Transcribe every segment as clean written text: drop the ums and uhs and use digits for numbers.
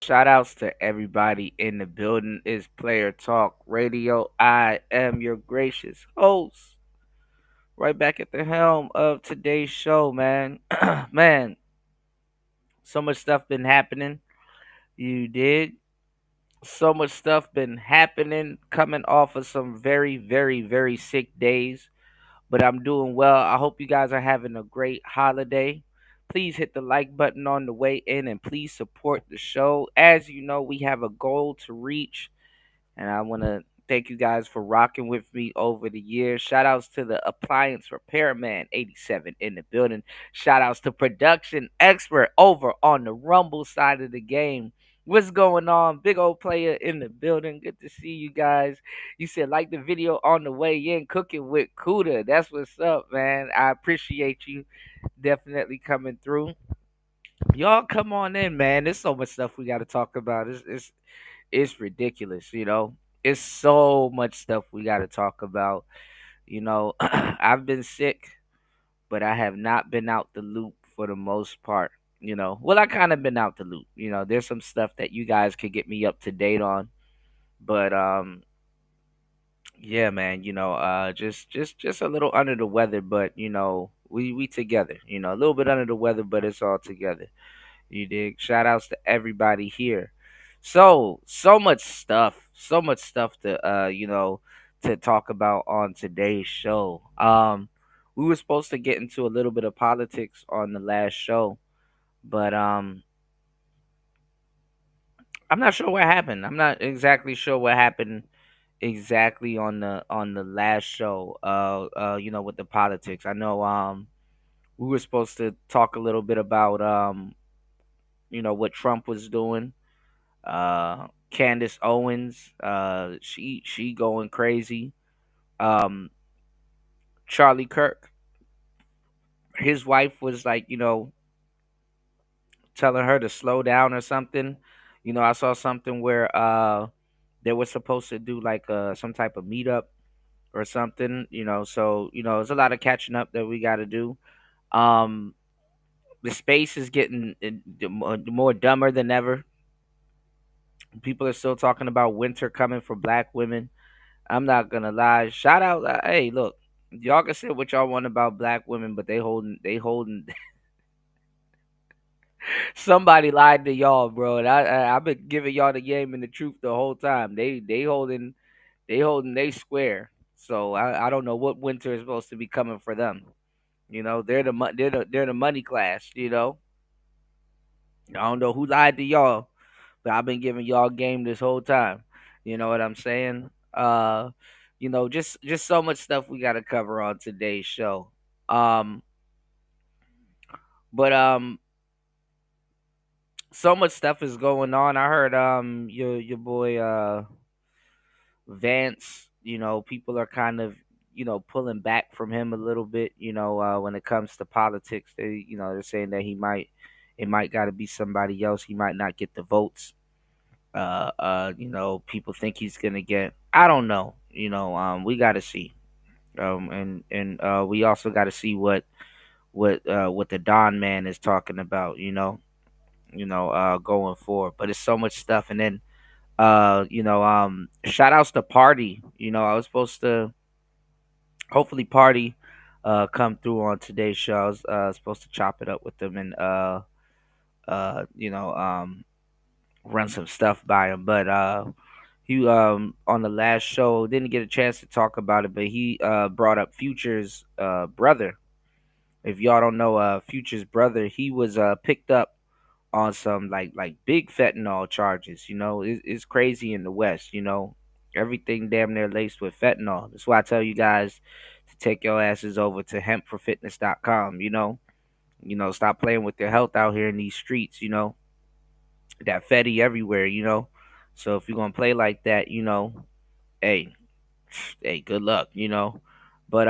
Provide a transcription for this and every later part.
Shout outs to everybody in the building. Is Player Talk Radio. I am your gracious host. Right back at the helm of today's show, man. Man, so much stuff been happening. You dig? So much stuff been happening. Coming off of some very, very, very sick days. But I'm doing well. I hope you guys are having a great holiday. Please hit the like button on the way in and please support the show. As you know, we have a goal to reach, and I want to thank you guys for rocking with me over the years. Shout outs to the appliance repairman 87 in the building. Shout outs to production expert over on the Rumble side of the game. What's going on? Big old player in the building. Good to see you guys. You said like the video on the way in, cooking with Kuda. That's what's up, man. I appreciate you definitely coming through. Y'all come on in, man. There's so much stuff we got to talk about. It's ridiculous, you know. It's so much stuff we got to talk about. You know, I've been sick, but I have not been out the loop for the most part. You know, well, I kind of been out the loop. You know, there's some stuff that you guys could get me up to date on, but yeah, man. You know, just a little under the weather, but you know, we together. You know, a little bit under the weather, but it's all together. You dig? Shout outs to everybody here. So much stuff. So much stuff to to talk about on today's show. We were supposed to get into a little bit of politics on the last show, but I'm not sure what happened. I'm not exactly sure what happened exactly on the last show. With the politics. I know we were supposed to talk a little bit about what Trump was doing. Candace Owens, she going crazy. Um, Charlie Kirk, his wife was like, telling her to slow down or something. You know, I saw something where they were supposed to do like some type of meetup or something. So there's a lot of catching up that we got to do. Um, the space is getting more dumber than ever. People are still talking about winter coming for black women. I'm not gonna lie. Shout out, hey, look, y'all can say what y'all want about black women, but they holding. Somebody lied to y'all, bro, and I've been giving y'all the game and the truth the whole time. They holding they square. So I don't know what winter is supposed to be coming for them. You know, they're the money class. You know, I don't know who lied to y'all, but I've been giving y'all game this whole time. You know what I'm saying? Just so much stuff we got to cover on today's show. Um, but so much stuff is going on. I heard your boy Vance. You know, people are kind of pulling back from him a little bit. When it comes to politics, they're saying that it might got to be somebody else. He might not get the votes people think he's gonna get. I don't know. We got to see. And we also got to see what the Don man is talking about. Going forward. But it's so much stuff. And then shout outs to Party. I was supposed to hopefully Party come through on today's show. I was supposed to chop it up with them and uh you know um run some stuff by him, but he on the last show didn't get a chance to talk about it, but he brought up Future's brother. If y'all don't know, Future's brother, he was picked up on some like big fentanyl charges. It's crazy in the West. Everything damn near laced with fentanyl. That's why I tell you guys to take your asses over to hempforfitness.com. Stop playing with their health out here in these streets. That fetty everywhere. So if you're gonna play like that, hey, hey, good luck. But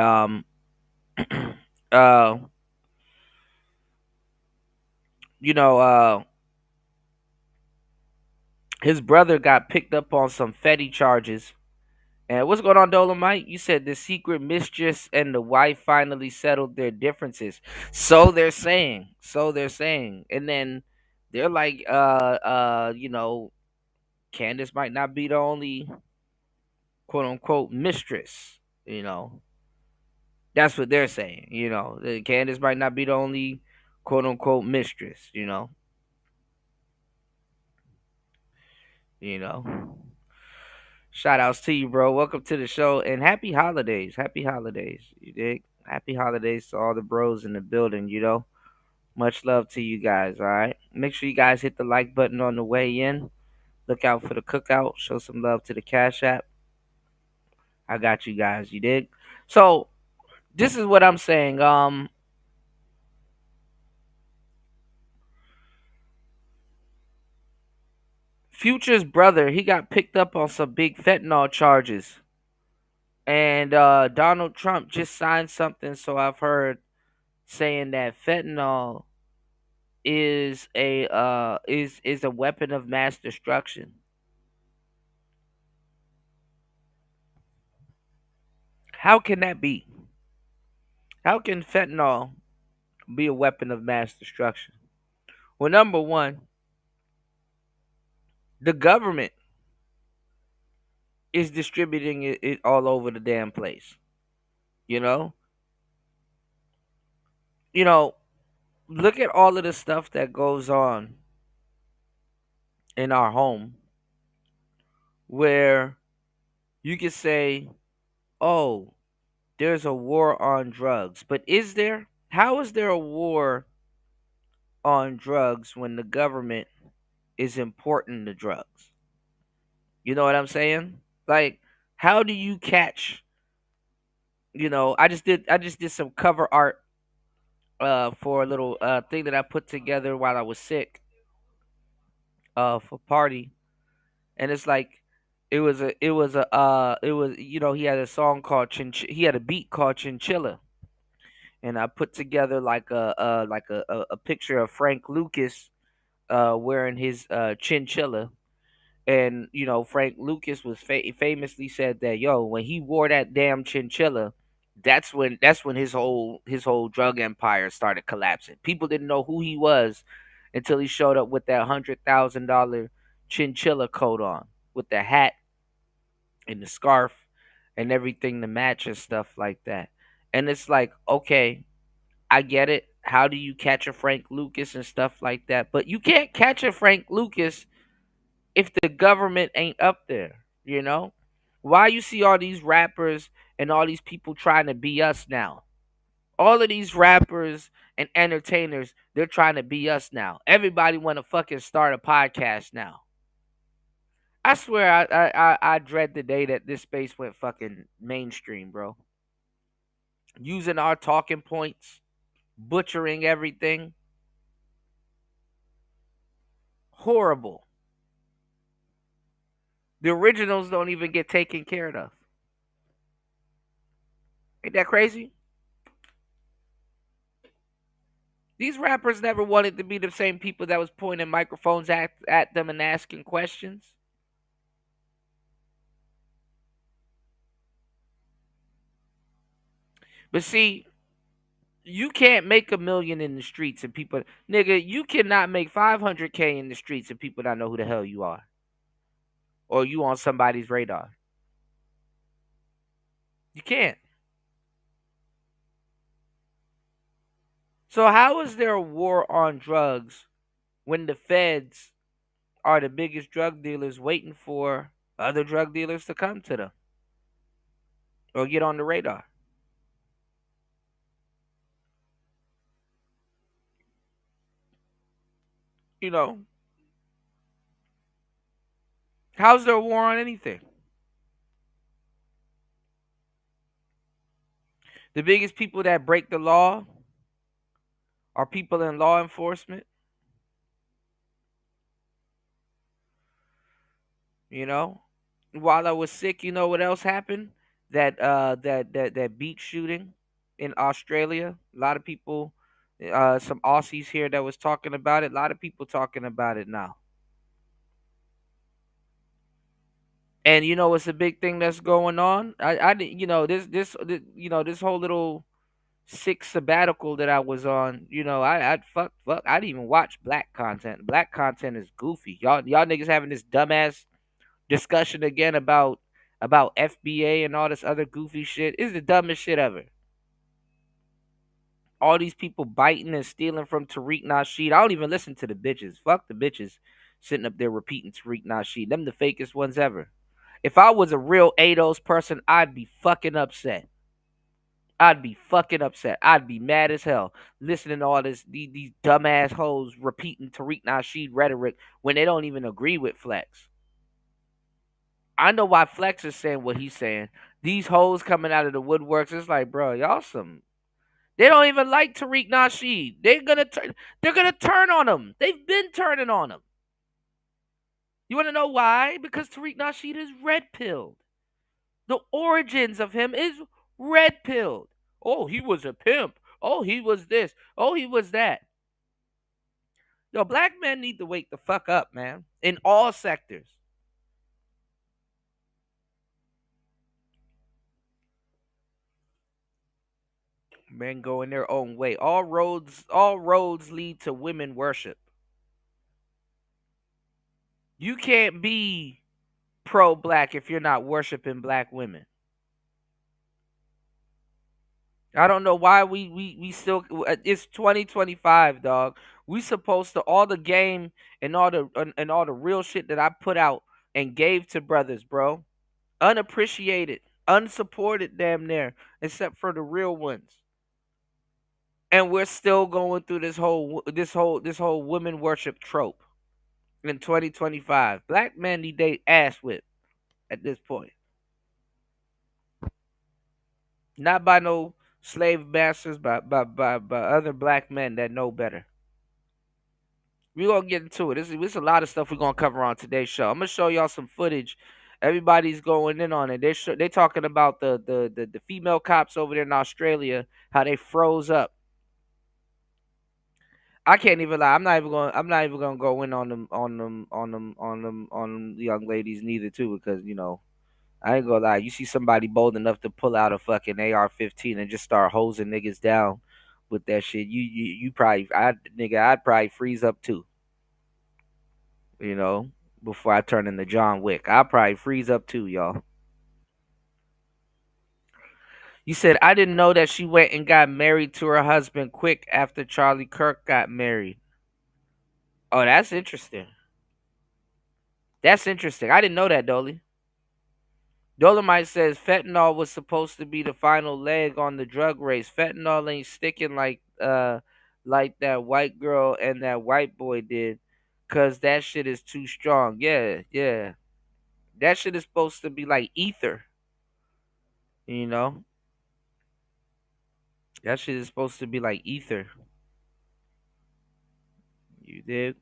uh, you know, his brother got picked up on some fetty charges. And what's going on, Dolomite? You said the secret mistress and the wife finally settled their differences. So they're saying. So they're saying. And then They're like, Candace might not be the only quote unquote mistress. You know, that's what they're saying. Candace might not be the only quote unquote mistress. You know. Shout outs to you, bro. Welcome to the show and happy holidays. Happy holidays. You dig? Happy holidays to all the bros in the building. Much love to you guys, all right? Make sure you guys hit the like button on the way in. Look out for the cookout. Show some love to the Cash App. I got you guys, you dig? So, this is what I'm saying. Future's brother, he got picked up on some big fentanyl charges. And Donald Trump just signed something, so I've heard, saying that fentanyl is a weapon of mass destruction. How can that be? How can fentanyl be a weapon of mass destruction? Well, number one, the government is distributing it all over the damn place. You know, you know. Look at all of the stuff that goes on in our home, where you could say, "Oh, there's a war on drugs," but is there? How is there a war on drugs when the government is importing the drugs? You know what I'm saying? Like, how do you catch? I just did some cover art for a little thing that I put together while I was sick for party, and it's like he had a song called he had a beat called Chinchilla, and I put together like a picture of Frank Lucas wearing his chinchilla. And Frank Lucas was famously said that, yo, when he wore that damn chinchilla, that's when his whole drug empire started collapsing. People didn't know who he was until he showed up with that $100,000 chinchilla coat on, with the hat and the scarf and everything to match and stuff like that. And it's like, okay, I get it. How do you catch a Frank Lucas and stuff like that? But you can't catch a Frank Lucas if the government ain't up there, you know? Why you see all these rappers and all these people trying to be us now? All of these rappers and entertainers, they're trying to be us now. Everybody want to fucking start a podcast now. I swear, I dread the day that this space went fucking mainstream, bro. Using our talking points, butchering everything, horrible. The originals don't even get taken care of. Ain't that crazy? These rappers never wanted to be the same people that was pointing microphones at them and asking questions. But see, you can't make 1 million in the streets and people, nigga, you cannot make 500K in the streets and people don't know who the hell you are, or you on somebody's radar. You can't. So how is there a war on drugs when the feds are the biggest drug dealers waiting for other drug dealers to come to them or get on the radar? You know, how's there a war on anything? The biggest people that break the law are people in law enforcement. You know, while I was sick, you know what else happened? That beach shooting in Australia. A lot of people, some Aussies here that was talking about it. A lot of people talking about it now. And what's a big thing that's going on? I didn't, this whole little sick sabbatical that I was on, I'd fuck. I didn't even watch black content. Black content is goofy. Y'all niggas having this dumbass discussion again about FBA and all this other goofy shit. It's the dumbest shit ever. All these people biting and stealing from Tariq Nasheed. I don't even listen to the bitches. Fuck the bitches sitting up there repeating Tariq Nasheed. Them the fakest ones ever. If I was a real ADOS person, I'd be fucking upset. I'd be fucking upset. I'd be mad as hell listening to all these dumbass hoes repeating Tariq Nasheed rhetoric when they don't even agree with Flex. I know why Flex is saying what he's saying. These hoes coming out of the woodworks, it's like, bro, y'all some. They don't even like Tariq Nasheed. They're gonna turn on him. They've been turning on him. You want to know why? Because Tariq Nasheed is red pilled. The origins of him is red pilled. Oh, he was a pimp. Oh, he was this. Oh, he was that. Yo, black men need to wake the fuck up, man. In all sectors. Men go in their own way. All roads lead to women worship. You can't be pro black if you're not worshiping black women. I don't know why we still it's 2025, dog. We supposed to all the game and all the real shit that I put out and gave to brothers, bro. Unappreciated, unsupported damn near, except for the real ones. And we're still going through this whole women worship trope in 2025. Black men need they ass whipped at this point. Not by no slave masters, by other black men that know better. We're gonna get into it. This is a lot of stuff we're gonna cover on today's show. I'm gonna show y'all some footage. Everybody's going in on it. They talking about the female cops over there in Australia, how they froze up. I can't even lie. I'm not even gonna go in on them young ladies neither too, because I ain't gonna lie. You see somebody bold enough to pull out a fucking AR-15 and just start hosing niggas down with that shit. You probably, I'd probably freeze up too. You know, before I turn into John Wick, I'd probably freeze up too, y'all. You said I didn't know that she went and got married to her husband quick after Charlie Kirk got married. Oh, that's interesting. That's interesting. I didn't know that, Dolly. Dolomite says fentanyl was supposed to be the final leg on the drug race. Fentanyl ain't sticking like that white girl and that white boy did, cause that shit is too strong. Yeah, yeah. That shit is supposed to be like ether, you know? That shit is supposed to be like ether. You did.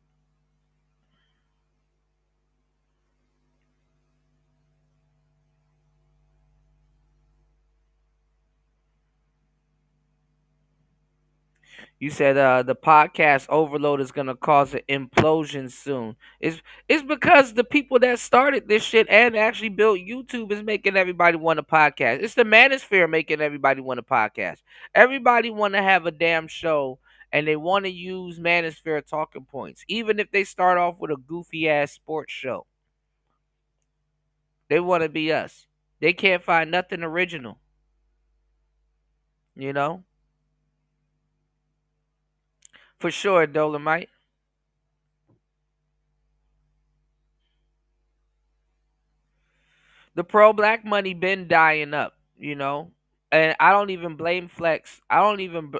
You said the podcast overload is gonna cause an implosion soon. It's because the people that started this shit and actually built YouTube is making everybody want a podcast. It's the manosphere making everybody want a podcast. Everybody want to have a damn show and they want to use manosphere talking points, even if they start off with a goofy ass sports show. They want to be us. They can't find nothing original, you know. For sure, Dolomite. The pro black money been dying up, and I don't even blame Flex. I don't even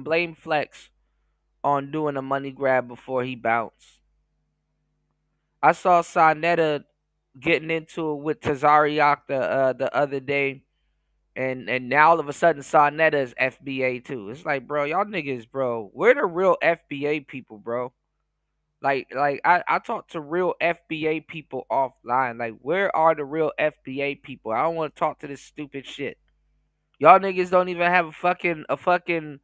blame Flex on doing a money grab before he bounced. I saw Sonetta getting into it with Tazariak the other day, and now all of a sudden Sonetta is FBA too. It's like, bro, y'all niggas, bro, we're the real FBA people, bro. Like I talk to real FBA people offline. Like, where are the real FBA people? I don't want to talk to this stupid shit. Y'all niggas don't even have a fucking blockchain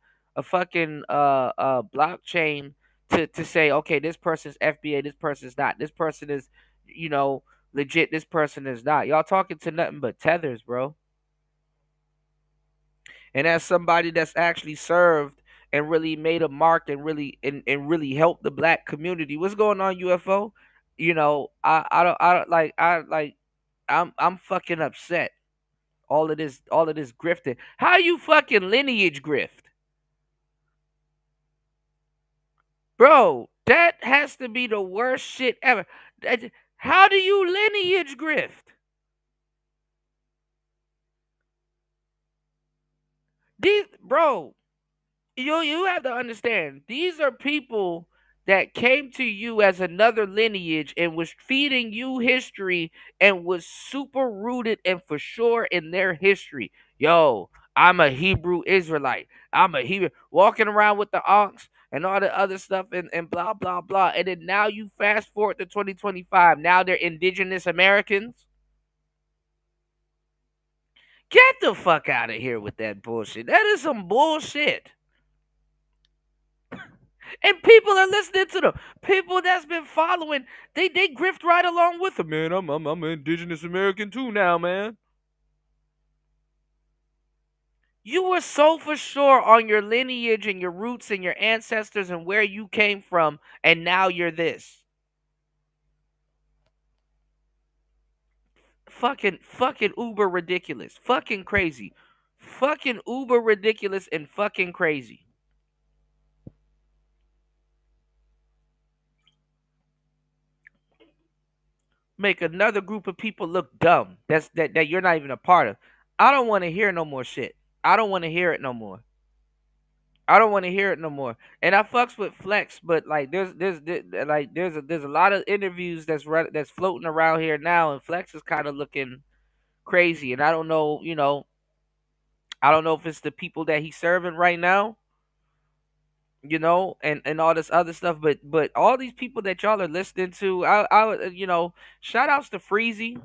to say, okay, this person's FBA, this person's not. This person is, you know, legit, this person is not. Y'all talking to nothing but tethers, bro. And as somebody that's actually served and really made a mark and and really helped the black community, what's going on, UFO? I'm fucking upset. All of this grifting. How you fucking lineage grift? Bro, that has to be the worst shit ever. How do you lineage grift? Bro, you have to understand. These are people that came to you as another lineage and was feeding you history and was super rooted and for sure in their history. Yo, I'm a Hebrew Israelite. I'm a Hebrew walking around with the ox and all the other stuff and blah blah blah. And then now you fast forward to 2025. Now they're indigenous Americans. Get the fuck out of here with that bullshit. That is some bullshit. And people are listening to them. People that's been following, they grift right along with them. Man, I'm an indigenous American too now, man. You were so for sure on your lineage and your roots and your ancestors and where you came from, and now you're this. Fucking uber ridiculous. Fucking crazy. Fucking uber ridiculous and fucking crazy. Make another group of people look dumb. That you're not even a part of. I don't want to hear no more shit. I don't want to hear it no more. I don't want to hear it no more. And I fucks with Flex, but like there's a lot of interviews that's floating around here now, and Flex is kind of looking crazy. And I don't know, I don't know if it's the people that he's serving right now, and all this other stuff. But all these people that y'all are listening to, shout outs to Freezy.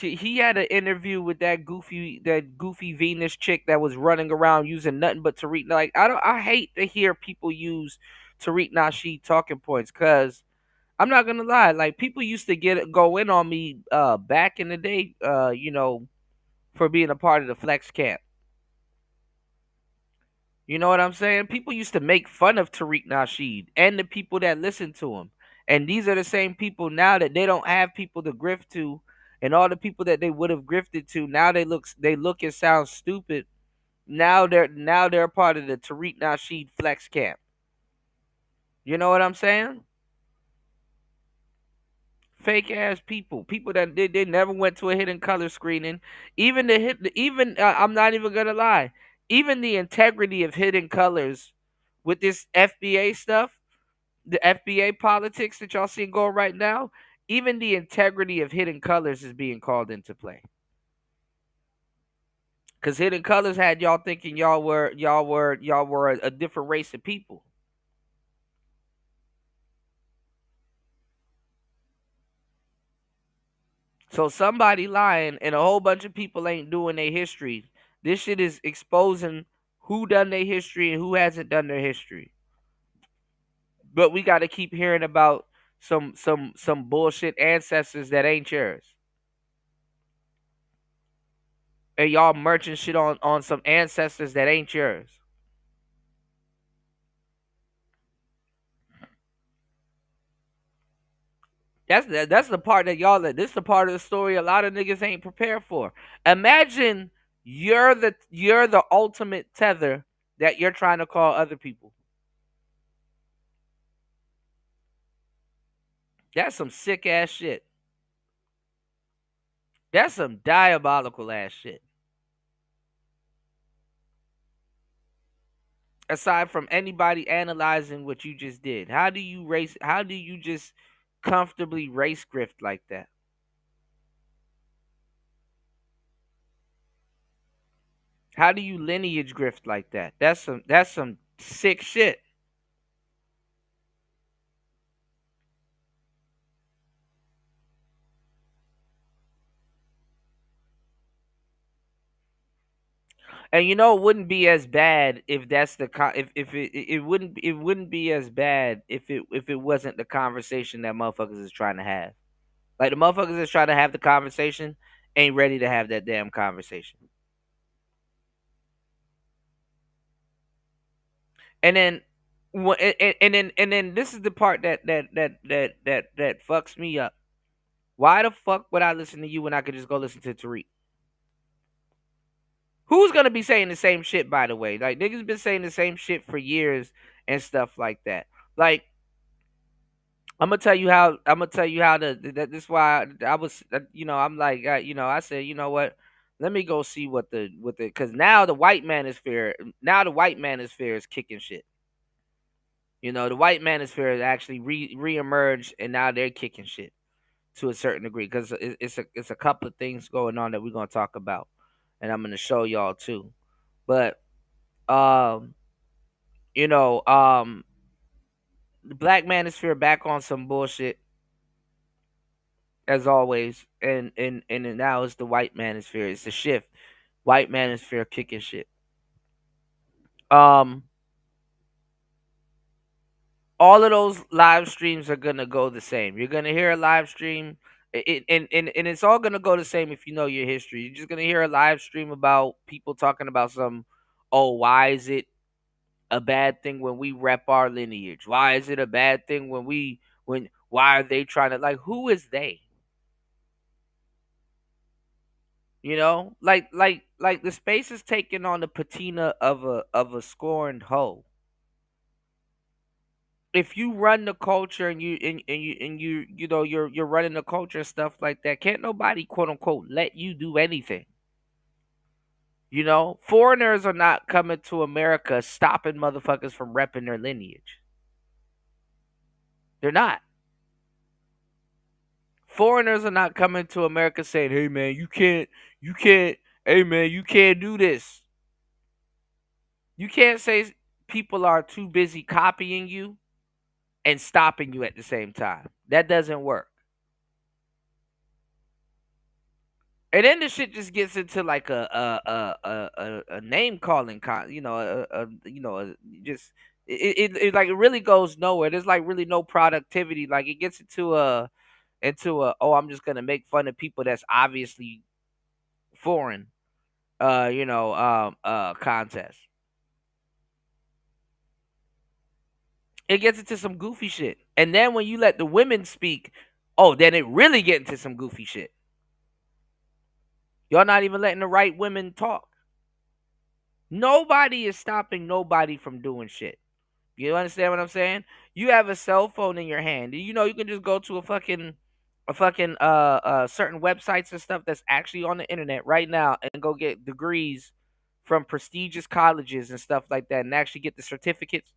He had an interview with that goofy Venus chick that was running around using nothing but Tariq. Like I hate to hear people use Tariq Nasheed talking points because I'm not gonna lie. Like people used to go in on me back in the day, for being a part of the Flex Camp. You know what I'm saying? People used to make fun of Tariq Nasheed and the people that listen to him. And these are the same people now that they don't have people to grift to, and all the people that they would have grifted to, now they look and sound stupid. Now they're part of the Tariq Nasheed flex camp. You know what I'm saying? Fake ass people, people that they never went to a hidden color screening. Even even I'm not even gonna lie. Even the integrity of hidden colors with this FBA stuff, the FBA politics that y'all seeing going right now, even the integrity of Hidden Colors is being called into play. Cause Hidden Colors had y'all thinking y'all were a different race of people. So somebody lying and a whole bunch of people ain't doing their history. This shit is exposing who done their history and who hasn't done their history. But we got to keep hearing about some bullshit ancestors that ain't yours. And y'all merchant shit on some ancestors that ain't yours. That's the part that y'all this is the part of the story a lot of niggas ain't prepared for. Imagine you're the ultimate tether that you're trying to call other people. That's some sick ass shit. That's some diabolical ass shit. Aside from anybody analyzing what you just did, how do you just comfortably race grift like that? How do you lineage grift like that? That's some sick shit. And it wouldn't be as bad if that's if it wouldn't be as bad if it wasn't the conversation that motherfuckers is trying to have. Like the motherfuckers that's trying to have the conversation ain't ready to have that damn conversation. And then and then this is the part that fucks me up. Why the fuck would I listen to you when I could just go listen to Tariq? Who's gonna be saying the same shit, by the way? Like niggas been saying the same shit for years and stuff like that. Like I'm gonna tell you how that this is why I was I'm like I said you know what, let me go see what the because now the white manosphere is kicking shit. The white manosphere has actually reemerged and now they're kicking shit to a certain degree because it's a couple of things going on that we're gonna talk about and I'm gonna show y'all too. But um you know the black manosphere back on some bullshit as always, and now it's the white manosphere. It's the shift. White manosphere kicking shit. Um, all of those live streams are gonna go the same. You're gonna hear a live stream, and it's all gonna go the same if you know your history. You're just gonna hear a live stream about people talking about some. Oh, why is it a bad thing when we rep our lineage? Why is it a bad thing when why are they trying to like who is they? Like the space is taking on the patina of a scorned hoe. If you run the culture and you're running the culture and stuff like that, can't nobody quote unquote let you do anything. Foreigners are not coming to America stopping motherfuckers from repping their lineage. They're not. Foreigners are not coming to America saying, "Hey man, you can't, hey man, you can't do this." You can't say people are too busy copying you and stopping you at the same time. That doesn't work. And then the shit just gets into like a name calling just it like it really goes nowhere. There's like really no productivity. Like it gets into a oh, I'm just gonna make fun of people that's obviously foreign contest. It gets into some goofy shit. And then when you let the women speak, oh, then it really get into some goofy shit. Y'all not even letting the right women talk. Nobody is stopping nobody from doing shit. You understand what I'm saying? You have a cell phone in your hand. You can just go to a fucking certain websites and stuff that's actually on the internet right now and go get degrees from prestigious colleges and stuff like that and actually get the certificates.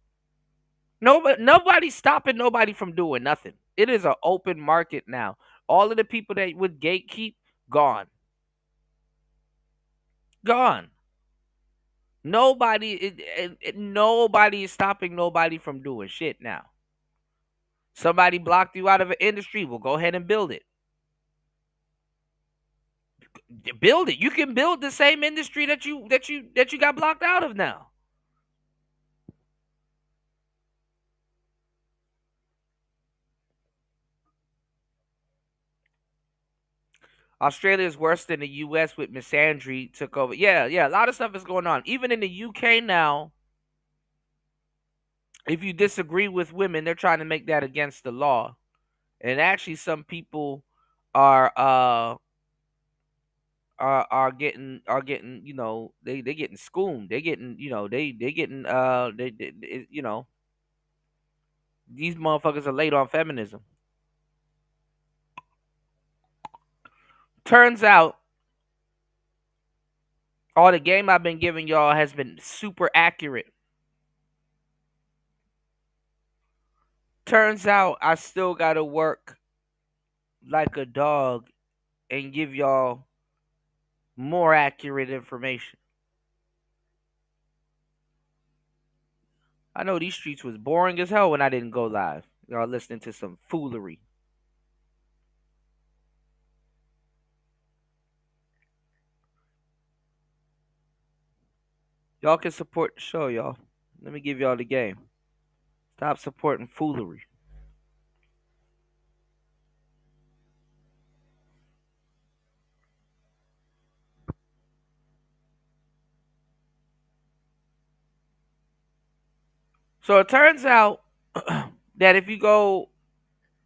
Nobody's stopping nobody from doing nothing. It is an open market now. All of the people that would gatekeep gone. Gone. Nobody is stopping nobody from doing shit now. Somebody blocked you out of an industry. Well, go ahead and build it. Build it. You can build the same industry that you got blocked out of now. Australia is worse than the U.S. with misandry took over. Yeah, yeah, a lot of stuff is going on. Even in the U.K. now, if you disagree with women, they're trying to make that against the law. And actually, some people are are getting they getting schooled. They getting they getting these motherfuckers are late on feminism. Turns out all the game I've been giving y'all has been super accurate. Turns out I still gotta work like a dog and give y'all more accurate information. I know these streets was boring as hell when I didn't go live. Y'all listening to some foolery. Y'all can support the show, y'all. Let me give y'all the game. Stop supporting foolery. So it turns out that if you go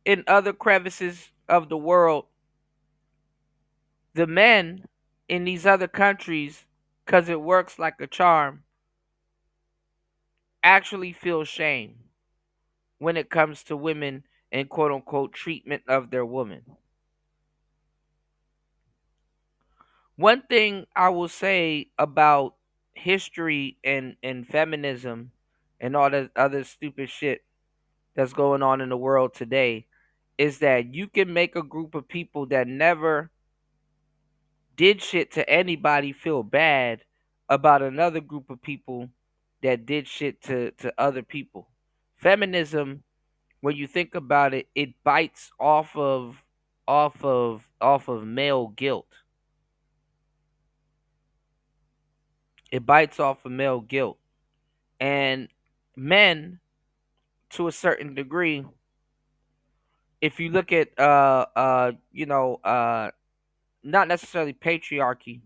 in other crevices of the world, the men in these other countries, because it works like a charm, actually feel shame when it comes to women and quote unquote treatment of their woman. One thing I will say about history and feminism and all that other stupid shit that's going on in the world today is that you can make a group of people that never did shit to anybody feel bad about another group of people that did shit to other people. Feminism, when you think about it, it bites off of male guilt. It bites off of male guilt. And men, to a certain degree, if you look at not necessarily patriarchy,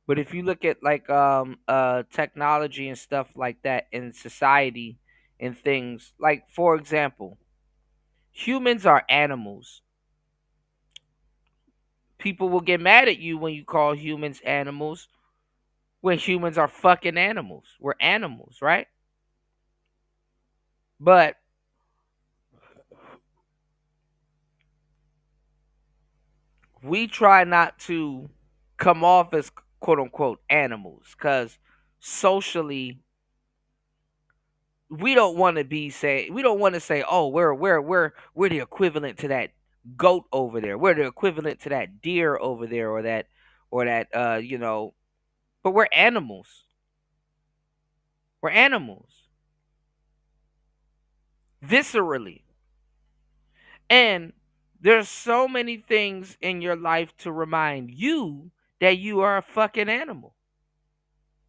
but if you look at like technology and stuff like that in society and things, like for example, humans are animals. People will get mad at you when you call humans animals when humans are fucking animals. We're animals, right? But we try not to come off as quote unquote animals because socially we don't want to be say we don't want to say, oh, we're the equivalent to that goat over there, we're the equivalent to that deer over there, or that but we're animals. We're animals viscerally. And there's so many things in your life to remind you that you are a fucking animal.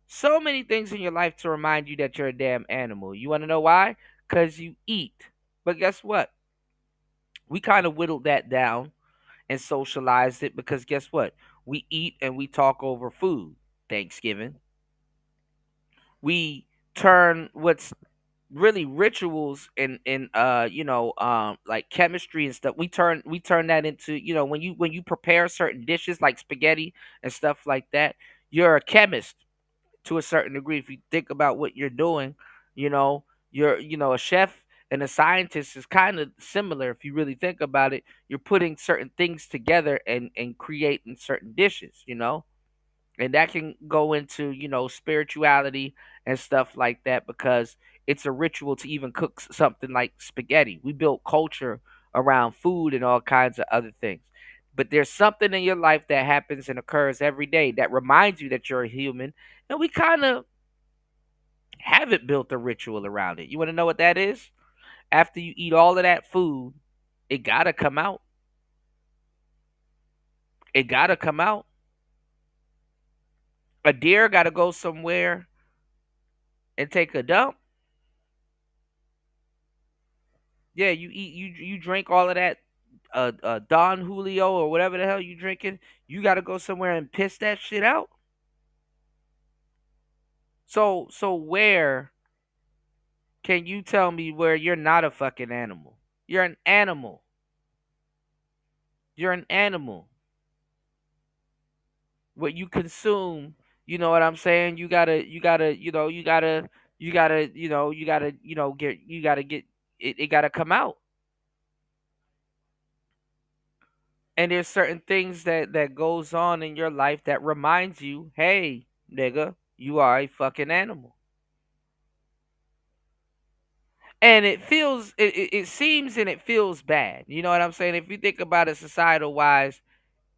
So many things in your life to remind you that you're a damn animal. You want to know why? Because you eat. But guess what? We kind of whittled that down and socialized it because guess what? We eat and we talk over food. Thanksgiving. We turn what's really rituals in like chemistry and stuff. We turn that into, when you prepare certain dishes like spaghetti and stuff like that. You're a chemist to a certain degree. If you think about what you're doing, you know, you're a chef and a scientist is kind of similar. If you really think about it, you're putting certain things together and creating certain dishes, and that can go into spirituality and stuff like that because it's a ritual to even cook something like spaghetti. We built culture around food and all kinds of other things. But there's something in your life that happens and occurs every day that reminds you that you're a human, and we kind of haven't built a ritual around it. You want to know what that is? After you eat all of that food, it got to come out. It got to come out. A deer got to go somewhere and take a dump. Yeah, you drink all of that Don Julio or whatever the hell you drinking. You got to go somewhere and piss that shit out. So where can you tell me where you're not a fucking animal? You're an animal. You're an animal. What you consume, you know what I'm saying? You gotta get it gotta come out. And there's certain things that goes on in your life that reminds you, hey, nigga, you are a fucking animal. And it seems and it feels bad. You know what I'm saying? If you think about it societal wise,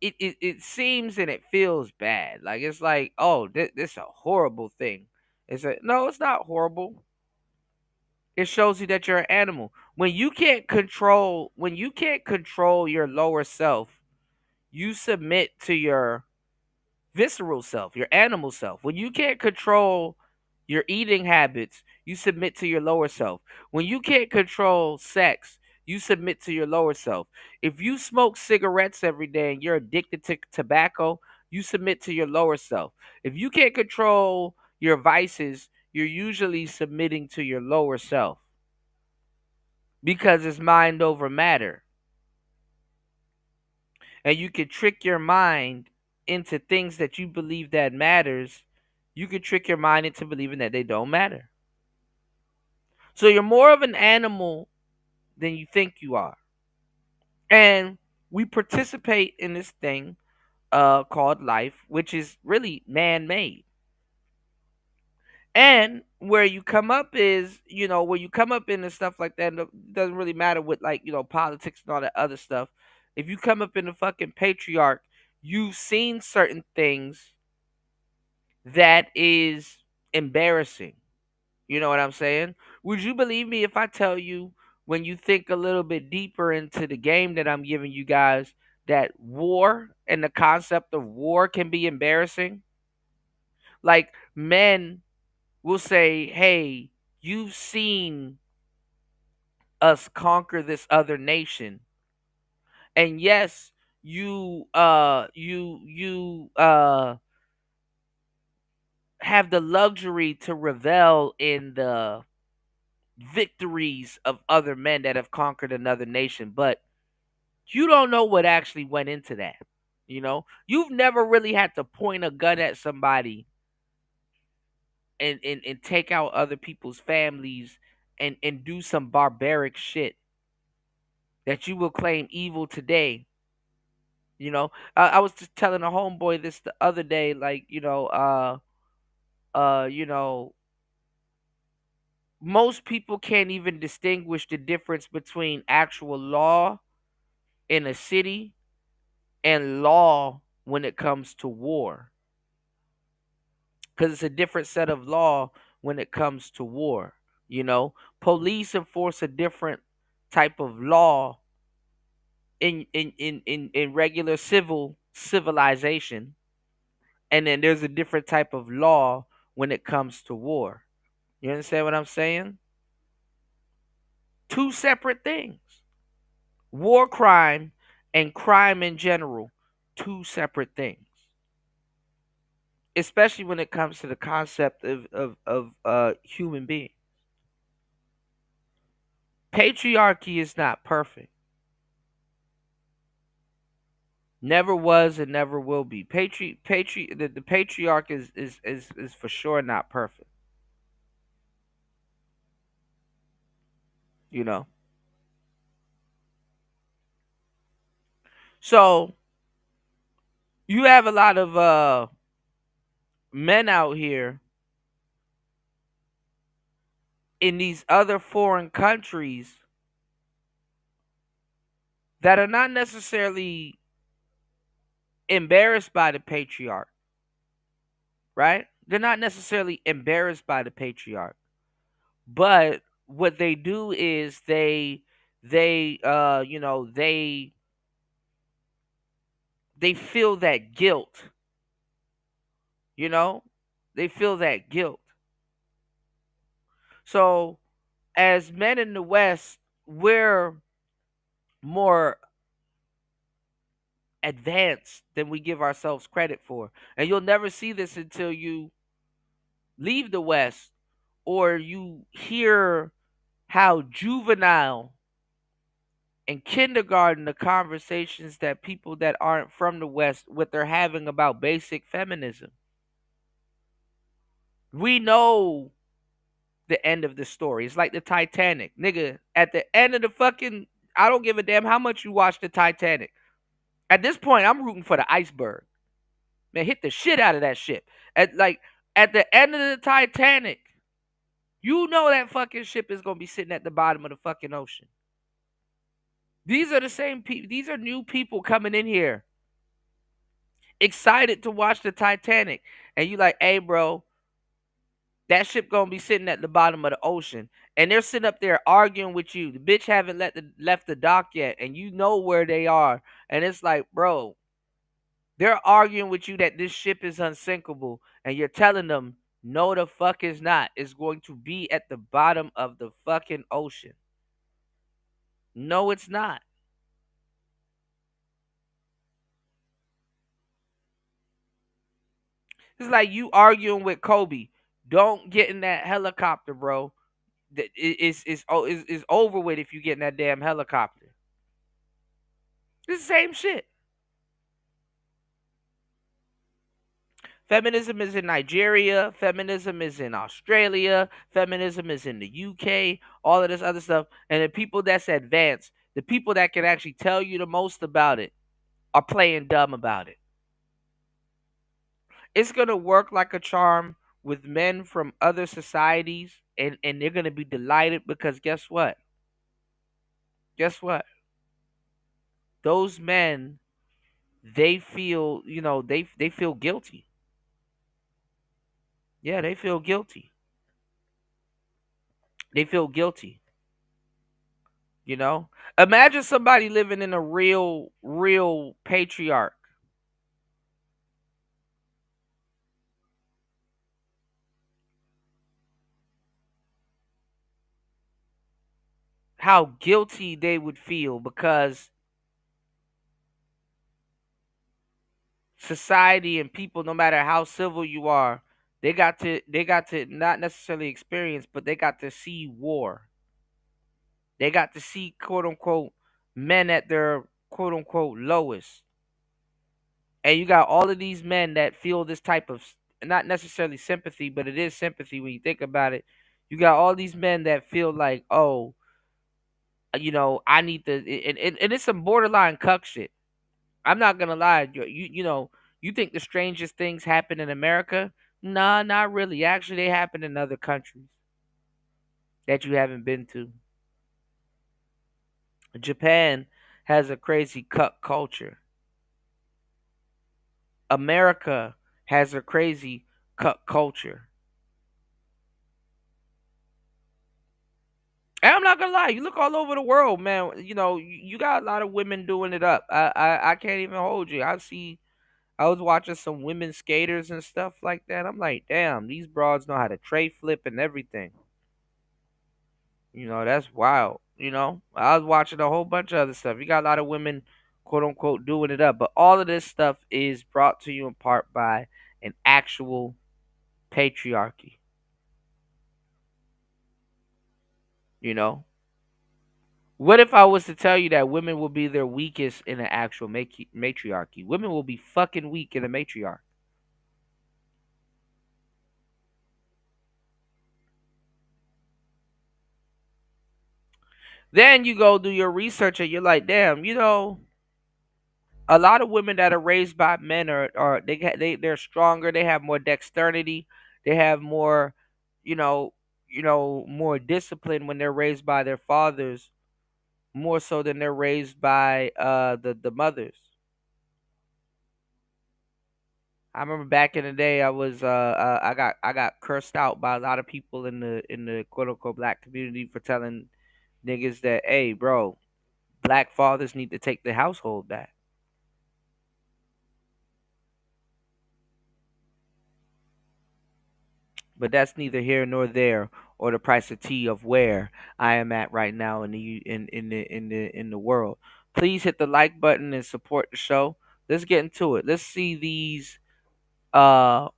it seems and it feels bad. Like it's like, oh, this a horrible thing. No, it's not horrible. It shows you that you're an animal. When you can't control your lower self, you submit to your visceral self, your animal self. When you can't control your eating habits, you submit to your lower self. When you can't control sex, you submit to your lower self. If you smoke cigarettes every day and you're addicted to tobacco, you submit to your lower self. If you can't control your vices, you're usually submitting to your lower self because it's mind over matter. And you can trick your mind into things that you believe that matters. You can trick your mind into believing that they don't matter. So you're more of an animal than you think you are. And we participate in this thing called life, which is really man made. And where you come up is, where you come up in and stuff like that, it doesn't really matter with like, politics and all that other stuff. If you come up in the fucking patriarch, you've seen certain things that is embarrassing. You know what I'm saying? Would you believe me if I tell you, when you think a little bit deeper into the game that I'm giving you guys, that war and the concept of war can be embarrassing? Like, men will say, "Hey, you've seen us conquer this other nation." And yes, you have the luxury to revel in the victories of other men that have conquered another nation, but you don't know what actually went into that. You've never really had to point a gun at somebody and take out other people's families and do some barbaric shit that you will claim evil today. I was just telling a homeboy this the other day, like, uh, you know, most people can't even distinguish the difference between actual law in a city and law when it comes to war, because it's a different set of law when it comes to war. you know Police enforce a different type of law in regular civilization, and then there's a different type of law when it comes to war. You understand what I'm saying? Two separate things. War crime and crime in general, two separate things. Especially when it comes to the concept of human being. Patriarchy is not perfect. Never was and never will be. The patriarch is for sure not perfect. You know. So you have a lot of men out here in these other foreign countries that are not necessarily embarrassed by the patriarch, right? They're not necessarily embarrassed by the patriarch, but what they do is they feel that guilt. You know, they feel that guilt. So as men in the West, we're more advanced than we give ourselves credit for. And you'll never see this until you leave the West or you hear how juvenile and kindergarten the conversations that people that aren't from the West what they're having about basic feminism. We know the end of the story. It's like the Titanic. Nigga, at the end of the fucking, I don't give a damn how much you watch the Titanic. At this point, I'm rooting for the iceberg. Man, hit the shit out of that ship. At the end of the Titanic, you know that fucking ship is gonna be sitting at the bottom of the fucking ocean. These are the same people. These are new people coming in here, excited to watch the Titanic, and you like, hey, bro, that ship gonna be sitting at the bottom of the ocean, and they're sitting up there arguing with you. The bitch haven't left the dock yet, and you know where they are, and it's like, bro, they're arguing with you that this ship is unsinkable, and you're telling them, no, the fuck is not. It's going to be at the bottom of the fucking ocean. No, it's not. It's like you arguing with Kobe. Don't get in that helicopter, bro. It's over with if you get in that damn helicopter. It's the same shit. Feminism is in Nigeria. Feminism is in Australia. Feminism is in the UK. All of this other stuff. And the people that's advanced, the people that can actually tell you the most about it, are playing dumb about it. It's going to work like a charm with men from other societies, and they're going to be delighted because guess what? Guess what? Those men, they feel, they feel guilty. Yeah, they feel guilty. They feel guilty. You know, imagine somebody living in a real patriarch. How guilty they would feel because society and people, no matter how civil you are, they got to not necessarily experience, but they got to see war. They got to see quote unquote men at their quote unquote lowest. And you got all of these men that feel this type of not necessarily sympathy, but it is sympathy when you think about it. You got all these men that feel like, oh, I need to, and it's some borderline cuck shit. I'm not gonna lie, you think the strangest things happen in America? Nah, not really. Actually, they happen in other countries that you haven't been to. Japan has a crazy cuck culture. America has a crazy cuck culture. And I'm not gonna lie, you look all over the world, man. You got a lot of women doing it up. I can't even hold you. I was watching some women skaters and stuff like that. I'm like, damn, these broads know how to tray flip and everything. That's wild. I was watching a whole bunch of other stuff. You got a lot of women, quote unquote, doing it up. But all of this stuff is brought to you in part by an actual patriarchy. You know? What if I was to tell you that women will be their weakest in an actual matriarchy? Women will be fucking weak in a matriarch. Then you go do your research and you're like, damn, a lot of women that are raised by men are they're stronger. They have more dexterity. They have more, you know, more discipline when they're raised by their fathers, more so than they're raised by the mothers. I remember back in the day, I got cursed out by a lot of people in the quote unquote black community for telling niggas that, hey, bro, black fathers need to take the household back. But that's neither here nor there, or the price of tea of where I am at right now in the world. Please hit the like button and support the show. Let's get into it. Let's see these uh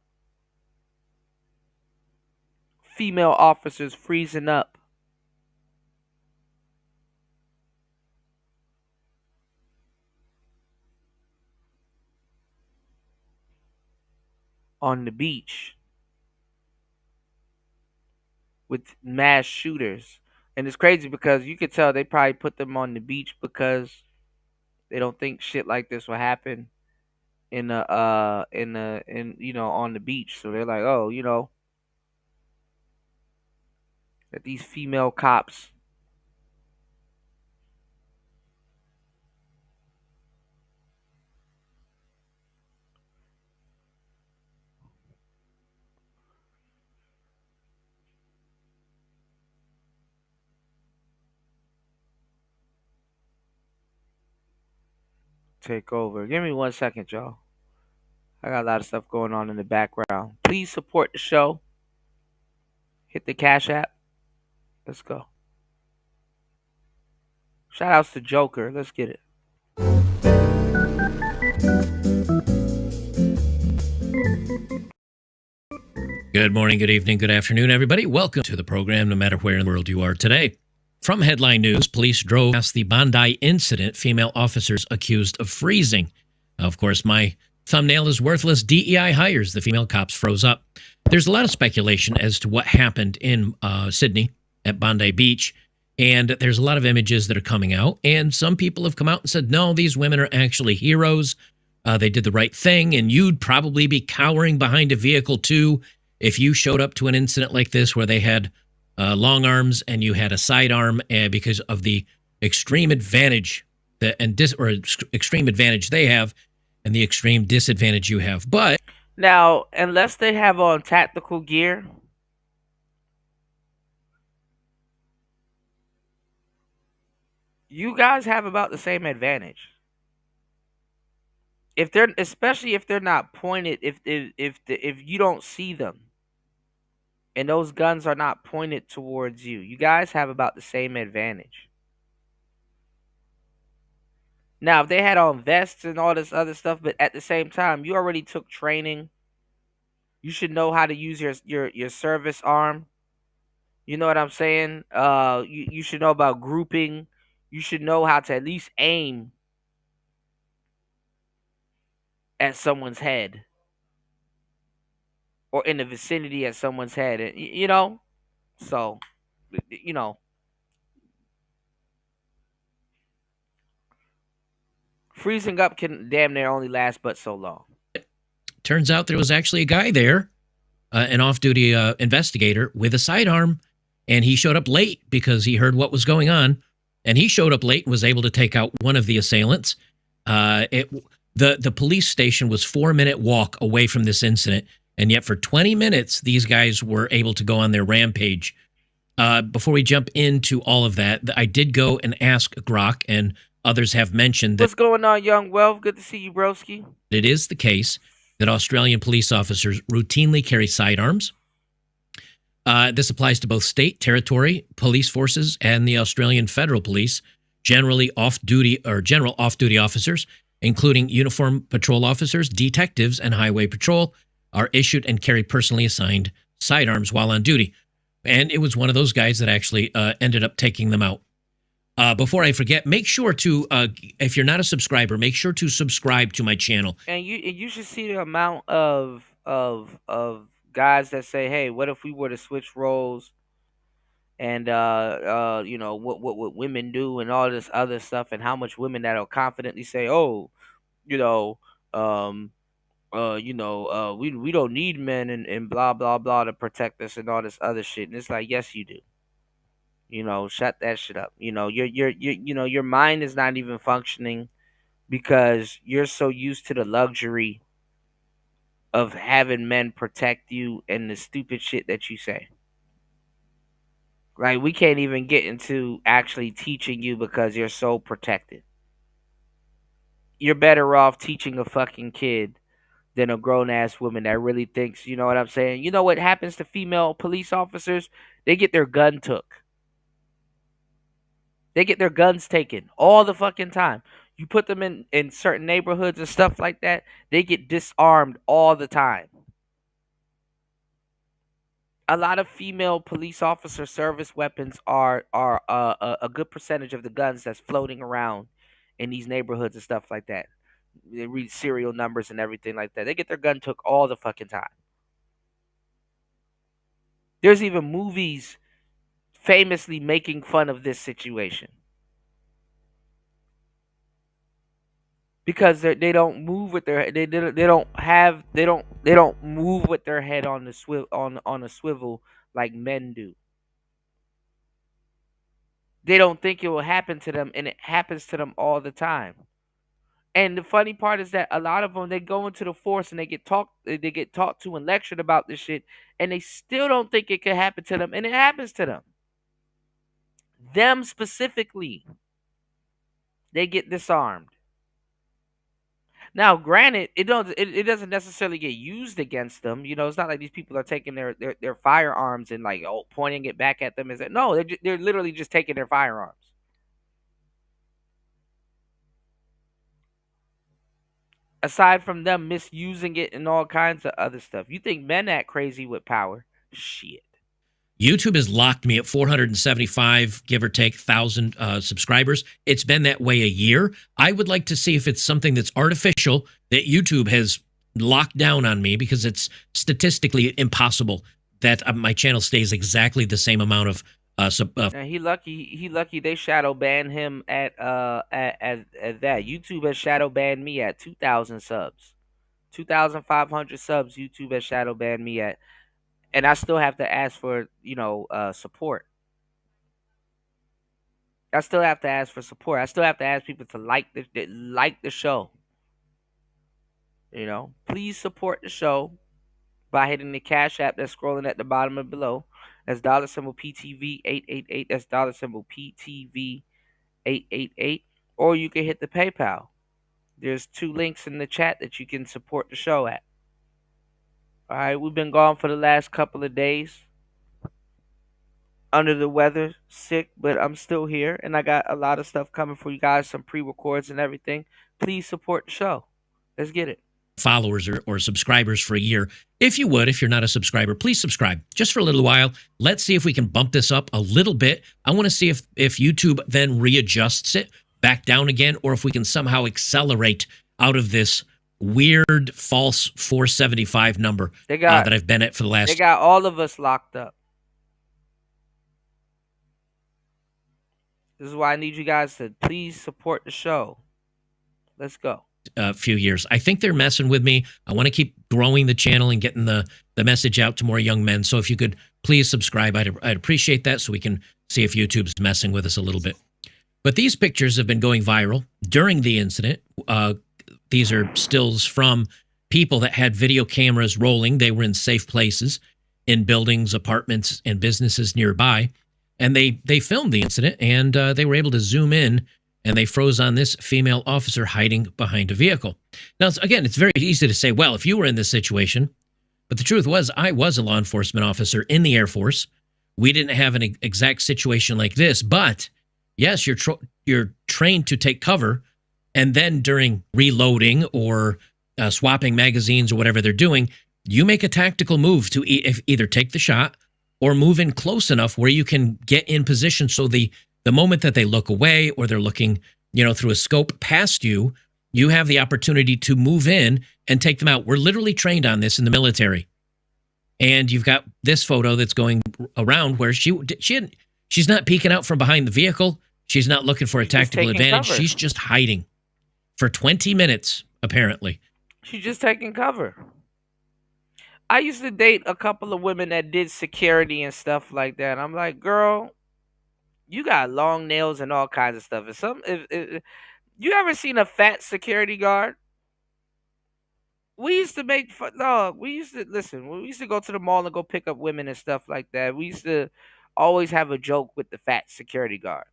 female officers freezing up on the beach with mass shooters. And it's crazy because you could tell they probably put them on the beach because they don't think shit like this will happen in on the beach. So they're like, oh, that these female cops take over. Give me 1 second, y'all. I got a lot of stuff going on in the background. Please support the show. Hit the Cash App. Let's go. Shout outs to Joker. Let's get it. Good morning, good evening, good afternoon, everybody. Welcome to the program, no matter where in the world you are today. From Headline News, police drove past the Bondi incident, female officers accused of freezing. Of course, my thumbnail is worthless. DEI hires the female cops froze up. There's a lot of speculation as to what happened in Sydney at Bondi Beach, and there's a lot of images that are coming out, and some people have come out and said, no, these women are actually heroes. They did the right thing, and you'd probably be cowering behind a vehicle too if you showed up to an incident like this where they had long arms and you had a sidearm because of the extreme advantage extreme advantage they have and the extreme disadvantage you have. But Now, unless they have on tactical gear, you guys have about the same advantage. If they're, especially if they're not pointed, if you don't see them and those guns are not pointed towards you, you guys have about the same advantage. Now, if they had on vests and all this other stuff, but at the same time, you already took training. You should know how to use your service arm. You know what I'm saying? You should know about grouping. You should know how to at least aim at someone's head or in the vicinity at someone's head. And, so you know, freezing up can damn near only last but so long. turns out there was actually a guy there, an off-duty investigator with a sidearm, and he showed up late because he heard what was going on, and he showed up late and was able to take out one of the assailants. The police station was 4-minute walk away from this incident, and yet for 20 minutes, these guys were able to go on their rampage. Before we jump into all of that, I did go and ask Grok, and others have mentioned that What's going on, Young Wealth? Good to see you, broski. it is the case that Australian police officers routinely carry sidearms. This applies to both state, territory, police forces, and the Australian Federal Police, generally off-duty or general off-duty officers, including uniform patrol officers, detectives, and highway patrol, are issued and carry personally assigned sidearms while on duty. And it was one of those guys that actually ended up taking them out. Before I forget, make sure to, if you're not a subscriber, make sure to subscribe to my channel. And you should see the amount of guys that say, "Hey, what if we were to switch roles?" And what would women do and all this other stuff, and how much women that'll confidently say, "Oh, you know, um, we don't need men and blah blah blah to protect us and all this other shit." And it's like, yes, you do. Shut that shit up. Your mind is not even functioning because you're so used to the luxury of having men protect you and the stupid shit that you say. Like, we can't even get into actually teaching you because you're so protected. You're better off teaching a fucking kid than a grown ass woman that really thinks, you know what I'm saying? You know what happens to female police officers? They get their gun took. They get their guns taken all the fucking time. You put them in certain neighborhoods and stuff like that, they get disarmed all the time. A lot of female police officer service weapons are a good percentage of the guns that's floating around in these neighborhoods and stuff like that. They read serial numbers and everything like that. They get their gun took all the fucking time. There's even movies famously making fun of this situation because they don't move with their they don't move with their head on the on a swivel like men do. They don't think it will happen to them, and it happens to them all the time. And the funny part is that a lot of them, they go into the force and they get taught to and lectured about this shit, and they still don't think it can happen to them, and it happens to them. Them specifically, they get disarmed. Now, granted, it doesn't necessarily get used against them. It's not like these people are taking their firearms and like, oh, pointing it back at them. Is that no? They're literally just taking their firearms. Aside from them misusing it and all kinds of other stuff. You think men act crazy with power? Shit. YouTube has locked me at 475, give or take, thousand subscribers. It's been that way a year. I would like to see if it's something that's artificial that YouTube has locked down on me, because it's statistically impossible that my channel stays exactly the same amount of. And he lucky. He lucky they shadow banned him at that. YouTube has shadow banned me at 2,000 subs, 2,500 subs. YouTube has shadow banned me at, and I still have to ask for support. I still have to ask for support. I still have to ask people to like the show. Please support the show by hitting the Cash App that's scrolling at the bottom and below. That's dollar symbol PTV 888. That's dollar symbol PTV 888. Or you can hit the PayPal. There's 2 links in the chat that you can support the show at. All right, we've been gone for the last couple of days. Under the weather, sick, but I'm still here, and I got a lot of stuff coming for you guys, some pre-records and everything. Please support the show. Let's get it. Followers or subscribers for a year. If you would, if you're not a subscriber, please subscribe just for a little while. Let's see if we can bump this up a little bit. I want to see if YouTube then readjusts it back down again, or if we can somehow accelerate out of this weird false 475 number that I've been at for the last. They got all of us locked up. This is why I need you guys to please support the show. Let's go. Few years. I think they're messing with me. I want to keep growing the channel and getting the message out to more young men. So if you could please subscribe, I'd appreciate that, so we can see if YouTube's messing with us a little bit. But these pictures have been going viral during the incident. These are stills from people that had video cameras rolling. They were in safe places, in buildings, apartments, and businesses nearby. And they filmed the incident, and they were able to zoom in, and they froze on this female officer hiding behind a vehicle. Now, again, it's very easy to say, well, if you were in this situation, but the truth was, I was a law enforcement officer in the Air Force. We didn't have an exact situation like this, but yes, you're trained to take cover, and then during reloading or swapping magazines or whatever they're doing, you make a tactical move to either take the shot or move in close enough where you can get in position, so the moment that they look away or they're looking, through a scope past you, you have the opportunity to move in and take them out. We're literally trained on this in the military. And you've got this photo that's going around where she's not peeking out from behind the vehicle. She's not looking for a tactical advantage. Cover. She's just hiding for 20 minutes, apparently. She's just taking cover. I used to date a couple of women that did security and stuff like that. I'm like, girl, you got long nails and all kinds of stuff. If you ever seen a fat security guard? We used to make fun. No, we used to listen. We used to go to the mall and go pick up women and stuff like that. We used to always have a joke with the fat security guard.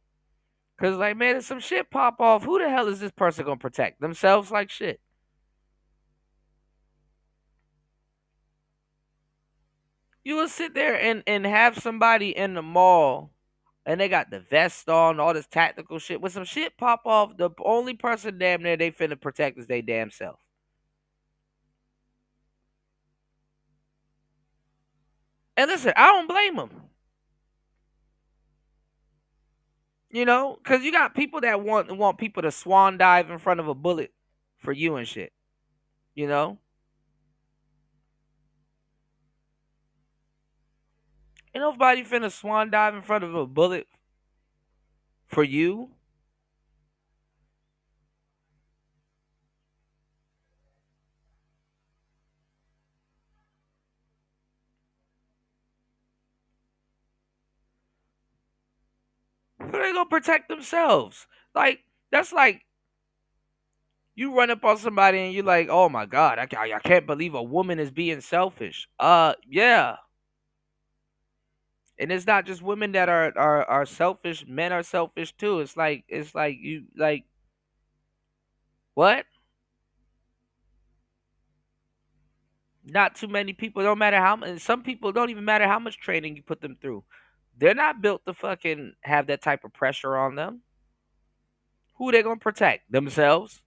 Cause like, man, if some shit pop off, who the hell is this person gonna protect themselves like shit? You will sit there and have somebody in the mall, and they got the vest on, all this tactical shit. When some shit pop off, the only person damn near they finna protect is they damn self. And listen, I don't blame them. Because you got people that want people to swan dive in front of a bullet for you and shit. Ain't nobody finna swan dive in front of a bullet for you. They gonna protect themselves. Like, that's like you run up on somebody and you're like, oh my God, I can't believe a woman is being selfish. Yeah. And it's not just women that are selfish. Men are selfish too. It's like you like what? Not too many people. Don't matter how much. Some people don't even matter how much training you put them through. They're not built to fucking have that type of pressure on them. Who are they gonna protect? Themselves.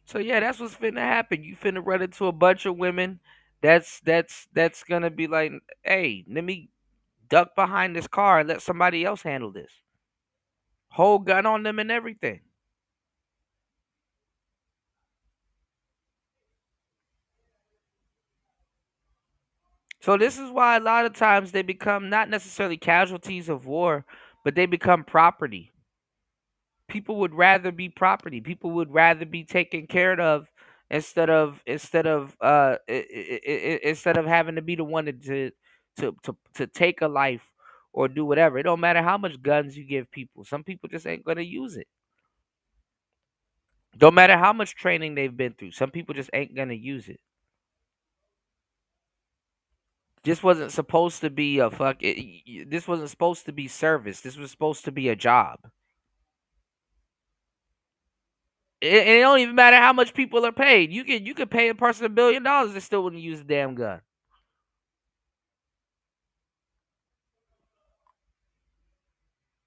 So yeah, that's what's finna happen. You finna run into a bunch of women. That's gonna be like, hey, let me duck behind this car and let somebody else handle this. Whole gun on them and everything. So this is why a lot of times they become not necessarily casualties of war, but they become property. People would rather be property. People would rather be taken care of instead of having to be the one to take a life or do whatever. It don't matter how much guns you give people. Some people just ain't gonna use it. Don't matter how much training they've been through. Some people just ain't gonna use it. This wasn't supposed to be a this wasn't supposed to be service. This was supposed to be a job. It don't even matter how much people are paid. You can pay a person $1 billion, they still wouldn't use a damn gun.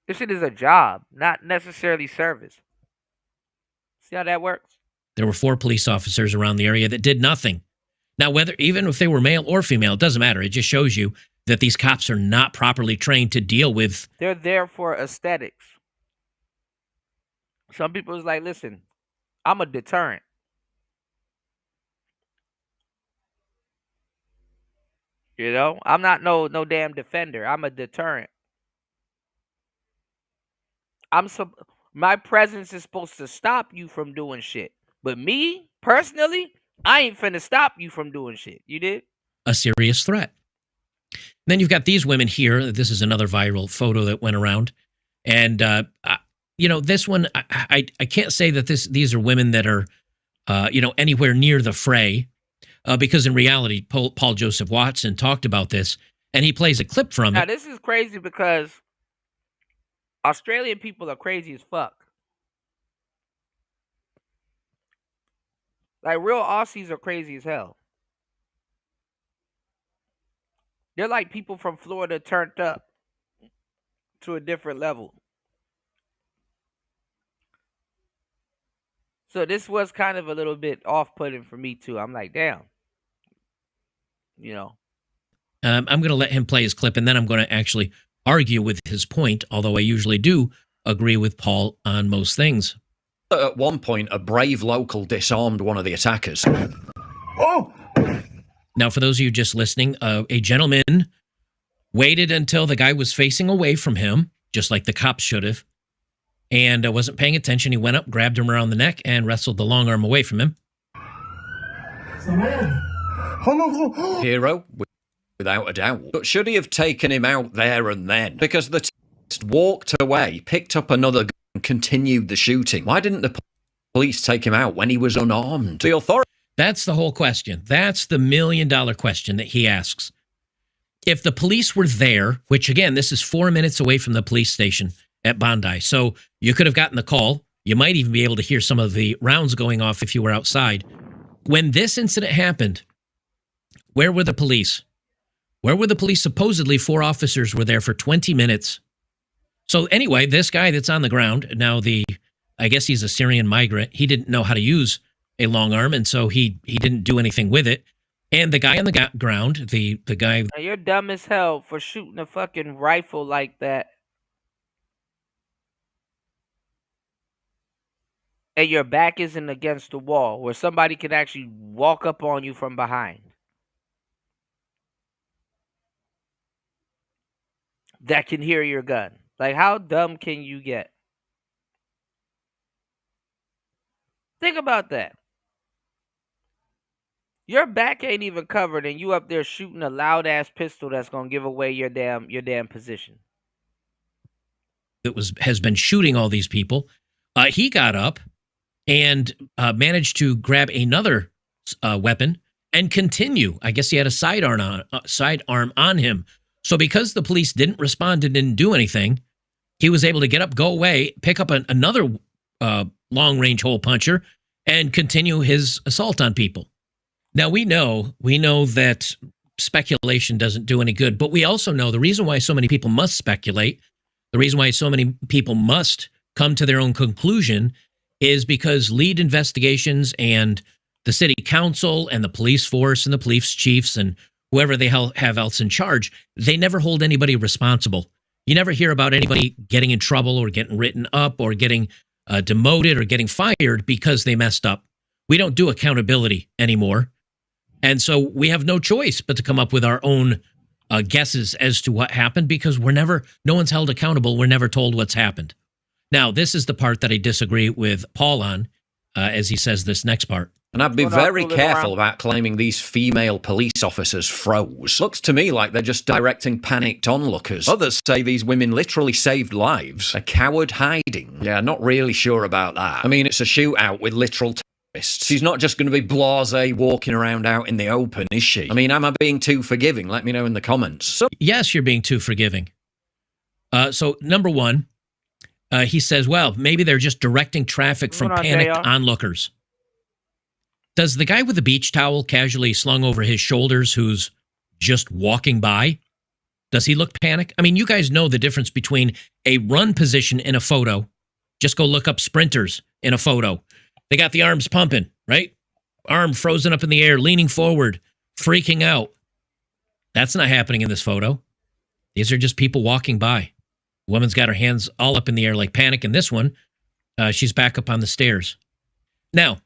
This shit is a job, not necessarily service. See how that works? There were 4 police officers around the area that did nothing. Now, whether even if they were male or female, it doesn't matter. It just shows you that these cops are not properly trained to deal with. They're there for aesthetics. Some people is like, listen, I'm a deterrent. You know, I'm not no damn defender. I'm a deterrent. My presence is supposed to stop you from doing shit. But me, personally, I ain't finna stop you from doing shit. You did? A serious threat. Then you've got these women here. This is another viral photo that went around. And, this one, I can't say that these are women that are, anywhere near the fray. Because in reality, Paul Joseph Watson talked about this, and he plays a clip from Now, it. this is crazy because Australian people are crazy as fuck. Like, real Aussies are crazy as hell. They're like people from Florida turned up to a different level. So this was kind of a little bit off-putting for me too. I'm like, damn. You know. I'm going to let him play his clip, and then I'm going to actually argue with his point, although I usually do agree with Paul on most things. At one point, a brave local disarmed one of the attackers. Oh! Now, for those of you just listening, a gentleman waited until the guy was facing away from him, just like the cops should have, and wasn't paying attention. He went up, grabbed him around the neck, and wrestled the long arm away from him. Hero, without a doubt. But should he have taken him out there and then? Because the terrorist walked away, picked up another gun, and continued the shooting. Why didn't the police take him out when he was unarmed? The authority. That's the whole question. That's the $1 million question that he asks. If the police were there, which again, this is 4 minutes away from the police station at Bondi, so you could have gotten the call. You might even be able to hear some of the rounds going off if you were outside. When this incident happened, where were the police? Where were the police? Supposedly 4 officers were there for 20 minutes. So anyway, this guy that's on the ground, now I guess he's a Syrian migrant. He didn't know how to use a long arm, and so he didn't do anything with it. And the guy on the ground, the guy... Now, you're dumb as hell for shooting a fucking rifle like that. And your back isn't against the wall where somebody can actually walk up on you from behind. That can hear your gun. Like, how dumb can you get? Think about that. Your back ain't even covered, and you up there shooting a loud ass pistol that's gonna give away your damn position. That has been shooting all these people. He got up and managed to grab another weapon and continue. I guess he had a sidearm on him. So because the police didn't respond and didn't do anything, he was able to get up, go away, pick up another long-range hole puncher, and continue his assault on people. Now, we know that speculation doesn't do any good, but we also know the reason why so many people must speculate, the reason why so many people must come to their own conclusion is because lead investigations and the city council and the police force and the police chiefs and whoever they have else in charge, they never hold anybody responsible. You never hear about anybody getting in trouble or getting written up or getting demoted or getting fired because they messed up. We don't do accountability anymore. And so we have no choice but to come up with our own guesses as to what happened because no one's held accountable. We're never told what's happened. Now, this is the part that I disagree with Paul on, as he says this next part. And I'd be very careful about claiming these female police officers froze. Looks to me like they're just directing panicked onlookers. Others say these women literally saved lives. A coward hiding. Yeah, not really sure about that. I mean, it's a shootout with literal terrorists. She's not just going to be blasé walking around out in the open, is she? I mean, am I being too forgiving? Let me know in the comments. Yes, you're being too forgiving. So, number one, he says, well, maybe they're just directing traffic from panicked onlookers. Does the guy with the beach towel casually slung over his shoulders who's just walking by, does he look panicked? I mean, you guys know the difference between a run position in a photo. Just go look up sprinters in a photo. They got the arms pumping, right? Arm frozen up in the air, leaning forward, freaking out. That's not happening in this photo. These are just people walking by. The woman's got her hands all up in the air like panic. In this one, she's back up on the stairs. Now,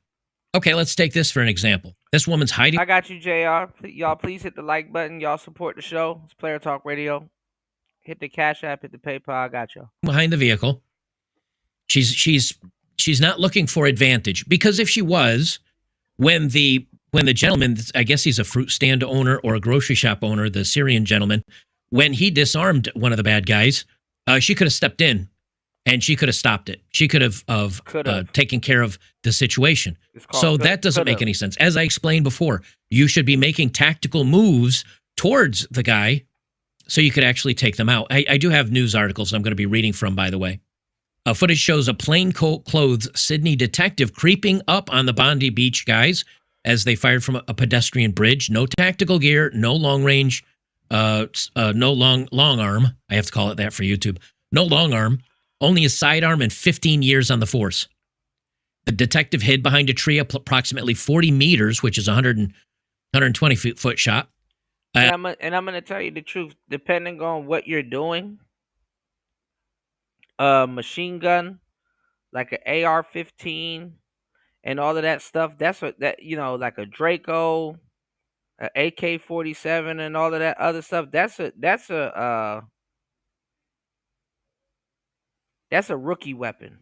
okay, let's take this for an example. This woman's hiding. I got you, JR. Y'all, please hit the like button. Y'all support the show. It's Player Talk Radio. Hit the Cash App, hit the PayPal. I got y'all. Behind the vehicle. She's not looking for advantage, because if she was, when the gentleman, I guess he's a fruit stand owner or a grocery shop owner, the Syrian gentleman, when he disarmed one of the bad guys, she could have stepped in. And she could have stopped it. She could have taken care of the situation. So that doesn't make any sense. As I explained before, you should be making tactical moves towards the guy so you could actually take them out. I do have news articles I'm going to be reading from, by the way. Footage shows a plainclothes Sydney detective creeping up on the Bondi Beach guys as they fired from a pedestrian bridge. No tactical gear, no long range, no long arm. I have to call it that for YouTube. No long arm. Only a sidearm and 15 years on the force. The detective hid behind a tree approximately 40 meters, which is 120 foot shot. And I'm going to tell you the truth. Depending on what you're doing, a machine gun, like an AR-15, and all of that stuff, like a Draco, an AK-47, and all of that other stuff. That's a rookie weapon.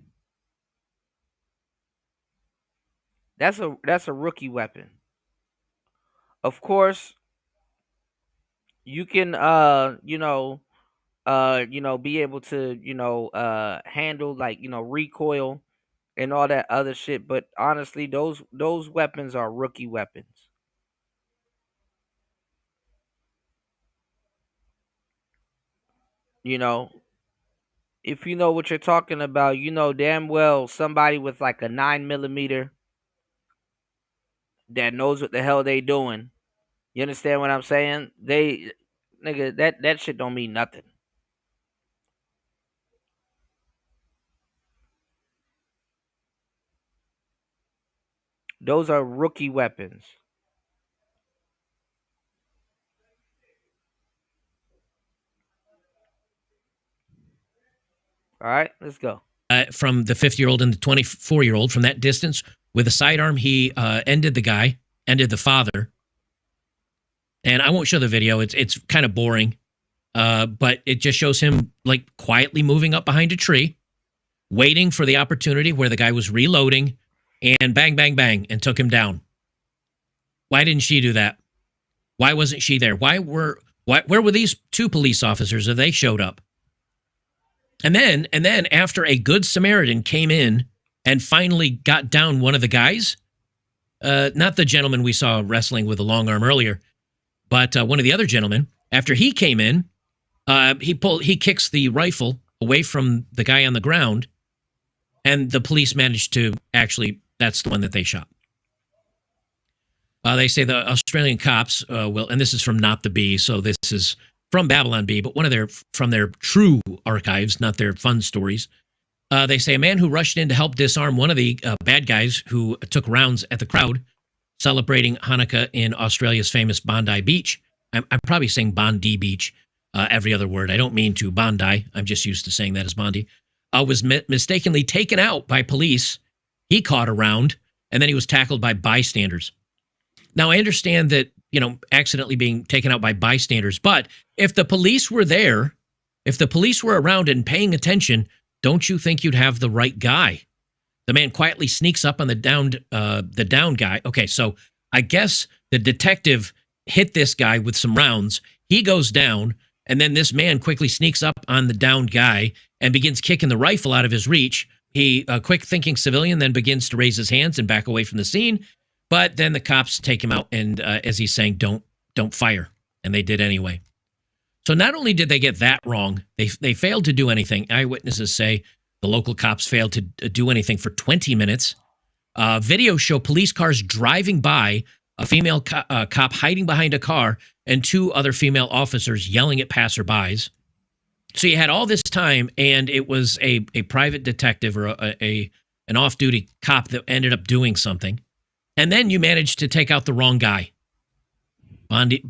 That's a rookie weapon. Of course, you can be able to handle recoil and all that other shit, but honestly, those weapons are rookie weapons. If you know what you're talking about, you know damn well somebody with like a 9mm that knows what the hell they doing. You understand what I'm saying? That shit don't mean nothing. Those are rookie weapons. All right, let's go. From the 50-year-old and the 24-year-old, from that distance, with a sidearm, he ended the father. And I won't show the video. It's kind of boring, but it just shows him like quietly moving up behind a tree, waiting for the opportunity where the guy was reloading, and bang, bang, bang, and took him down. Why didn't she do that? Why wasn't she there? Where were these two police officers if they showed up? And then after a good Samaritan came in and finally got down one of the guys, not the gentleman we saw wrestling with a long arm earlier, but one of the other gentlemen, after he came in, he kicks the rifle away from the guy on the ground, and the police managed to actually, that's the one that they shot. They say the Australian cops will, and this is from Not the Bee, so this is from Babylon Bee, but from their true archives, not their fun stories. They say a man who rushed in to help disarm one of the bad guys who took rounds at the crowd celebrating Hanukkah in Australia's famous Bondi Beach. I'm probably saying Bondi Beach every other word. I don't mean to Bondi. I'm just used to saying that as Bondi. Was mistakenly taken out by police. He caught a round, and then he was tackled by bystanders. Now, I understand that, accidentally being taken out by bystanders, but if the police were there, if the police were around and paying attention, don't you think you'd have the right guy? The man quietly sneaks up on the down guy. Okay, so I guess the detective hit this guy with some rounds. He goes down, and then this man quickly sneaks up on the downed guy and begins kicking the rifle out of his reach. He, a quick-thinking civilian, then begins to raise his hands and back away from the scene. But then the cops take him out, and as he's saying, don't fire. And they did anyway. So not only did they get that wrong, they failed to do anything. Eyewitnesses say the local cops failed to do anything for 20 minutes. Videos show police cars driving by, a female cop hiding behind a car, and two other female officers yelling at passerbys. So you had all this time, and it was a private detective or an off-duty cop that ended up doing something. And then you managed to take out the wrong guy. Bondi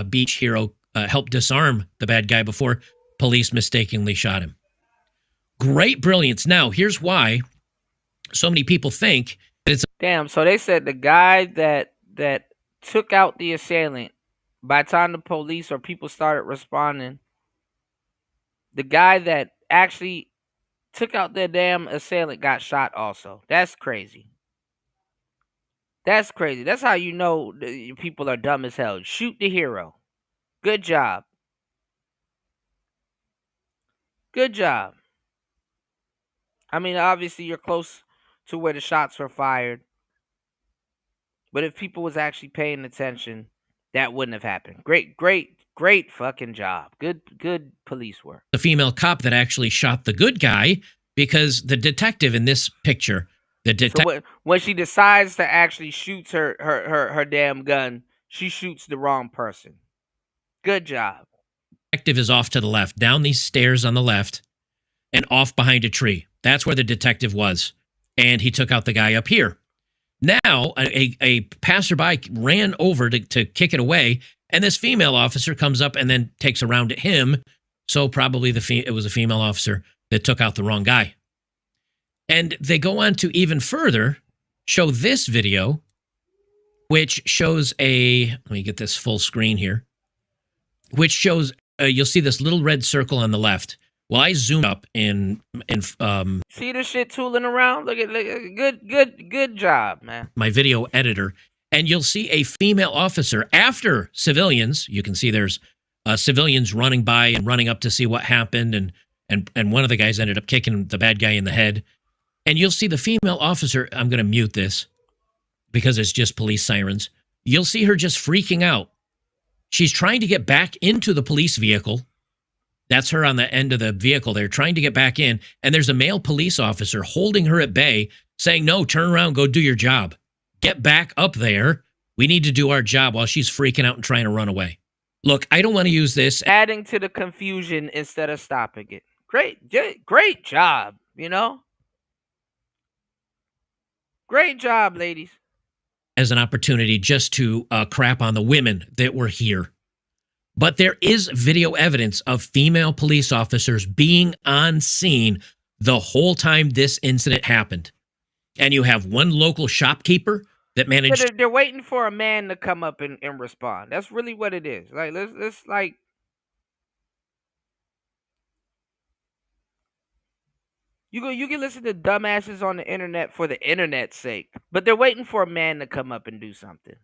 Beach hero helped disarm the bad guy before police mistakenly shot him. Great brilliance. Now, here's why so many people think that it's... Damn, so they said the guy that took out the assailant, by the time the police or people started responding, the guy that actually took out their damn assailant got shot also. That's crazy. That's crazy. That's how you know people are dumb as hell. Shoot the hero. Good job. Good job. I mean, obviously you're close to where the shots were fired. But if people was actually paying attention, that wouldn't have happened. Great fucking job. Good police work. The female cop that actually shot the good guy, because the detective in this picture, so when she decides to actually shoot her damn gun, she shoots the wrong person. Good job. Detective is off to the left, down these stairs on the left, and off behind a tree. That's where the detective was. And he took out the guy up here. Now, a passerby ran over to kick it away, and this female officer comes up and then takes a round at him. So probably it was a female officer that took out the wrong guy. And they go on to even further show this video, which shows let me get this full screen here, which shows, you'll see this little red circle on the left. Well, I zoomed up and see the shit tooling around. Look at good job, man. My video editor, and you'll see a female officer after civilians. You can see there's civilians running by and running up to see what happened, and one of the guys ended up kicking the bad guy in the head. And you'll see the female officer. I'm going to mute this because it's just police sirens. You'll see her just freaking out. She's trying to get back into the police vehicle. That's her on the end of the vehicle. They're trying to get back in, and there's a male police officer holding her at bay, saying, no, turn around, go do your job. Get back up there. We need to do our job, while she's freaking out and trying to run away. Look, I don't want to use this. Adding to the confusion instead of stopping it. Great job, Great job, ladies. As an opportunity just to crap on the women that were here. But there is video evidence of female police officers being on scene the whole time this incident happened. And you have one local shopkeeper that managed... They're waiting for a man to come up and respond. That's really what it is. Like, let's like... You can listen to dumbasses on the internet for the internet's sake. But they're waiting for a man to come up and do something.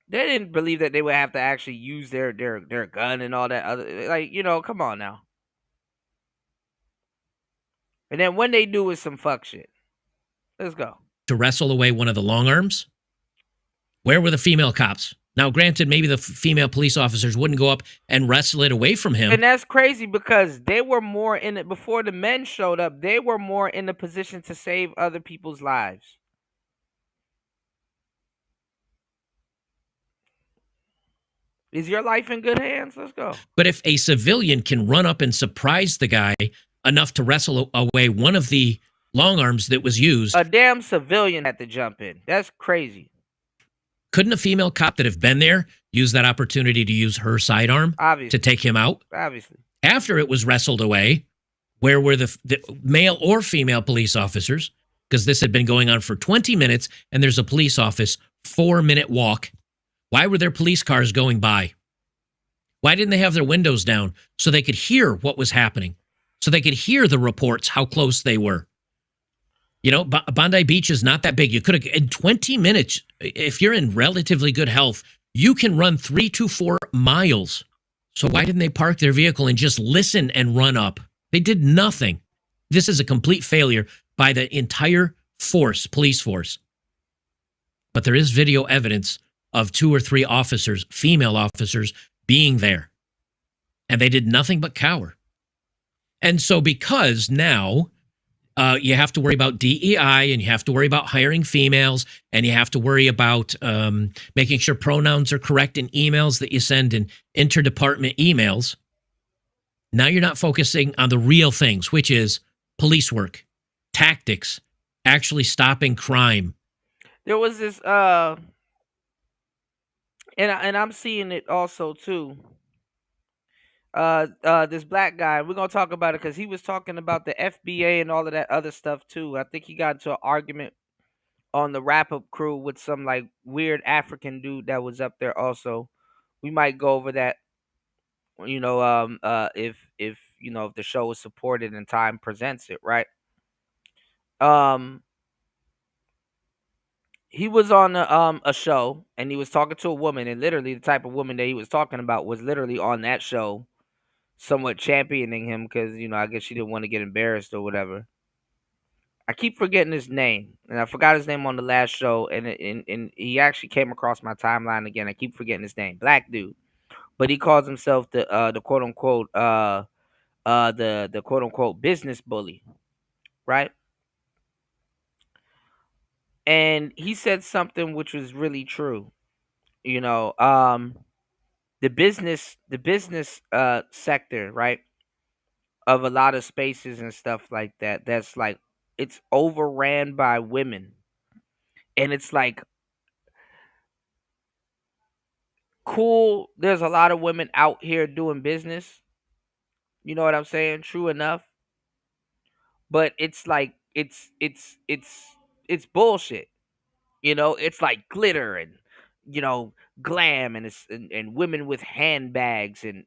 They didn't believe that they would have to actually use their gun and all that other... Like, come on now. And then when they do is some fuck shit. Let's go. To wrestle away one of the long arms? Where were the female cops? Now, granted, maybe the female police officers wouldn't go up and wrestle it away from him. And that's crazy because they were more in it before the men showed up. They were more in the position to save other people's lives. Is your life in good hands? Let's go. But if a civilian can run up and surprise the guy enough to wrestle away one of the long arms that was used. A damn civilian had to jump in. That's crazy. Couldn't a female cop that have been there use that opportunity to use her sidearm Obviously. to take him out? Obviously. After it was wrestled away, where were the male or female police officers? Because this had been going on for 20 minutes, and there's a police office 4-minute walk. Why were there police cars going by? Why didn't they have their windows down so they could hear what was happening? So they could hear the reports, how close they were. You know, Bondi Beach is not that big. You could have, in 20 minutes, if you're in relatively good health, you can run 3 to 4 miles. So why didn't they park their vehicle and just listen and run up? They did nothing. This is a complete failure by the entire force, police force. But there is video evidence of 2 or 3 officers, female officers, being there. And they did nothing but cower. And so because now you have to worry about DEI, and you have to worry about hiring females, and you have to worry about making sure pronouns are correct in emails that you send in interdepartment emails. Now you're not focusing on the real things, which is police work, tactics, actually stopping crime. There was this and I'm seeing it also too. This black guy, we're gonna talk about it because he was talking about the FBA and all of that other stuff too. I think he got into an argument on the wrap up crew with some like weird African dude that was up there also. We might go over that, if if the show is supported and time presents it, right? He was on a show and he was talking to a woman, and literally the type of woman that he was talking about was literally on that show, somewhat championing him because I guess she didn't want to get embarrassed or whatever. I keep forgetting his name, and I forgot his name on the last show, and he actually came across my timeline again. I keep forgetting his name, black dude, but he calls himself the quote unquote the quote unquote business bully, right? And he said something which was really true. You know, the business sector, right, of a lot of spaces and stuff like that, that's like it's overran by women. And it's like cool, there's a lot of women out here doing business. You know what I'm saying? True enough. But it's like it's bullshit. It's like glitter and glam, and it's and women with handbags and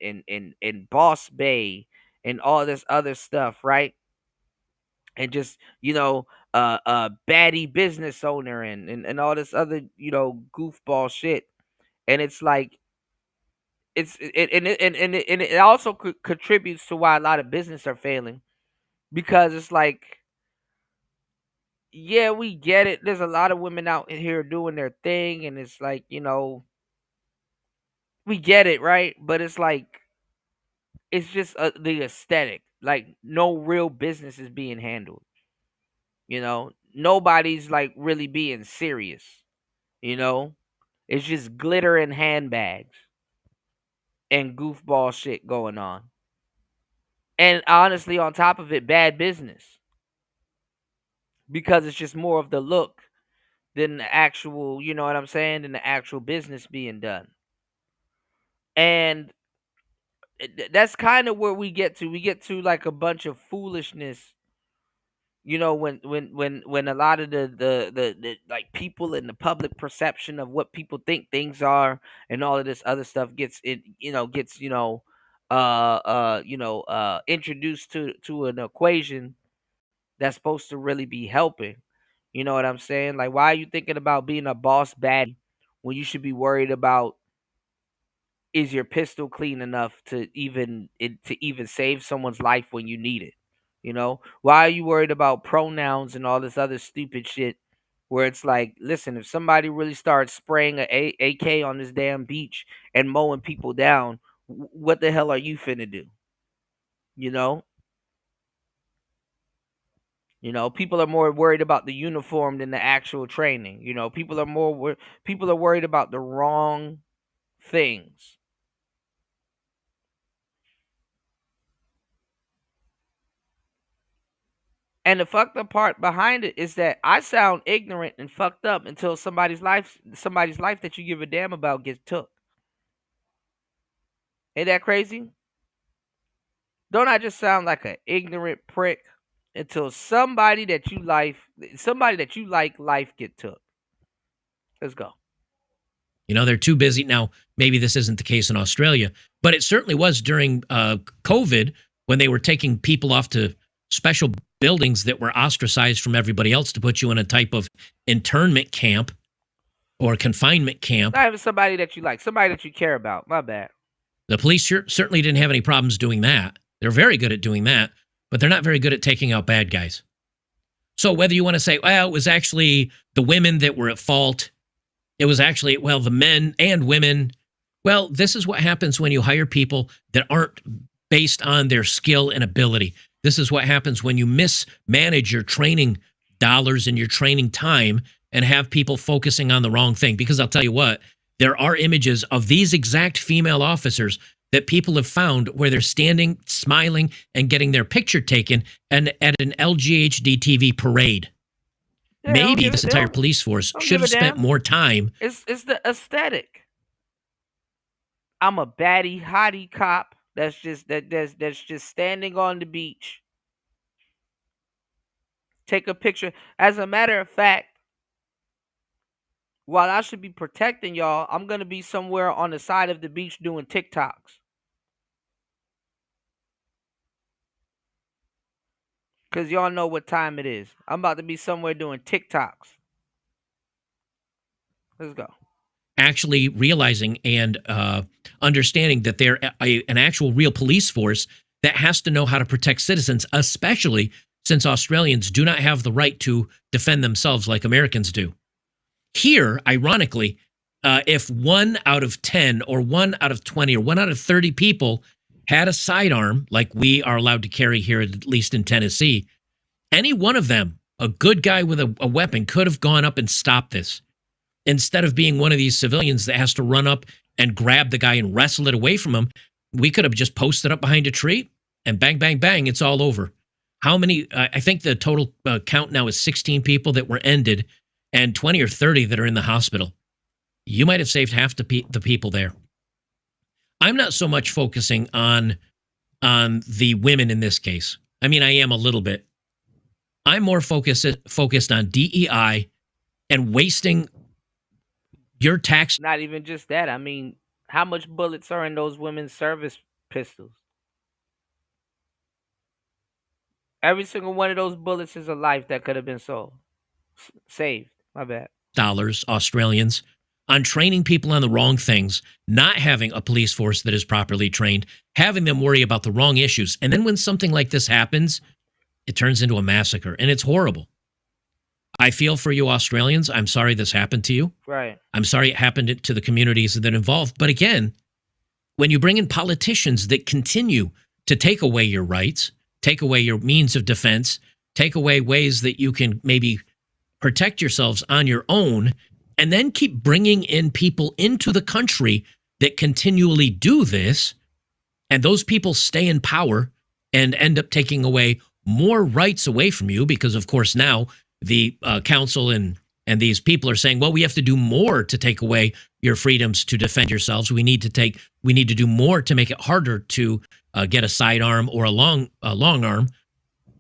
Boss Bay and all this other stuff, right? And just baddie business owner and all this other goofball shit. And it's like it also contributes to why a lot of business are failing, because it's like, yeah, we get it, there's a lot of women out here doing their thing, and it's like, we get it, right? But it's like it's just the aesthetic. Like no real business is being handled. Nobody's like really being serious. You know, it's just glitter and handbags and goofball shit going on. And honestly, on top of it, bad business, because it's just more of the look than the actual, you know what I'm saying, than the actual business being done. And that's kind of where we get to. We get to like a bunch of foolishness. When a lot of the like people in the public perception of what people think things are and all of this other stuff introduced to an equation that's supposed to really be helping. You know what I'm saying? Like, why are you thinking about being a boss baddie when you should be worried about, is your pistol clean enough to even save someone's life when you need it? Why are you worried about pronouns and all this other stupid shit? Where it's like, listen, if somebody really starts spraying AK on this damn beach and mowing people down, what the hell are you finna do? You know, people are more worried about the uniform than the actual training. People are worried about the wrong things. And the fucked up part behind it is that I sound ignorant and fucked up until somebody's life that you give a damn about gets took. Ain't that crazy? Don't I just sound like an ignorant prick until somebody that you like life get took? Let's go. You know, they're too busy. Now, maybe this isn't the case in Australia, but it certainly was during COVID when they were taking people off to special buildings that were ostracized from everybody else to put you in a type of internment camp or confinement camp. Not even somebody that you like, somebody that you care about. My bad. The police certainly didn't have any problems doing that. They're very good at doing that, but they're not very good at taking out bad guys. So whether you want to say, well, it was actually the women that were at fault, it was actually, well, the men and women. Well, this is what happens when you hire people that aren't based on their skill and ability. This is what happens when you mismanage your training dollars and your training time and have people focusing on the wrong thing. Because I'll tell you what, there are images of these exact female officers that people have found where they're standing, smiling, and getting their picture taken and at an LGHD TV parade. Yeah, Maybe this entire police force don't should give a have spent damn. more time. It's the aesthetic. I'm a baddie hottie cop that's just standing on the beach. Take a picture. As a matter of fact, while I should be protecting y'all, I'm gonna be somewhere on the side of the beach doing TikToks. Cause y'all know what time it is. I'm about to be somewhere doing TikToks. Let's go. Actually realizing and understanding that they're an actual real police force that has to know how to protect citizens, especially since Australians do not have the right to defend themselves like Americans do. Here, ironically, if 1 out of 10 or 1 out of 20 or 1 out of 30 people had a sidearm like we are allowed to carry here, at least in Tennessee, any one of them, a good guy with a weapon, could have gone up and stopped this. Instead of being one of these civilians that has to run up and grab the guy and wrestle it away from him, we could have just posted up behind a tree and bang, bang, bang, it's all over. How many? I think the total count now is 16 people that were ended and 20 or 30 that are in the hospital. You might have saved half the people there. I'm not so much focusing on the women in this case. I mean, I am a little bit. I'm more focused on DEI and wasting your tax. Not even just that. I mean, how much bullets are in those women's service pistols? Every single one of those bullets is a life that could have been saved. My bad. Dollars, Australians, on training people on the wrong things, not having a police force that is properly trained, having them worry about the wrong issues. And then when something like this happens, it turns into a massacre, and it's horrible. I feel for you Australians. I'm sorry this happened to you. Right. I'm sorry it happened to the communities that involved. But again, when you bring in politicians that continue to take away your rights, take away your means of defense, take away ways that you can maybe protect yourselves on your own, and then keep bringing in people into the country that continually do this, and those people stay in power and end up taking away more rights away from you because, of course, now the council and these people are saying, well, we have to do more to take away your freedoms to defend yourselves. We need to do more to make it harder to get a sidearm or a long arm.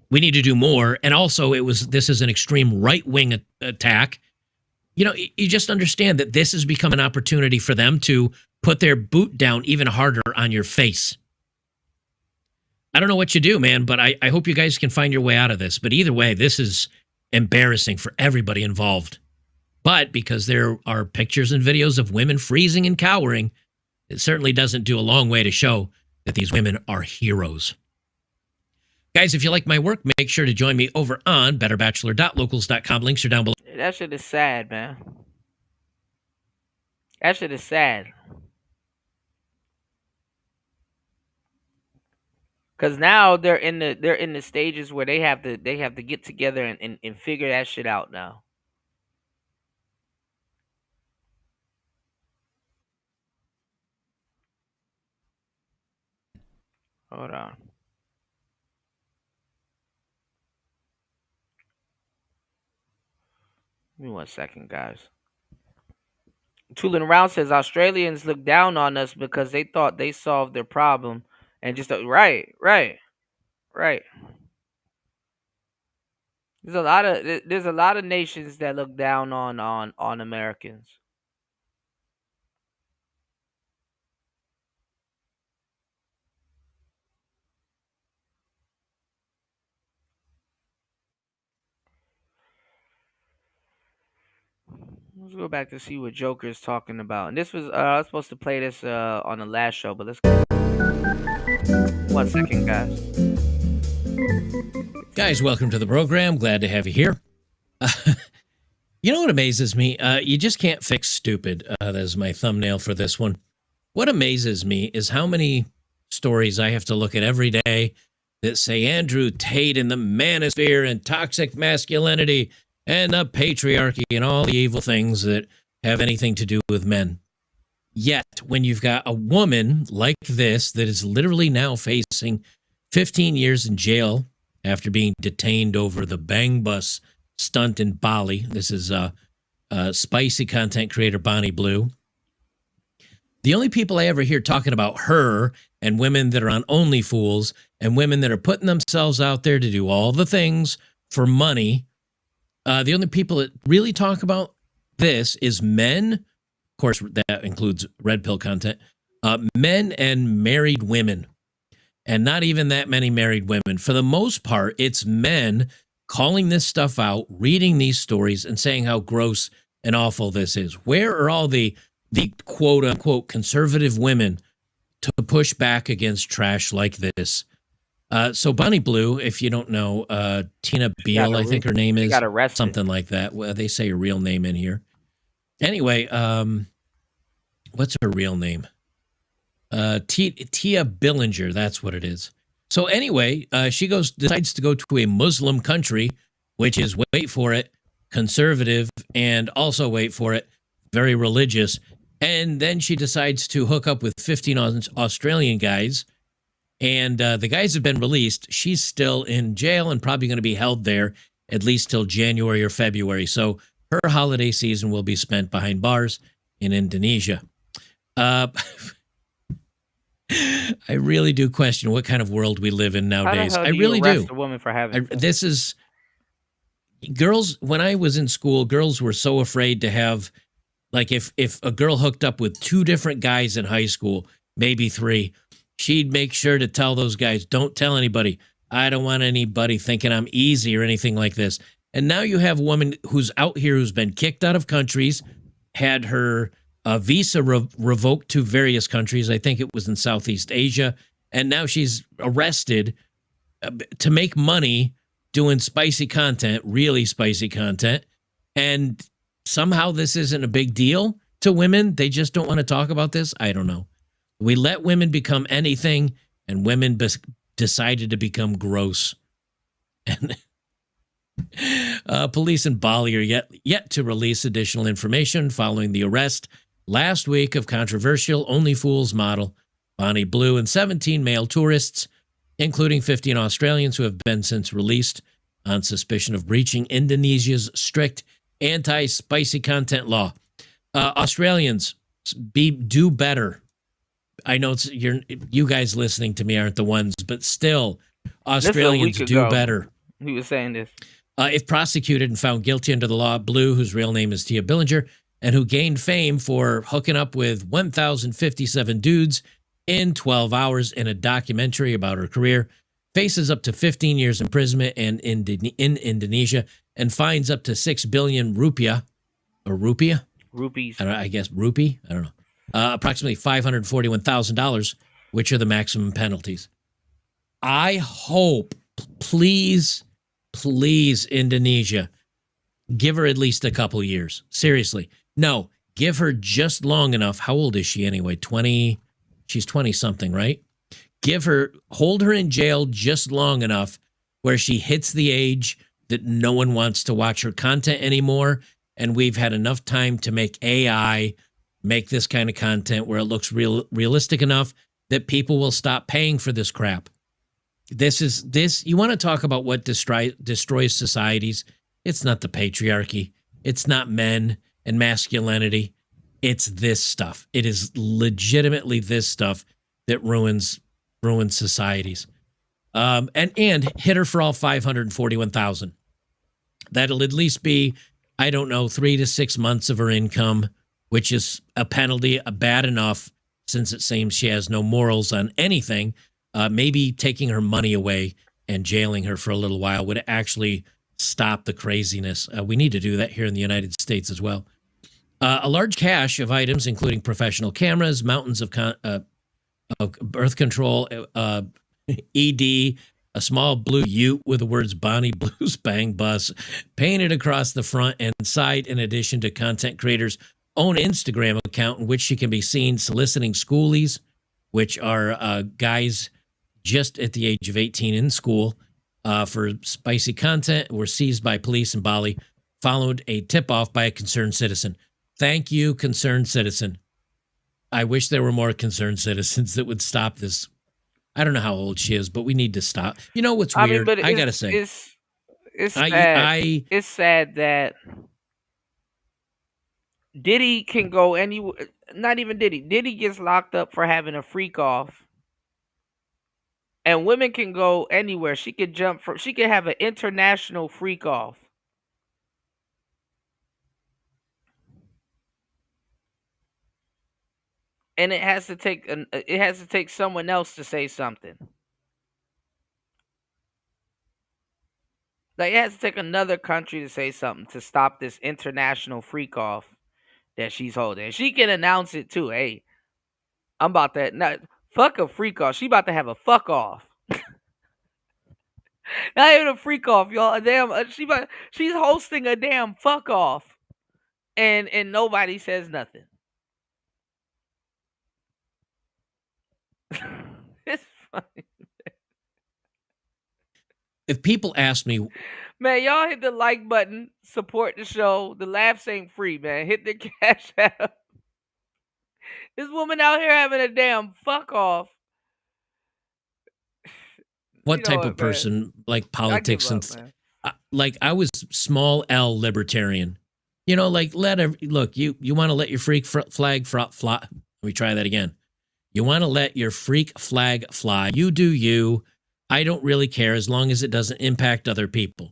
We need to do more. And also, this is an extreme right-wing attack. You know, you just understand that this has become an opportunity for them to put their boot down even harder on your face. I don't know what you do, man, but I hope you guys can find your way out of this. But either way, this is embarrassing for everybody involved. But because there are pictures and videos of women freezing and cowering, it certainly doesn't do a long way to show that these women are heroes. Guys, if you like my work, make sure to join me over on betterbachelor.locals.com. Links are down below. That shit is sad, man. That shit is sad. Cause now they're in the stages where they have to get together and figure that shit out now. Hold on. Give me 1 second, guys. Tulin Round says Australians look down on us because they thought they solved their problem and just right. There's a lot of nations that look down on Americans. Let's go back to see what Joker's talking about. And this was I was supposed to play this on the last show, but let's 1 second, guys. Guys, welcome to the program. Glad to have you here. You know what amazes me? You just can't fix stupid. That is my thumbnail for this one. What amazes me is how many stories I have to look at every day that say Andrew Tate and the manosphere and toxic masculinity and the patriarchy and all the evil things that have anything to do with men. Yet, when you've got a woman like this that is literally now facing 15 years in jail after being detained over the Bang Bus stunt in Bali. This is spicy content creator Bonnie Blue. The only people I ever hear talking about her and women that are on OnlyFools and women that are putting themselves out there to do all the things for money, the only people that really talk about this is men. Of course, that includes red pill content. Men and married women. And not even that many married women. For the most part, it's men calling this stuff out, reading these stories, and saying how gross and awful this is. Where are all the quote-unquote conservative women to push back against trash like this? So Bonnie Blue, if you don't know, Tina Beale, I think her name is, got arrested. something like that. Well, they say her real name in here. Anyway, what's her real name? Tia Billinger, that's what it is. So anyway, she decides to go to a Muslim country, which is, wait for it, conservative, and also, wait for it, very religious. And then she decides to hook up with 15 Australian guys. And the guys have been released. She's still in jail and probably going to be held there at least till January or February. So her holiday season will be spent behind bars in Indonesia. I really do question what kind of world we live in nowadays. I really do. A woman for having This is girls. When I was in school, girls were so afraid to have, like, if a girl hooked up with 2 different guys in high school, maybe 3, she'd make sure to tell those guys, don't tell anybody. I don't want anybody thinking I'm easy or anything like this. And now you have a woman who's out here who's been kicked out of countries, had her visa revoked to various countries. I think it was in Southeast Asia. And now she's arrested to make money doing spicy content, really spicy content. And somehow this isn't a big deal to women. They just don't want to talk about this. I don't know. We let women become anything, and women decided to become gross. And police in Bali are yet to release additional information following the arrest last week of controversial OnlyFools model Bonnie Blue and 17 male tourists, including 15 Australians who have been since released on suspicion of breaching Indonesia's strict anti-spicy content law. Australians, do better. I know you guys listening to me aren't the ones, but still, Australians do better. He was saying this. If prosecuted and found guilty under the law, Blue, whose real name is Tia Billinger, and who gained fame for hooking up with 1,057 dudes in 12 hours in a documentary about her career, faces up to 15 years imprisonment in Indonesia and fines up to 6 billion rupiah, or rupiah? Rupees. I guess rupee? I don't know. Approximately $541,000, which are the maximum penalties. I hope, please, Indonesia, give her at least a couple years. Seriously. No, give her just long enough. How old is she anyway? 20? She's 20-something, right? Hold her in jail just long enough where she hits the age that no one wants to watch her content anymore, and we've had enough time to make AI make this kind of content where it looks realistic enough that people will stop paying for this crap. You want to talk about what destroys societies? It's not the patriarchy. It's not men and masculinity. It's this stuff. It is legitimately this stuff that ruins societies. And hit her for all 541,000. That'll at least be, I don't know, 3 to 6 months of her income, which is a penalty bad enough since it seems she has no morals on anything. Maybe taking her money away and jailing her for a little while would actually stop the craziness. We need to do that here in the United States as well. A large cache of items, including professional cameras, mountains of birth control, ED, a small blue ute with the words Bonnie Blues Bang Bus painted across the front and side, in addition to content creators' own Instagram account in which she can be seen soliciting schoolies, which are guys just at the age of 18 in school for spicy content, were seized by police in Bali, followed a tip-off by a concerned citizen. Thank you, concerned citizen. I wish there were more concerned citizens that would stop this. I don't know how old she is, but we need to stop. You know what's weird? I gotta say, it's sad. It's sad that Diddy can go anywhere. Not even Diddy. Diddy gets locked up for having a freak off, and women can go anywhere. She could jump from. She could have an international freak off. And it has to take someone else to say something. Like, it has to take another country to say something to stop this international freak off that she's holding. And she can announce it too. Hey, I'm about to not fuck a freak off. She about to have a fuck off. Not even a freak off, y'all. A damn. She's hosting a damn fuck off, and nobody says nothing. It's funny. If people ask me, man, y'all hit the like button, support the show. The laughs ain't free, man. Hit the cash app. This woman out here having a damn fuck off. What type of person like politics and like I was small L libertarian. You know, like look, you want to let your freak flag fly. Let me try that again. You want to let your freak flag fly. You do you. I don't really care as long as it doesn't impact other people.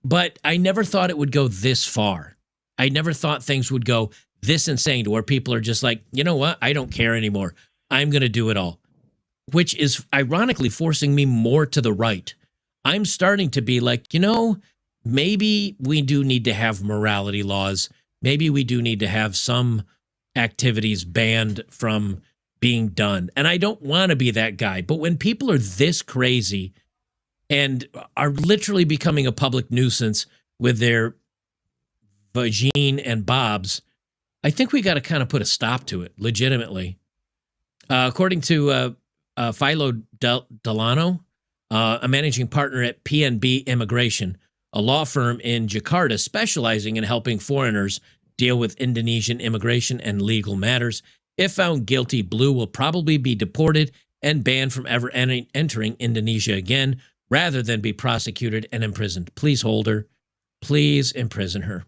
But I never thought it would go this far. I never thought things would go this insane to where people are just like, you know what? I don't care anymore. I'm going to do it all. Which is ironically forcing me more to the right. I'm starting to be like, you know, maybe we do need to have morality laws. Maybe we do need to have some activities banned from being done. And I don't want to be that guy. But when people are this crazy and are literally becoming a public nuisance with their vagine and bobs, I think we got to kind of put a stop to it, legitimately. According to Philo Delano, a managing partner at PNB Immigration, a law firm in Jakarta specializing in helping foreigners deal with Indonesian immigration and legal matters. If found guilty, Blue will probably be deported and banned from ever entering Indonesia again, rather than be prosecuted and imprisoned. Please hold her. Please imprison her.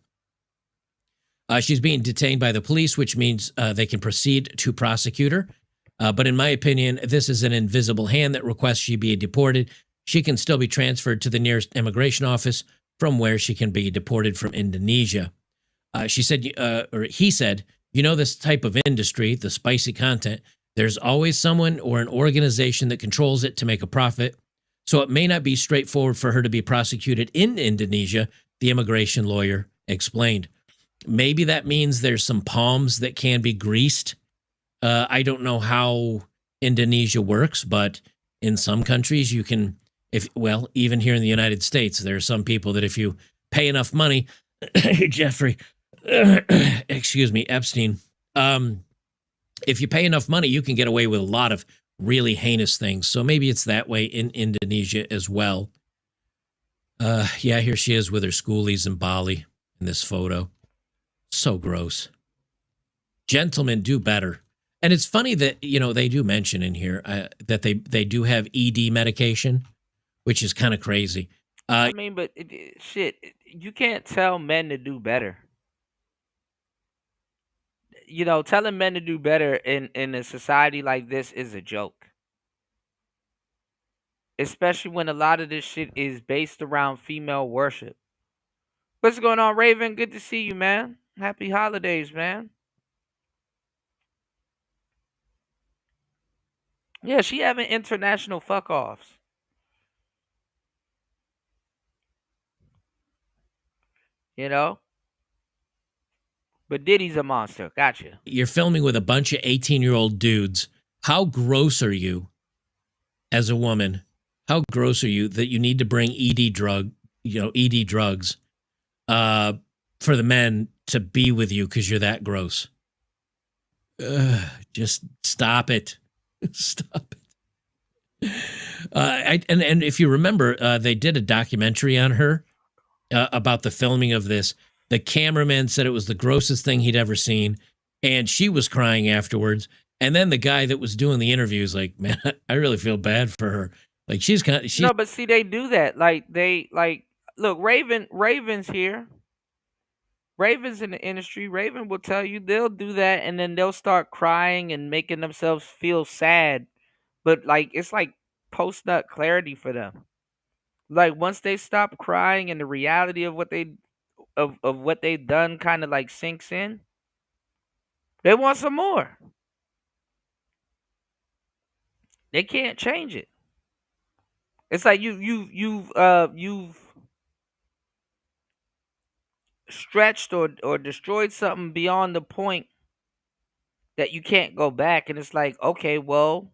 She's being detained by the police, which means they can proceed to prosecute her. But in my opinion, this is an invisible hand that requests she be deported. She can still be transferred to the nearest immigration office from where she can be deported from Indonesia. She said, or he said, you know, this type of industry, the spicy content, there's always someone or an organization that controls it to make a profit. So it may not be straightforward for her to be prosecuted in Indonesia, the immigration lawyer explained. Maybe that means there's some palms that can be greased. I don't know how Indonesia works, but in some countries you can, even here in the United States, there are some people that if you pay enough money, Jeffrey, excuse me, Epstein, if you pay enough money, you can get away with a lot of really heinous things. So maybe it's that way in Indonesia as well. Yeah, here she is with her schoolies in Bali in this photo. So gross. Gentlemen, do better. And it's funny that, you know, they do mention in here that they do have ED medication, which is kind of crazy. I mean, but shit, you can't tell men to do better. You know, telling men to do better in a society like this is a joke. Especially when a lot of this shit is based around female worship. What's going on, Raven? Good to see you, man. Happy holidays, man. Yeah, she having international fuck offs. You know? But Diddy's a monster. Gotcha. You're filming with a bunch of 18-year-old dudes. How gross are you as a woman? How gross are you that you need to bring ED drugs for the men to be with you because you're that gross? Just stop it. Stop it. And if you remember, they did a documentary on her about the filming of this. The cameraman said it was the grossest thing he'd ever seen, and she was crying afterwards. And then the guy that was doing the interview is like, "Man, I really feel bad for her. Like she's No, but see, they do that. Look, Raven's here. Raven's in the industry. Raven will tell you they'll do that, and then they'll start crying and making themselves feel sad. But like it's like post nut clarity for them. Like once they stop crying and the reality of what they've done kind of like sinks in, they want some more. They can't change it. It's like you've stretched or destroyed something beyond the point that you can't go back, and it's like, okay, well,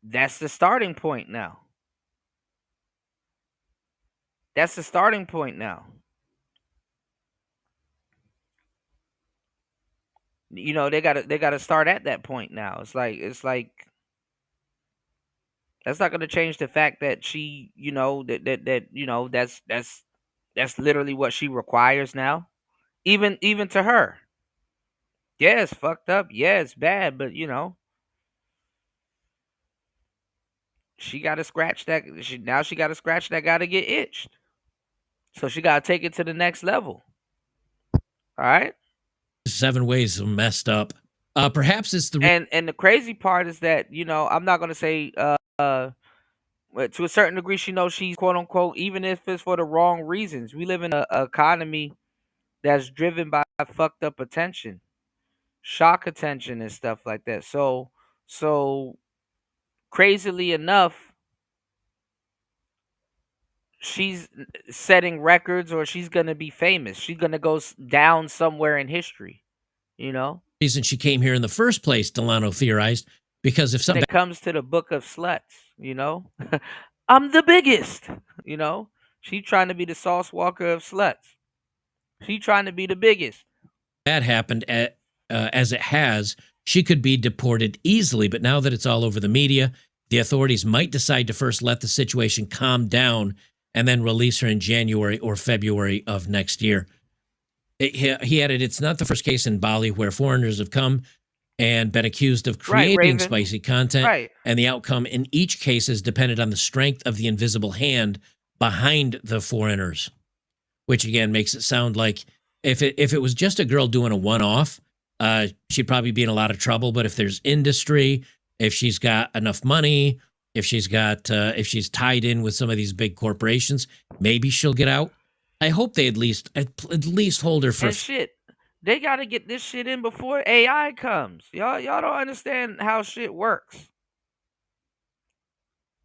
that's the starting point now. That's the starting point now. You know, they gotta start at that point now. It's like that's not gonna change the fact that she, you know, that you know that's literally what she requires now. Even to her. Yeah, it's fucked up. Yeah, it's bad, but you know, she got to scratch that. Now she got to scratch that. Got to get itched. So she got to take it to the next level. All right. 7 ways of messed up. Perhaps it's the And the crazy part is that you know I'm not gonna say but to a certain degree she knows she's quote unquote even if it's for the wrong reasons. We live in a economy that's driven by fucked up attention, shock attention, and stuff like that. So crazily enough, she's setting records or she's gonna be famous. She's gonna go down somewhere in history. You know, reason she came here in the first place, Delano theorized, because if when something it comes to the book of sluts, you know, I'm the biggest. You know, she trying to be the Sauce Walker of sluts. She trying to be the biggest. bad happened as it has, she could be deported easily. But now that it's all over the media, the authorities might decide to first let the situation calm down and then release her in January or February of next year. He added, it's not the first case in Bali where foreigners have come and been accused of creating Raven. spicy content, Right. and the outcome in each case has depended on the strength of the invisible hand behind the foreigners, which again makes it sound like if it was just a girl doing a one-off, she'd probably be in a lot of trouble. But if there's industry, if she's got enough money, if she's tied in with some of these big corporations, maybe she'll get out. I hope they at least hold her for. And shit, they got to get this shit in before AI comes. Y'all don't understand how shit works.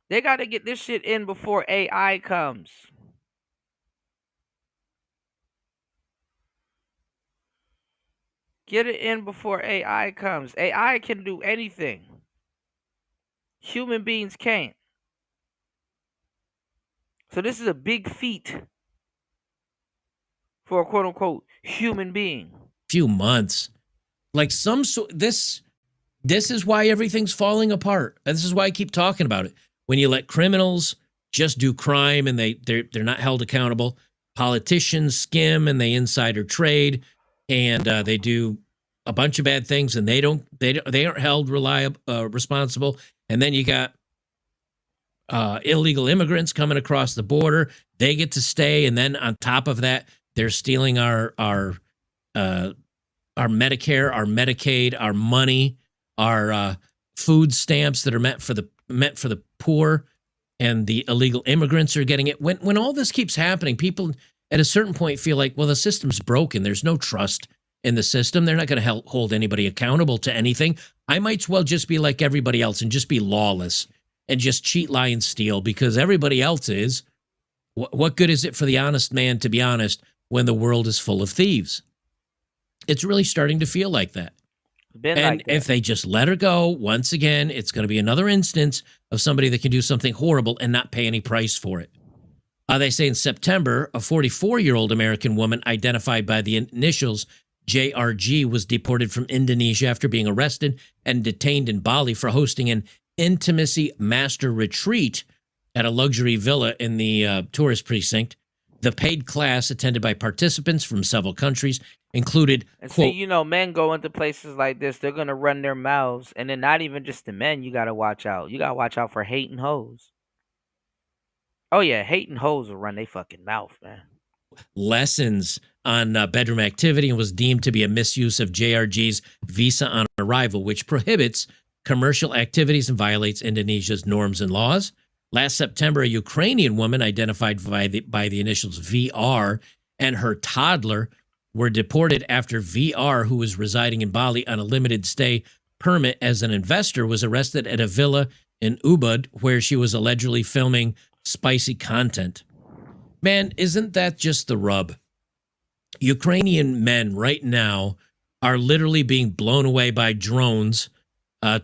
They got to get this shit in before AI comes. Get it in before AI comes. AI can do anything. Human beings can't. So this is a big feat for a quote unquote human being. Few months, like this is why everything's falling apart. And this is why I keep talking about it. When you let criminals just do crime and they're not held accountable, politicians skim and they insider trade, and they do a bunch of bad things, and they aren't held responsible. And then you got illegal immigrants coming across the border. They get to stay, and then on top of that, they're stealing our Medicare, our Medicaid, our money, our food stamps that are meant for the poor, and the illegal immigrants are getting it. When all this keeps happening, people at a certain point feel like, well, the system's broken. There's no trust in the system. They're not going to hold anybody accountable to anything. I might as well just be like everybody else and just be lawless and just cheat, lie, and steal because everybody else is. What good is it for the honest man to be honest when the world is full of thieves? It's really starting to feel like that. And like if they just let her go, once again, it's going to be another instance of somebody that can do something horrible and not pay any price for it. They say in September, a 44-year-old American woman identified by the initials JRG was deported from Indonesia after being arrested and detained in Bali for hosting an intimacy master retreat at a luxury villa in the tourist precinct. The paid class, attended by participants from several countries, included, And quote, see, men go into places like this, they're going to run their mouths. And then not even just the men, you got to watch out. You got to watch out for hating hoes. Oh, yeah, hating hoes will run their fucking mouth, man. lessons on bedroom activity and was deemed to be a misuse of JRG's visa on arrival, which prohibits commercial activities and violates Indonesia's norms and laws. Last September, a Ukrainian woman identified by the initials VR and her toddler were deported after VR, who was residing in Bali on a limited stay permit as an investor, was arrested at a villa in Ubud where she was allegedly filming spicy content. Man, isn't that just the rub? Ukrainian men right now are literally being blown away by drones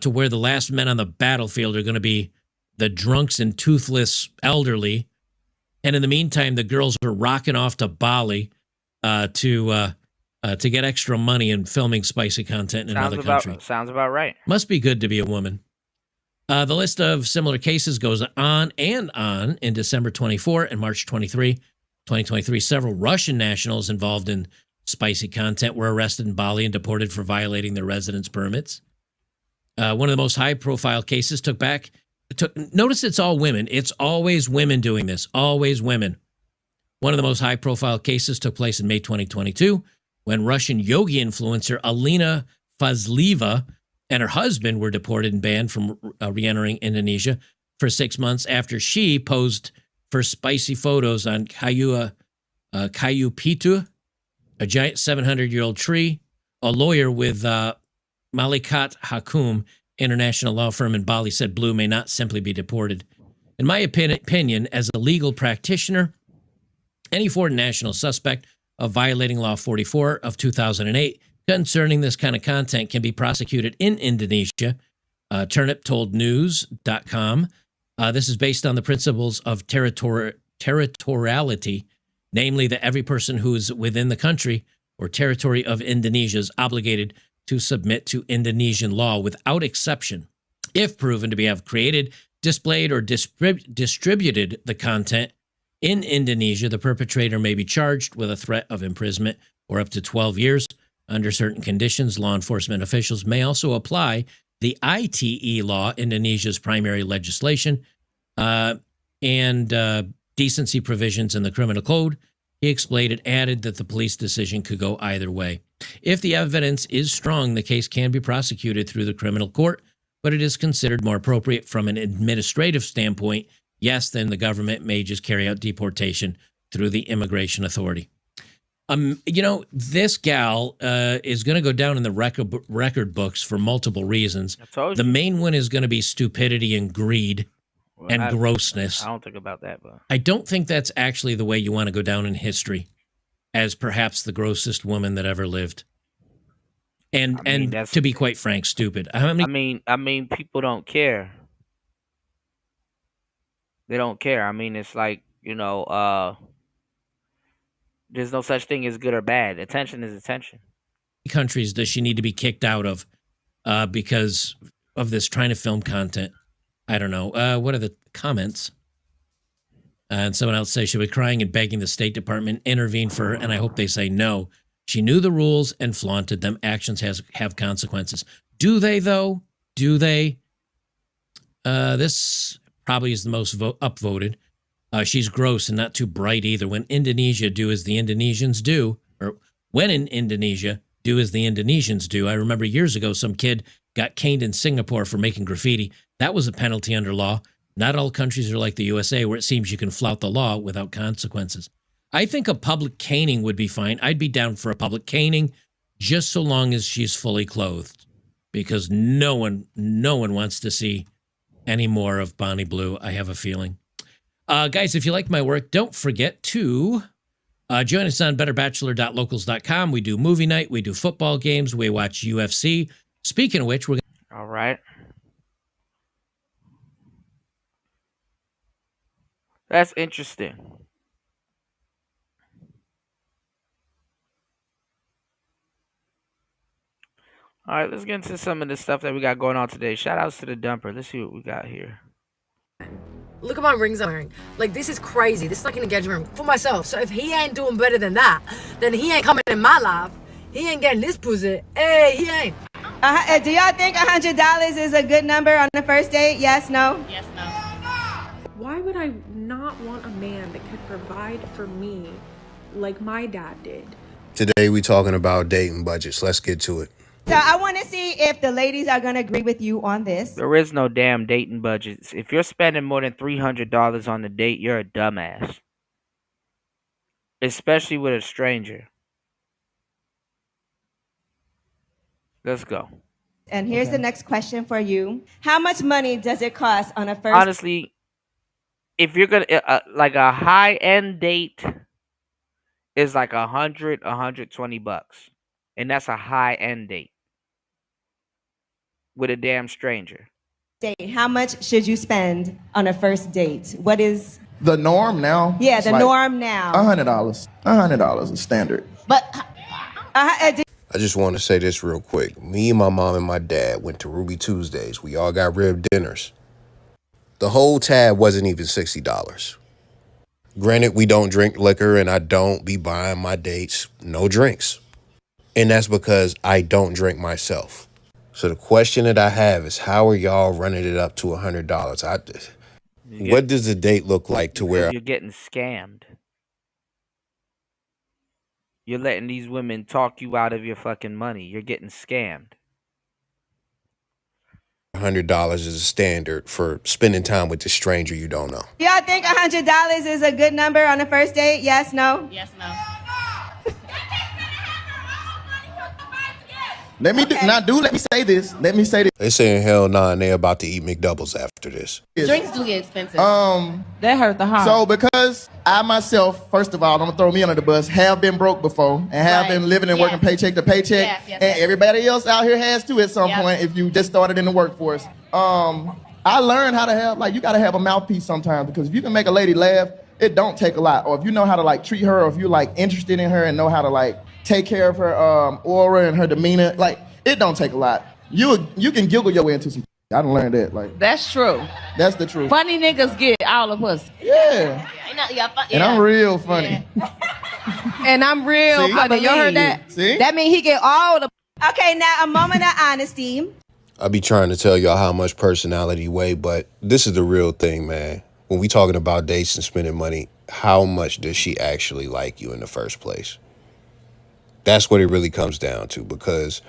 to where the last men on the battlefield are going to be the drunks and toothless elderly. And in the meantime, the girls are rocking off to Bali to get extra money and filming spicy content in another country. Sounds about right. Must be good to be a woman. The list of similar cases goes on and on. In December 24 and March 2023, several Russian nationals involved in spicy content were arrested in Bali and deported for violating their residence permits. One of the most high-profile cases notice it's all women. It's always women doing this, always women. One of the most high-profile cases took place in May 2022 when Russian yogi influencer Alina Fazlieva and her husband were deported and banned from re-entering Indonesia for 6 months after she posed for spicy photos on Kayu Pitu, a giant 700-year-old tree. A lawyer with Malikat Hakum, international law firm in Bali, said Blue may not simply be deported. In my opinion, as a legal practitioner, any foreign national suspect of violating Law 44 of 2008 concerning this kind of content can be prosecuted in Indonesia. TurnipToldNews.com. This is based on the principles of territoriality, namely that every person who is within the country or territory of Indonesia is obligated to submit to Indonesian law without exception. If proven to have created, displayed, or distributed the content in Indonesia, the perpetrator may be charged with a threat of imprisonment or up to 12 years. Under certain conditions, law enforcement officials may also apply the ITE law, Indonesia's primary legislation, and decency provisions in the criminal code. He explained and added that the police decision could go either way. If the evidence is strong, the case can be prosecuted through the criminal court, but it is considered more appropriate from an administrative standpoint. Yes, then the government may just carry out deportation through the immigration authority. This gal is going to go down in the record books for multiple reasons. The main one is going to be stupidity and greed and grossness. I don't think about that, but I don't think that's actually the way you want to go down in history as perhaps the grossest woman that ever lived. And to be quite frank, stupid. I mean, people don't care. They don't care. I mean, it's like, there's no such thing as good or bad. Attention is attention. Countries does she need to be kicked out of because of this trying to film content? I don't know. What are the comments? And someone else says she'll be crying and begging the State Department intervene for her, and I hope they say no. She knew the rules and flaunted them. Actions have consequences. Do they, though? Do they? This probably is the most upvoted. She's gross and not too bright either. When Indonesia do as the Indonesians do, or when in Indonesia do as the Indonesians do. I remember years ago some kid got caned in Singapore for making graffiti. That was a penalty under law. Not all countries are like the USA where it seems you can flout the law without consequences. I think a public caning would be fine. I'd be down for a public caning just so long as she's fully clothed, because no one wants to see any more of Bonnie Blue, I have a feeling. Guys, if you like my work, don't forget to join us on betterbachelor.locals.com. We do movie night. We do football games. We watch UFC. Speaking of which, we're All right. That's interesting. All right, let's get into some of the stuff that we got going on today. Shout outs to the dumper. Let's see what we got here. Look at my rings I'm wearing. Like, this is crazy. This is like an engagement ring for myself. So if he ain't doing better than that, then he ain't coming in my life. He ain't getting this pussy. Hey, he ain't. Do y'all think $100 is a good number on the first date? Yes, no? Yes, no. Why would I not want a man that could provide for me like my dad did? Today we talking about dating budgets. Let's get to it. So I want to see if the ladies are going to agree with you on this. There is no damn dating budgets. If you're spending more than $300 on the date, you're a dumbass. Especially with a stranger. Let's go. And here's the next question for you. How much money does it cost on a first? Honestly, if you're going to, like a high-end date is like $120. And that's a high-end date. With a damn stranger. Date. How much should you spend on a first date? What is the norm now? Yeah, it's the like norm now. $100. $100 is standard. But I just want to say this real quick. Me, my mom, and my dad went to Ruby Tuesdays. We all got rib dinners. The whole tab wasn't even $60. Granted, we don't drink liquor, and I don't be buying my dates no drinks. And that's because I don't drink myself. So the question that I have is, how are y'all running it up to $100? What does the date look like to where you're getting scammed? You're letting these women talk you out of your fucking money. You're getting scammed. $100 is a standard for spending time with this stranger you don't know? Y'all think $100 is a good number on a first date? Yes, no? Yes, no. Let me say this. They saying hell nah, and they about to eat McDoubles after this. Drinks do get expensive. That hurt the heart. So because I myself, first of all, don't throw me under the bus, have been broke before and have been living and working paycheck to paycheck, and everybody else out here has too at some point if you just started in the workforce. I learned how to have, like, you got to have a mouthpiece sometimes, because if you can make a lady laugh, it don't take a lot. Or if you know how to, like, treat her, or if you're, like, interested in her and know how to, like, take care of her aura and her demeanor, like, it don't take a lot. You can giggle your way into some. I done learned that. Like, That's true. that's the truth. Funny niggas get all of us. Yeah. And I'm real funny. And I'm real See? funny. You heard that? See? That means he get all the. Okay, now a moment of honesty. I be trying to tell y'all how much personality weigh, but this is the real thing, man. When we talking about dates and spending money, how much does she actually like you in the first place? That's what it really comes down to, because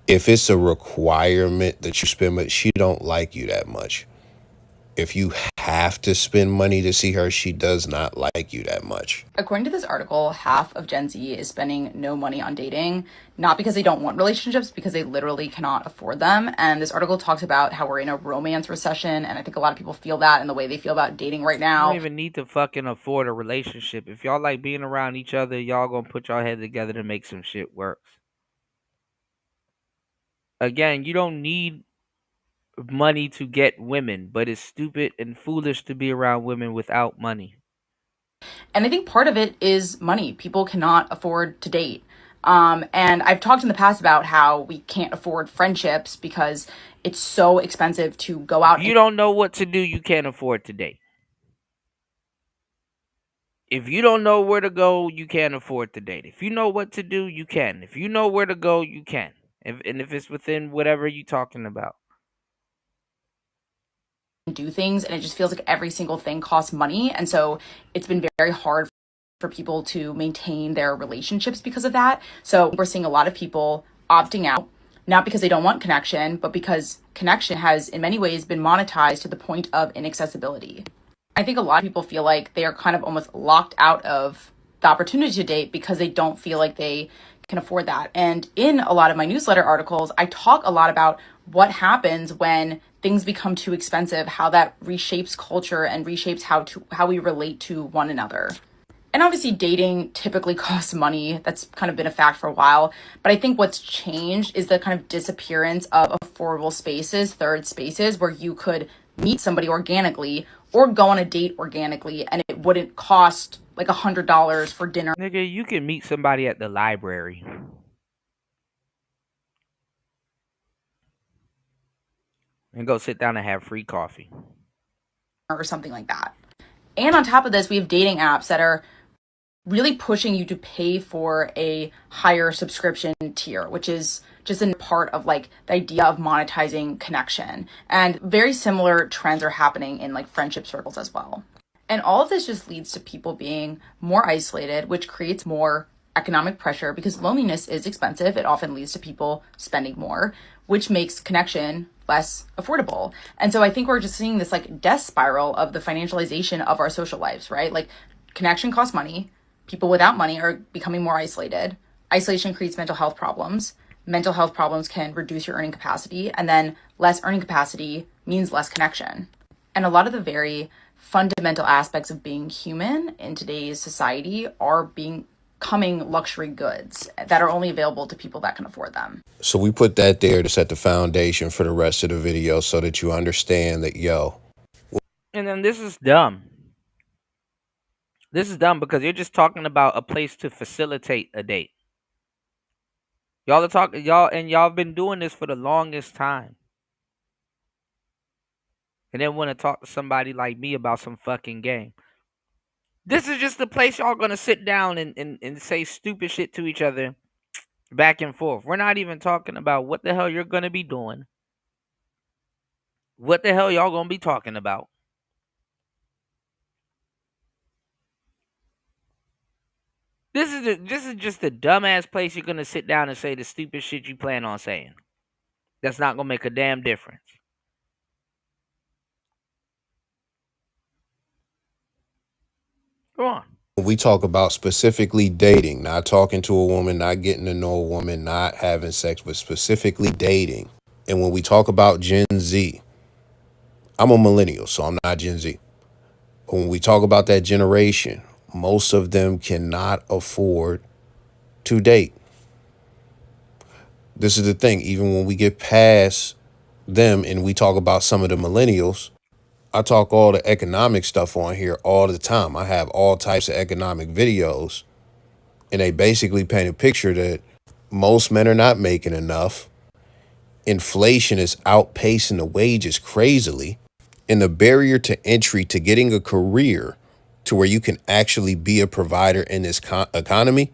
if it's a requirement that you spend money, she don't like you that much. If you have to spend money to see her, she does not like you that much. According to this article, half of Gen Z is spending no money on dating, not because they don't want relationships, because they literally cannot afford them. And this article talks about how we're in a romance recession, and I think a lot of people feel that in the way they feel about dating right You now. don't even need to fucking afford a relationship. If y'all like being around each other, y'all gonna put y'all head together to make some shit work. Again, you don't need money to get women, but it's stupid and foolish to be around women without money. And I think part of it is money. People cannot afford to date. And I've talked in the past about how we can't afford friendships because it's so expensive to go out. If you don't know what to do, you can't afford to date. If you don't know where to go, you can't afford to date. If you know what to do, you can. If you know where to go, you can. And if it's within whatever you're talking about. do things, and it just feels like every single thing costs money. And so it's been very hard for people to maintain their relationships because of that. So we're seeing a lot of people opting out, not because they don't want connection, but because connection has in many ways been monetized to the point of inaccessibility. I think a lot of people feel like they are kind of almost locked out of the opportunity to date because they don't feel like they can afford that. And in a lot of my newsletter articles, I talk a lot about what happens when things become too expensive, how that reshapes culture and reshapes how we relate to one another. And obviously dating typically costs money. That's kind of been a fact for a while. But I think what's changed is the kind of disappearance of affordable spaces, third spaces, where you could meet somebody organically or go on a date organically and it wouldn't cost like $100 for dinner. Nigga, you can meet somebody at the library. And go sit down and have free coffee. Or something like that. And on top of this, we have dating apps that are really pushing you to pay for a higher subscription tier, which is just a part of like the idea of monetizing connection. And very similar trends are happening in like friendship circles as well. And all of this just leads to people being more isolated, which creates more economic pressure because loneliness is expensive. It often leads to people spending more, which makes connection less affordable. And so I think we're just seeing this like death spiral of the financialization of our social lives, right? Like connection costs money. People without money are becoming more isolated. Isolation creates mental health problems. Mental health problems can reduce your earning capacity, and then less earning capacity means less connection. And a lot of the very fundamental aspects of being human in today's society are becoming luxury goods that are only available to people that can afford them. So we put that there to set the foundation for the rest of the video so that you understand that, And then this is dumb. This is dumb because you're just talking about a place to facilitate a date. Y'all are talking, y'all have been doing this for the longest time. And then want to talk to somebody like me about some fucking game. This is just the place y'all gonna sit down and say stupid shit to each other back and forth. We're not even talking about what the hell you're gonna be doing. What the hell y'all gonna be talking about? This is just a dumbass place you're gonna sit down and say the stupid shit you plan on saying. That's not gonna make a damn difference. Go on. when we talk about specifically dating, not talking to a woman, not getting to know a woman, not having sex, but specifically dating. And when we talk about Gen Z, I'm a millennial, so I'm not Gen Z. But when we talk about that generation, most of them cannot afford to date. This is the thing, even when we get past them and we talk about some of the millennials, I talk all the economic stuff on here all the time. I have all types of economic videos, and they basically paint a picture that most men are not making enough. Inflation is outpacing the wages crazily, and the barrier to entry to getting a career to where you can actually be a provider in this economy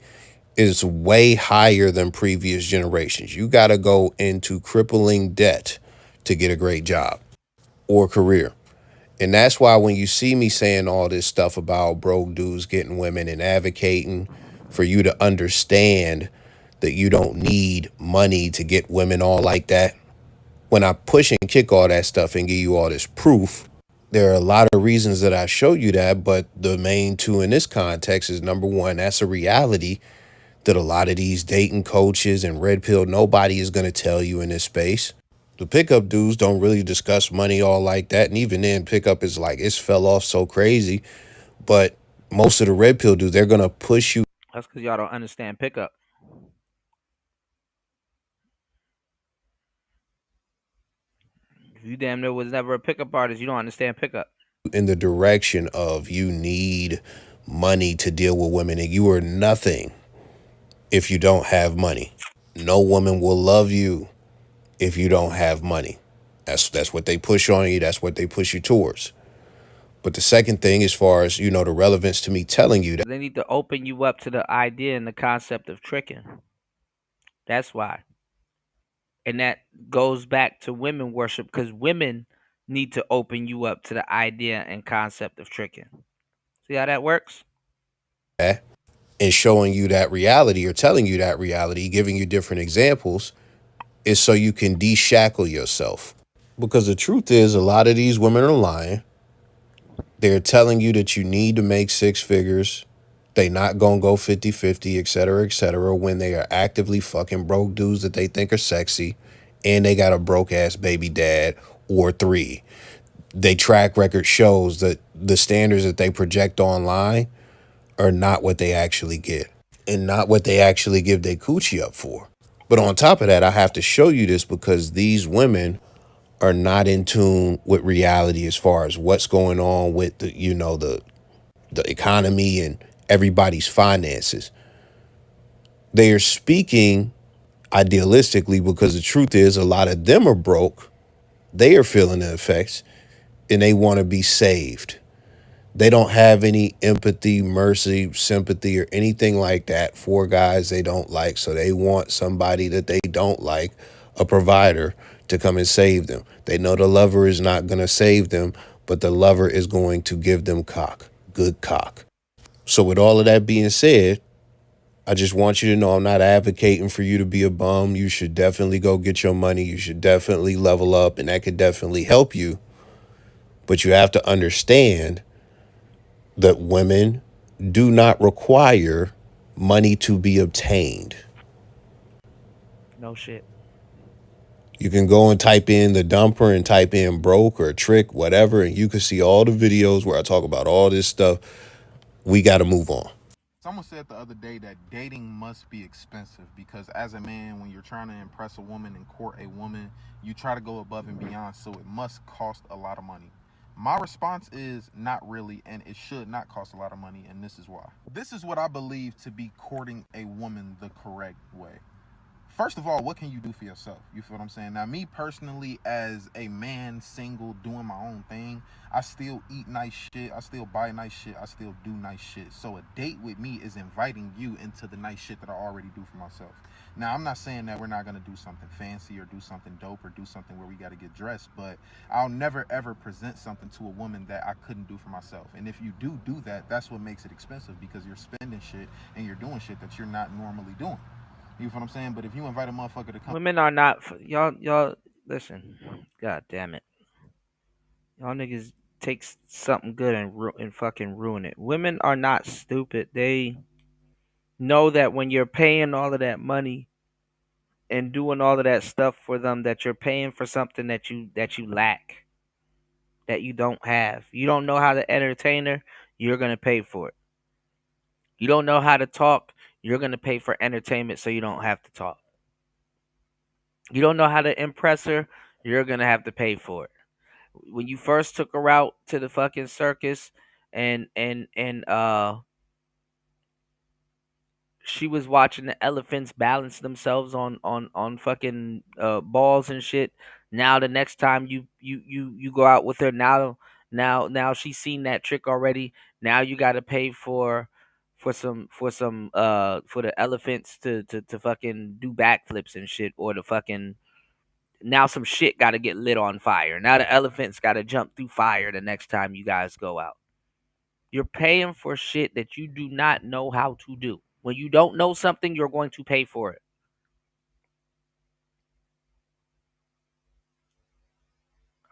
is way higher than previous generations. You got to go into crippling debt to get a great job or career. And that's why when you see me saying all this stuff about broke dudes getting women and advocating for you to understand that you don't need money to get women all like that, when I push and kick all that stuff and give you all this proof, there are a lot of reasons that I show you that, but the main two in this context is, number one, that's a reality that a lot of these dating coaches and red pill, nobody is going to tell you in this space. The pickup dudes don't really discuss money all like that. And even then, pickup is like, it's fell off so crazy. But most of the red pill dudes, they're going to push you. That's because y'all don't understand pickup. If you damn near was never a pickup artist, you don't understand pickup. In the direction of you need money to deal with women, and you are nothing if you don't have money. No woman will love you if you don't have money. That's what they push on you. That's what they push you towards. But the second thing, as far as, the relevance to me telling you that, they need to open you up to the idea and the concept of tricking. That's why. And that goes back to women worship, because women need to open you up to the idea and concept of tricking. See how that works? And showing you that reality or telling you that reality, giving you different examples, is so you can de-shackle yourself. Because the truth is, a lot of these women are lying. They're telling you that you need to make six figures. They not gonna go 50-50, et cetera, when they are actively fucking broke dudes that they think are sexy, and they got a broke ass baby dad or three. They track record shows that the standards that they project online are not what they actually get and not what they actually give their coochie up for. But on top of that, I have to show you this because these women are not in tune with reality as far as what's going on with the economy and everybody's finances. They are speaking idealistically because the truth is a lot of them are broke. They are feeling the effects and they want to be saved. They don't have any empathy, mercy, sympathy, or anything like that for guys they don't like. So they want somebody that they don't like, a provider, to come and save them. They know the lover is not going to save them, but the lover is going to give them cock, good cock. So with all of that being said, I just want you to know I'm not advocating for you to be a bum. You should definitely go get your money. You should definitely level up, and that could definitely help you. But you have to understand that women do not require money to be obtained. No shit. You can go and type in the dumper and type in broke or trick, whatever, and you can see all the videos where I talk about all this stuff. We got to move on. Someone said the other day that dating must be expensive because as a man, when you're trying to impress a woman and court a woman, you try to go above and beyond, so it must cost a lot of money. My response is not really, and it should not cost a lot of money, and this is why. This is what I believe to be courting a woman the correct way. First of all, what can you do for yourself? You feel what I'm saying? Now, me personally, as a man, single, doing my own thing, I still eat nice shit. I still buy nice shit. I still do nice shit. So a date with me is inviting you into the nice shit that I already do for myself. Now, I'm not saying that we're not going to do something fancy or do something dope or do something where we got to get dressed, but I'll never, ever present something to a woman that I couldn't do for myself. And if you do that, that's what makes it expensive because you're spending shit and you're doing shit that you're not normally doing. You know what I'm saying? But if you invite a motherfucker to come, Women are not y'all. Listen, god damn it, y'all niggas take something good and fucking ruin it. Women are not stupid. They know that when you're paying all of that money and doing all of that stuff for them, that you're paying for something that you lack, that you don't have. You don't know how to entertain her, you're gonna pay for it. You don't know how to talk, you're gonna pay for entertainment so you don't have to talk. You don't know how to impress her, you're gonna have to pay for it. When you first took her out to the fucking circus and she was watching the elephants balance themselves on fucking balls and shit. Now the next time you go out with her, now she's seen that trick already. Now you got to pay for the elephants to fucking do backflips and shit, or the fucking, now some shit got to get lit on fire. Now the elephants got to jump through fire the next time you guys go out. You're paying for shit that you do not know how to do. When you don't know something, you're going to pay for it.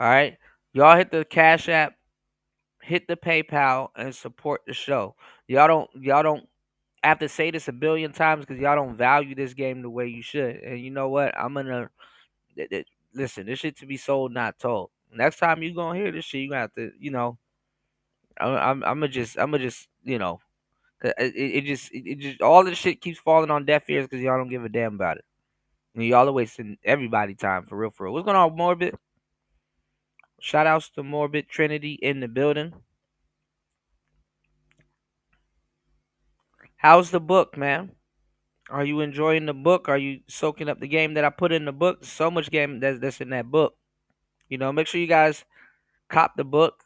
All right? Y'all hit the Cash App, hit the PayPal, and support the show. Y'all don't have to say this a billion times because y'all don't value this game the way you should. And you know what? I'm gonna listen. This shit to be sold, not told. Next time you gonna hear this shit, you gonna have to, I'm gonna just, it just all this shit keeps falling on deaf ears because y'all don't give a damn about it. And y'all are wasting everybody time for real, for real. What's going on, Morbid? Shout outs to Morbid Trinity in the building. How's the book, man? Are you enjoying the book? Are you soaking up the game that I put in the book? So much game that's in that book. Make sure you guys cop the book.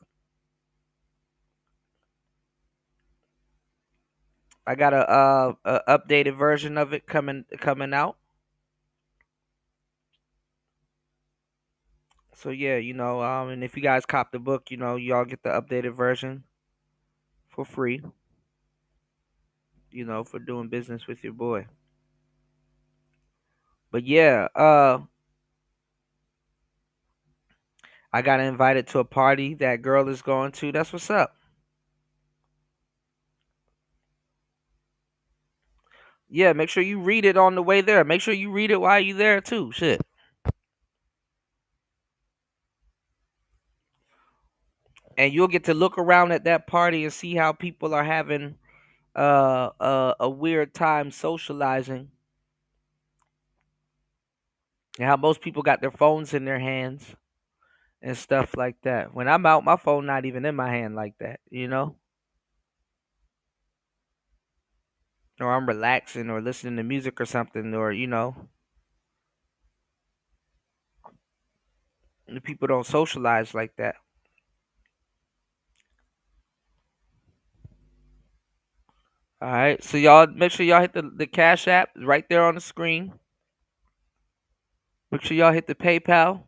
I got a updated version of it coming out. So yeah, and if you guys cop the book, y'all get the updated version for free, for doing business with your boy. But yeah, I got invited to a party that girl is going to. That's what's up. Yeah, make sure you read it on the way there. Make sure you read it while you're there too. Shit. And you'll get to look around at that party and see how people are having a weird time socializing, and how most people got their phones in their hands and stuff like that. When I'm out, my phone not even in my hand like that. Or I'm relaxing or listening to music or something, or the people don't socialize like that. All right, so y'all make sure y'all hit the Cash App right there on the screen. Make sure y'all hit the PayPal.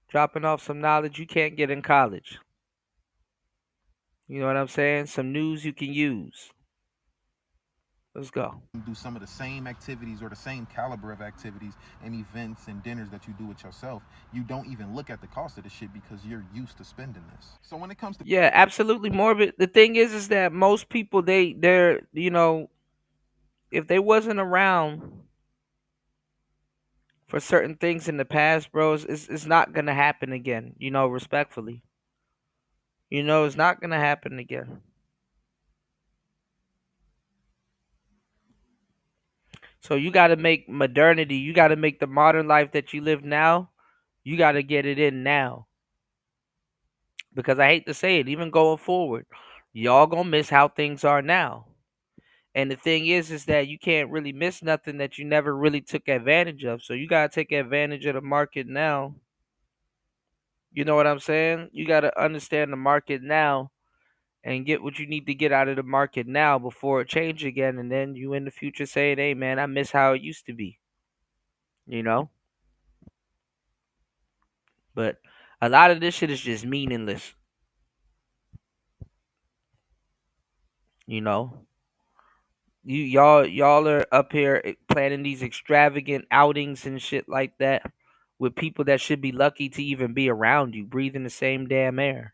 Dropping off some knowledge you can't get in college. You know what I'm saying? Some news you can use. Let's go. Do some of the same activities or the same caliber of activities and events and dinners that you do with yourself. You don't even look at the cost of the shit because you're used to spending this. So when it comes to Yeah, absolutely morbid. The thing is that most people they're if they wasn't around for certain things in the past, bros, it's not gonna happen again. Respectfully. It's not gonna happen again. So you got to make modernity. You got to make the modern life that you live now. You got to get it in now. Because I hate to say it, even going forward, y'all gonna miss how things are now. And the thing is that you can't really miss nothing that you never really took advantage of. So you gotta take advantage of the market now. You know what I'm saying? You gotta understand the market now and get what you need to get out of the market now before it change again. And then you in the future saying, "Hey man, I miss how it used to be." You know. But a lot of this shit is just meaningless. You know. Y'all are up here planning these extravagant outings and shit like that with people that should be lucky to even be around you, breathing the same damn air.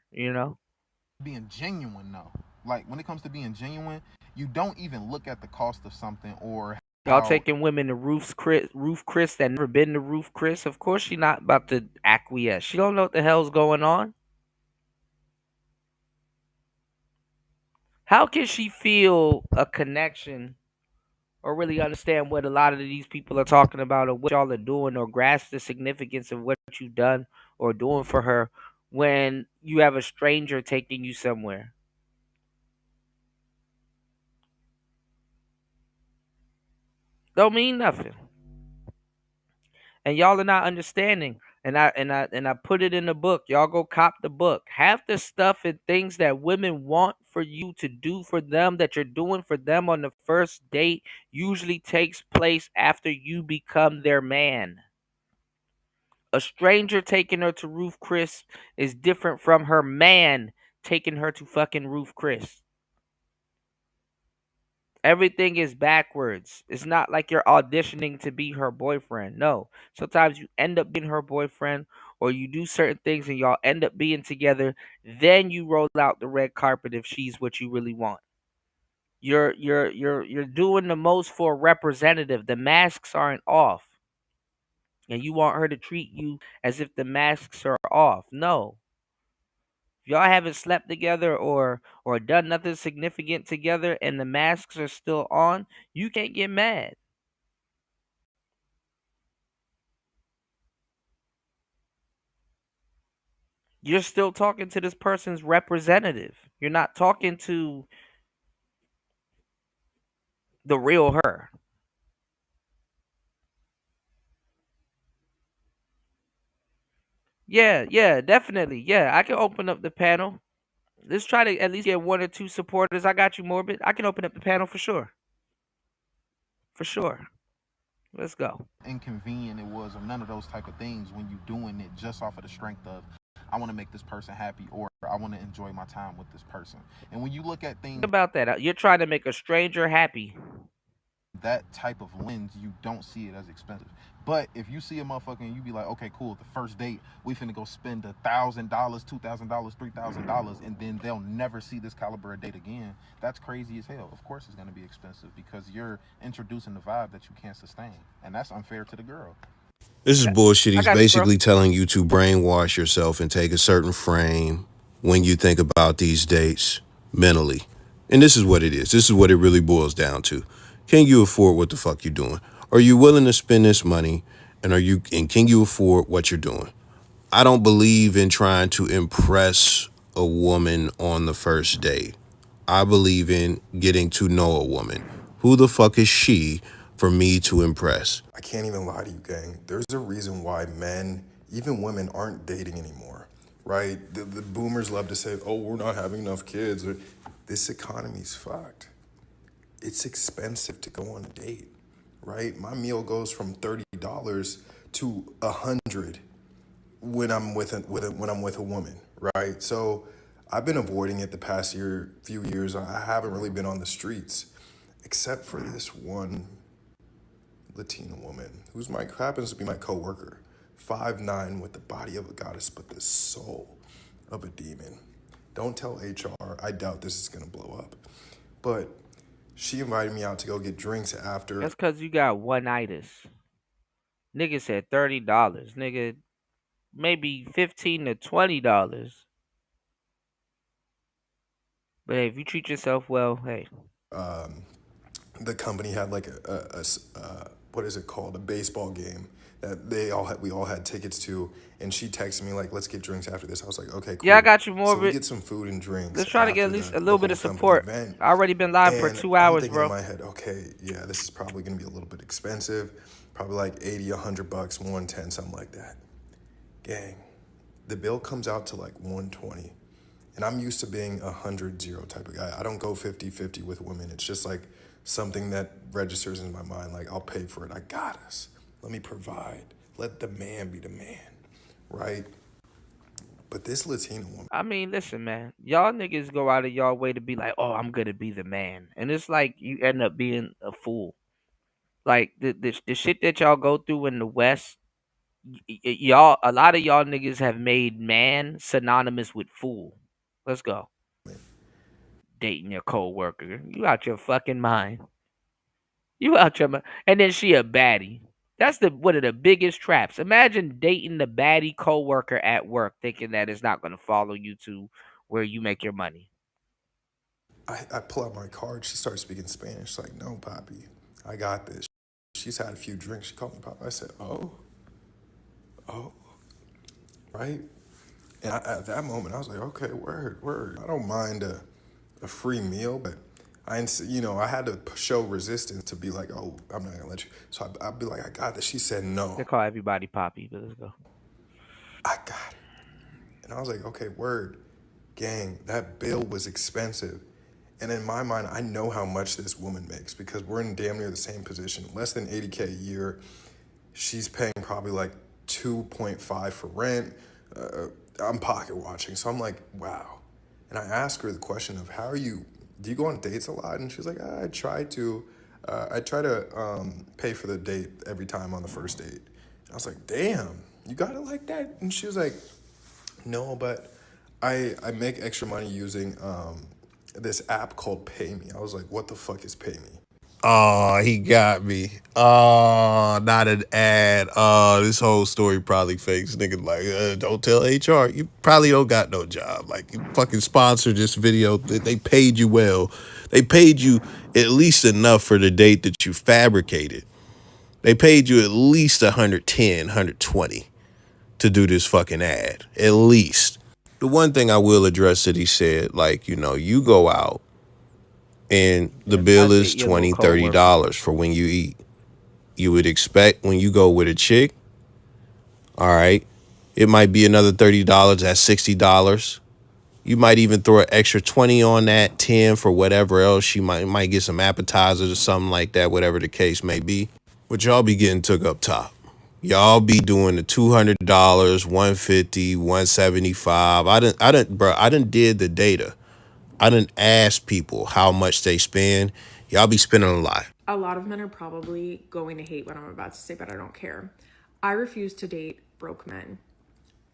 being genuine though, like when it comes to being genuine, you don't even look at the cost of something or Y'all how taking women to Roof Chris that never been to Roof Chris. Of course she not about to acquiesce. She don't know what the hell's going on. How can she feel a connection or really understand what a lot of these people are talking about or what y'all are doing or grasp the significance of what you've done or doing for her when you have a stranger taking you somewhere? Don't mean nothing. And y'all are not understanding. And I put it in the book. Y'all go cop the book. Half the stuff and things that women want for you to do for them that you're doing for them on the first date usually takes place after you become their man. A stranger taking her to Roof Chris is different from her man taking her to fucking Roof Chris. Everything is backwards. It's not like you're auditioning to be her boyfriend. No. Sometimes you end up being her boyfriend or you do certain things and y'all end up being together. Then you roll out the red carpet if she's what you really want. You're doing the most for a representative. The masks aren't off. And you want her to treat you as if the masks are off. No. If y'all haven't slept together or done nothing significant together and the masks are still on, you can't get mad. You're still talking to this person's representative. You're not talking to the real her. Yeah, definitely. Yeah, I can open up the panel. Let's try to at least get one or two supporters. I got you, Morbid. I can open up the panel for sure. For sure. Let's go. inconvenient it was, or none of those type of things when you doing it just off of the strength of I want to make this person happy, or I want to enjoy my time with this person. And when you look at Think things about that. You're trying to make a stranger happy. that type of lens, you don't see it as expensive. But if you see a motherfucker and you be like, okay, cool, the first date, we finna go spend $1,000, $2,000, $3,000, and then they'll never see this caliber of date again, that's crazy as hell. Of course it's gonna be expensive because you're introducing the vibe that you can't sustain. And that's unfair to the girl. This is bullshit. He's got you, bro. basically telling you to brainwash yourself and take a certain frame when you think about these dates mentally. And this is what it is. This is what it really boils down to. Can you afford what the fuck you're doing? Are you willing to spend this money? And can you afford what you're doing? I don't believe in trying to impress a woman on the first date. I believe in getting to know a woman. Who the fuck is she for me to impress? I can't even lie to you, gang. There's a reason why men, even women, aren't dating anymore, right? The boomers love to say, oh, we're not having enough kids. This economy's fucked. It's expensive to go on a date, right? My meal goes from $30 to $100 when I'm with a woman, right? So I've been avoiding it the past few years. I haven't really been on the streets, except for this one Latina woman who happens to be my coworker, 5'9" with the body of a goddess but the soul of a demon. Don't tell HR. I doubt this is gonna blow up, but she invited me out to go get drinks after. That's because you got one-itis. Nigga said $30. Nigga, maybe $15 to $20. But hey, if you treat yourself well, hey. The company had like a what is it called? A baseball game that we all had tickets to, and she texted me like, let's get drinks after this. I was like, okay, cool. Yeah, I got you more so of we it. get some food and drinks. Let's try to get at after least the- a little the bit of whole company support. event. I already been live for And 2 I'm hours, thinking bro. in my head, okay, yeah, this is probably gonna be a little bit expensive, probably like $80, $100, $110, something like that. Gang, the bill comes out to like $120, and I'm used to being 100-0 type of guy. I don't go 50-50 with women. It's just like something that registers in my mind. Like, I'll pay for it. I got us. Let me provide. Let the man be the man, right? But this Latina woman, I mean, listen, man. Y'all niggas go out of y'all way to be like, oh, I'm gonna be the man. And it's like you end up being a fool. Like the shit that y'all go through in the West, y'all, a lot of y'all niggas have made man synonymous with fool. Let's go. Dating your coworker. You out your fucking mind. You out your mind. And then she a baddie. That's one of the biggest traps. Imagine dating the baddie coworker at work, thinking that it's not gonna follow you to where you make your money. I pull out my card. She starts speaking Spanish. She's like, no, Poppy, I got this. She's had a few drinks. She called me Poppy. I said, oh, right? And at that moment, I was like, okay, word. I don't mind a free meal, but I had to show resistance to be like, oh, I'm not gonna let you. So I'd be like, I got this. She said no. They call everybody Poppy, but let's go. I got it. And I was like, okay, word. Gang, that bill was expensive. And in my mind, I know how much this woman makes because we're in damn near the same position. Less than $80K a year. She's paying probably like 2.5 for rent. I'm pocket watching. So I'm like, wow. And I asked her the question of do you go on dates a lot? And she was like, I try to pay for the date every time on the first date. And I was like, damn, you got it like that? And she was like, no, but I make extra money using this app called PayMe. I was like, what the fuck is PayMe? Oh, he got me. Oh, not an ad. Oh, this whole story probably fakes. Nigga like, don't tell HR. You probably don't got no job. Like, you fucking sponsored this video. They paid you well. They paid you at least enough for the date that you fabricated. They paid you at least 110, 120 to do this fucking ad. At least. The one thing I will address that he said, like, you go out and the bill is $20, $30 for when you eat. You would expect when you go with a chick, all right, it might be another $30, that's $60. You might even throw an extra 20 on that, 10 for whatever else. You might get some appetizers or something like that, whatever the case may be. But y'all be getting took up top. Y'all be doing the $200, $150, $175. I done did the data. I done asked people how much they spend. Y'all be spending a lot. A lot of men are probably going to hate what I'm about to say, but I don't care. I refuse to date broke men.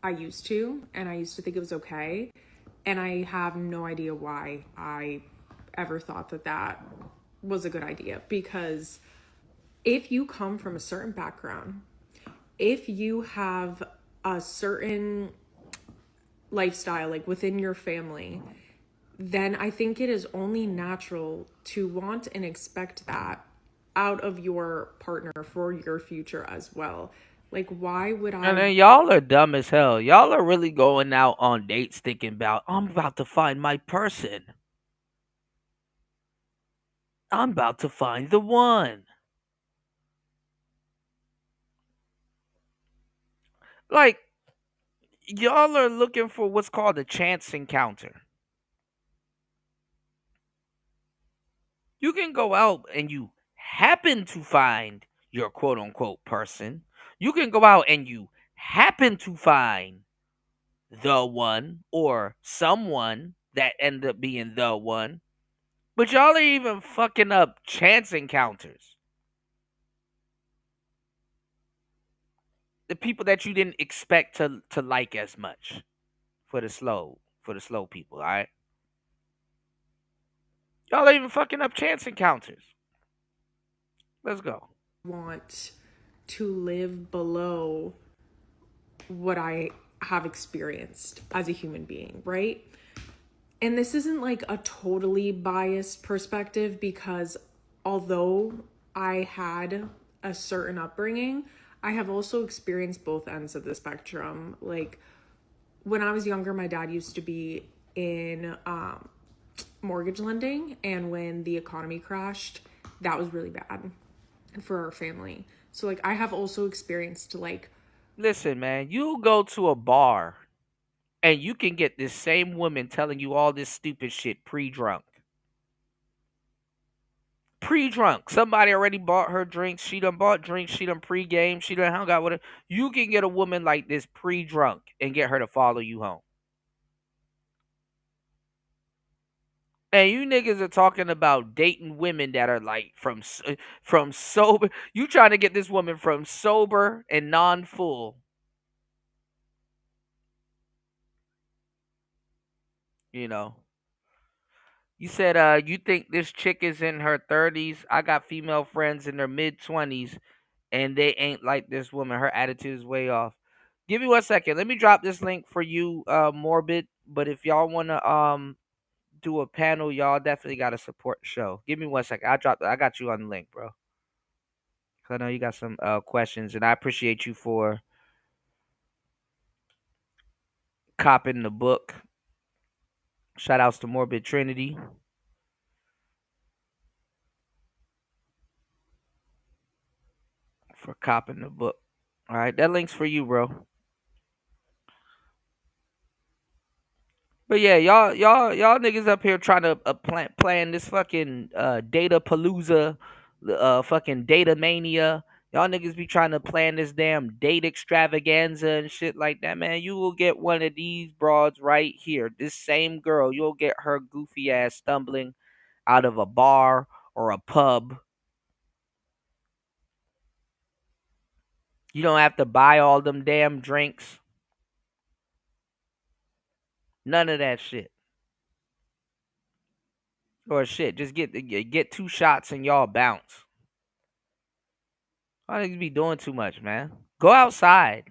I used to, and I used to think it was okay. And I have no idea why I ever thought that that was a good idea. Because if you come from a certain background, if you have a certain lifestyle, like within your family, then I think it is only natural to want and expect that out of your partner for your future as well. Like, why would I? And then y'all are dumb as hell. Y'all are really going out on dates thinking about, I'm about to find my person. I'm about to find the one. Like, y'all are looking for what's called a chance encounter. You can go out and you happen to find your quote unquote person. You can go out and you happen to find the one or someone that end up being the one. But y'all are even fucking up chance encounters. The people that you didn't expect to like as much for the slow people, all right? Y'all are even fucking up chance encounters. Let's go. Want to live below what I have experienced as a human being, right? And this isn't like a totally biased perspective, because although I had a certain upbringing, I have also experienced both ends of the spectrum. Like, when I was younger, my dad used to be in mortgage lending, and when the economy crashed, that was really bad for our family. So like, I have also experienced like, listen, man, you go to a bar and you can get this same woman telling you all this stupid shit pre-drunk. Pre-drunk. Somebody already bought her drinks. She done bought drinks. She done pre-game. She done hung out with her. You can get a woman like this pre-drunk and get her to follow you home. And you niggas are talking about dating women that are like from sober. You trying to get this woman from sober and non-full. You know. You said you think this chick is in her 30s. I got female friends in their mid 20s and they ain't like this woman. Her attitude is way off. Give me 1 second. Let me drop this link for you, Morbid. But if y'all wanna do a panel, y'all definitely gotta support the show. Give me 1 second. I got you on the link, bro. 'Cause I know you got some questions, and I appreciate you for copping the book. Shout outs to Morbid Trinity. For copping the book. All right, that link's for you, bro. But yeah, y'all niggas up here trying to plan this fucking data palooza, fucking data mania. Y'all niggas be trying to plan this damn date extravaganza and shit like that, man. You will get one of these broads right here. This same girl, you'll get her goofy ass stumbling out of a bar or a pub. You don't have to buy all them damn drinks. None of that shit. Or shit, just get 2 shots and y'all bounce. I think you be doing too much, man. Go outside.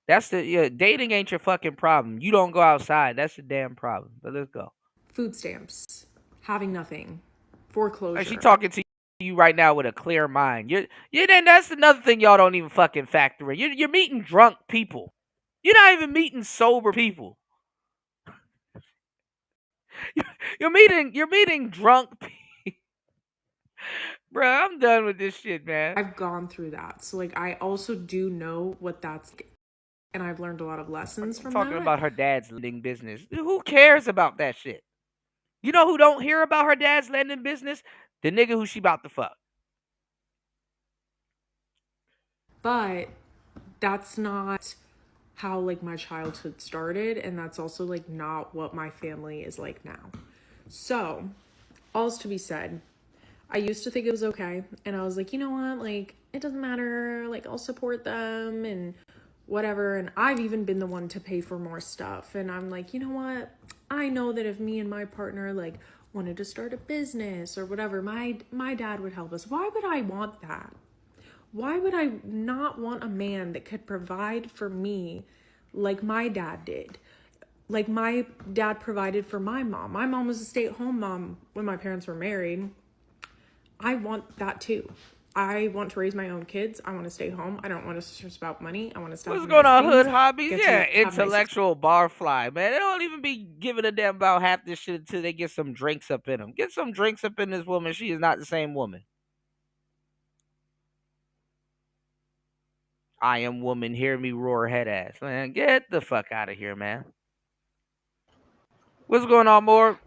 That's dating ain't your fucking problem. You don't go outside. That's your damn problem. But let's go. food stamps, having nothing, foreclosure. Like she talking to you right now with a clear mind. Then that's another thing y'all don't even fucking factor in. You're meeting drunk people. You're not even meeting sober people. You're meeting drunk people. Bro, I'm done with this shit, man. I've gone through that. So like I also do know what that's like, and I've learned a lot of lessons from Talking that. about her dad's lending business. Who cares about that shit? You know who don't hear about her dad's lending business? The nigga who she about to fuck. But that's not how like my childhood started, and that's also like not what my family is like now. So, all's to be said, I used to think it was okay, and I was like, you know what, like it doesn't matter, like I'll support them and whatever. And I've even been the one to pay for more stuff, and I'm like, you know what, I know that if me and my partner like wanted to start a business or whatever, my dad would help us. Why would I want that? Why would I not want a man that could provide for me like my dad did? Like my dad provided for my mom. My mom was a stay-at-home mom when my parents were married. I want that too. I want to raise my own kids. I want to stay home. I don't want to stress about money. I want to stop. What's going on, Hood Hobbies? Get to Yeah, have nice- intellectual barfly, man. They don't even be giving a damn about half this shit until they get some drinks up in them. Get some drinks up in this woman. She is not the same woman. I am woman. Hear me roar, head ass. Man, get the fuck out of here, man. What's going on, Morg?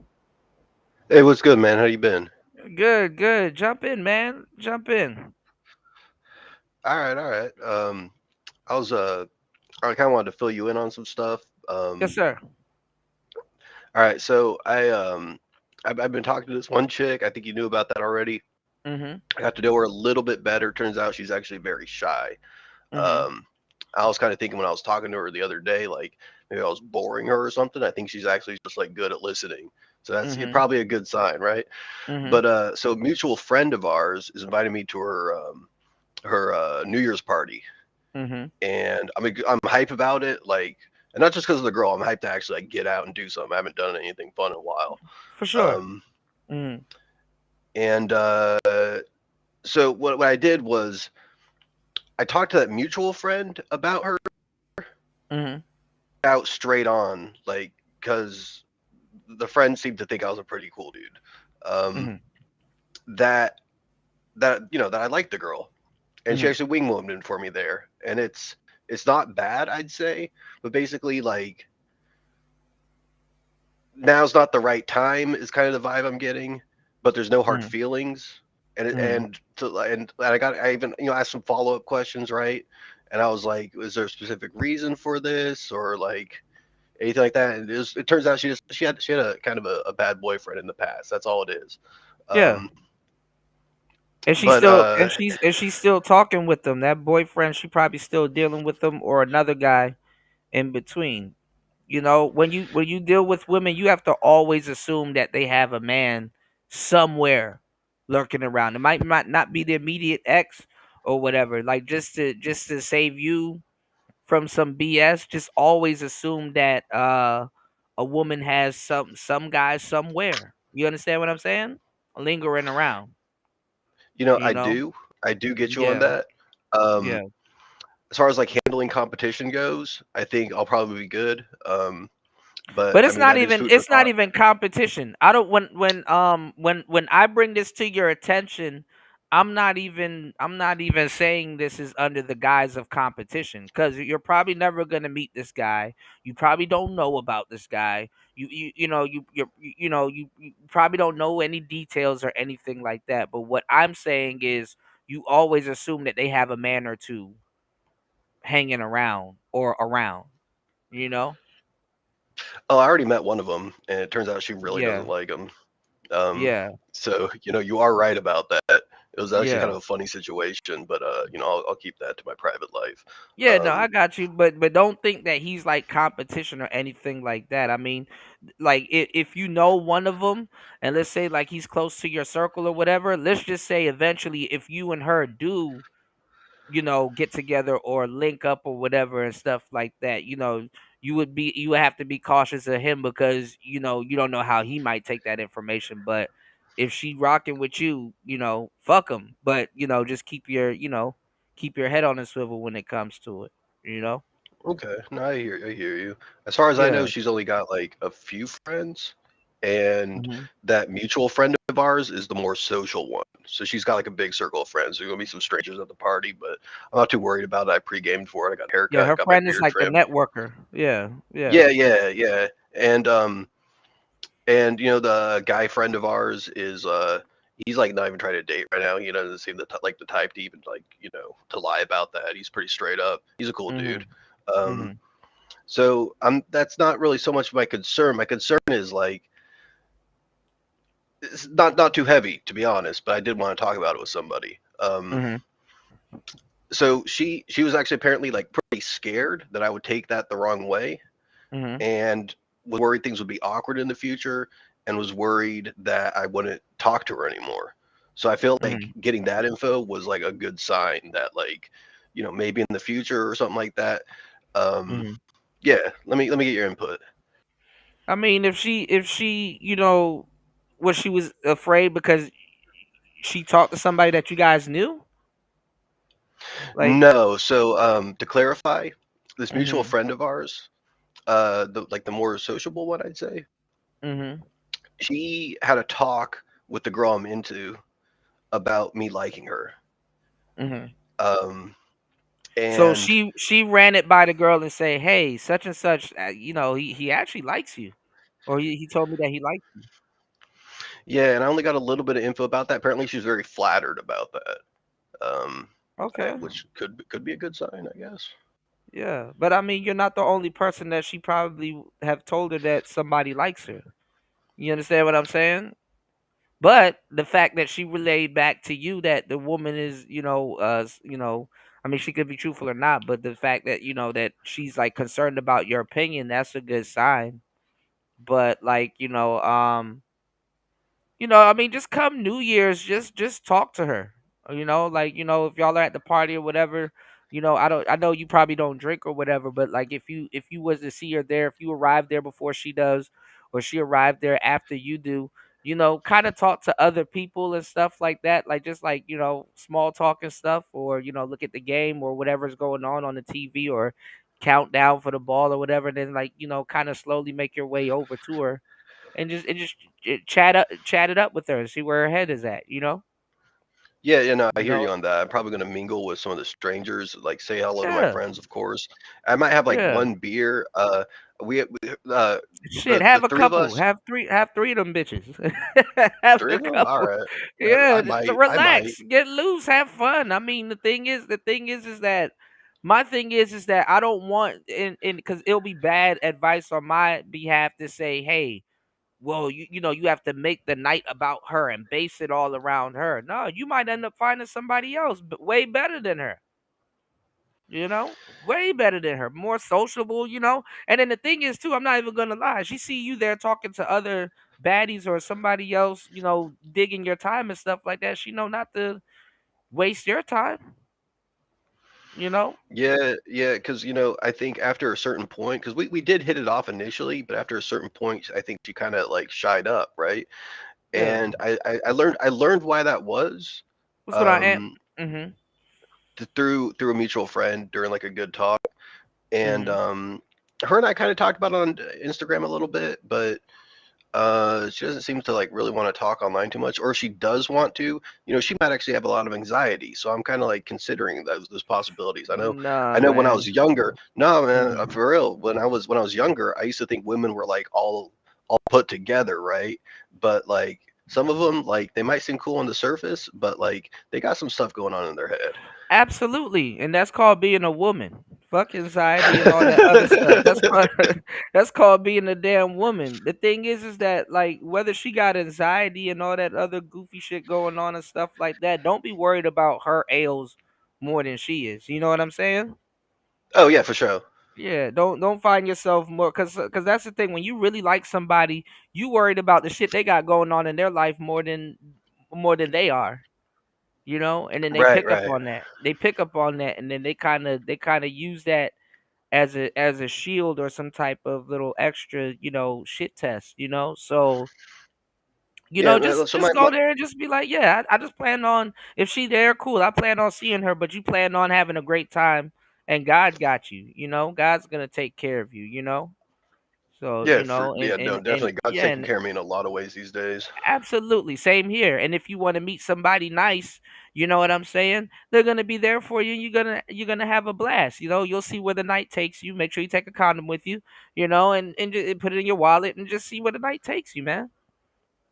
Hey, what's good, man? How you been? Good, good. Jump in, man. Jump in. All right. I kind of wanted to fill you in on some stuff. Yes, sir. All right, so I've been talking to this one chick. I think you knew about that already. Mm-hmm. I got to know her a little bit better. Turns out she's actually very shy. Mhm. I was kind of thinking when I was talking to her the other day, like maybe I was boring her or something. I think she's actually just like good at listening. So that's Mhm. probably a good sign, right? Mhm. But so a mutual friend of ours is inviting me to her New Year's party, Mhm. and I'm hype about it. Like, and not just because of the girl. I'm hyped to actually like get out and do something. I haven't done anything fun in a while. For sure. And so what I did was I talked to that mutual friend about her Mhm. out straight on, like, because the friend seemed to think I was a pretty cool dude. Mhm. That that I liked the girl, and she Mhm. actually wing woman for me there, and it's not bad, I'd say, but basically like now's not the right time is kind of the vibe I'm getting, but there's no hard Mhm. feelings, and Mhm. and I even asked some follow-up questions, right? And I was like, is there a specific reason for this or like anything like that? And it turns out she had a kind of a bad boyfriend in the past. That's all it is. Yeah. And she's But still she's still talking with them. That boyfriend, she probably still dealing with them or another guy in between. You know, when you deal with women, you have to always assume that they have a man somewhere lurking around. It might not be the immediate ex or whatever. Like just to save you from some BS, just always assume that a woman has some guy somewhere. You understand what I'm saying? Lingering around. You I know? do get you on Yeah. that. Um, Yeah. as far as like handling competition goes, I think I'll probably be good. But But I mean that is food for it's not thought. even competition. I don't when I bring this to your attention, I'm not even saying this is under the guise of competition cuz you're probably never going to meet this guy. You probably don't know about this guy. You probably don't know any details or anything like that. But what I'm saying is you always assume that they have a man or two hanging around or around, you know? Oh, I already met one of them, and it turns out she really Yeah. doesn't like him. Um, Yeah. so you are right about that. It was actually kind Yeah. of a funny situation, but I'll keep that to my private life. Yeah, no, I got you, but don't think that he's like competition or anything like that. I mean, like if you know one of them, and let's say like he's close to your circle or whatever, let's just say eventually if you and her do, get together or link up or whatever and stuff like that, you would have to be cautious of him because you don't know how he might take that information. But if she rocking with you, fuck him. But just keep your head on a swivel when it comes to it. You know? Okay, no, I hear you. As far as I know, Yeah. she's only got like a few friends, and Hmm. that mutual friend of ours is the more social one. So she's got like a big circle of friends. There's gonna be some strangers at the party, but I'm not too worried about it. I pre-gamed for it. I got a Yeah, haircut, her got my friend is beard like the trimmed. networker. Yeah, yeah. Yeah. And the guy friend of ours is he's like not even trying to date right now. He doesn't seem like the type to even like to lie about that. He's pretty straight up. He's a cool dude. Mhm. Um, Mhm. so that's not really so much my concern. My concern is like it's not too heavy to be honest, but I did want to talk about it with somebody. Mhm. So she was actually apparently like pretty scared that I would take that the wrong way, Mhm. and was worried things would be awkward in the future, and was worried that I wouldn't talk to her anymore. So I feel like Mhm. getting that info was like a good sign that like, maybe in the future or something like that. Um, Mhm. yeah, let me get your input. I mean, if she, was she was afraid because she talked to somebody that you guys knew? Like, No, so to clarify, this mutual mhm. friend of ours, the more sociable one, I'd say, Mhm. she had a talk with the girl I'm into about me liking her. Mhm. Um, So and she ran it by the girl and say, "Hey, such and such, he actually likes you." Or he told me that he likes you. yeah, and I only got a little bit of info about that. Apparently, she was very flattered about that, um, Okay. which could be a good sign, I guess. Yeah. But I mean, you're not the only person that she probably have told her that somebody likes her. You understand what I'm saying? But the fact that she relayed back to you that the woman is, I mean, she could be truthful or not, but the fact that, that she's like concerned about your opinion, that's a good sign. But like, I mean, just come New Year's, just talk to her. Like, if y'all are at the party or whatever, I know you probably don't drink or whatever, but like if you was to see her there, if you arrived there before she does, or she arrived there after you do, kind of talk to other people and stuff like that, like just like, small talk and stuff, or look at the game or whatever's going on the TV, or count down for the ball or whatever, and then like, kind of slowly make your way over to her and just chat it up with her and see where her head is at, Yeah, I you hear know you on that. I'm probably gonna mingle with some of the strangers, like say hello to my yeah, friends, of course. I might have like yeah. one beer. We Shit, the have a three of couple, us, have three of them bitches. Have three a of them. All couple. right, Yeah, I just to might, I might. relax, get loose, have fun. I mean, the thing is that my thing is that I don't want, and because it'll be bad advice on my behalf to say, hey, well, you have to make the night about her and base it all around her. No, you might end up finding somebody else way better than her. Way better than her, more sociable. And then the thing is too, I'm not even gonna lie. She see you there talking to other baddies or somebody else, digging your time and stuff like that. She know not to waste your time. You know. Yeah, yeah, because I think after a certain point, because we did hit it off initially, but after a certain point, I think she kind of like shied up, right? Yeah. And I learned why that was, What's going on, Aunt? um, Mhm. through a mutual friend during like a good talk, and Mhm. her and I kind of talked about it on Instagram a little bit, but she doesn't seem to like really want to talk online too much, or if she does want to, she might actually have a lot of anxiety. So I'm kind of like considering those possibilities. I Nah, know when I was man. younger, no man, Mhm. for real. When I was younger, I used to think women were like all put together, right? But like some of them, like they might seem cool on the surface, but like they got some stuff going on in their head. Absolutely, and that's called being a woman. Fuck anxiety and all that other stuff. That's called that's called being a damn woman. The thing is that like whether she got anxiety and all that other goofy shit going on and stuff like that, don't be worried about her ails more than she is. You know what I'm saying? Oh yeah, for sure. Yeah, don't find yourself more cuz that's the thing when you really like somebody, you worried about the shit they got going on in their life more than they are. And then they Right, pick up right. on that. They pick up on that, and then they kind of use that as a shield or some type of little extra, shit test. So Yeah. just So just go there and just be like, yeah, I just plan on if she there, cool. I plan on seeing her, but you plan on having a great time, and God got you. God's gonna take care of you. So yeah, no, and definitely. God's yeah, taking and care of me in a lot of ways these days. absolutely. Same here. And if you want to meet somebody nice, you know what I'm saying? They're gonna be there for you. You're gonna have a blast. You'll see where the night takes you. Make sure you take a condom with you. And put it in your wallet and just see where the night takes you, man.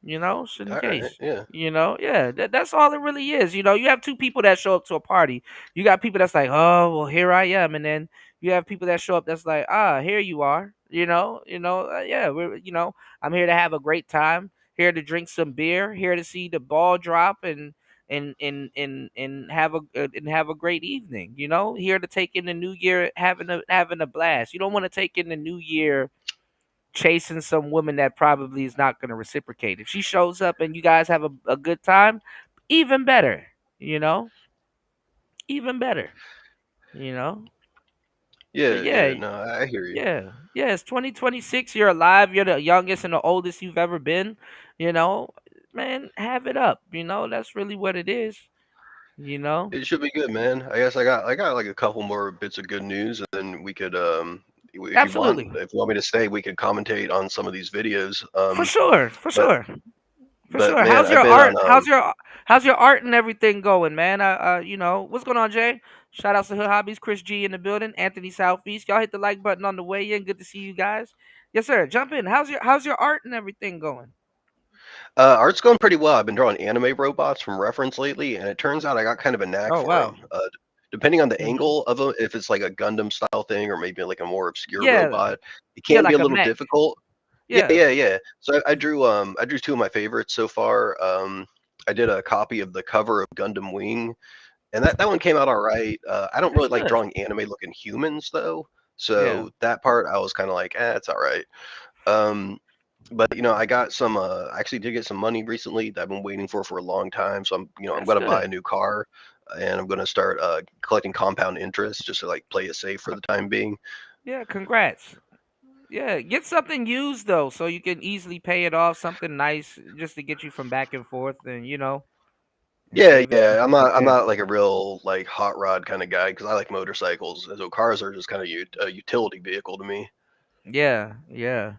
just in All right, case. yeah. Yeah, that's all it really is. You have two people that show up to a party. You got people that's like, oh, well, here I am, and then you have people that show up that's like, ah, here you are. Yeah, I'm here to have a great time, here to drink some beer, here to see the ball drop, and have a great evening. Here to take in the new year, having a blast. You don't want to take in the new year chasing some woman that probably is not going to reciprocate. If she shows up and you guys have a good time, even better, you know, even better, you know. But Yeah, yeah, yeah. No, I hear you. yeah. It's 2026. You're alive. You're the youngest and the oldest you've ever been. You know, man, have it up. That's really what it is. You know, It should be good, man. I guess I got like a couple more bits of good news, and then we could if you want absolutely, if you want me to stay, we could commentate on some of these videos. for sure, for But sure. For but sure. man, How's I've your been on art? How's your art and everything going, man? What's going on, Jay? Shout outs to Hood Hobbies, Chris G in the building, Anthony Southeast. Y'all hit the like button on the way in. Good to see you guys. Yes, sir. Jump in. How's your art and everything going? art's going pretty well. I've been drawing anime robots from reference lately, and it turns out I got kind of a knack Oh for wow. them. Depending on the hmm angle of them, if it's like a Gundam style thing or maybe like a more obscure Yeah, robot, it yeah, can be like a a little mech. difficult. Yeah, Yeah. yeah, yeah. So I drew two of my favorites so far. I did a copy of the cover of Gundam Wing, and that one came out all right. I don't That's really like good. drawing anime looking humans though, Yeah. so that part I was kind of like, it's all right. Um, but I got some. I actually did get some money recently that I've been waiting for a long time. So I'm That's gonna buy a good. new car, and I'm gonna start collecting compound interest just to like play it safe for the time being. Yeah. Congrats. Yeah. Get something used though, so you can easily pay it off. Something nice, just to get you from back and forth, and Yeah, save a few yeah. I'm bucks not I'm there. not like a real like hot rod kind of guy because I like motorcycles. So cars are just kind of a utility vehicle to me. Yeah. Yeah.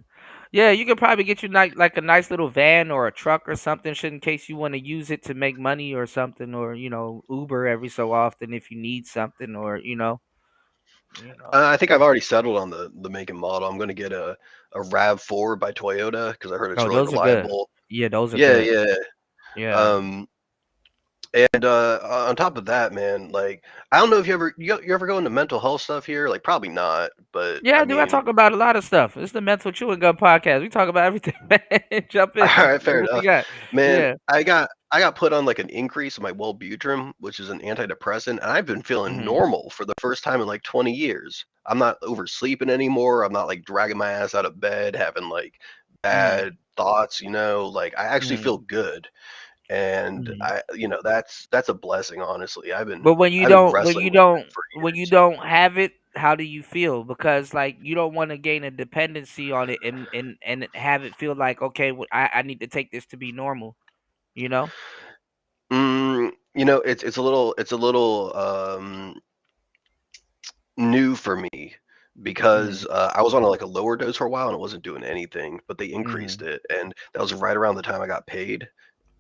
Yeah, you could probably get you like a nice little van or a truck or something, shit, in case you want to use it to make money or something, or Uber every so often if you need something, or you know. I think I've already settled on the make and model. I'm gonna get a Rav4 by Toyota because I heard it's Oh, really those are good. reliable. Yeah, those are Yeah, good. yeah. Yeah. Um, And on top of that, man, like I don't know if you ever go into mental health stuff here. Like probably not, but Yeah, I I do. I mean, talk about a lot of stuff. It's the Mental Chewing Gum podcast. We talk about everything, man. Jump all in. right, fair What you enough, got? man. Yeah. I got put on like an increase in my Wellbutrin, which is an antidepressant, and I've been feeling hmm normal for the first time in like 20 years. I'm not oversleeping anymore. I'm not like dragging my ass out of bed, having like hmm bad thoughts. Like I actually hmm feel good, and hmm that's a blessing. Honestly, I've been But when you I've been don't, when wrestling you with it don't, for when you years. don't have it, how do you feel? Because like you don't want to gain a dependency on it and have it feel like, okay, I need to take this to be normal. You know? It's a little new for me because Mm, I was on like a lower dose for a while and it wasn't doing anything, but they increased mm, it, and that was right around the time I got paid,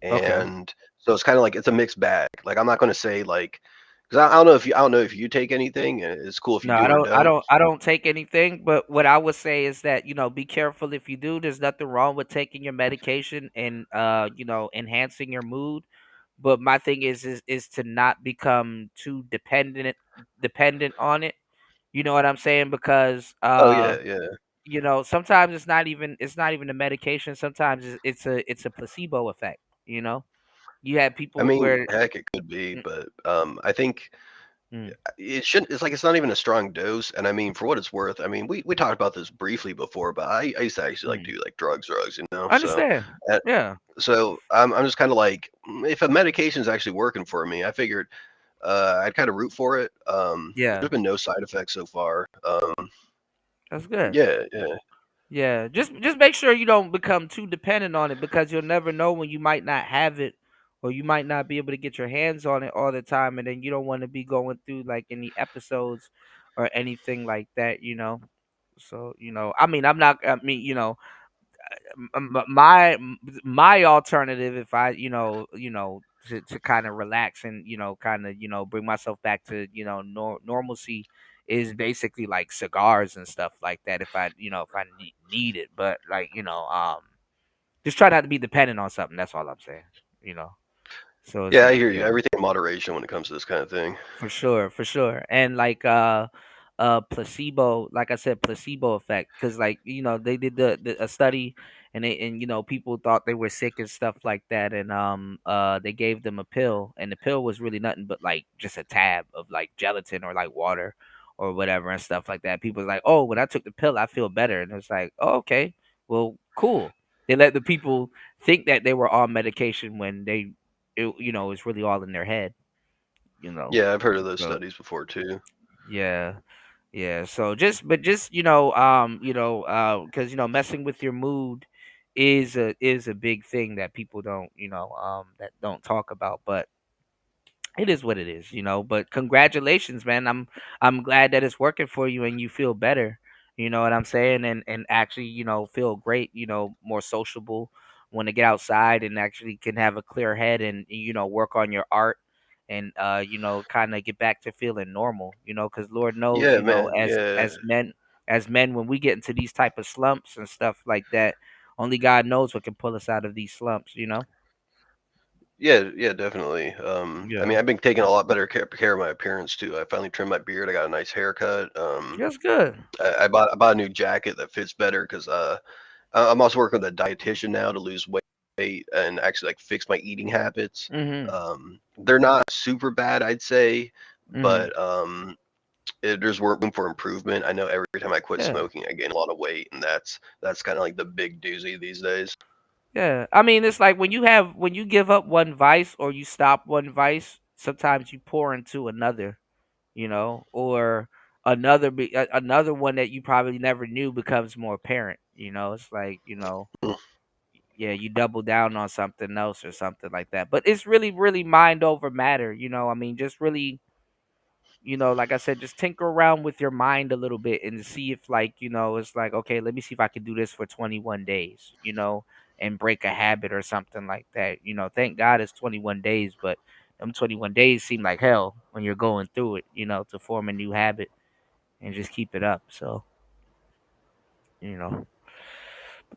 okay. and so it's kind of like it's a mixed bag. Like I'm not going to say like because I don't know if you take anything, and it's cool if you No, I do or don't. I don't. don't. I don't take anything. But what I would say is that be careful if you do. There's nothing wrong with taking your medication and enhancing your mood. But my thing is to not become too dependent on it. You know what I'm saying? Because Oh yeah, yeah. sometimes it's not even the medication. Sometimes it's a placebo effect. You have I people mean, where heck, it could be, mm, but I think mm, it shouldn't. It's like it's not even a strong dose, and I mean, for what it's worth, I mean, we talked about this briefly before, but I used to actually like mm. do like drugs, I So, understand. uh, Yeah, so I'm just kind of like, if a medication is actually working for me, I figured I'd kind of root for it. yeah, There's been no side effects so far. that's good. Yeah, yeah. Yeah, just make sure you don't become too dependent on it because you'll never know when you might not have it or you might not be able to get your hands on it all the time, and then you don't want to be going through like any episodes or anything like that. So, I mean, my alternative, if I to kind of relax and kind of bring myself back to normalcy, is basically like cigars and stuff like that, if I need it. But like just try not to be dependent on something. That's all I'm saying. You know. So it's Yeah, I hear you. yeah. Everything in moderation when it comes to this kind of thing. For sure, for sure. And like placebo, like I said, placebo effect, cuz like, they did a study, and people thought they were sick and stuff like that, and they gave them a pill, and the pill was really nothing but like just a tab of like gelatin or like water or whatever and stuff like that. People was like, "Oh, when I took the pill, I feel better." And it's like, "Oh, okay. Well, cool." They let the people think that they were on medication when it's really all in their head, you know. Yeah, I've heard of those So studies before too. yeah, yeah. So just because messing with your mood is a big thing that people don't that don't talk about, but it is what it is, but congratulations, man. I'm glad that it's working for you and you feel better. You know what I'm saying? And actually, feel great, more sociable, want to get outside and actually can have a clear head and work on your art and kind of get back to feeling normal, cuz Lord knows, Yeah, man. Yeah. as men when we get into these type of slumps and stuff like that, only God knows what can pull us out of these slumps. Yeah, yeah, definitely. I Yeah. mean, I've been taking a lot better care of my appearance too. I finally trimmed my beard. I got a nice haircut. That's good. I bought a new jacket that fits better because I'm also working with a dietitian now to lose weight and actually like fix my eating habits. Mhm. They're not super bad, I'd say, Mhm. but there's room for improvement. I know every time I quit Yeah. smoking, I gain a lot of weight, and that's kind of like the big doozy these days. Yeah. I mean, it's like when you give up one vice or you stop one vice, sometimes you pour into another, or another one that you probably never knew becomes more apparent. It's like, yeah, you double down on something else or something like that. But it's really, really mind over matter. I mean, just really, like I said, just tinker around with your mind a little bit and see if, like, it's like, okay, let me see if I can do this for 21 days, and break a habit or something like that. Thank God it's 21 days, but them 21 days seem like hell when you're going through it, to form a new habit and just keep it up. So, you know.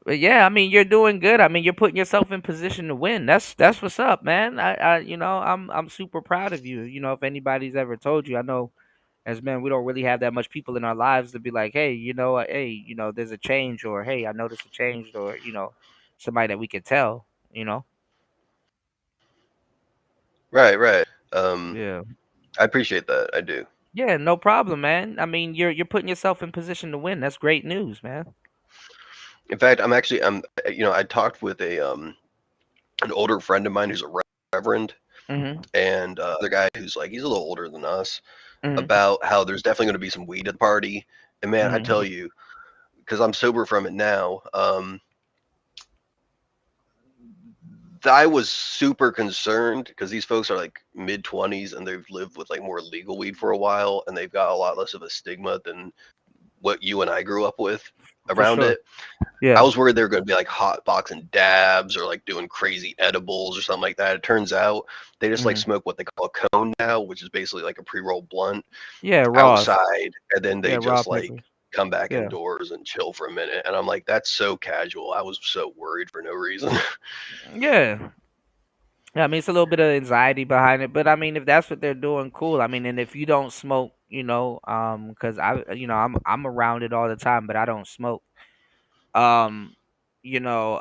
But yeah, I mean, you're doing good. I mean, you're putting yourself in position to win. That's what's up, man. I'm super proud of you. If anybody's ever told you, I know as men, we don't really have that much people in our lives to be like, hey, hey, there's a change, or hey, I noticed a change, or somebody that we could tell, you know. Right, right. Yeah. I appreciate that. I do. Yeah, no problem, man. I mean, you're putting yourself in position to win. That's great news, man. In fact, I talked with an older friend of mine who's a reverend, Mhm. and other guy who's like he's a little older than us Mhm. about how there's definitely going to be some weed at the party. And man, I tell Mhm. you, because I'm sober from it now, I was super concerned because these folks are like mid 20s and they've lived with like more legal weed for a while, and they've got a lot less of a stigma than what you and I grew up with For around sure. it. I Yeah. was worried they were going to be like hot boxing dabs or like doing crazy edibles or something like that. It turns out they just like Mhm. smoke what they call a cone now, which is basically like a pre-rolled blunt Yeah, raws. outside, and then they Yeah, raw just like papers. come back Yeah. indoors and chill for a minute. And I'm like, that's so casual. I was so worried for no reason. Yeah. Yeah, I mean, it's a little bit of anxiety behind it, but I mean, if that's what they're doing, cool. I mean, and if you don't smoke, because I'm around it all the time, but I don't smoke. Um, you know,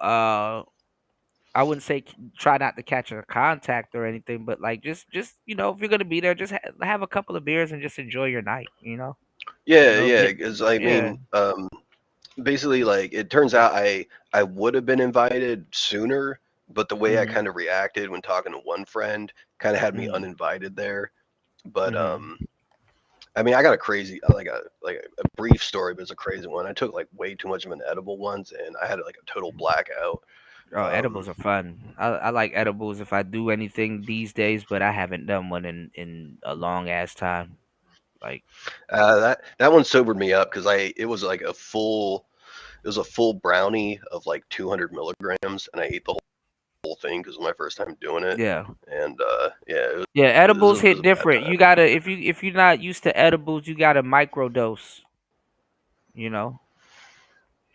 I wouldn't say try not to catch a contact or anything, but like just if you're gonna be there, just have a couple of beers and just enjoy your night. Yeah, yeah. Get Because I yeah. mean, basically, like it turns out I would have been invited sooner, but the way I Mhm. kind of reacted when talking to one friend kind of had me Mhm. uninvited there. But Mhm. I mean, I got a crazy like a brief story, but it's a crazy one. I took like way too much of an edible once, and I had like a total blackout. Oh, Um, edibles are fun. I like edibles if I do anything these days, but I haven't done one in a long ass time. Like, that one sobered me up because I it was like it was a full brownie of like 200 milligrams, and I ate the whole thing because it was my first time doing it. yeah. And yeah, Yeah, edibles it was hit a bad different. time. You gotta if you're not used to edibles, you gotta microdose, you know.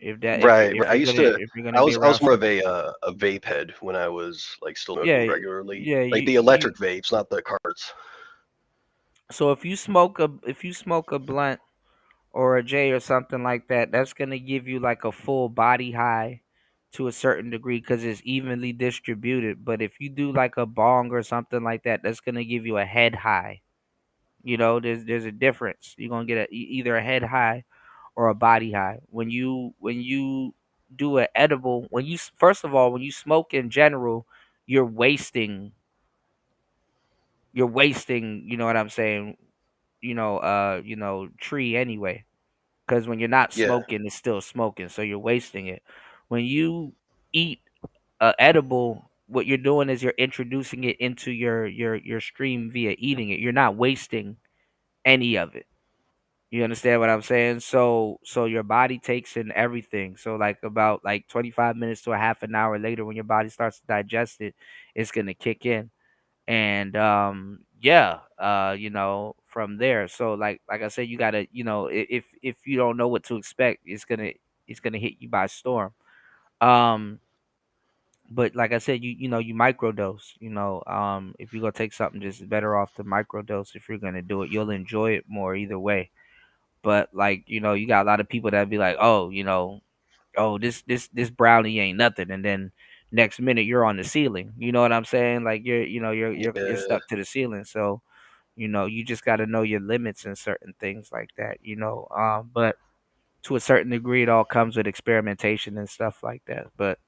If that Right, right. if you're gonna if you're I gonna be was around more of some, a vape head when I was like still smoking yeah, regularly, yeah, like you the you electric vapes, not the carts. so if you smoke a blunt or a J or something like that, that's gonna give you like a full body high to a certain degree because it's evenly distributed. But if you do like a bong or something like that, that's gonna give you a head high. You know, there's a difference. You're gonna get either a head high or a body high. When you do an edible, first of all, when you smoke in general, you're wasting you know what I'm saying, tree anyway. Because when you're not Yeah. smoking, it's still smoking, so you're wasting it. When you eat edible, what you're doing is you're introducing it into your stream via eating it. You're not wasting any of it. You understand what I'm saying? So your body takes in everything. So like about like 25 minutes to a half an hour later, when your body starts to digest it, it's gonna kick in. And yeah, from there. So like I said, you gotta, if you don't know what to expect, it's gonna hit you by storm. Um, but like I said, you microdose. If you're gonna take something, just better off to microdose. If you're gonna do it, you'll enjoy it more either way. But like, you got a lot of people that be like, oh, oh, this brownie ain't nothing, and then next minute you're on the ceiling. You know what I'm saying? Like you're Yeah. stuck to the ceiling. So you just got to know your limits and certain things like that. But to a certain degree, it all comes with experimentation and stuff like that. But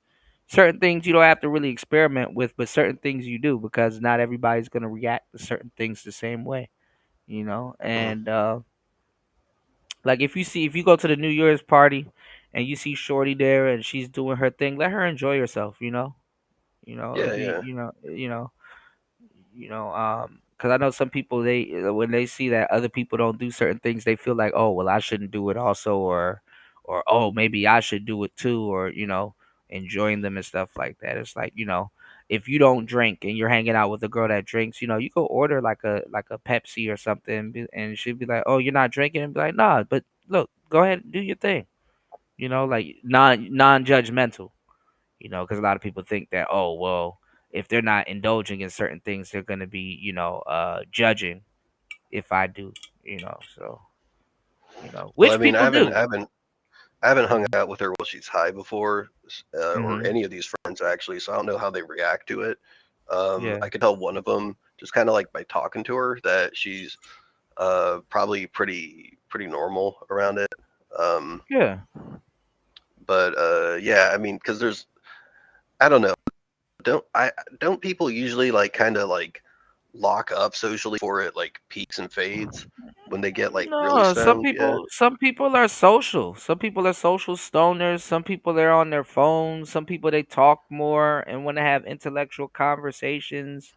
certain things you don't have to really experiment with, but certain things you do because not everybody's gonna react to certain things the same way. Mm. And like if you go to the New Year's party and you see Shorty there and she's doing her thing, let her enjoy herself. Yeah, If you yeah. because I know some people when they see that other people don't do certain things, they feel like, oh well, I shouldn't do it also, or oh maybe I should do it too, or enjoying them and stuff like that. It's like if you don't drink and you're hanging out with a girl that drinks, you go order like a Pepsi or something, and she'll be like, oh, you're not drinking, and be like, nah, but look, go ahead and do your thing, like non-judgmental, because a lot of people think that, oh well, if they're not indulging in certain things, they're gonna be judging if I do, so Well, I which mean, people do. I haven't hung out with her while she's high before, or Hmm. any of these friends actually. So I don't know how they react to it. Yeah. I could tell one of them just kind of like by talking to her that she's probably pretty normal around it. Um, Yeah. but yeah, I mean, because I don't know, don't people usually like kind of like lock up socially before it like peaks and fades when they get like really No, some stoned? Yeah. people some people are social. Some people are social stoners. Some people they're on their phones. Some people they talk more and want to have intellectual conversations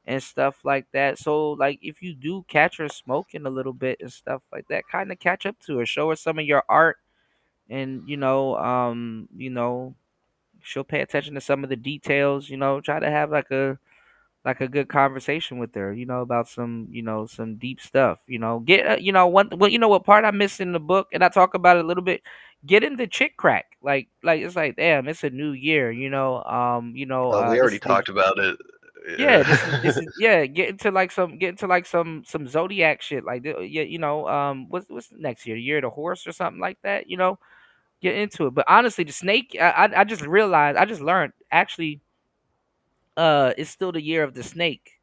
and stuff like that. So like if you do catch her smoking a little bit and stuff like that, kind of catch up to her, show her some of your art, and she'll pay attention to some of the details. Try to have like a good conversation with her, about some deep stuff. Get what part I missed in the book, and I talk about it a little bit. Get into chick crack, like it's like, damn, it's a new year. We This already is the talked about it. yeah, this is Yeah. yeah. Get into like some zodiac shit, like yeah, what's next year? Year of the horse or something like that. Get into it. But honestly, the snake, I just realized, I just learned actually, it's still the year of the snake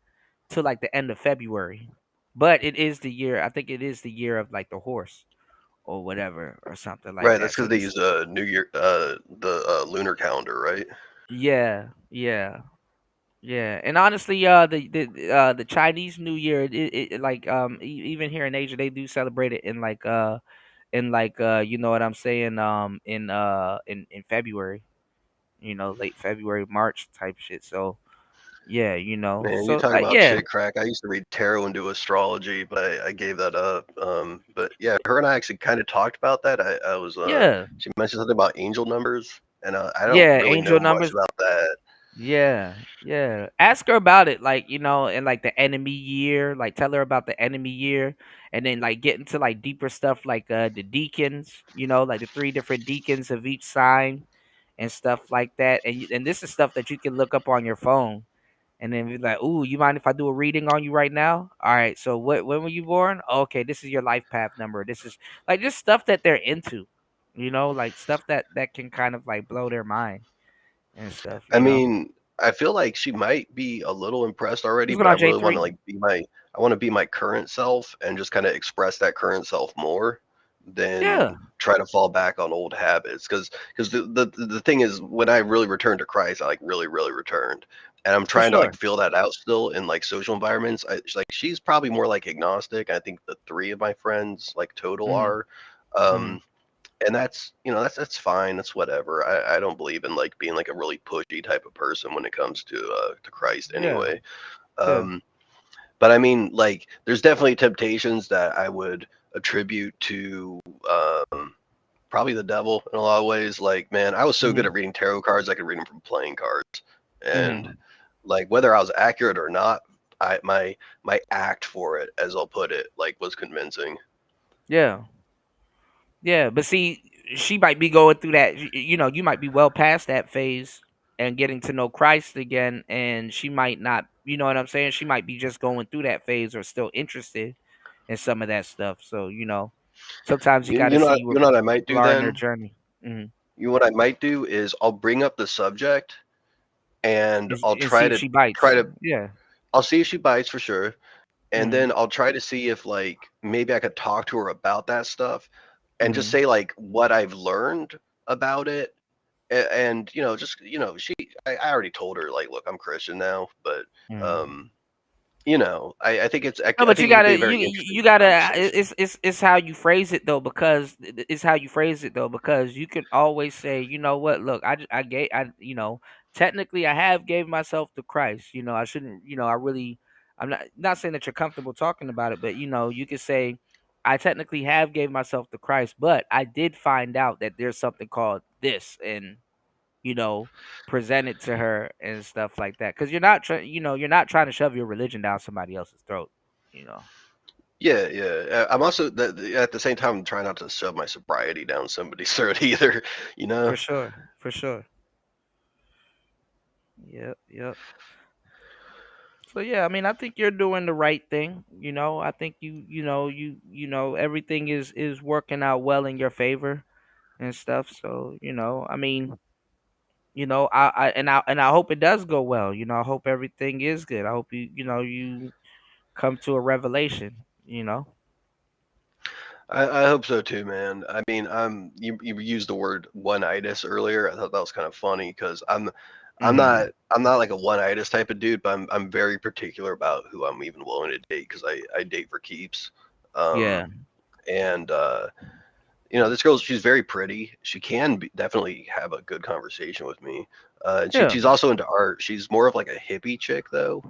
till like the end of February. But it is the year. I think it is the year of like the horse or whatever or something like Right, that's that. So because they this, use New Year, the lunar calendar, right? yeah, yeah, yeah. And honestly, the Chinese New Year, it like even here in Asia, they do celebrate it in like you know what I'm saying, in February, late February, March type shit. So yeah, Man, you so talk like about yeah, chick crack. I used to read tarot and do astrology, but I gave that up. But yeah, her and I actually kind of talked about that. I was yeah, she mentioned something about angel numbers, and I don't yeah. really know Angel much numbers. about that. Yeah, yeah. Ask her about it, like, and like the enemy year. Like, tell her about the enemy year, and then like get into like deeper stuff like the deacons, like the three different deacons of each sign and stuff like that. And this is stuff that you can look up on your phone and then be like, "Ooh, you mind if I do a reading on you right now?" All right. So when were you born? Okay, this is your life path number. This is like just stuff that they're into, like stuff that can kind of like blow their mind and stuff. I mean, I feel like she might be a little impressed already, What's but going I on, really want to J3? like I want to be my current self and just kind of express that current self more than Yeah. try to fall back on old habits. Because the thing is, when I really returned to Christ, I like really returned, and I'm For trying to like sure. feel that out still in like social environments. She's probably more like agnostic. I think the three of my friends like total Mhm. are. Mhm. And that's that's fine, that's whatever. I don't believe in like being like a really pushy type of person when it comes to Christ Yeah. anyway. Yeah. But I mean, like, there's definitely temptations that I would attribute to probably the devil in a lot of ways. Like, man, I was so good Mhm. at reading tarot cards, I could read them from playing cards, and Mhm. like whether I was accurate or not, my act for it, as I'll put it, like was convincing. Yeah. Yeah, but see, she might be going through that. You might be well past that phase and getting to know Christ again, and she might not. You know what I'm saying? She might be just going through that phase or still interested in some of that stuff. So sometimes you got to see where You know what I might people do are in their then? journey. Hmm. You know what I might do is I'll bring up the subject and I'll And see if she bites. Yeah. I'll see if she bites for sure. And Hmm. then I'll try to see if like maybe I could talk to her about that stuff and just Hmm. say like what I've learned about it. And just I already told her like, look, I'm Christian now, but Hmm. um, I think No, I but think it could be a very you interesting gotta. conversation. It's how you phrase it though, because it's how you phrase it though, because you can always say, you know what, look, I gave, technically I have gave myself to Christ. I shouldn't, I really, I'm not saying that you're comfortable talking about it, but you could say, I technically have gave myself to Christ, but I did find out that there's something called this, and you know, present it to her and stuff like that. Because you're not trying to shove your religion down somebody else's throat. You know. Yeah, yeah. I'm also at the same time trying not to shove my sobriety down somebody's throat either. You know. For sure. For sure. Yep. Yep. So yeah, I mean, I think you're doing the right thing. I think everything is working out well in your favor and stuff. So I mean, I hope it does go well. I hope everything is good. I hope you come to a revelation. I hope so too, man. I mean, you used the word one-itis earlier. I thought that was kind of funny because Hmm. I'm not like a one-itis type of dude, but I'm very particular about who I'm even willing to date because I date for keeps. Yeah. And this girl, she's very pretty. She can definitely have a good conversation with me. And Yeah. she's also into art. She's more of like a hippie chick though.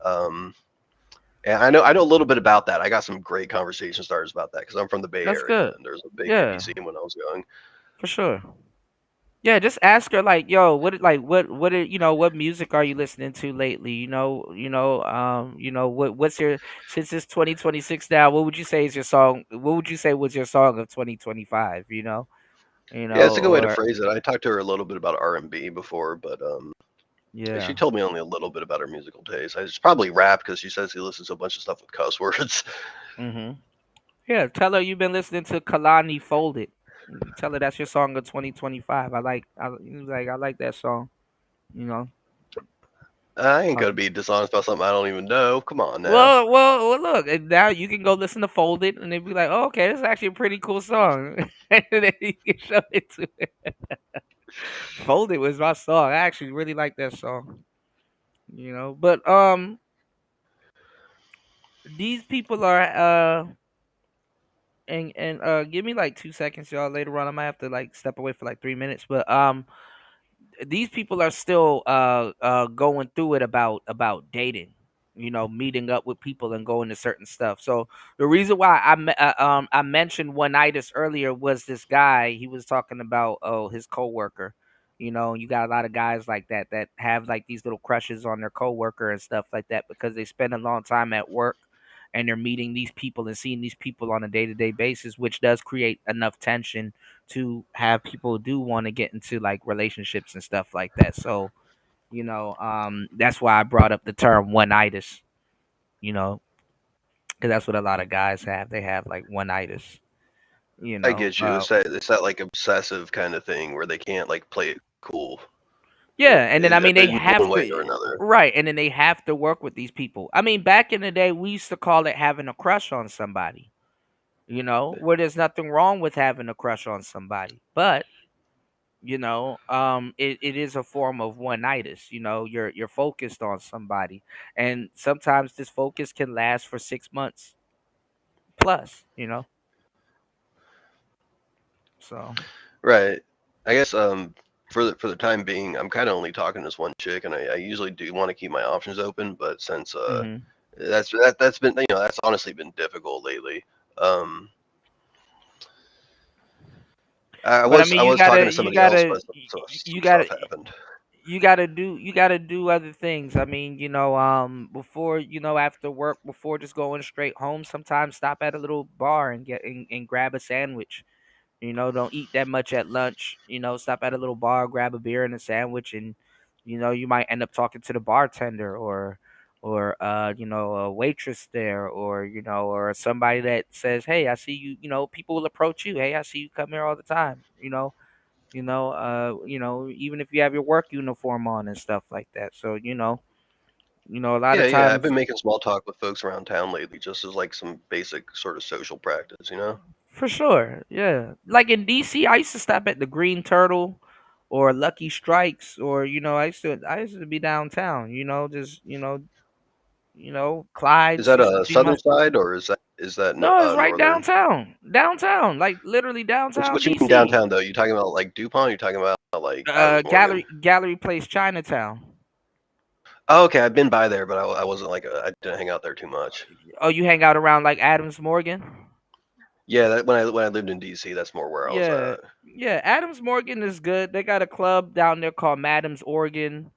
Um, and I know a little bit about that. I got some great conversation starters about that because I'm from the Bay That's Area good. and there's a big hippie Yeah, scene when I was young. for sure. Yeah, just ask her like, yo, what music are you listening to lately? What's your since it's 2026 now, what would you say is your song? What would you say was your song of 2025, Yeah, it's a good way to or phrase it. I talked to her a little bit about R&B before, but she yeah. told me only a little bit about her musical taste. It's probably rap because she says she listens to a bunch of stuff with cuss words. Mhm. Yeah, tell her you've been listening to Kalani Folded. Tell her that's your song of 2025. I like that song, you know. I ain't gonna be dishonest about something I don't even know. Come on now. Well, look, and now you can go listen to Folded, and they'd be like, "Oh, okay, this is actually a pretty cool song." And then you can show it to it. Folded was my song. I actually really like that song. But these people are and give me like 2 seconds, y'all. Later on, I might have to like step away for like 3 minutes, but these people are still going through it about dating, meeting up with people and going to certain stuff. So the reason why I mentioned one itis earlier was this guy. He was talking about his coworker. You got a lot of guys like that have like these little crushes on their coworker and stuff like that because they spend a long time at work. and they're meeting these people and seeing these people on a day-to-day basis, which does create enough tension to have people do want to get into like relationships and stuff like that. So, that's why I brought up the term one-itis, because that's what a lot of guys have. They have like one-itis, I get you. It's that like obsessive kind of thing where they can't like play it cool. Yeah, and then I mean they in have one way or to, another. right, and then they have to work with these people. I mean, back in the day, we used to call it having a crush on somebody. Where there's nothing wrong with having a crush on somebody, but it is a form of one-itis. You're focused on somebody, and sometimes this focus can last for 6 months plus. So Right. I guess for the time being, I'm kind of only talking to this one chick, and I usually do want to keep my options open, but since that's been that's honestly been difficult lately. I But I was mean, I was talking to somebody else, but you some gotta, stuff happened. you gotta do other things. I mean, before after work, before just going straight home, sometimes stop at a little bar and and grab a sandwich. Don't eat that much at lunch. Stop at a little bar, grab a beer and a sandwich, and you might end up talking to the bartender or a waitress there, or somebody that says, "Hey, I see you." People will approach you. "Hey, I see you come here all the time." Even if you have your work uniform on and stuff like that. So a lot of Yeah. I've times. been making small talk with folks around town lately, just as like some basic sort of social practice. For sure, yeah. Like in DC, I used to stop at the Green Turtle or Lucky Strikes, or I used to be downtown. Just Is Clyde's that used to a be my. southern side or is that No, it's right northern? downtown, like literally downtown What you mean DC. downtown though? You talking about like DuPont? Or you talking about like Adams Morgan? Gallery Place, Chinatown. Oh, okay, I've been by there, but I wasn't I didn't hang out there too much. Oh, you hang out around like Adams Morgan? Yeah, when I lived in DC, that's more where I was Yeah, at. yeah. Adams Morgan is good. They got a club down there called Madam's Organ.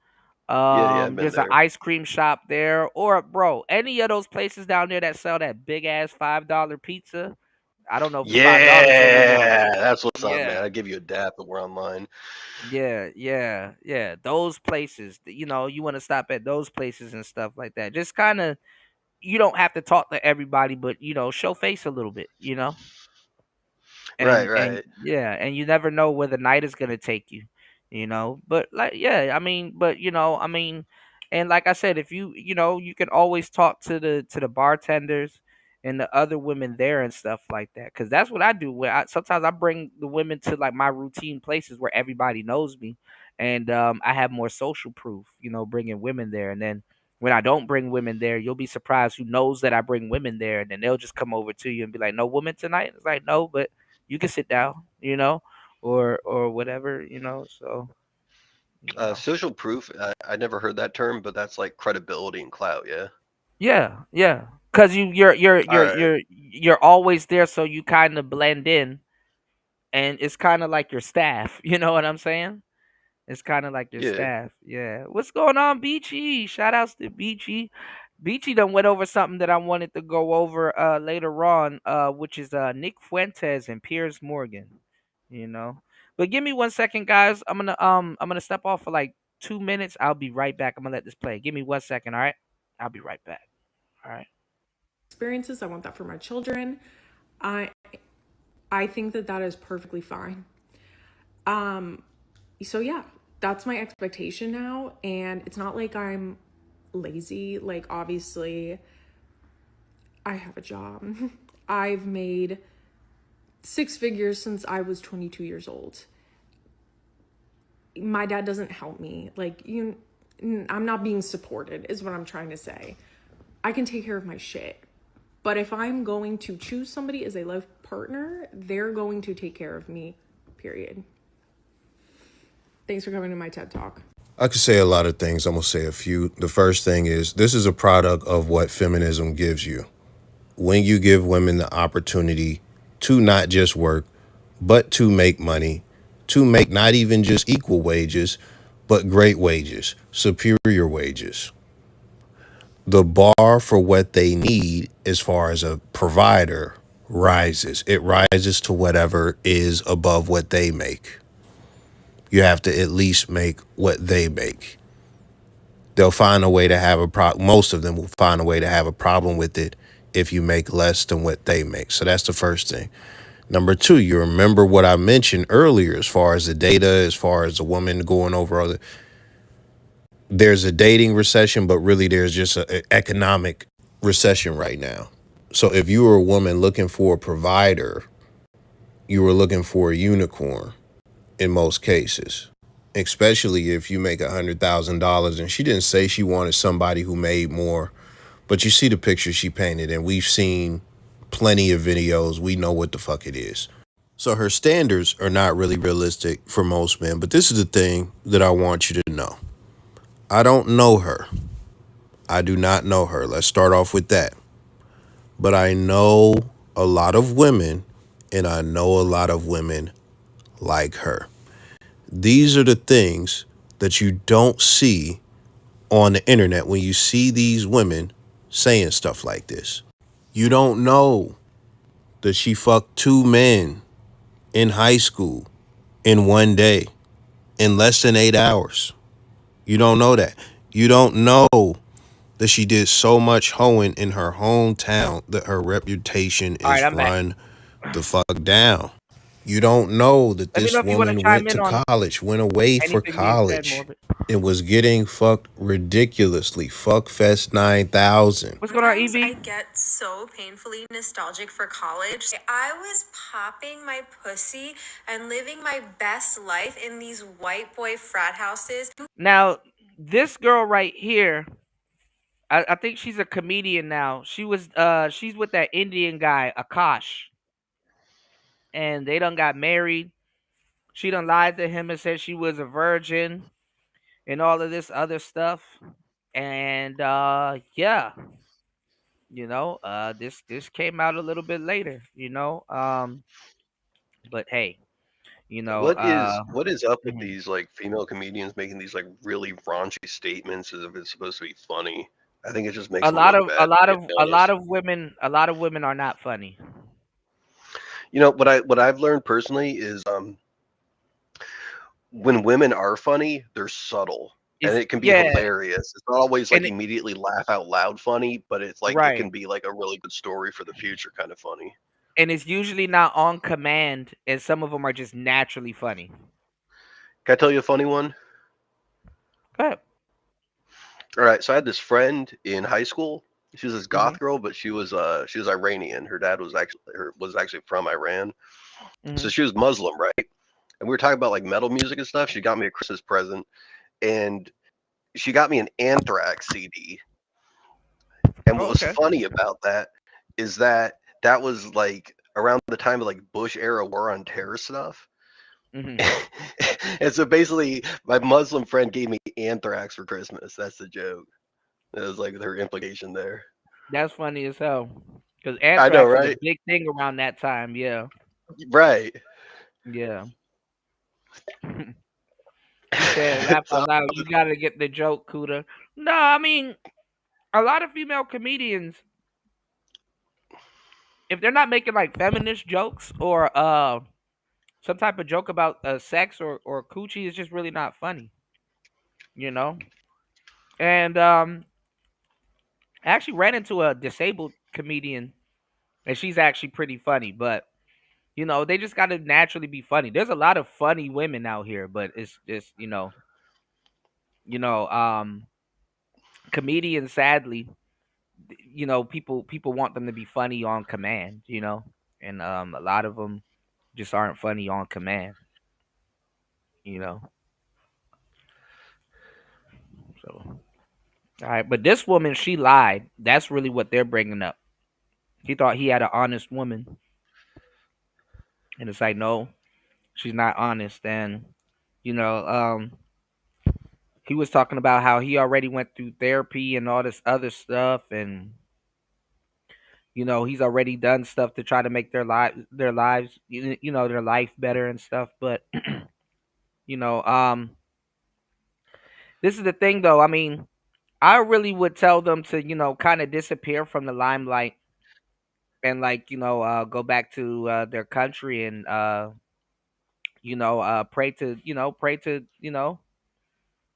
Yeah, I've been There's an there. ice cream shop there, or bro, any of those places down there that sell that big ass $5 pizza. I don't know if it's $5 anymore. Yeah, that's what's up, man. Yeah, I'd give you a dap if we're online. yeah. Those places, you want to stop at those places and stuff like that. Just kind of, you don't have to talk to everybody, but show face a little bit. Right, And right. yeah, and you never know where the night is gonna take you. But like, yeah, I mean, and like I said, if you can always talk to the bartenders and the other women there and stuff like that, because that's what I do. Where sometimes I bring the women to like my routine places where everybody knows me, and I have more social proof, bringing women there, and then. When I don't bring women there, you'll be surprised who knows that I bring women there, and then they'll just come over to you and be like, "No woman tonight." It's like, "No, but you can sit down, or whatever. So Social proof. I never heard that term, but that's like credibility and clout. Yeah. yeah, because you're you're All you're right. you're you're always there, so you kind of blend in, and it's kind of like your staff. You know what I'm saying? It's kind of like your Yeah. staff. Yeah. What's going on, Beachy? Shout outs to Beachy. Beachy done went over something that I wanted to go over later on, which is Nick Fuentes and Piers Morgan. You know. But give me 1 second, guys. I'm gonna step off for like 2 minutes. I'll be right back. I'm gonna let this play. Give me 1 second, all right? I'll be right back. All right. Experiences. I want that for my children. I think that is perfectly fine. So yeah, that's my expectation now, and it's not like I'm lazy. Like, obviously I have a job. I've made 6 figures since I was 22 years old. My dad doesn't help me. I'm not being supported is what I'm trying to say. I can take care of my shit. But if I'm going to choose somebody as a life partner, they're going to take care of me, period. Thanks for coming to my TED Talk. I could say a lot of things. I'm going to say a few. The first thing is this is a product of what feminism gives you. When you give women the opportunity to not just work, but to make money, to make not even just equal wages, but great wages, superior wages. the bar for what they need as far as a provider rises. It rises to whatever is above what they make. You have to at least make what they make. They'll find a way to have most of them will find a way to have a problem with it if you make less than what they make. So that's the first thing. Number two, you remember what I mentioned earlier as far as the data, as far as the woman going over other. There's a dating recession, but really there's just an economic recession right now. So if you were a woman looking for a provider, you were looking for a unicorn in most cases, especially if you make $100,000. And she didn't say she wanted somebody who made more, but you see the picture she painted, and we've seen plenty of videos. We know what the fuck it is. So her standards are not really realistic for most men. But this is the thing that I want you to know. I don't know her. I do not know her. Let's start off with that. But I know a lot of women, and I know a lot of women like her. These are the things that you don't see on the internet when you see these women saying stuff like this. You don't know that she fucked 2 men in high school in one day in less than 8 hours. You don't know that. You don't know that she did so much hoeing in her hometown that her reputation is run the fuck down. You don't know that Let me this know if you want to woman chime went in to on college, went away for anything being said, college, Morbid. and was getting fucked ridiculously. Fuckfest 9000. What's going on, Evie? I get so painfully nostalgic for college. I was popping my pussy and living my best life in these white boy frat houses. Now, this girl right here, I think she's a comedian now. She's with that Indian guy, Akash. And they done got married. She done lied to him and said she was a virgin and all of this other stuff. And yeah, this came out a little bit later, but hey, What is up with mhm. these like female comedians making these like really raunchy statements as if it's supposed to be funny? I think it just makes a them lot look of bad, to be a lot honest. of women are not funny. You know what I've learned personally is when women are funny, they're subtle. And It's it can be yeah, hilarious. It's not always and like immediately laugh out loud funny, but it's like it right. can be like a really good story for the future kind of funny. And it's usually not on command, and some of them are just naturally funny. Can I tell you a funny one? Go ahead. All right, so I had this friend in high school. She was this Mm-hmm. goth girl, but she was Iranian. Her dad was actually from Iran. Mm-hmm. So she was Muslim, right? And we were talking about like metal music and stuff. She got me a Christmas present, and she got me an Anthrax CD. And what was Okay. funny about that is that that was like around the time of like Bush era war on terror stuff. Mm-hmm. And so basically, my Muslim friend gave me Anthrax for Christmas. That's the joke. That was like her implication there. That's funny as hell. Because I know, anthrax was a right? big thing around that time. Yeah. Right. Yeah. He said, laugh So, out loud. You got to get the joke, Cuda. No, I mean, a lot of female comedians, if they're not making like feminist jokes or some type of joke about sex or coochie, it's just really not funny, you know? And I actually ran into a disabled comedian, and she's actually pretty funny, but they just got to naturally be funny. There's a lot of funny women out here, but it's just, you know, um, comedians, sadly, people want them to be funny on command, and a lot of them just aren't funny on command, you know. So, all right, but this woman, she lied. That's really what they're bringing up. He thought he had an honest woman, and it's like, no, she's not honest. And you know, he was talking about how he already went through therapy and all this other stuff, and he's already done stuff to try to make their lives, their life better and stuff. But you know, this is the thing, though. I mean, I really would tell them to, kind of disappear from the limelight and like, go back to their country and pray to,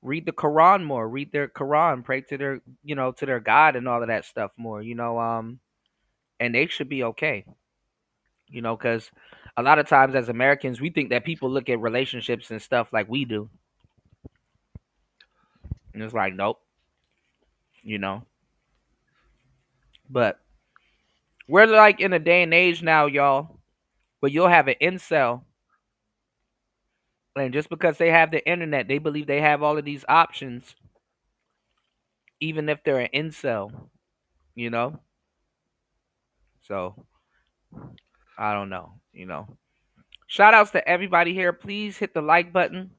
read the Quran more, read their Quran, pray to their, to their God and all of that stuff more, and they should be okay, because a lot of times as Americans, we think that people look at relationships and stuff like we do. And it's like, nope, you know. But we're like in a day and age now, y'all, where you'll have an incel, and just because they have the internet, they believe they have all of these options, even if they're an incel, you know? So, I don't know. Shout outs to everybody here. Please hit the like button.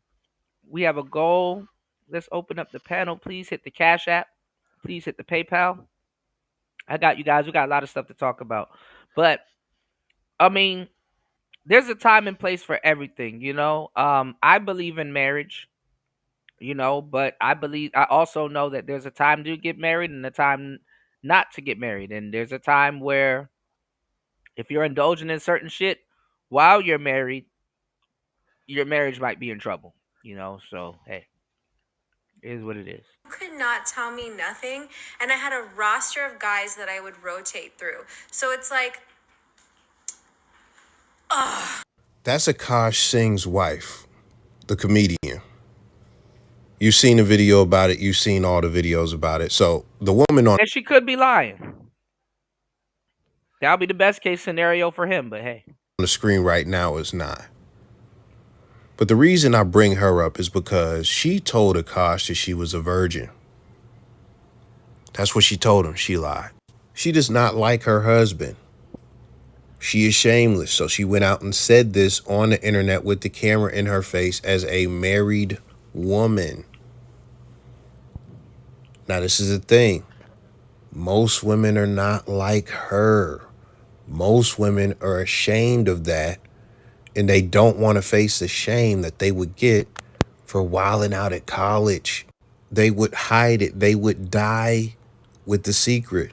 We have a goal. Let's open up the panel. Please hit the Cash App. Please hit the PayPal. I got you guys. We got a lot of stuff to talk about. But, I mean, there's a time and place for everything, I believe in marriage, but I also know that there's a time to get married and a time not to get married. And there's a time where if you're indulging in certain shit while you're married, your marriage might be in trouble, So, hey, it is what it is. You could not tell me nothing, and I had a roster of guys that I would rotate through. So it's like, ugh. That's Akash Singh's wife, the comedian. You've seen the video about it. You've seen all the videos about it. So the woman on And she could be lying. That'll be the best case scenario for him, but hey. On the screen right now is not. But the reason I bring her up is because she told Akash that she was a virgin. That's what she told him. She lied. She does not like her husband. She is shameless. So she went out and said this on the internet with the camera in her face as a married woman. Now, this is the thing. Most women are not like her. Most women are ashamed of that, and they don't want to face the shame that they would get for wilding out at college. They would hide it. They would die with the secret.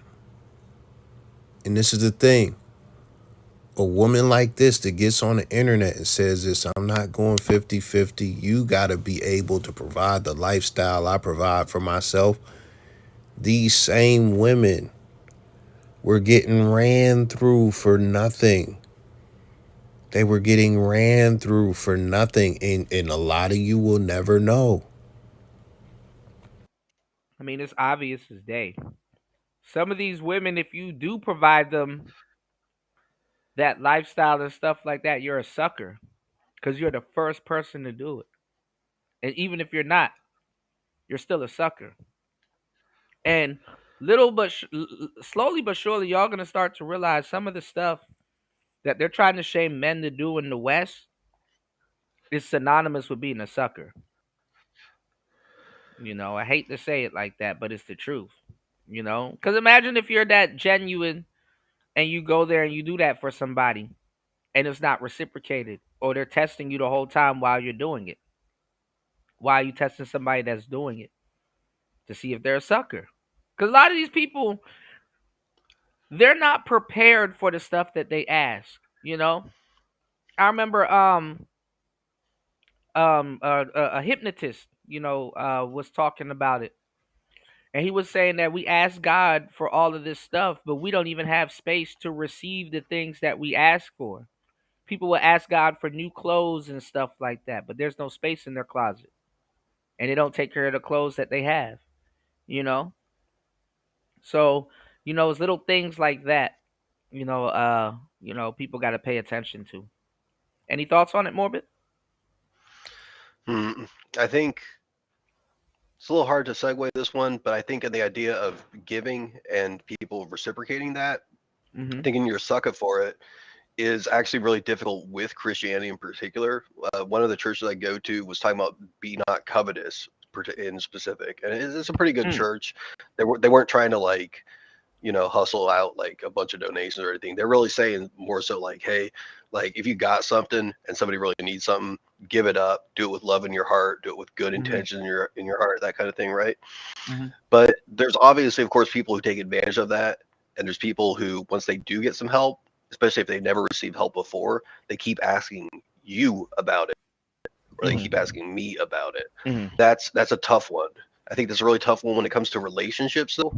And this is the thing. A woman like this that gets on the internet and says this, I'm not going 50-50. You got to be able to provide the lifestyle I provide for myself. These same women were getting ran through for nothing. They were getting ran through for nothing. And a lot of you will never know. I mean, it's obvious as day. Some of these women, if you do provide them that lifestyle and stuff like that, you're a sucker because you're the first person to do it. And even if you're not, you're still a sucker. And slowly but surely, y'all gonna start to realize some of the stuff that they're trying to shame men to do in the West is synonymous with being a sucker. I hate to say it like that, but it's the truth. Because imagine if you're that genuine and you go there and you do that for somebody and it's not reciprocated, or they're testing you the whole time while you're doing it. Why are you testing somebody that's doing it? To see if they're a sucker. Because a lot of these people, they're not prepared for the stuff that they ask. I remember a hypnotist, was talking about it. And he was saying that we ask God for all of this stuff, but we don't even have space to receive the things that we ask for. People will ask God for new clothes and stuff like that, but there's no space in their closet. And they don't take care of the clothes that they have, So, it's little things like that, people got to pay attention to. Any thoughts on it, Morbid? I think it's a little hard to segue this one, but I think in the idea of giving and people reciprocating that, thinking you're a sucker for it, is actually really difficult with Christianity in particular. One of the churches I go to was talking about be not covetous in specific, and it's a pretty good church. They weren't trying to hustle out like a bunch of donations or anything. They're really saying more so like, hey, like if you got something and somebody really needs something, give it up, do it with love in your heart, do it with good Mhm. intentions in your heart, that kind of thing, right? Mhm. But there's obviously, of course, people who take advantage of that, and there's people who, once they do get some help, especially if they never received help before, they keep asking you about it, or they keep asking me about it. Mhm. That's a tough one. I think that's a really tough one when it comes to relationships, though.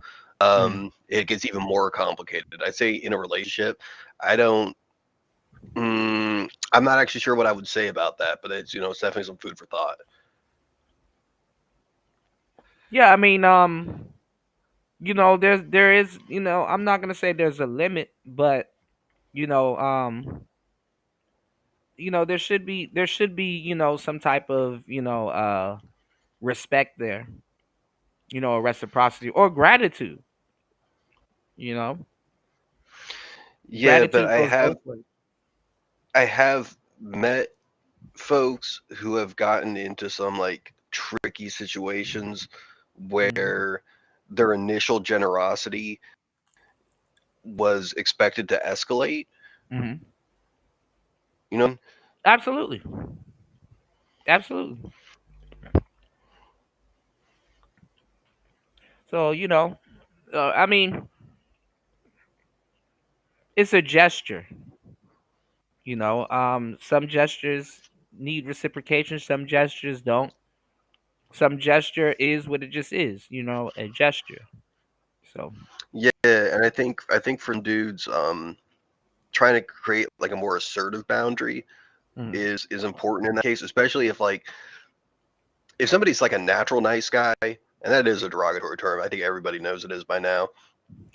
It gets even more complicated. I'd say in a relationship, I don't. I'm not actually sure what I would say about that, but it's it's definitely some food for thought. Yeah, I mean, there is, I'm not gonna say there's a limit, but you know, um, there should be, some type of, respect there, a reciprocity or gratitude, you know. Yeah, but Gratitude goes both ways. I have met folks who have gotten into some like tricky situations where their initial generosity was expected to escalate. Hmm. You know, Absolutely. Absolutely. So, I mean, it's a gesture, some gestures need reciprocation, some gestures don't. Some gesture is what it just is, a gesture. So, yeah, and I think for dudes, trying to create like a more assertive boundary mhm, is important in that case, especially if somebody's like a natural nice guy, and that is a derogatory term. I think everybody knows it is by now.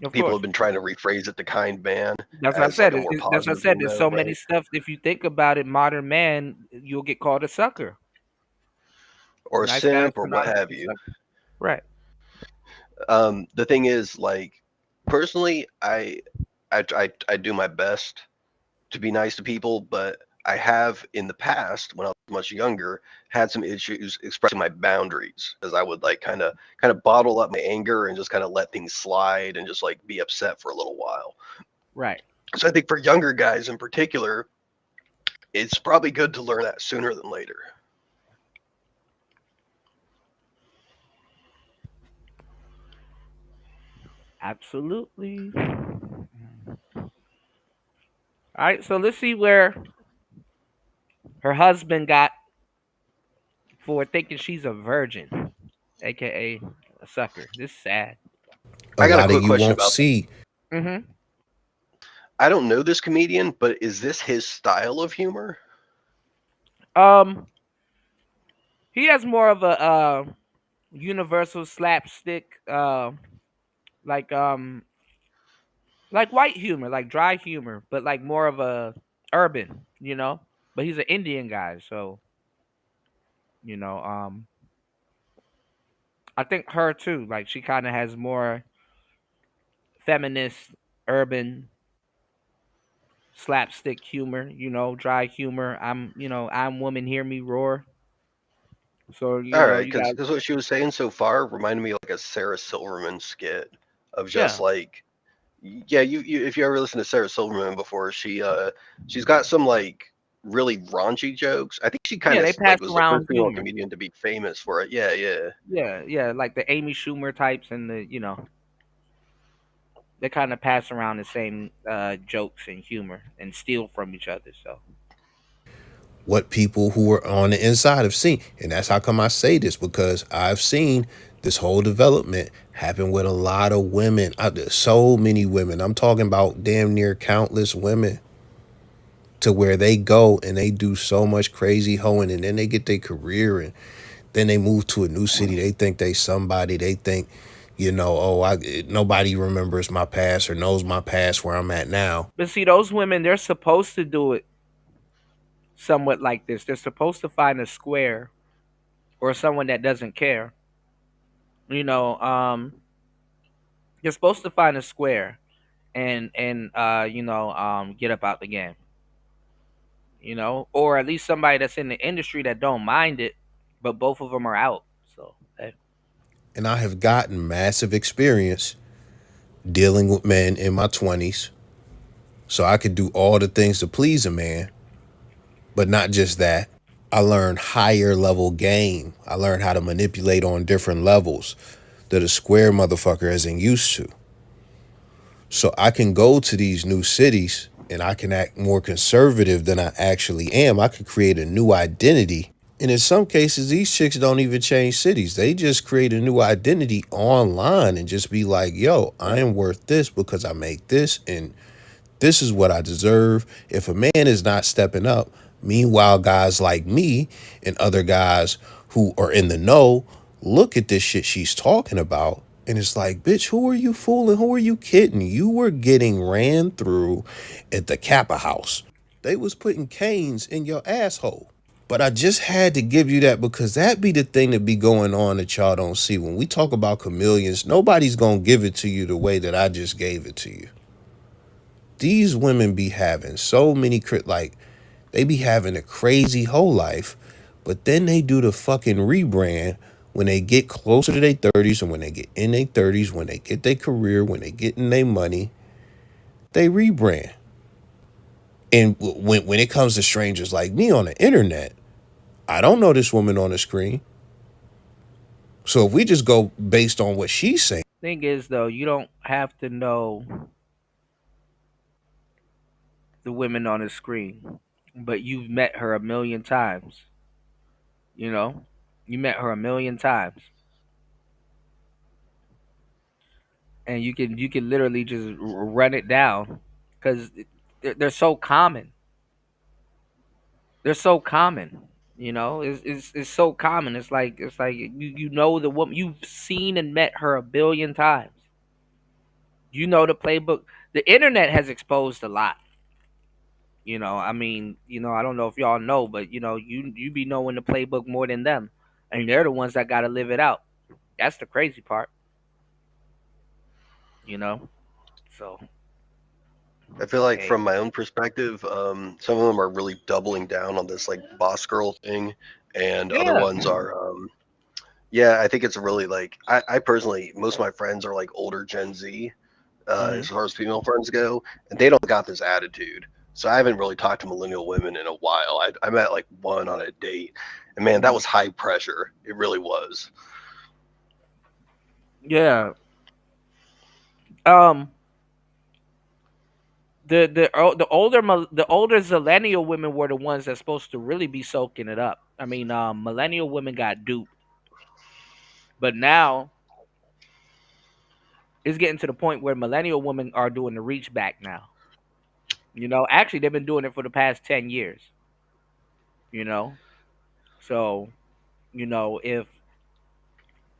of People course. have been trying to rephrase it to kind man That's what I as like said. a more That's what I positive said. There's lingo, so many right? stuff. If you think about it, modern man, you'll get called a sucker. Or a Nice guys simp or can what also have be you. suckers. Right. The thing is, like, personally, I do my best to be nice to people, but I have in the past, when I was much younger, had some issues expressing my boundaries, as I would like kind of bottle up my anger and just kind of let things slide and just like be upset for a little while. Right. So I think for younger guys in particular, it's probably good to learn that sooner than later. Absolutely. All right. So let's see where her husband got for thinking she's a virgin, aka a sucker. This is sad. A I got a lot of quick you question won't about that. see. Mm-hmm. I don't know this comedian, but is this his style of humor? Um, he has more of a universal slapstick, like like white humor, like dry humor, but like more of a urban, But he's an Indian guy, so you know, um, I think her too. Like she kind of has more feminist, urban slapstick humor, dry humor. I'm woman, hear me roar. So All right, you because got what she was saying so far reminded me of like a Sarah Silverman skit of just yeah, like, yeah, you if you ever listen to Sarah Silverman before, she's got some like really raunchy jokes. I think she kind yeah. of They like pass was the first around female humor. comedian to be famous for it. Yeah, yeah. Yeah, yeah, like the Amy Schumer types and they kind of pass around the same jokes and humor and steal from each other. So What people who are on the inside have seen. And that's how come I say this, because I've seen this whole development happen with a lot of women. So many women. I'm talking about damn near countless women, to where they go and they do so much crazy hoeing, and then they get their career, and then they move to a new city. They think they somebody. They think, oh, nobody remembers my past or knows my past where I'm at now. but see, those women, they're supposed to do it somewhat like this. They're supposed to find a square or someone that doesn't care. You know, you're supposed to find a square and get up out the game. Or at least somebody that's in the industry that don't mind it, but both of them are out. So hey. And I have gotten massive experience dealing with men in my 20s. So I could do all the things to please a man, but not just that. I learned higher level game. I learned how to manipulate on different levels that a square motherfucker isn't used to. So I can go to these new cities and I can act more conservative than I actually am. I can create a new identity. And in some cases, these chicks don't even change cities. They just create a new identity online and just be like, yo, I am worth this because I make this and this is what I deserve. If a man is not stepping up, meanwhile, guys like me and other guys who are in the know look at this shit she's talking about. And it's like, bitch, who are you fooling? Who are you kidding? You were getting ran through at the Kappa house. They was putting canes in your asshole. But I just had to give you that because that be the thing that be going on that y'all don't see. When we talk about chameleons, nobody's going to give it to you the way that I just gave it to you. These women be having so many, like, they be having a crazy whole life, but then they do the fucking rebrand when they get closer to their 30s and when they get in their 30s, when they get their career, when they get in their money, they rebrand. And when it comes to strangers like me on the internet, I don't know this woman on the screen. So if we just go based on what she's saying. Thing is, though, you don't have to know the women on the screen, but you've met her a million times. You know, you met her a million times, and you can literally just run it down because they're so common. They're so common. You know, it's so common. It's like you know the woman, you've seen and met her a billion times. You know the playbook. The internet has exposed a lot. You know, I mean, you know, I don't know if y'all know, but you know, you be knowing the playbook more than them, and they're the ones that got to live it out. That's the crazy part. You know, so I feel like hey, from my own perspective, some of them are really doubling down on this like boss girl thing, and other yeah, ones are, yeah, I think it's really like I personally, most of my friends are like older Gen Z, hmm as far as female friends go, and they don't got this attitude. So I haven't really talked to millennial women in a while. I met like one on a date, and man, that hmm was high pressure. It really was. yeah. Um, the older millennial women were the ones that's supposed to really be soaking it up. I mean, millennial women got duped, but now it's getting to the point where millennial women are doing the reach back now. You know, actually, they've been doing it for the past 10 years. You know, so you know if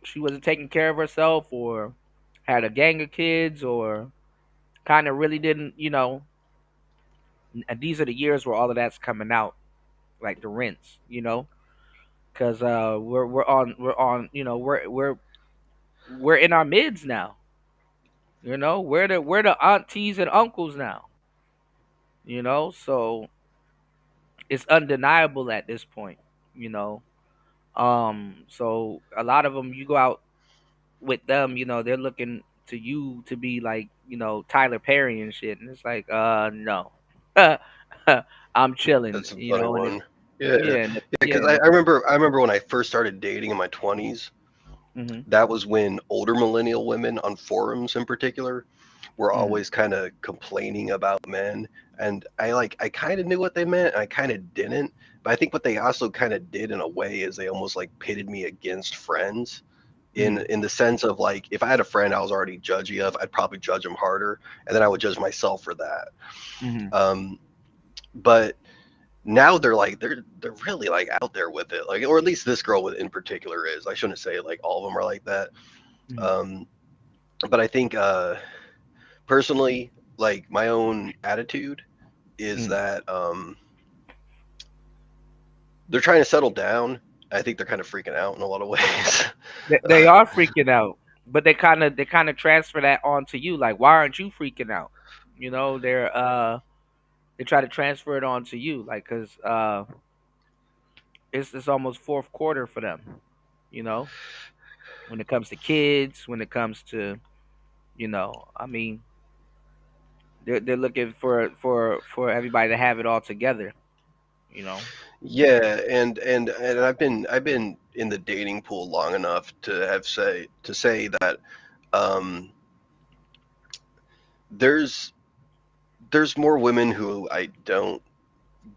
she wasn't taking care of herself or had a gang of kids or kind of really didn't, you know, and these are the years where all of that's coming out, like the rinse, you know, because we're on, you know, we're in our mids now, you know, we're the aunties and uncles now, you know, so it's undeniable at this point, you know. So a lot of them, you go out with them, you know, they're looking to you to be like, you know, Tyler Perry and shit, and it's like, no, I'm chilling, That's a you funny know, and one. Yeah, yeah, yeah, and because yeah, I remember when I first started dating in my 20s. hmm That was when older millennial women on forums in particular were hmm always kind of complaining about men, and I kind of knew what they meant and I kind of didn't, but I think what they also kind of did in a way is they almost like pitted me against friends hmm in the sense of like if I had a friend I was already judgy of, I'd probably judge him harder, and then I would judge myself for that. hmm um but now they're like they're really like out there with it, like, or at least this girl in particular is. I shouldn't say like all of them are like that. hmm um but I think personally, like my own attitude is hmm that they're trying to settle down. I think they're kind of freaking out in a lot of ways. they are freaking out, but they kind of transfer that onto you, like, why aren't you freaking out? You know, they try to transfer it onto you, like, because it's almost fourth quarter for them, you know, when it comes to kids, when it comes to, you know, I mean, they're looking for everybody to have it all together, you know. Yeah, and I've been in the dating pool long enough to say that um, there's there's more women who I don't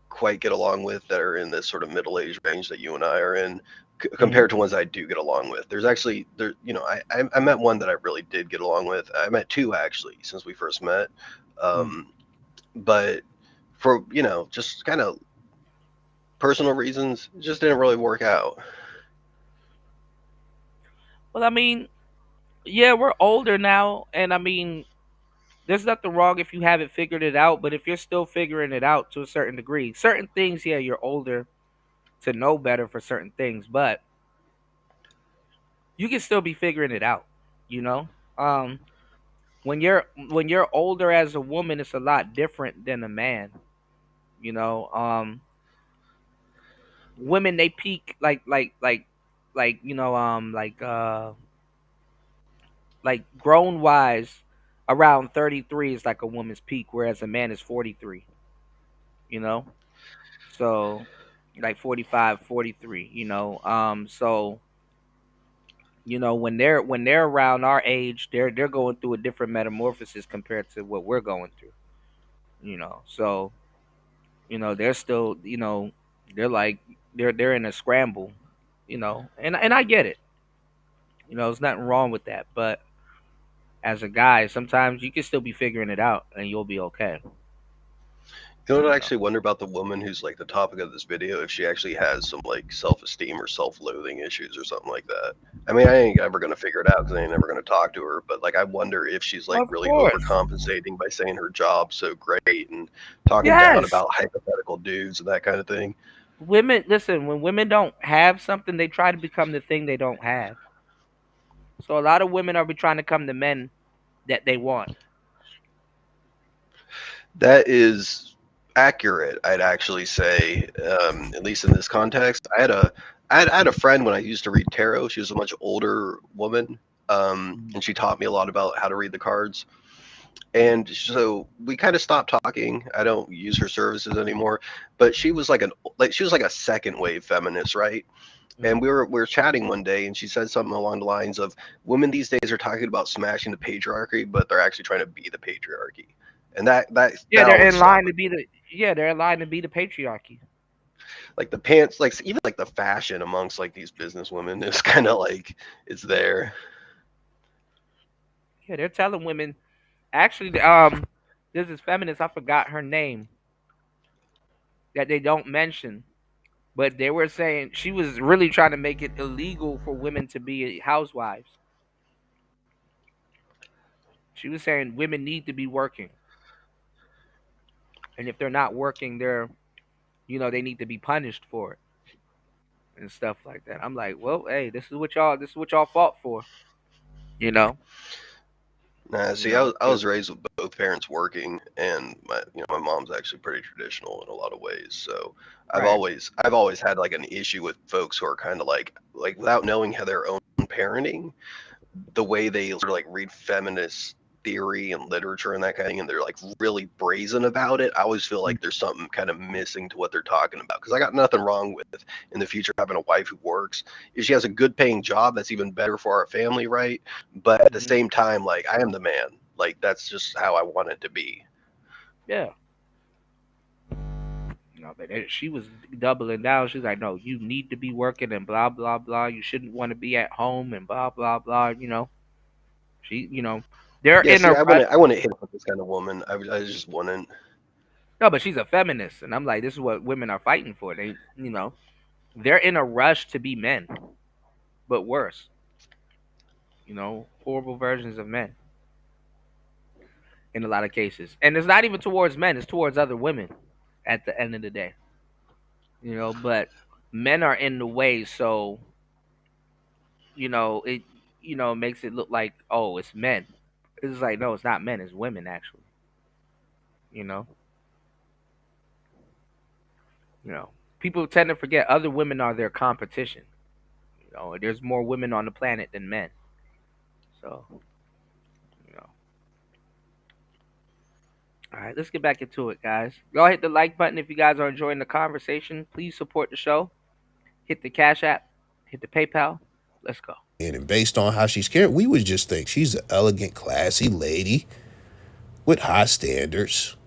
quite get along with that are in this sort of middle age range that you and I are in, Hmm. compared to ones I do get along with. There's actually there you know I met one that I really did get along with. I met two actually since we first met, but for just kind of personal reasons, it just didn't really work out. Well, I mean, yeah, we're older now, and I mean, there's nothing wrong if you haven't figured it out, but if you're still figuring it out to a certain degree, certain things, yeah, you're older to know better for certain things, but you can still be figuring it out, you know? Um, when you're older as a woman, it's a lot different than a man, you know? Women they peak like like grown wise around 33 is like a woman's peak, whereas a man is 43, you know? So like 45, 43, you know. So when they're around our age, they're going through a different metamorphosis compared to what we're going through, you know. So, they're still, they're like they're in a scramble, and I get it. There's nothing wrong with that, but as a guy, sometimes you can still be figuring it out and you'll be okay. You know what I You know. actually wonder about the woman who's like the topic of this video, if she actually has some like self-esteem or self-loathing issues or something like that. I mean, I ain't ever gonna figure it out because I ain't never gonna talk to her. But like, I wonder if she's like Of really course. overcompensating by saying her job's so great and talking down Yes. about hypothetical dudes and that kind of thing. Women, listen, when women don't have something, they try to become the thing they don't have. So a lot of women are trying to come to men that they want. That is accurate, I'd actually say, at least in this context. I had a friend when I used to read tarot. She was a much older woman, and she taught me a lot about how to read the cards. And so we kind of stopped talking. I don't use her services anymore. But she was like a second wave feminist, right? And we were chatting one day, and she said something along the lines of, "Women these days are talking about smashing the patriarchy, but they're actually trying to be the patriarchy." And Yeah, that they're always in stuck line with to be the yeah, they're in line to be the patriarchy. like the pants, like even like the fashion amongst like these business women is kind of like it's there. Yeah, they're telling women. Actually, there's this feminist. I forgot her name that they don't mention, but they were saying she was really trying to make it illegal for women to be housewives. She was saying women need to be working, and if they're not working, they need to be punished for it and stuff like that. I'm like, well, hey, this is what y'all fought for, you know, Nah, you see, know, I was 'cause- raised with both parents working, and my mom's actually pretty traditional in a lot of ways. So right. I've always had like an issue with folks who are kind of like without knowing how their own parenting, the way they sort of like read feminist theory and literature and that kind of thing, and they're like really brazen about it. I always feel like there's something kind of missing to what they're talking about. Because I got nothing wrong with in the future having a wife who works. If she has a good paying job, that's even better for our family, right? But at the Mhm. same time, like I am the man. Like that's just how I want it to be. Yeah. But she was doubling down. She's like, no, you need to be working and blah blah blah. You shouldn't want to be at home and blah blah blah. They're Yeah, in see, a rush. I wouldn't hit up with this kind of woman. I just wouldn't. No, but she's a feminist, and I'm like, this is what women are fighting for. They're in a rush to be men, but worse. Horrible versions of men in a lot of cases, and it's not even towards men; it's towards other women. At the end of the day, but men are in the way, so it makes it look like, oh, it's men. It's like, no, it's not men, it's women actually. You know, you know. People tend to forget other women are their competition. There's more women on the planet than men. So, you know, All right, let's get back into it, guys. Y'all hit the like button if you guys are enjoying the conversation. Please support the show. Hit the Cash App. Hit the PayPal. Let's go. And based on how she's carried, we would just think she's an elegant, classy lady with high standards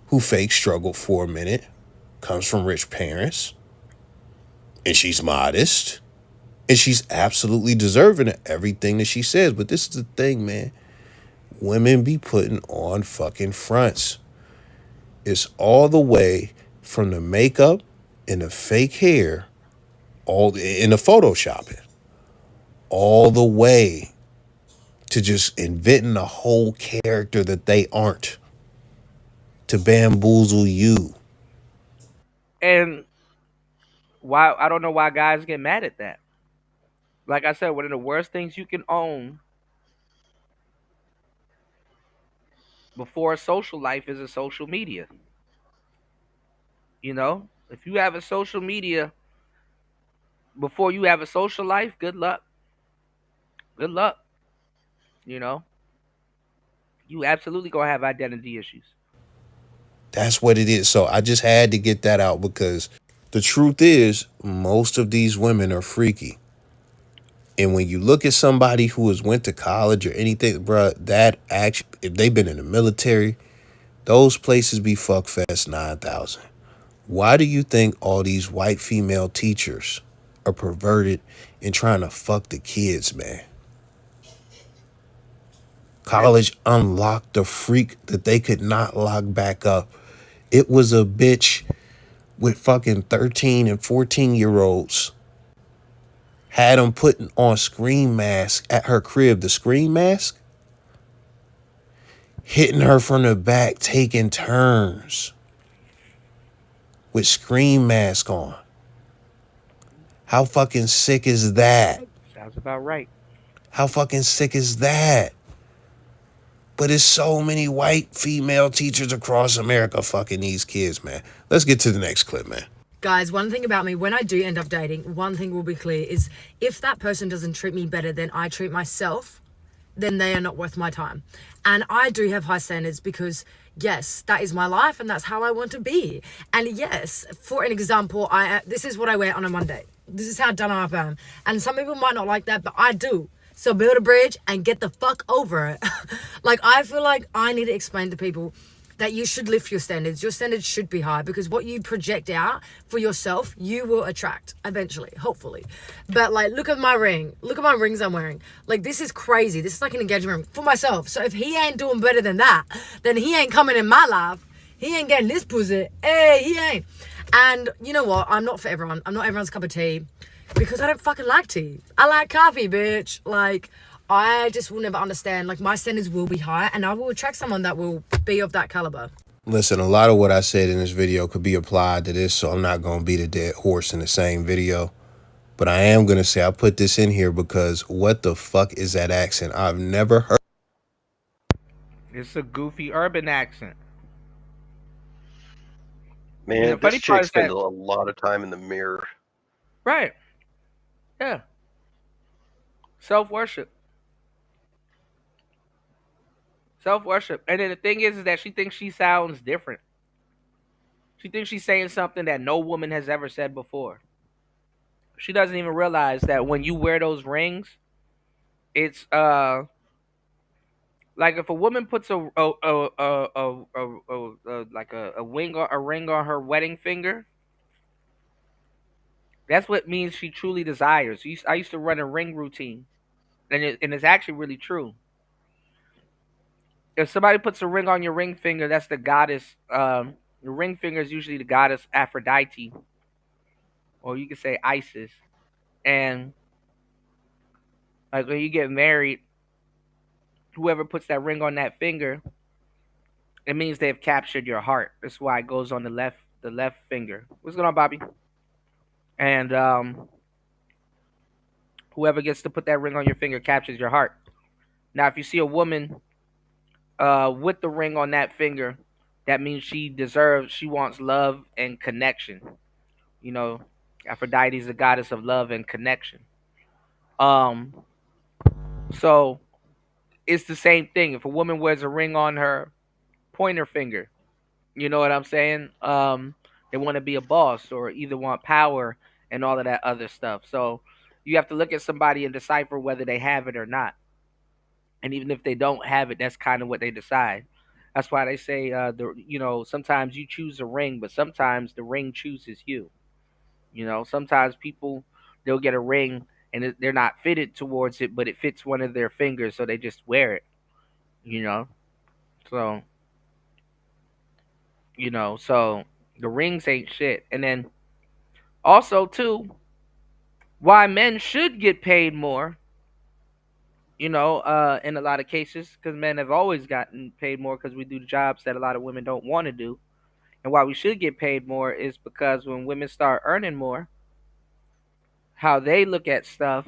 who fake struggled for a minute, comes from rich parents, and she's modest, and she's absolutely deserving of everything that she says. But this is the thing, man. Women be putting on fucking fronts. It's all the way from the makeup and the fake hair, all in the photoshopping, all the way to just inventing a whole character that they aren't to bamboozle you. And why I don't know why guys get mad at that. Like I said, one of the worst things you can own before a social life is a social media. You know, if you have a social media before you have a social life, good luck. Good luck. You know, you absolutely gonna have identity issues. That's what it is. So I just had to get that out because the truth is most of these women are freaky. And when you look at somebody who has went to college or anything, bruh, that actually, if they've been in the military, those places be fuckfest 9,000. Why do you think all these white female teachers are perverted and trying to fuck the kids, man? College unlocked the freak that they could not lock back up. It was a bitch with fucking 13 and 14-year-olds. Had them putting on scream masks at her crib, the scream mask, hitting her from the back, taking turns with scream mask on. How fucking sick is that? Sounds about right. How fucking sick is that? But it's so many white female teachers across America fucking these kids, man. Let's get to the next clip, man. Guys, one thing about me, when I do end up dating, one thing will be clear is if that person doesn't treat me better than I treat myself, then they are not worth my time. And I do have high standards because, yes, that is my life and that's how I want to be. And yes, for an example, this is what I wear on a Monday. This is how done up I am. And some people might not like that, but I do. So build a bridge and get the fuck over it. Like, I feel like I need to explain to people that you should lift your standards. Your standards should be high because what you project out for yourself, you will attract eventually, hopefully. But like, look at my ring. Look at my rings I'm wearing. Like, this is crazy. This is like an engagement ring for myself. So if he ain't doing better than that, then he ain't coming in my life. He ain't getting this pussy. Hey, he ain't. And you know what? I'm not for everyone. I'm not everyone's cup of tea because I don't fucking like tea. I like coffee, bitch. Like, I just will never understand. Like, my standards will be high and I will attract someone that will be of that caliber. Listen, a lot of what I said in this video could be applied to this, so I'm not going to beat a dead horse in the same video. But I am going to say I put this in here because what the fuck is that accent? I've never heard. It's a goofy urban accent. Man, this chick spends a lot of time in the mirror. Right. Yeah. Self-worship. Self-worship. And then the thing is that she thinks she sounds different. She thinks she's saying something that no woman has ever said before. She doesn't even realize that when you wear those rings, it's like if a woman puts a ring on her wedding finger, that's what means she truly desires. I used to run a ring routine, and it's actually really true. If somebody puts a ring on your ring finger, that's the goddess. The ring finger is usually the goddess Aphrodite, or you could say Isis. And like when you get married, whoever puts that ring on that finger, it means they've captured your heart. That's why it goes on the left finger. What's going on, Bobby? And whoever gets to put that ring on your finger captures your heart. Now, if you see a woman with the ring on that finger, that means she wants love and connection. You know, Aphrodite is the goddess of love and connection. So it's the same thing. If a woman wears a ring on her pointer finger. You know what I'm saying? They want to be a boss or either want power and all of that other stuff. So you have to look at somebody and decipher whether they have it or not. And even if they don't have it, that's kind of what they decide. That's why they say sometimes you choose a ring, but sometimes the ring chooses you. Sometimes people they'll get a ring and they're not fitted towards it, but it fits one of their fingers, so they just wear it. You know, so so the rings ain't shit. And then also too, why men should get paid more. In a lot of cases, because men have always gotten paid more because we do jobs that a lot of women don't want to do. And why we should get paid more is because when women start earning more, how they look at stuff,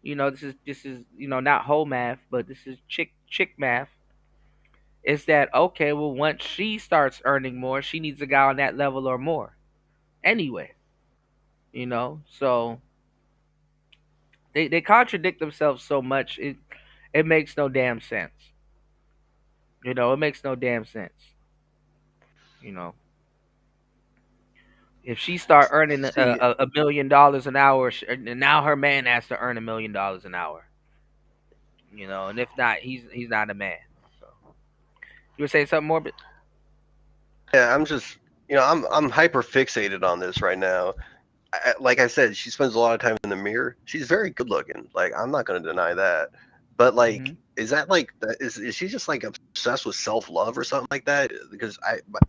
this is not whole math, but this is chick math. Is that okay? Well, once she starts earning more, she needs a guy on that level or more. Anyway, so they contradict themselves so much it makes no damn sense. It makes no damn sense. You know, if she start earning See, $1 million an hour, and now her man has to earn $1 million an hour. And if not, he's not a man. So you would say something more, but yeah, I'm just, I'm hyper fixated on this right now. Like I said, she spends a lot of time in the mirror. She's very good looking. Like, I'm not going to deny that. But like, is that like is she just like obsessed with self love or something like that? Because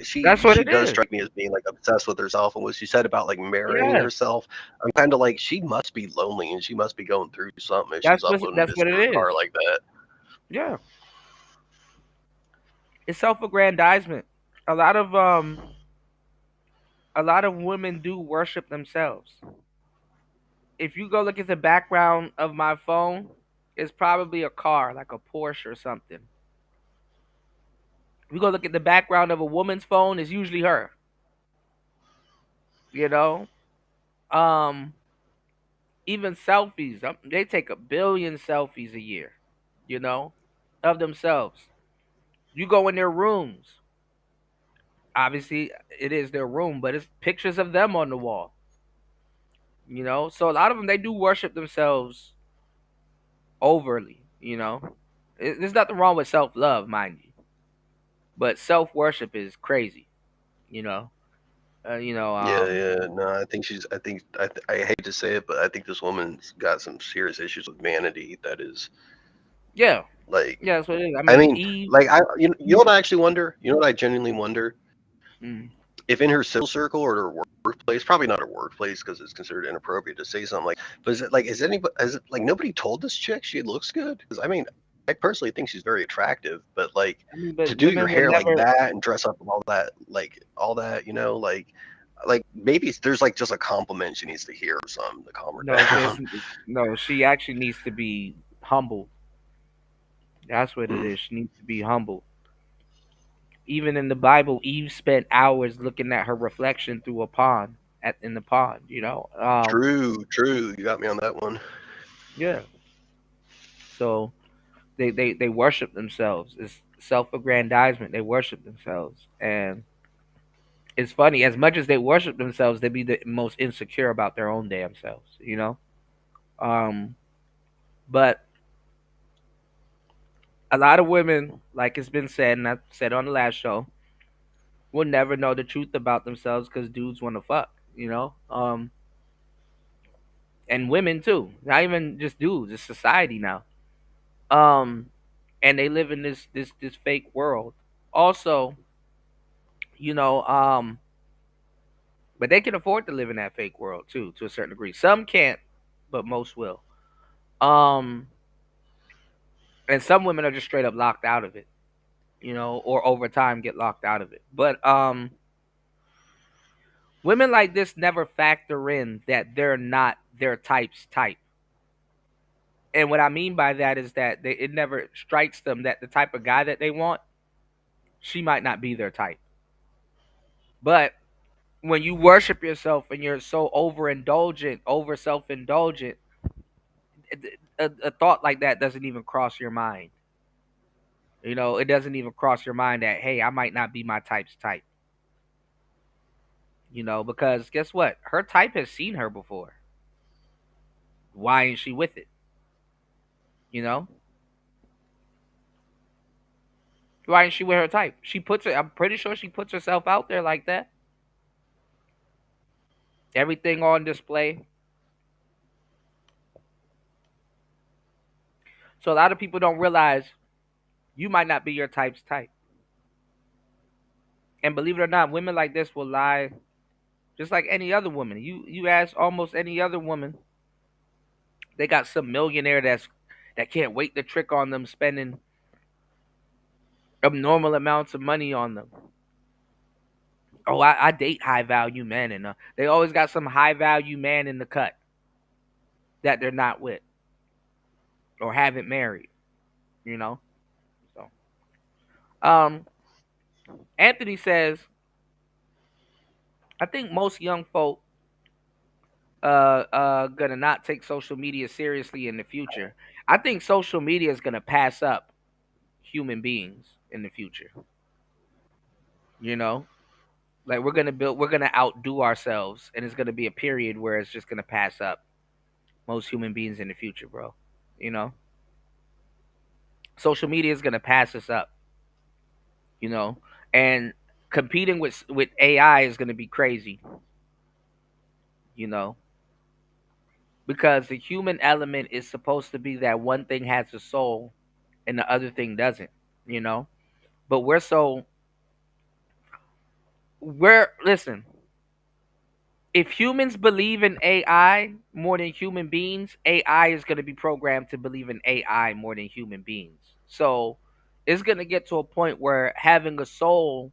she that's what she it does is. strike me as being like obsessed with herself, and what she said about like marrying Yeah, herself, I'm kind of like, she must be lonely and she must be going through something if she's uploading that's this what in it her is. car like that. Yeah, it's self-aggrandizement. A lot of women do worship themselves. If you go look at the background of my phone, it's probably a car, like a Porsche or something. If you go look at the background of a woman's phone, it's usually her. You know, um, even selfies. They take 1 billion selfies a year. You know, of themselves. You go in their rooms. Obviously, it is their room, but it's pictures of them on the wall. So a lot of them they do worship themselves overly. There's nothing wrong with self love, mind you, but self worship is crazy. You know, uh, you know, Yeah, um, yeah. No, I think I hate to say it, but I think this woman's got some serious issues with vanity. That is yeah, like, yeah, that's what it is. I I mean, mean, Eve. like you know what I actually wonder? You know what I genuinely wonder? Mm, If in her social circle or her workplace, probably not her workplace because it's considered inappropriate to say something like, but is it like, is it like nobody told this chick she looks good? Because I mean, I personally think she's very attractive, but like, I mean, to but do your women will hair like never. that and dress up and all that, like maybe there's like just a compliment she needs to hear or something to calm her No, there's down. no. She actually needs to be humble. That's what it Mm. is. She needs to be humble. Even in the Bible, Eve spent hours looking at her reflection through a pond in the pond. True, true. You got me on that one. Yeah. So they worship themselves. It's self-aggrandizement. They worship themselves, and it's funny. As much as they worship themselves, they be the most insecure about their own damn selves. Um, but a lot of women, like it's been said, and I said on the last show, will never know the truth about themselves because dudes want to fuck. And women too. Not even just dudes. It's society now. Um, and they live in this fake world. Also, you know, but they can afford to live in that fake world too, to a certain degree. Some can't, but most will. Um, and some women are just straight up locked out of it, or over time get locked out of it. But women like this never factor in that they're not their type's type. And what I mean by that is that it never strikes them that the type of guy that they want, she might not be their type. But when you worship yourself and you're so overindulgent, over self indulgent, a thought like that doesn't even cross your mind. You know, it doesn't even cross your mind that, hey, I might not be my type's type. You know, because guess what? Her type has seen her before. Why ain't she with it? You know? Why ain't she with her type? I'm pretty sure she puts herself out there like that. Everything on display. So a lot of people don't realize you might not be your type's type. And believe it or not, women like this will lie just like any other woman. You ask almost any other woman, they got some millionaire that can't wait to trick on them, spending abnormal amounts of money on them. Oh, I date high value men, and they always got some high value man in the cut that they're not with or haven't married. You know. So, Anthony says, I think most young folk gonna not take social media seriously in the future. I think social media is gonna pass up human beings in the future. You know, like we're gonna outdo ourselves, and it's gonna be a period where it's just gonna pass up most human beings in the future, bro. You know, social media is gonna pass us up. You know, and competing with AI is gonna be crazy. You know, because the human element is supposed to be that one thing has a soul and the other thing doesn't. You know, but listen, if humans believe in AI more than human beings, AI is going to be programmed to believe in AI more than human beings. So it's going to get to a point where having a soul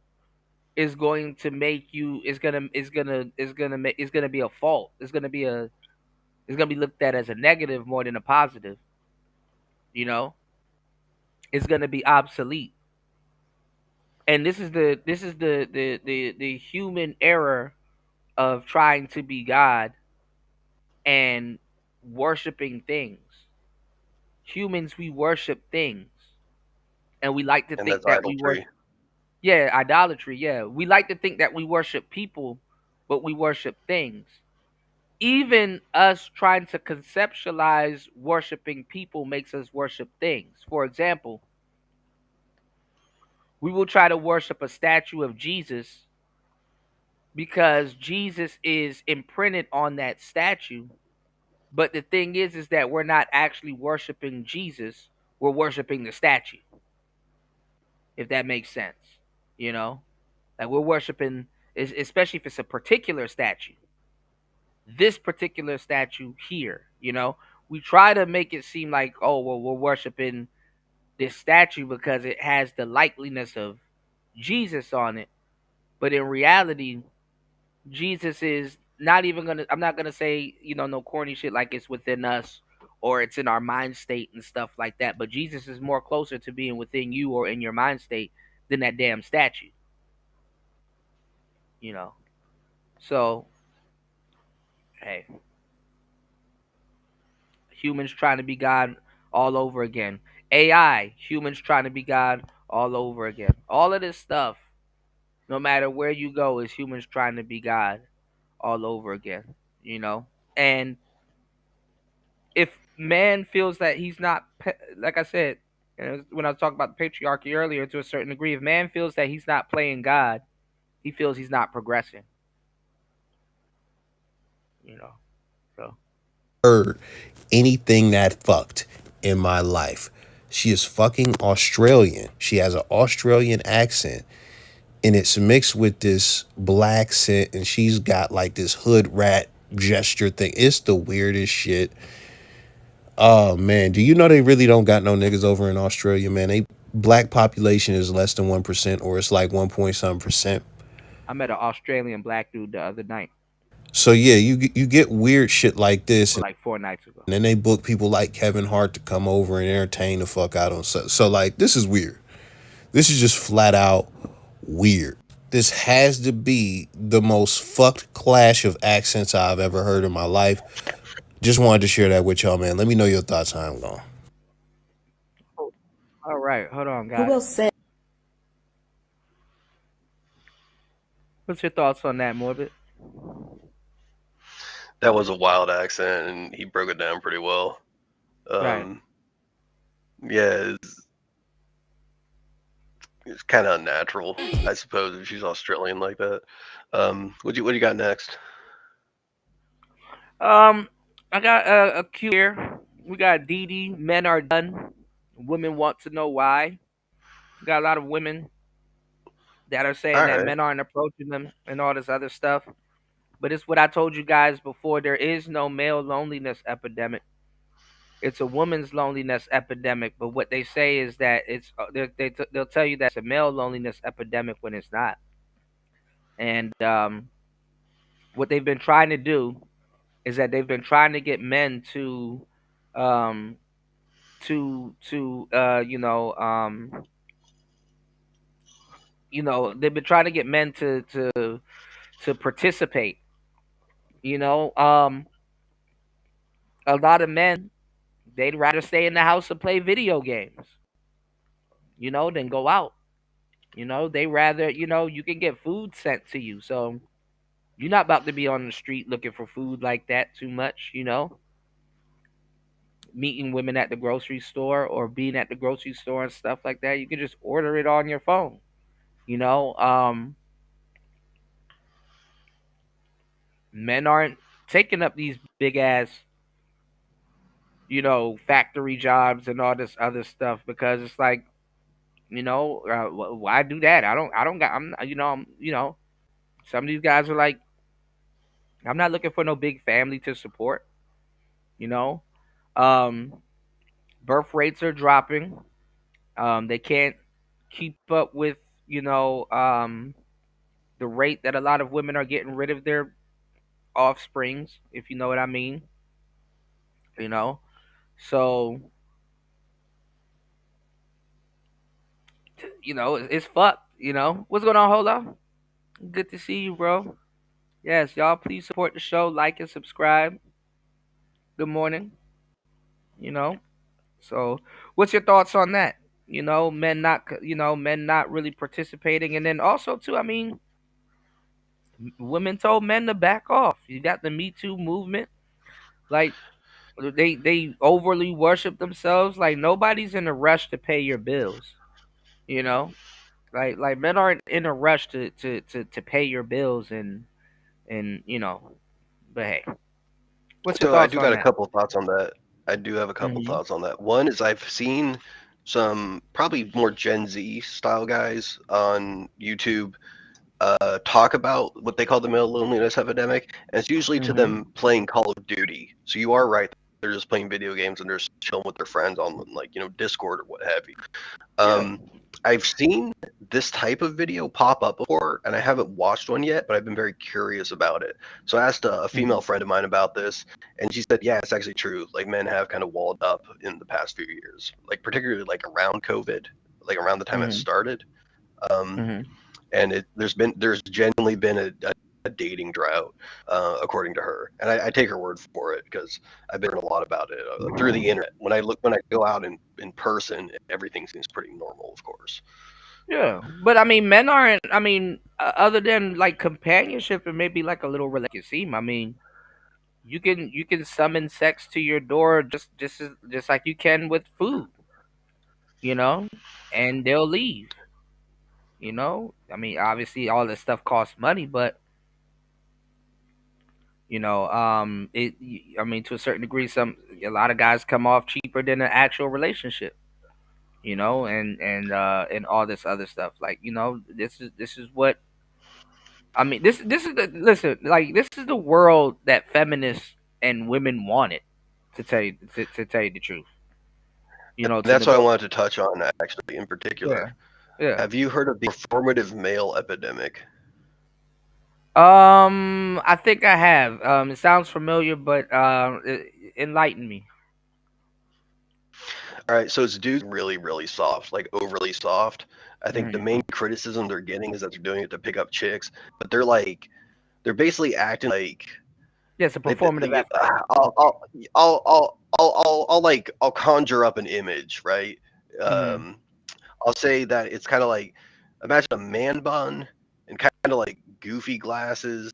is going to make you is going to be a fault. It's going to be looked at as a negative more than a positive. You know, it's going to be obsolete. And this is the human error of trying to be God and worshiping things. Humans, we worship things, and we like to And think that's that we worship. idolatry. Yeah, idolatry. Yeah, we like to think that we worship people, but we worship things. Even us trying to conceptualize worshiping people makes us worship things. For example, we will try to worship a statue of Jesus because Jesus is imprinted on that statue. But the thing is that we're not actually worshiping Jesus. We're worshiping the statue. If that makes sense, you know, like we're worshiping, especially if it's a particular statue. This particular statue here, you know, we try to make it seem like, oh, well, we're worshiping this statue because it has the likeliness of Jesus on it. But in reality, Jesus is not even gonna. I'm not gonna say, you know, no corny shit like it's within us or it's in our mind state and stuff like that. But Jesus is more closer to being within you or in your mind state than that damn statue. You know. So, hey, humans trying to be God all over again. AI, humans trying to be God all over again. All of this stuff, no matter where you go, is humans trying to be God all over again. You know, and if man feels that he's not, like I said, when I was talking about the patriarchy earlier, to a certain degree, if man feels that he's not playing God, he feels he's not progressing. You know, so Heard anything that fucked in my life. She is fucking Australian. She has an Australian accent, and it's mixed with this black scent, and she's got like this hood rat gesture thing. It's the weirdest shit. Oh man, do you know they really don't got no niggas over in Australia, man? They black population is less than 1%, or it's like 1 point some percent. I met an Australian black dude the other night, So yeah, you get weird shit like this, or and like 4 nights ago. then they book people like Kevin Hart to come over and entertain the fuck out on. So like this is weird. This is just flat out weird. This has to be the most fucked clash of accents I've ever heard in my life. Just wanted to share that with y'all, man. Let me know your thoughts. How I'm going. All right. Hold on, Who guys. else said? What's your thoughts on that, Morbid? That was a wild accent, and he broke it down pretty well. Right. Yeah, it's kind of unnatural, I suppose, if she's Australian like that. What do you got next? I got a cue here. We got Dee. Men are done. Women want to know why. We got a lot of women that are saying All that right. men aren't approaching them and all this other stuff. But it's what I told you guys before. There is no male loneliness epidemic. It's a woman's loneliness epidemic. But what they say is that they'll tell you that it's a male loneliness epidemic when it's not. And what they've been trying to do is that they've been trying to get men to um, they've been trying to get men to participate. A lot of men, they'd rather stay in the house and play video games, than go out. They rather, you can get food sent to you. So you're not about to be on the street looking for food like that too much, meeting women at the grocery store or being at the grocery store and stuff like that. You can just order it on your phone, you know. Men aren't taking up these big ass, factory jobs and all this other stuff because it's like, why do that? I don't got, some of these guys are like, I'm not looking for no big family to support, you know. Um, Birth rates are dropping. They can't keep up with, the rate that a lot of women are getting rid of their offsprings, if you know what I mean. You know, so it's fucked. What's going on? Hold on. Good to see you, bro. Yes, y'all. Please support the show, like and subscribe. Good morning. You know. So, what's your thoughts on that? Men not really participating, and then also too. I mean, women told men to back off. You got the Me Too movement. Like they overly worship themselves. Like nobody's in a rush to pay your bills. You know, like men aren't in a rush to pay your bills and. But hey, what's your So I thoughts do on got a that? couple of thoughts on that. I do have a couple Hmm. thoughts on that. One is I've seen some probably more Gen Z style guys on YouTube talk about what they call the male loneliness epidemic, and it's usually to Hmm. them playing Call of Duty. So you are right; they're just playing video games and they're just chilling with their friends on like Discord or what have you. Yeah. I've seen this type of video pop up before, and I haven't watched one yet, but I've been very curious about it. So I asked a Hmm. female friend of mine about this, and she said, "Yeah, it's actually true. Like men have kind of walled up in the past few years, like particularly like around COVID, like around the time it Hmm. started." Um, Hmm. and there's genuinely been a dating drought, according to her, and I take her word for it because I've been hearing a lot about it through the internet. When I go out in person, everything seems pretty normal, of course. Yeah, but I mean, men aren't. I mean, other than like companionship and maybe like a little relationship seem. I mean, you can summon sex to your door just like you can with food, and they'll leave. I mean, obviously all this stuff costs money, but I mean, to a certain degree, a lot of guys come off cheaper than an actual relationship. And all this other stuff. Like, this is what I mean. This is the listen. Like, this is the world that feminists and women wanted. To tell you the truth, And to that's what I negotiate. wanted to touch on actually in Yeah, particular. yeah. Have you heard of the performative male epidemic? I think I have. It sounds familiar, but enlighten me. All right, so it's dudes really, really soft, like overly soft. I think the Hmm. main criticism they're getting is that they're doing it to pick up chicks, but they're basically acting Yeah, it's a like performative effort. I'll conjure up an image, right? Hmm. Um, I'll say that it's kind of like, imagine a man bun and kind of like goofy glasses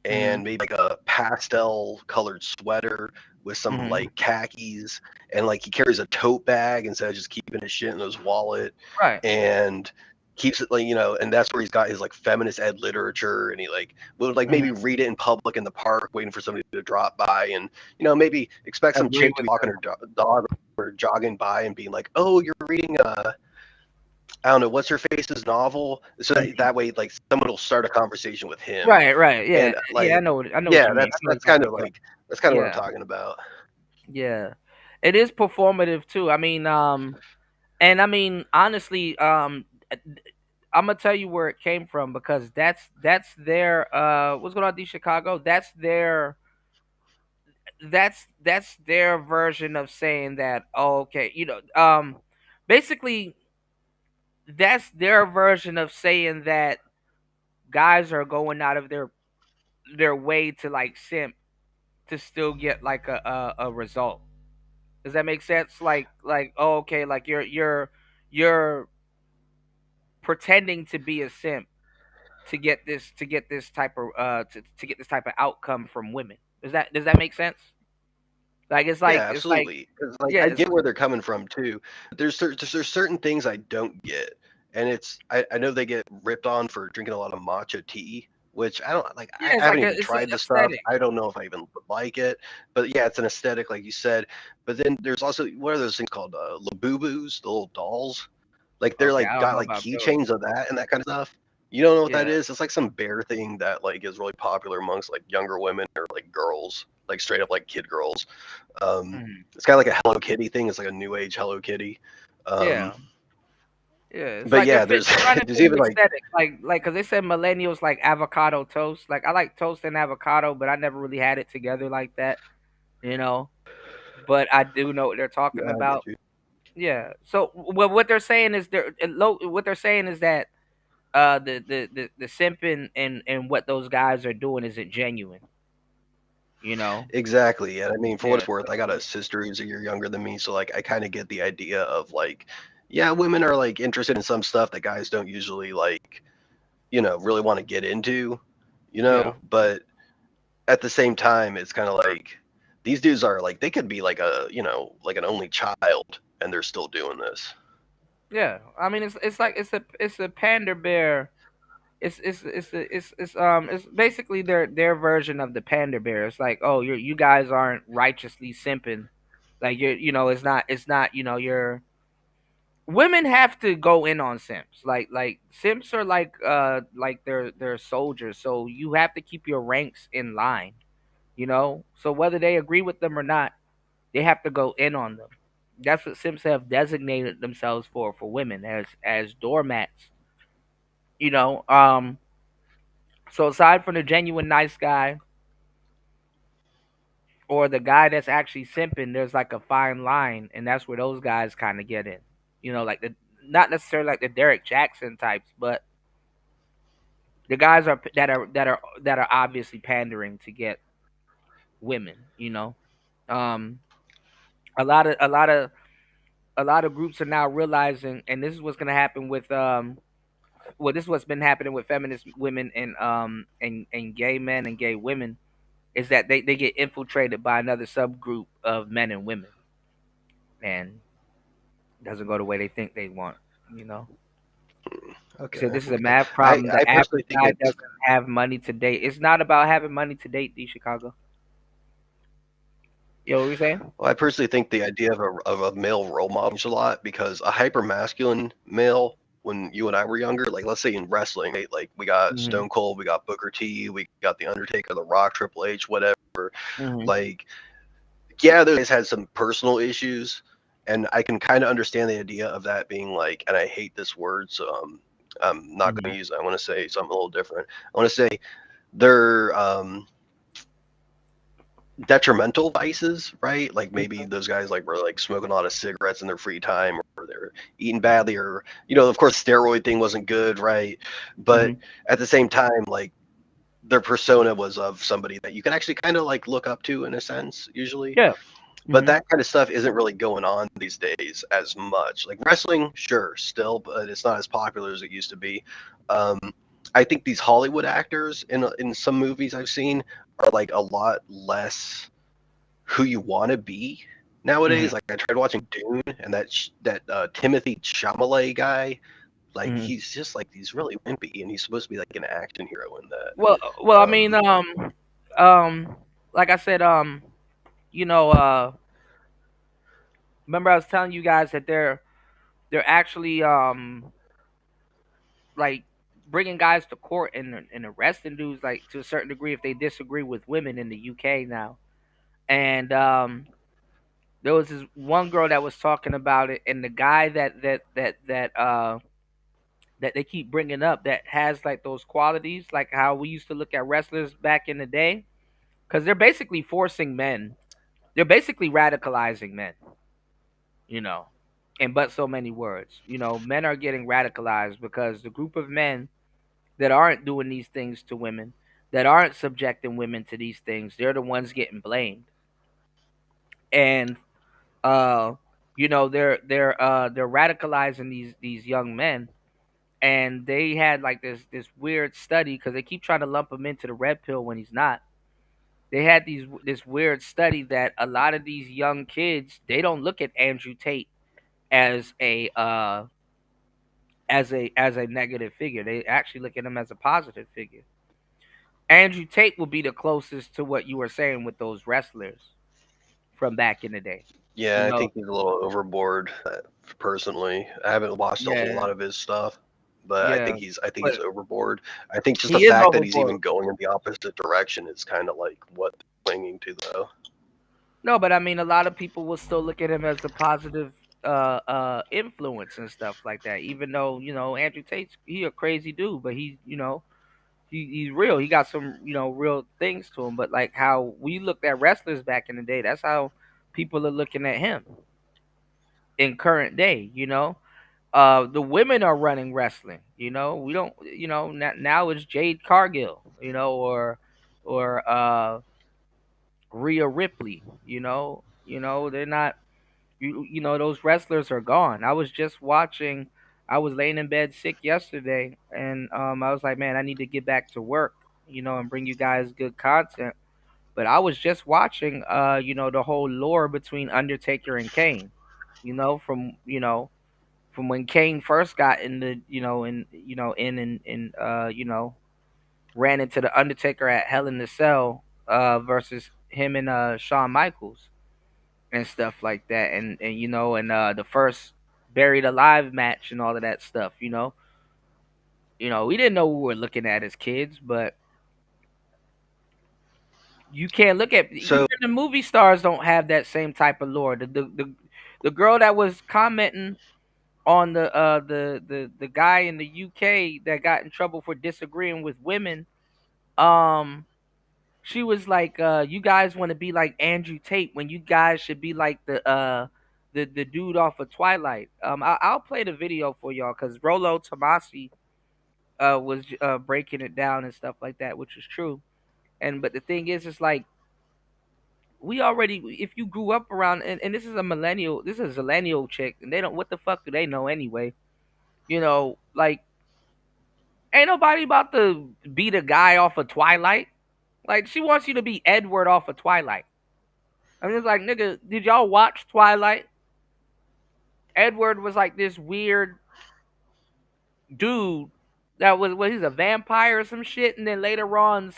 and maybe like a pastel colored sweater with some like khakis, and like he carries a tote bag instead of just keeping his shit in his wallet, Right. and keeps it like, and that's where he's got his like feminist ed literature, and he like would like maybe read it in public in the park waiting for somebody to drop by, and maybe expect some Agree chick to with be walking her dog or jogging by and being like, oh, you're reading I don't know, what's her face's novel, so that way like someone will start a conversation with him. Right. Yeah. And like, Yeah. I know what you mean. yeah, I know that's what you're kind talking of about. like that's kind of what I'm Yeah. talking about. Yeah. It is performative too. I mean, and I mean honestly, I'm gonna tell you where it came from, because that's their what's going on, D Chicago? That's their version of saying that, oh, okay, basically that's their version of saying that guys are going out of their way to like simp to still get like a result. Does that make sense? Like oh, okay, like you're pretending to be a simp to get this type of to get this type of outcome from women. Does that make sense? Like Yeah, it's like absolutely. 'Cause, like, yeah, I it's get where they're coming from too. There's certain things I don't get, and I know they get ripped on for drinking a lot of matcha tea, which I don't like. I yeah, it's haven't like even it's an tried the stuff. aesthetic. I don't know if I even would like it, but yeah, it's an aesthetic, like you said. But then there's also, what are those things called? Labubus, the little dolls. Like they're Okay, like I don't got know like about those. keychains of that and that kind of stuff. You don't know what that Yeah. is? It's like some bear thing that like is really popular amongst like younger women or like girls, like straight up like kid girls. Mhm. It's kind of like a Hello Kitty thing. It's like a new age Hello Kitty. Yeah. Um, Yeah, it's but like yeah, there's they're trying to there's fit even an like, aesthetic, like because they said millennials like avocado toast. Like I like toast and avocado, but I never really had it together like that, you know. But I do know what they're talking yeah, I get about. you. Yeah. So what they're saying is what they're saying is that the simping and what those guys are doing isn't genuine. You know. Exactly. And I mean, for what Yeah. it's worth, I got a sister who's a year younger than me, so like I kind of get the idea of like, yeah, women are like interested in some stuff that guys don't usually like, really want to get into, Yeah. but at the same time, it's kind of like these dudes are like, they could be like like an only child and they're still doing this. Yeah. I mean, it's like it's a panda bear. It's basically their version of the panda bear. It's like, oh, you guys aren't righteously simping. Like it's not you're women have to go in on simps. Like simps are like they're soldiers, so you have to keep your ranks in line. So whether they agree with them or not, they have to go in on them. That's what simps have designated themselves for women, as doormats. You know, so aside from the genuine nice guy or the guy that's actually simping, there's like a fine line, and that's where those guys kind of get in. Like the not necessarily like the Derek Jackson types, but the guys that are obviously pandering to get women. Um, a lot of groups are now realizing, and this is what's going to happen with this is what's been happening with feminist women and gay men and gay women, is that they get infiltrated by another subgroup of men and women, and it doesn't go the way they think they want. You know. So Okay. this is a math I problem. I The personally average think guy it's doesn't have money to date. It's not about having money to date, D Chicago. Yo, what you saying? Well, I personally think the idea of a male role model changed a lot, because a hyper masculine male, when you and I were younger, like let's say in wrestling, right? Like we got Mhm. Stone Cold, we got Booker T, we got The Undertaker, The Rock, Triple H, whatever. Mhm. Like, yeah, those guys had some personal issues, and I can kind of understand the idea of that being like, and I hate this word, so I'm not going Mhm. to use it. I want to say something a little different. I want to say they're detrimental vices, right? Like maybe those guys like were like smoking a lot of cigarettes in their free time, or they're eating badly, or of course steroid thing wasn't good, right? But Mhm. at the same time, like their persona was of somebody that you can actually kind of like look up to in a sense, usually. Yeah. But that kind of stuff isn't really going on these days as much. Like wrestling, sure, still, but it's not as popular as it used to be. Um, I think these Hollywood actors in some movies I've seen are like a lot less who you want to be nowadays. Like I tried watching Dune, and that Timothy Chalamet guy, like he's just like he's really wimpy, and he's supposed to be like an action hero in that. Well, I mean, like I said, you know, remember I was telling you guys that they're actually like bringing guys to court and arresting dudes like to a certain degree if they disagree with women in the UK now. And there was this one girl that was talking about it, and the guy that they keep bringing up that has like those qualities, like how we used to look at wrestlers back in the day, because they're basically forcing men. They're basically radicalizing men, you know, in but so many words. You know, men are getting radicalized because the group of men that aren't doing these things to women, that aren't subjecting women to these things, they're the ones getting blamed. And uh, you know, they're radicalizing these young men, and they had like this weird study because they keep trying to lump him into the red pill when he's not. They had this weird study that a lot of these young kids, they don't look at Andrew Tate as a negative figure. They actually look at him as a positive figure. Andrew Tate will be the closest to what you were saying with those wrestlers from back in the day. Yeah, You I know, think he's a little overboard. Personally, I haven't watched a whole yeah, lot of his stuff, but yeah, I think he's but overboard. I think just the he is fact that he's overboard. even going in the opposite direction is kind of like what they're clinging to, though. No, but I mean, a lot of people will still look at him as a positive influence and stuff like that. Even though Andrew Tate's he a crazy dude, but he's real. He got some real things to him. But like how we looked at wrestlers back in the day, that's how people are looking at him in current day. The women are running wrestling. We don't. Now it's Jade Cargill. Or Rhea Ripley. They're not. Those wrestlers are gone. I was just watching. I was laying in bed sick yesterday, and I was like, man, I need to get back to work. And bring you guys good content. But I was just watching, the whole lore between Undertaker and Kane. From when Kane first got in the, ran into the Undertaker at Hell in the Cell, versus him and Shawn Michaels and stuff like that, and the first Buried Alive match and all of that stuff. We didn't know what we were looking at as kids, but you can't look at even So the movie stars don't have that same type of lore. The girl that was commenting on the guy in the UK that got in trouble for disagreeing with women, um she was like, you guys want to be like Andrew Tate when you guys should be like the dude off of Twilight. I'll play the video for y'all because Rolo Tomasi was breaking it down and stuff like that, which is true. But the thing is, it's like we already, if you grew up around, and this is a millennial, this is a millennial chick, and they don't, what the fuck do they know anyway? Like ain't nobody about to be the guy off of Twilight. Like she wants you to be Edward off of Twilight. I'm just like, nigga, did y'all watch Twilight? Edward was like this weird dude that was, well, he's a vampire or some shit, and then later on,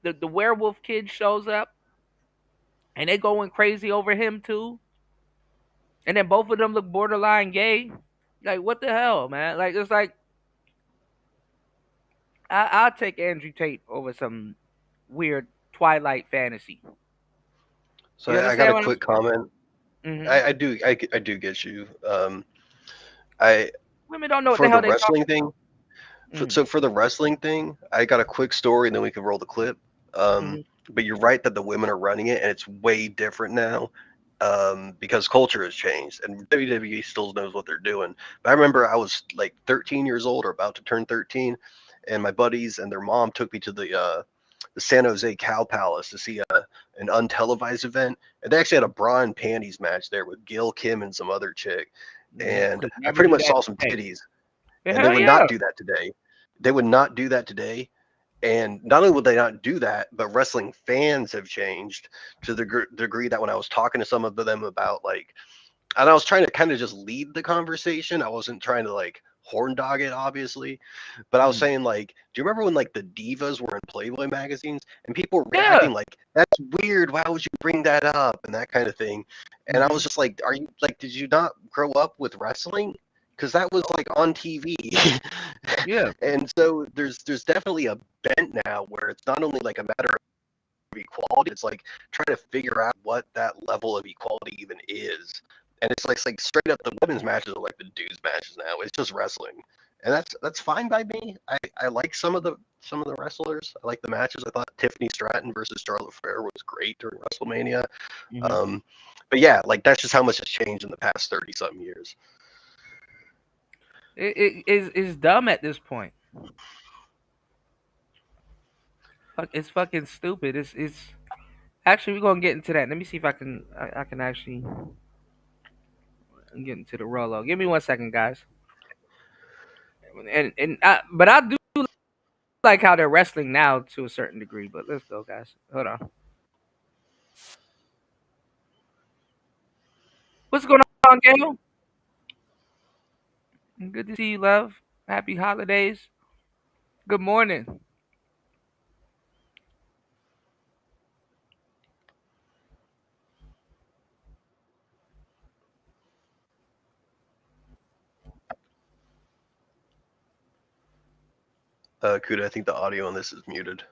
the werewolf kid shows up, and they going crazy over him too, and then both of them look borderline gay. Like, what the hell, man? Like, it's like I'll take Andrew Tate over some weird Twilight fantasy. So You I got understand a what I'm quick comment. saying? I do get you. I Women don't know what the For the hell they talking wrestling thing. about. So for the wrestling thing, I got a quick story, and then we can roll the clip. But you're right that the women are running it, and it's way different now, because culture has changed, and WWE still knows what they're doing. But I remember I was like 13 years old or about to turn 13, and my buddies and their mom took me to the San Jose Cow Palace to see an untelevised event, and they actually had a bra and panties match there with Gil Kim and some other chick, and I Never pretty do much that saw some today. titties, Yeah, and they hell would yeah. not do that today. They would not do that today. And not only would they not do that, but wrestling fans have changed to the degree that when I was talking to some of them about like, and I was trying to kind of just lead the conversation. I wasn't trying to like horn dog it, obviously, but I was saying like, do you remember when like the divas were in Playboy magazines and people were reacting like, that's weird. Why would you bring that up and that kind of thing? And I was just like, are you like, did you not grow up with wrestling? Because that was like on TV. Yeah. And so there's definitely a bent now where it's not only like a matter of equality, it's like trying to figure out what that level of equality even is. And it's like straight up the women's matches are like the dudes matches now. It's just wrestling. And that's fine by me. I like some of the wrestlers. I like the matches. I thought Tiffany Stratton versus Charlotte Flair was great during WrestleMania. But yeah, like that's just how much has changed in the past 30 something years. It's dumb at this point. It's fucking stupid. It's actually we're gonna get into that. Let me see if I can actually get into the Rollo. Give me 1 second, guys. But I do like how they're wrestling now to a certain degree. But let's go, guys. Hold on. What's going on, Gail? Good to see you, love. Happy holidays. Good morning. Kuda, I think the audio on this is muted.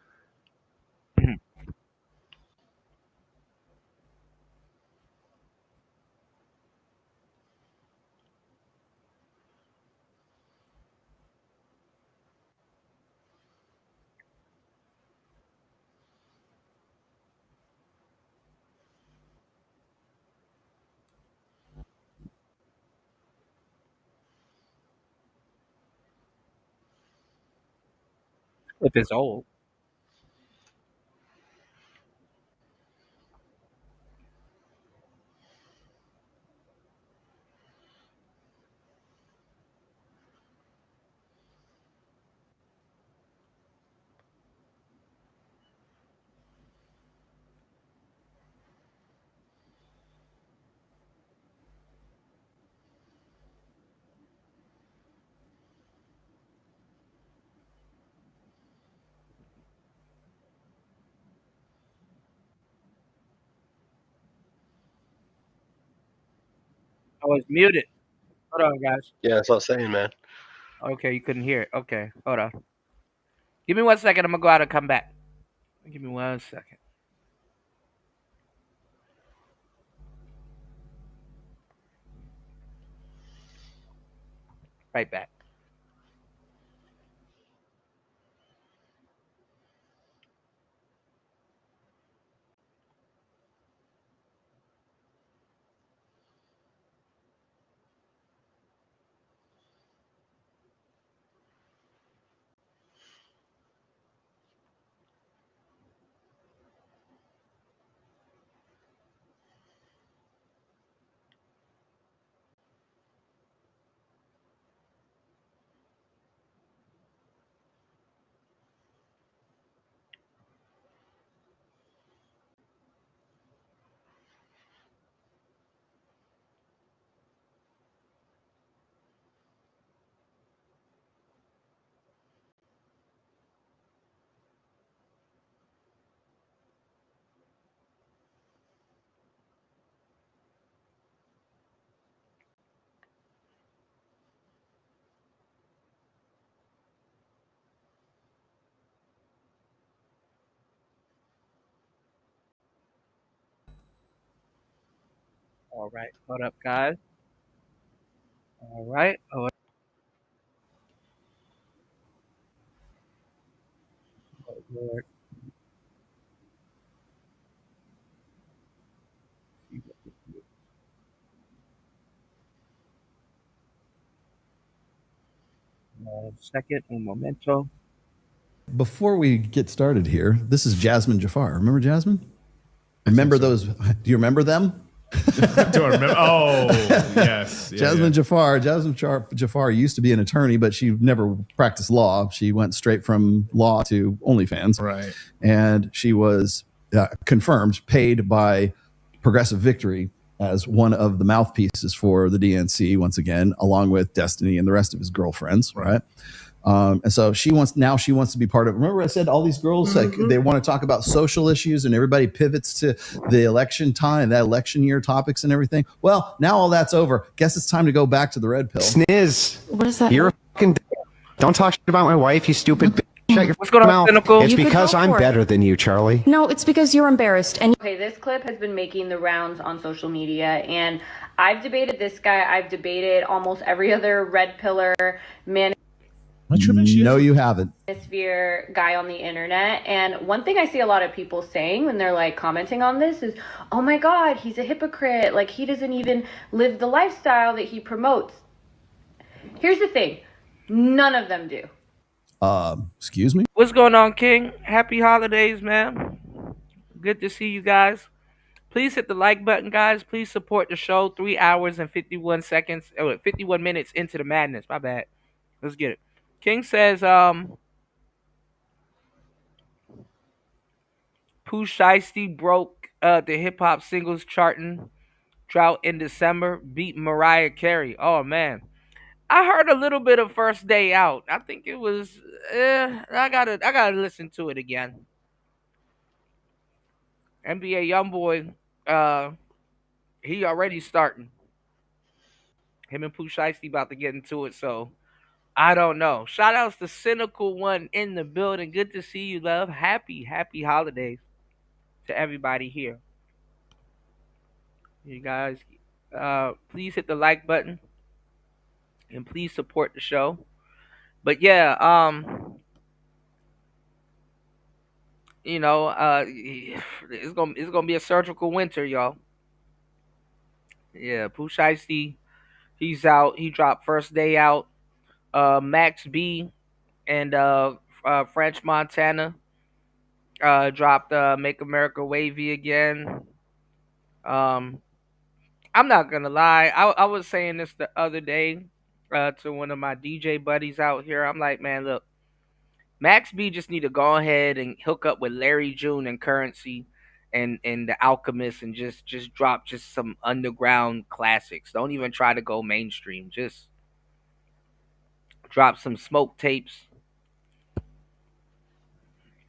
If it's old. Oh, it's muted. Hold on, guys. Yeah, that's what I was saying, man. Okay, you couldn't hear it. Okay, hold on. Give me 1 second. I'm gonna go out and come back. Give me 1 second. Right back. All right. Hold up, guys. All right. Oh, Lord. 1 second. Un momento. before we get started here, this is Jasmine Jafar. Remember Jasmine? Remember those? Do you remember them? Do I remember? Oh, yes. Yeah, Jasmine Jafar. Jasmine Jafar used to be an attorney, but she never practiced law. She went straight from law to OnlyFans. Right. And she was confirmed, paid by Progressive Victory as one of the mouthpieces for the DNC once again, along with Destiny and the rest of his girlfriends. Right. And so she wants to be part of. Remember, I said all these girls like they want to talk about social issues, and everybody pivots to the election time, that election year topics and everything. Well, now all that's over. Guess it's time to go back to the red pill. Sniz. What is that? You're a fucking. Don't talk shit about my wife, you stupid. Shut your What's going on, mouth. Cynical? It's You could because go I'm for it. better than you, Charlie. No, it's because you're embarrassed. And Okay, this clip has been making the rounds on social media, and I've debated this guy. I've debated almost every other red pillar No, you haven't. manosphere guy on the internet. And one thing I see a lot of people saying when they're like commenting on this is, oh my God, he's a hypocrite. Like, he doesn't even live the lifestyle that he promotes. Here's the thing. None of them do. Excuse me? What's going on, King? Happy holidays, man. Good to see you guys. Please hit the like button, guys. Please support the show. 3 hours and 51 seconds. 51 minutes into the madness. My bad. Let's get it. King says, Pooh Shiesty broke the hip hop singles charting drought in December, beat Mariah Carey. Oh man. I heard a little bit of First Day Out. I think it was I gotta listen to it again. NBA Youngboy, he already starting. Him and Pooh Shiesty about to get into it, so I don't know. Shout outs to Cynical One in the building. Good to see you, love. Happy holidays to everybody here. You guys, please hit the like button and please support the show. But yeah, you know, it's gonna be a surgical winter, y'all. Yeah, Pooh Shiesty, he's out. He dropped First Day Out. Max B and French Montana dropped Make America Wavy Again. I'm not gonna lie. I was saying this the other day to one of my DJ buddies out here. I'm like, man, look, Max B just need to go ahead and hook up with Larry June and Currency and the Alchemist and just drop just some underground classics. Don't even try to go mainstream. Just drop some smoke tapes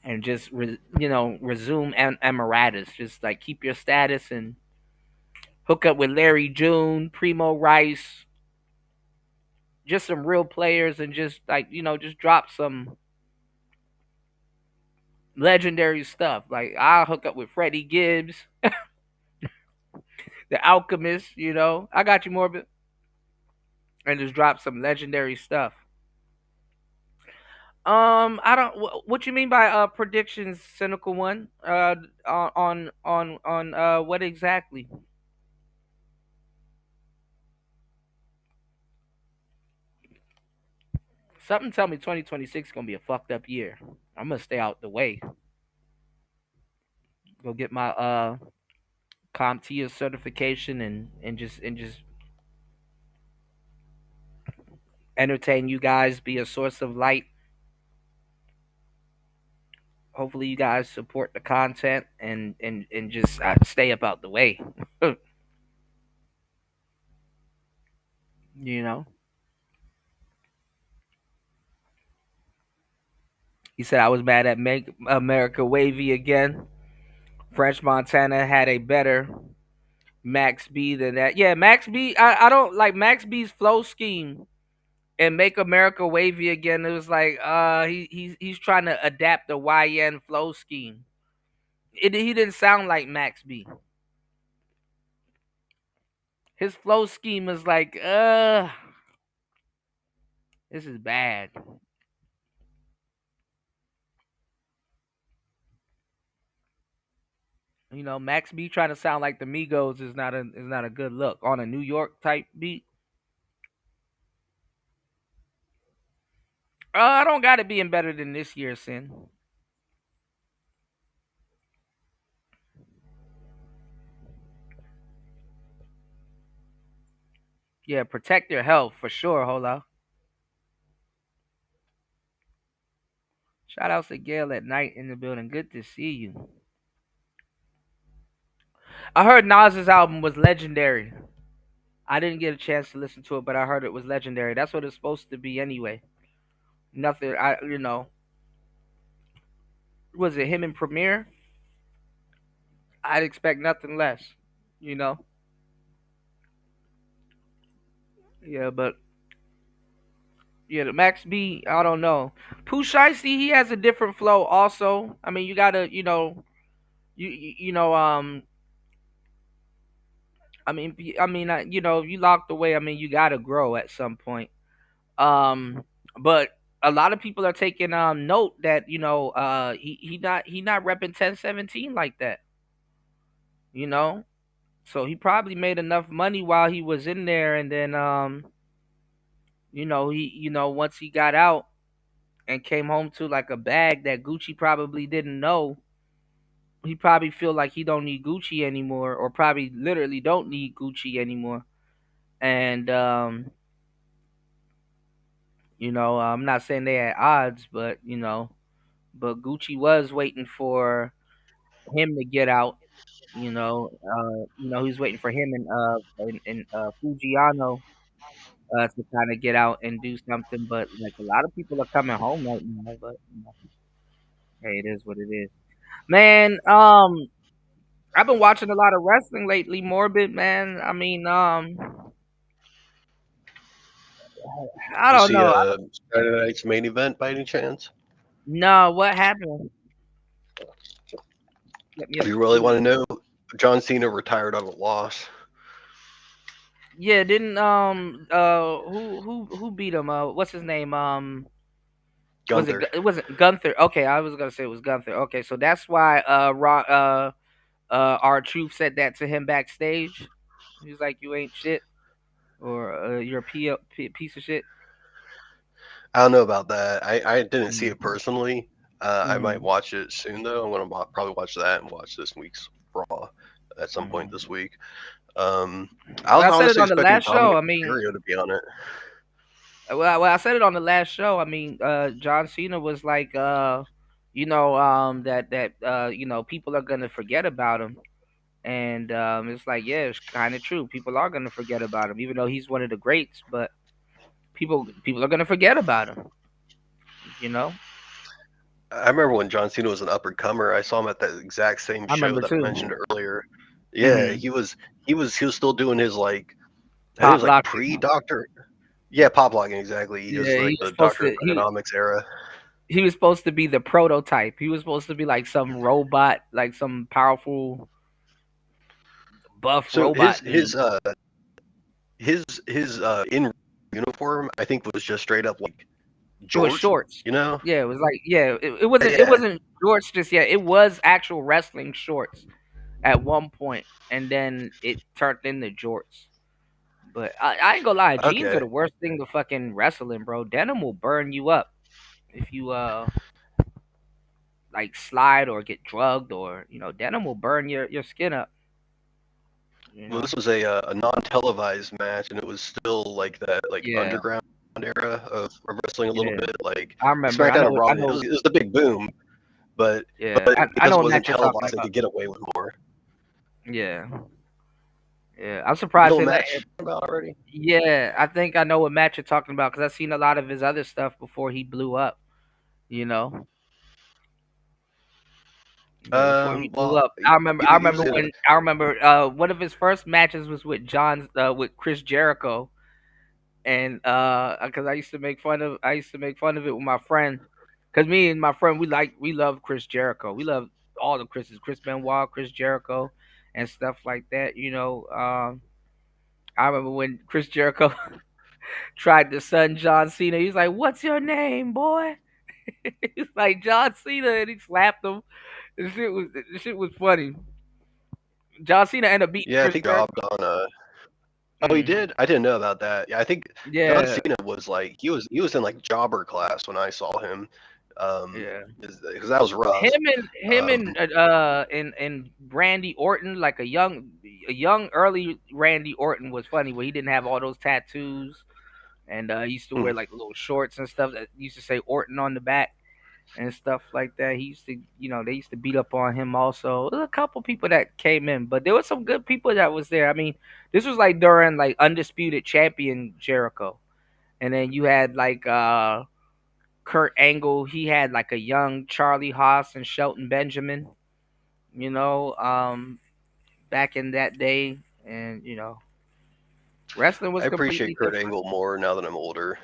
and just resume Emeritus. Just like keep your status and hook up with Larry June, Primo Rice, just some real players, and just like just drop some legendary stuff. Like I'll hook up with Freddie Gibbs, the Alchemist. I got you, Morbid, and just drop some legendary stuff. I don't. What you mean by predictions, Cynical One? On what exactly? Something tell me 2026 is gonna be a fucked up year. I'm gonna stay out the way. Go get my CompTIA certification and just entertain you guys, be a source of light. Hopefully you guys support the content and just stay up out the way. you know. He said I was mad at Make America Wavy Again. French Montana had a better Max B than that. Yeah, Max B. I don't like Max B's flow scheme and Make America Wavy Again. It was like he's trying to adapt the YN flow scheme. He didn't sound like Max B. His flow scheme is like this is bad. Max B trying to sound like the Migos is not a good look on a New York type beat. I don't got it being better than this year, Sin. Yeah, protect your health for sure. Hold on. Shout out to Gail at night in the building. Good to see you. I heard Nas's album was legendary. I didn't get a chance to listen to it, but I heard it was legendary. That's what it's supposed to be anyway. Nothing, was it him and Premier? I'd expect nothing less, you know? Yeah, but yeah, the Max B, I don't know. Pooh Shiesty, he has a different flow also. I mean, you gotta, you know, you locked away. I mean, you gotta grow at some point. But a lot of people are taking note that he not repping 1017 like that. You know, so he probably made enough money while he was in there, and then once he got out and came home to like a bag that Gucci probably didn't know, he probably feel like he don't need Gucci anymore, or probably literally don't need Gucci anymore. And I'm not saying they at odds, but but Gucci was waiting for him to get out. He's waiting for him and Fujiano to kind of get out and do something. But like a lot of people are coming home right now. But hey, it is what it is, man. I've been watching a lot of wrestling lately, Morbid, man. I mean, I You don't see know. Saturday night's main event by any chance? No, what happened? Do you really want to know? John Cena retired on a loss. Yeah, didn't who beat him? What's his name? Gunther. It wasn't Gunther. Okay, I was gonna say it was Gunther. Okay, so that's why R-Truth said that to him backstage. He's like, "You ain't shit," or "You're a piece of shit." I don't know about that. I didn't see it personally. I might watch it soon though. I'm gonna probably watch that and watch this week's Raw at some point this week. I was I said it honestly on the expecting last show. Dominic I mean, Mysterio to be on it. well, I said it on the last show. I mean, John Cena was like, that people are gonna forget about him, and it's like, yeah, it's kind of true. People are gonna forget about him, even though he's one of the greats. But people are gonna forget about him. You know. I remember when John Cena was an up and comer. I saw him at that exact same I show remember that too. I mentioned earlier. Yeah, Mhm. he was still doing his like, I think it Pop was like locking. pre-Doctor. Yeah, pop locking exactly. He was Yeah, like he was the supposed Doctor to. Economics era. He was supposed to be the prototype. He was supposed to be like some robot, like some powerful buff So robot. his in uniform, I think, was just straight up like It was jorts. shorts. You know? Yeah, it was like it wasn't Yeah. it wasn't shorts just yet. It was actual wrestling shorts at one point, and then it turned into jorts. But I ain't gonna lie, jeans Okay. are the worst thing to fucking wrestling, bro. Denim will burn you up if you like slide or get drugged, or denim will burn your skin up. Well, this was a non-televised match, and it was still like that Yeah. underground era of wrestling a little Yeah. bit. Like I remember. SmackDown and Raw, I know. it was the big boom, but Yeah, but I because know it what wasn't match you're talking televised, they about. could get away with more. Yeah. Yeah, I'm You surprised know they what let match you're talking about already? Yeah, I think I know what match you're talking about because I've seen a lot of his other stuff before he blew up. You know, before he blew Well, up. I remember. I he was remember in when. I remember. One of his first matches was with with Chris Jericho, and because I used to make fun of. I used to make fun of it with my friend, because me and my friend we love Chris Jericho. We love all the Chris's, Chris Benoit, Chris Jericho, and stuff like that. I remember when Chris Jericho tried to son John Cena. He's like, "What's your name, boy?" He's like John Cena, and he slapped him. This shit was funny. John Cena ended up beating Yeah, I Chris think Jericho. robbed on Oh, he did. I didn't know about that. Yeah, I think John Yeah, Cena was like he was in like jobber class when I saw him. yeah. Because that was rough. Him and Randy Orton, like a young early Randy Orton was funny where he didn't have all those tattoos and he used to wear like little shorts and stuff that used to say Orton on the back and stuff like that. He used to, they used to beat up on him also. There was a couple people that came in, but there were some good people that was there. I mean, this was like during like Undisputed Champion Jericho. And then you had like Kurt Angle, he had like a young Charlie Haas and Shelton Benjamin, you know, back in that day. And, wrestling was I completely appreciate Kurt different. Angle more now that I'm older.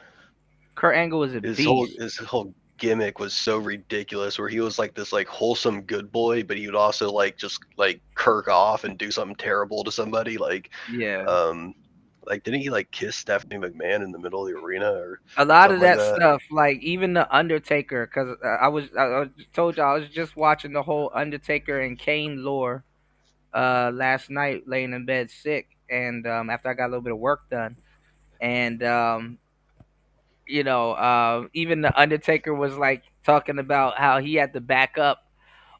Kurt Angle was a His whole beast. his whole gimmick was so ridiculous, where he was like this like wholesome good boy, but he would also like just like kirk off and do something terrible to somebody. Yeah. Like didn't he like kiss Stephanie McMahon in the middle of the arena or A lot of something like that that? stuff, like even the Undertaker, because I told you I was just watching the whole Undertaker and Kane lore last night, laying in bed sick, and after I got a little bit of work done, and even the Undertaker was like talking about how he had to back up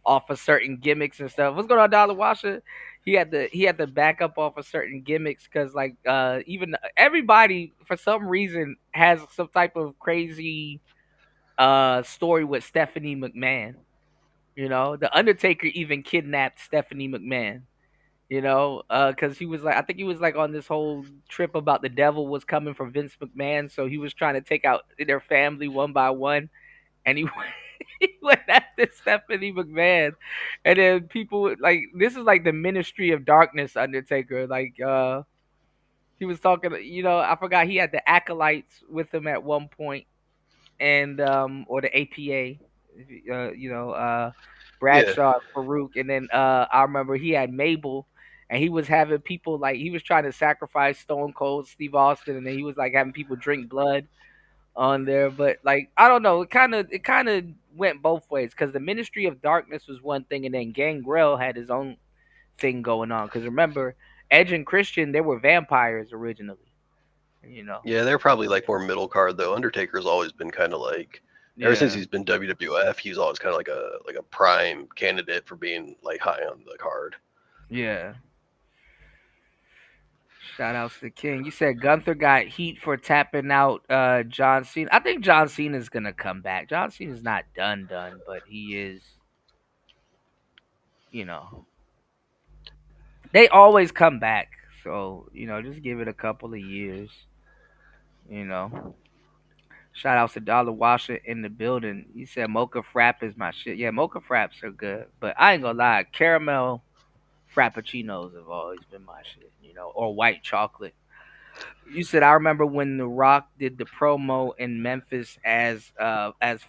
off of certain gimmicks and stuff. What's going on, Dollar Washer? He had to back up off of certain gimmicks because like even everybody for some reason has some type of crazy story with Stephanie McMahon. The Undertaker even kidnapped Stephanie McMahon. Because he was like, I think he was like on this whole trip about the devil was coming from Vince McMahon, so he was trying to take out their family one by one, and he he went after Stephanie McMahon, and then people like this is like the Ministry of Darkness Undertaker, like he was talking, I forgot he had the acolytes with him at one point, and or the APA, Yeah. Bradshaw, Farouk, and then I remember he had Mabel, and he was having people like he was trying to sacrifice Stone Cold Steve Austin, and then he was like having people drink blood on there. But like I don't know, it kind of went both ways because the Ministry of Darkness was one thing, and then Gangrel had his own thing going on. Because remember, Edge and Christian, they were vampires originally. Yeah, they're probably like more middle card though. Undertaker's always been kind of like ever since Yeah, he's been WWF, he's always kind of like a prime candidate for being like high on the card. yeah. Shout outs to King. You said Gunther got heat for tapping out John Cena. I think John Cena's gonna come back. John Cena's not done, but he is. You know, they always come back. So just give it a couple of years. You know. Shout outs to Dollar Washer in the building. He said Mocha Frap is my shit. Yeah, Mocha Fraps are good, but I ain't gonna lie, caramel Frappuccinos have always been my shit. Or white chocolate. You said I remember when The Rock did the promo in Memphis as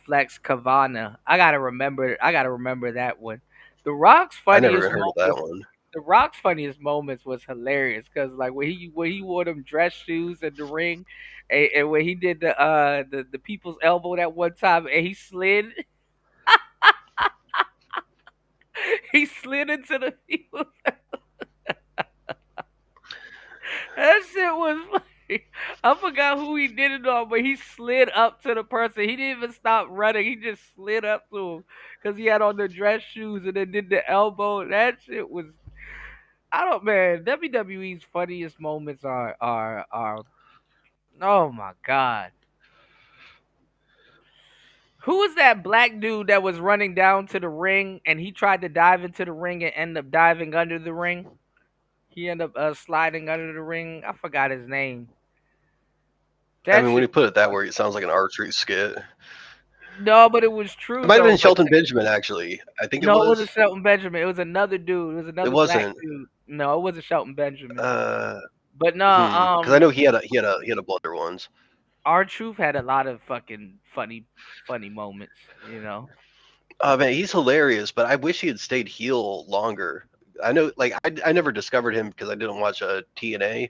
Flex Kavana. I gotta remember that one. The Rock's I never funniest even heard of that moments. one. The Rock's funniest moments was hilarious because like when he wore them dress shoes in the ring, and when he did the people's elbow that one time and he slid, he slid into the people's. That shit was funny. I forgot who he did it on, but he slid up to the person. He didn't even stop running. He just slid up to him because he had on the dress shoes and then did the elbow. That shit was. I don't man. WWE's funniest moments are. Oh my god. Who was that black dude that was running down to the ring and he tried to dive into the ring and end up diving under the ring? He ended up sliding under the ring. I forgot his name. I That mean, when shit you put it that way, it sounds like an R-Truth skit. No, but it was It true might have though. been Shelton Benjamin actually. I think it No, it wasn't was. Shelton Benjamin. It was another dude. It was It another black wasn't. dude. No, it wasn't Shelton Benjamin. Uh, But no, because I know he had a blunder ones. our truth had a lot of fucking funny moments. Oh man, he's hilarious, but I wish he had stayed heel longer. I know, like I never discovered him because I didn't watch TNA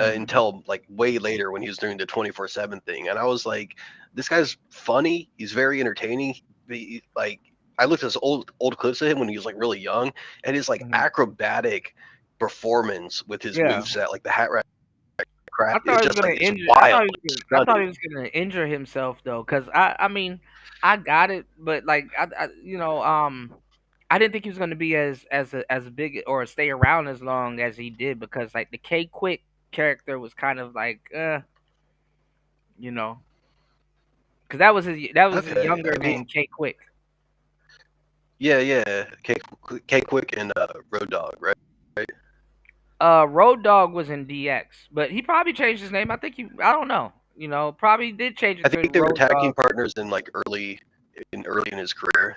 until like way later when he was doing the 24/7 thing, and I was like, this guy's funny. He's very entertaining. Like I looked at his old clips of him when he was like really young, and his like acrobatic performance with his Yeah. moveset, like the hat rack crap. I thought It's he was just gonna like it's injure. wild. I thought he was gonna injure himself though, because I mean, I got it, but like I didn't think he was gonna be as big or stay around as long as he did, because like the K Quick character was kind of like, you know, because that was his Okay, younger I mean, name, K Quick. yeah. K Quick and Road Dogg, right? Road Dogg was in DX, but he probably changed his name. I think I don't know. You know, probably did change it I to think they were Road tag team Dogg. partners in like early in his career.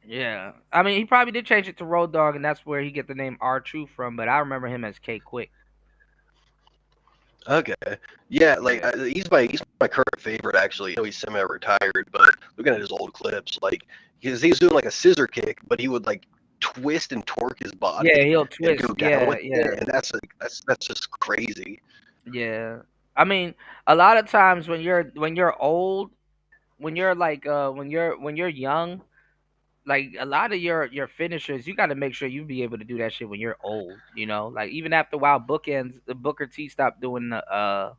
Yeah, I mean, he probably did change it to Road Dogg, and that's where he get the name R-Truth from. But I remember him as K Quick. Okay. Yeah, like he's my current favorite actually. I know he's semi-retired, but looking at his old clips, like because he was doing like a scissor kick, but he would like twist and torque his body Yeah, he'll and twist. go down Yeah, with yeah, it, and that's just crazy. yeah. I mean, a lot of times when you're old, when you're like when you're young, like a lot of your finishers, you got to make sure you be able to do that shit when you're old. You know, like even after a while, Booker T stopped doing the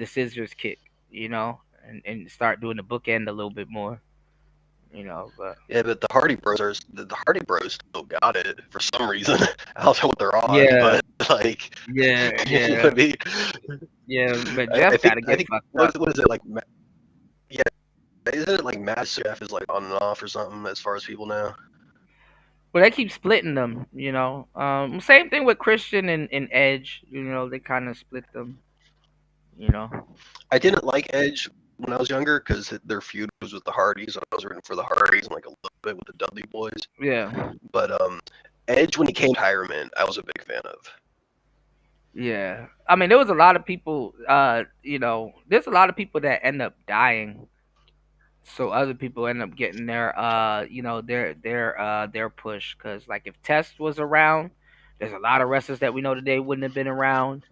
scissors kick. You know, and start doing the bookend a little bit more. You know, but Yeah, but the Hardy Bros still got it for some reason. I don't know what they're on, yeah, but like, yeah, you know yeah, what I mean? yeah. But I Jeff got to I get think fucked up. what is it like? Yeah, isn't it like Matt Jeff is like on and off or something as far as people know? Well, they keep splitting them. You know, same thing with Christian and Edge. You know, they kind of split them. You know. I didn't like Edge when I was younger because their feud was with the Hardys. I was rooting for the Hardys and like a little bit with the Dudley Boys. Yeah. But Edge when he came to retirement, I was a big fan of. Yeah. I mean, there was a lot of people. You know, there's a lot of people that end up dying, so other people end up getting you know, their push. Because like if Test was around, there's a lot of wrestlers that we know today wouldn't have been around.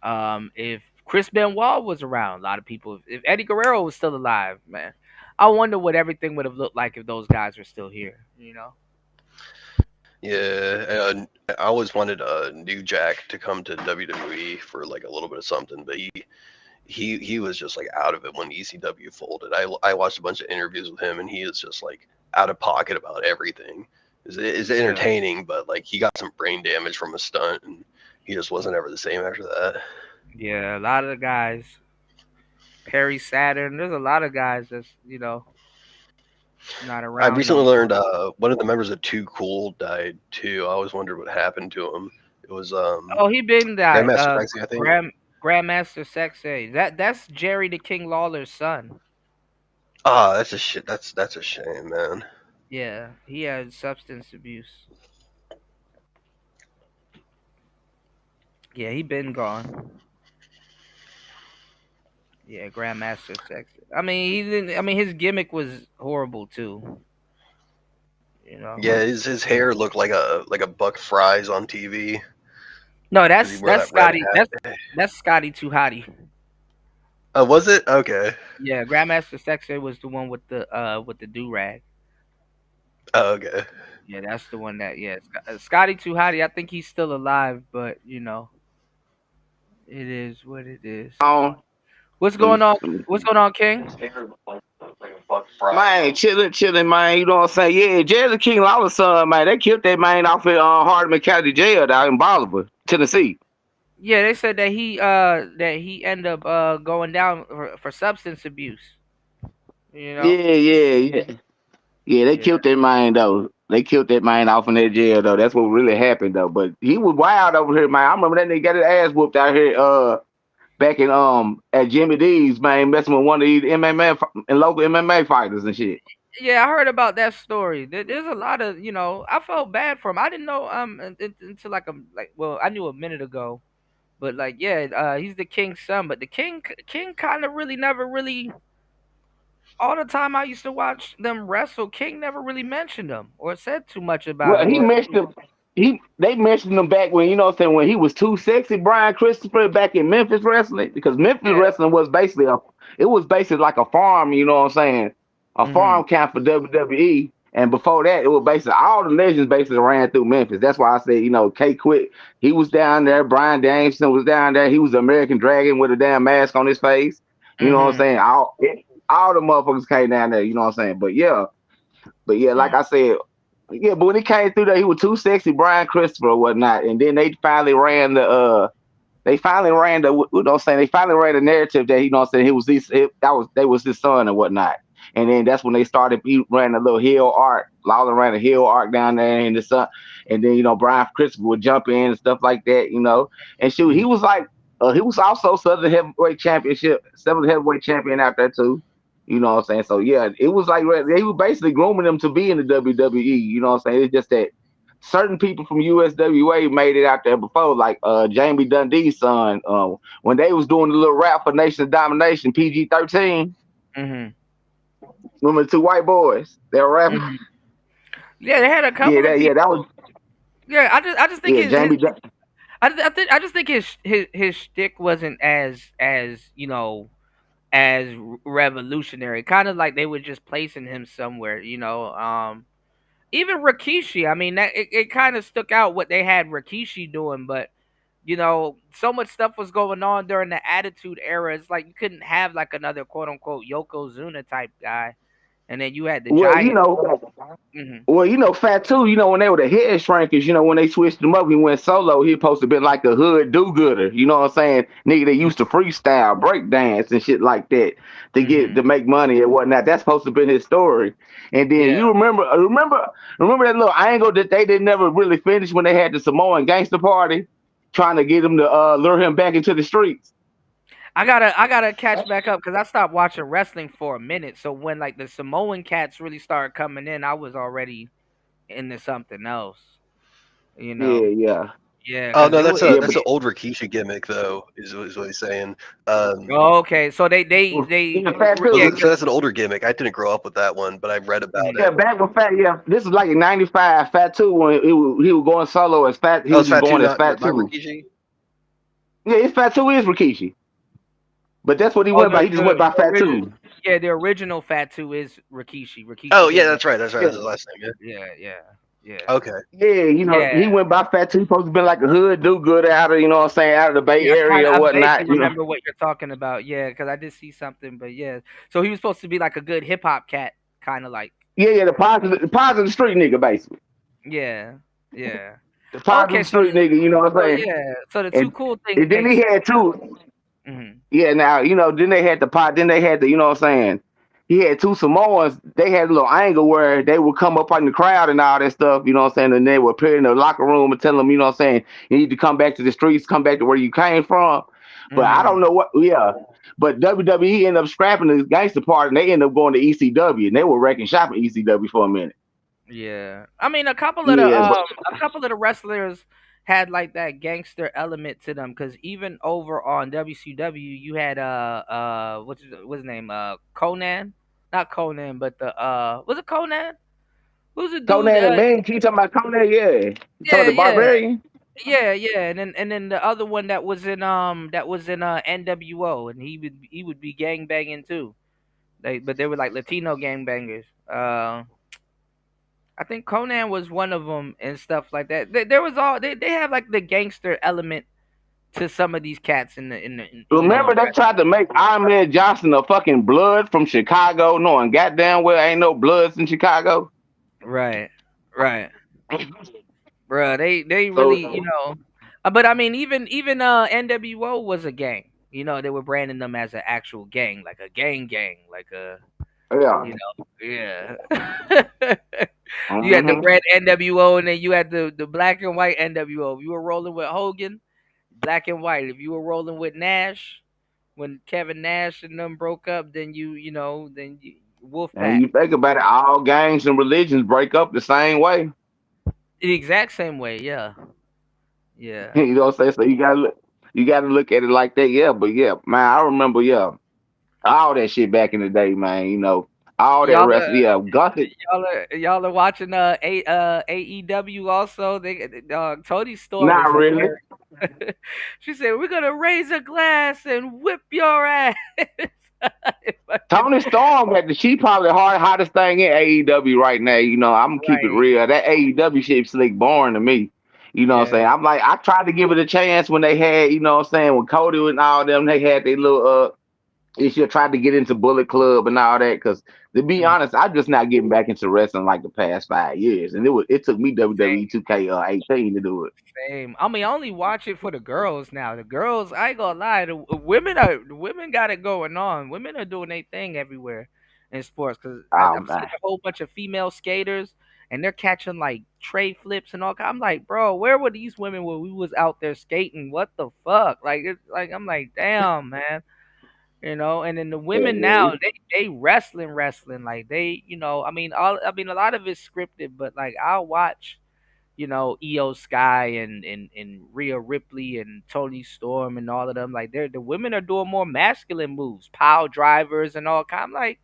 If Chris Benoit was around, a lot of people. If Eddie Guerrero was still alive, man, I wonder what everything would have looked like if those guys were still here. You know. Yeah, I always wanted New Jack to come to WWE for like a little bit of something, but he was just like out of it when ECW folded. I watched a bunch of interviews with him, and he is just like out of pocket about everything. It's entertaining, but like he got some brain damage from a stunt, and he just wasn't ever the same after that. Yeah, a lot of the guys. Perry Saturn. There's a lot of guys that's, you know, not I around. recently learned one of the members of Too Cool died too. I always wondered what happened to him. It was Oh, he been died. Grandmaster Sexay, I think. Grandmaster Sexay. That's Jerry the King Lawler's son. Ah, that's a shit. That's a shame, man. Yeah, he had substance abuse. Yeah, he been gone. Yeah, Grandmaster Sexay. I mean, he didn't. I mean, his gimmick was horrible too. You know. Yeah, his hair looked like a Buck Fries on TV. No, 'Cause he wore that's that red Scotty. hat. That's Scotty Too Hottie. Oh, was it? Okay. Yeah, Grandmaster Sexay was the one with the do rag. Oh, okay. Yeah, that's the one that Scotty Too Hottie. I think he's still alive, but you know, it is what it is. What's going on? What's going on, King? Man, chilling, man. You know what I'm saying? Yeah, Jerry King Lawler's son, man. They killed that man off at Hardeman County Jail down in Bolivar, Tennessee. Yeah, they said that he ended up going down for substance abuse. You know? Yeah, they killed that man though. They killed that man off in that jail though. That's what really happened though. But he was wild over here, man. I remember that nigga got his ass whooped out here back in at Jimmy D's, man, messing with one of these MMA and local MMA fighters and shit. Yeah, I heard about that story. There's a lot of, you know, I felt bad for him. I didn't know until well, I knew a minute ago. But like, yeah, he's the king's son, but the king kind of really never really. All the time I used to watch them wrestle, King never really mentioned him or said too much about Well, him. he mentioned him. They mentioned him back when, you know what I'm saying, when he was too sexy, Brian Christopher, back in Memphis wrestling, because Memphis wrestling was basically like a farm, you know what I'm saying, a farm camp for WWE. And before that, it was basically all the legends basically ran through Memphis. That's why I said, K Quick, he was down there. Brian Danielson was down there. He was the American Dragon with a damn mask on his face. You know what I'm saying? All the motherfuckers came down there. You know what I'm saying? But yeah, like I said, but when he came through there, he was too sexy, Brian Christopher or whatnot. And then they finally ran the they finally ran the narrative that he was they was his son and whatnot. And then that's when they started. He ran a little heel arc. Lawler ran a heel arc down there in the sun. And then Brian Christopher would jump in and stuff like that. And shoot, he was like he was also Southern Heavyweight Champion out there too. You know what I'm saying? So yeah, it was like they were basically grooming them to be in the WWE. You know what I'm saying? It's just that certain people from USWA made it out there before, like Jamie Dundee's son. When they was doing the little rap for Nation of Domination, PG-13. Remember the two white boys? They were rapping. Yeah, they had a couple. That was. Yeah, I just think Jamie. I just think his shtick wasn't as as revolutionary. Kind of like they were just placing him somewhere, Even Rikishi, I mean, that it kind of stuck out what they had Rikishi doing, but so much stuff was going on during the Attitude Era. It's like you couldn't have like another quote unquote Yokozuna type guy, and then you had the Giant. Fatu, when they were the head shrinkers, when they switched him up, he went solo. He supposed to be like a hood do-gooder. You know what I'm saying? Nigga, they used to freestyle, break dance, and shit like that to make money and whatnot. That's supposed to be his story. And then you remember that little angle that they didn't never really finish when they had the Samoan Gangster Party, trying to get him to lure him back into the streets. I gotta catch back up because I stopped watching wrestling for a minute. So when like the Samoan cats really started coming in, I was already into something else. Yeah. Oh no, that's an old Rikishi gimmick though. Is what he's saying. Okay, so they so that's an older gimmick. I didn't grow up with that one, but I read about it. Yeah, back when this was like in '95. Fatu when he was going solo as Fat. He was going as Fatu. Yeah, it's Fatu is Rikishi. But that's what he went by. He just went by Fatu. Yeah, the original Fatu is Rikishi. Oh yeah, that's right. That's his last name. Yeah. Okay. Yeah, he went by Fatu. Supposed to be like a hood do-gooder out of, out of the Bay Area or whatnot. I remember what you're talking about. Yeah, because I did see something. But yeah, so he was supposed to be like a good hip hop cat, kind of like. Yeah, the positive street nigga, basically. Yeah. The positive street nigga. You know what I'm saying? Yeah. So the two cool things. And then he had two. Yeah, now then they had the you know what I'm saying? He had two Samoans. They had a little angle where they would come up on the crowd and all that stuff, you know what I'm saying? And they would appear in the locker room and tell them, you know what I'm saying, you need to come back to the streets, come back to where you came from. But I don't know what, But WWE ended up scrapping the gangster part and they ended up going to ECW and they were wrecking shop at ECW for a minute. Yeah. I mean, a couple of the wrestlers had like that gangster element to them because even over on WCW you had what's his name, Conan, not Conan, but the was it Conan? Who's the dude? Conan, man, you talking about Conan? Yeah, the Barbarian. Yeah, and then the other one that was in NWO and he would be gang banging too. But they were like Latino gang bangers. I think Conan was one of them and stuff like that. There was they have like the gangster element to some of these cats in the. Remember they tried to make Iron Man Johnson a fucking blood from Chicago, knowing goddamn well ain't no bloods in Chicago. Right. Bruh, they really but I mean even NWO was a gang. They were branding them as an actual gang, like a gang, like a. Yeah. You had the red NWO and then you had the black and white NWO. If you were rolling with Hogan, black and white. If you were rolling with Nash, when Kevin Nash and them broke up, then then Wolfpack. And you think about it, all gangs and religions break up the same way. The exact same way, yeah. You know what I'm saying? So you gotta look at it like that, yeah. But yeah, man, I remember, all that shit back in the day, man. All that rest, Gunther. Y'all are watching AEW also. Tony's story. Not really. She said we're gonna raise a glass and whip your ass. Tony Storm, she probably the hottest thing in AEW right now. You know, I'm gonna keep it Right. real. That AEW shit slick boring to me. You know what I'm Yeah. saying? I'm like, I tried to give it a chance when they had, you know what I'm saying, with Cody and all them, they had their little they should try to get into Bullet Club and all that. Because to be honest, I'm just not getting back into wrestling like the past 5 years, and it took me WWE 2K18 to do it. Same. I mean, I only watch it for the girls now. The girls, I ain't gonna lie, the women got it going on. Women are doing their thing everywhere in sports because Oh I've seen man, a whole bunch of female skaters and they're catching like tray flips and all. I'm like, bro, where were these women when we was out there skating? What the fuck? Like, it's like I'm like, damn, man. And then the women now, yeah, they wrestling like they, I mean a lot of it's scripted, but like I'll watch Io Sky and Rhea Ripley and Tony Storm and all of them. Like the women are doing more masculine moves, pile drivers and all kind. I'm like,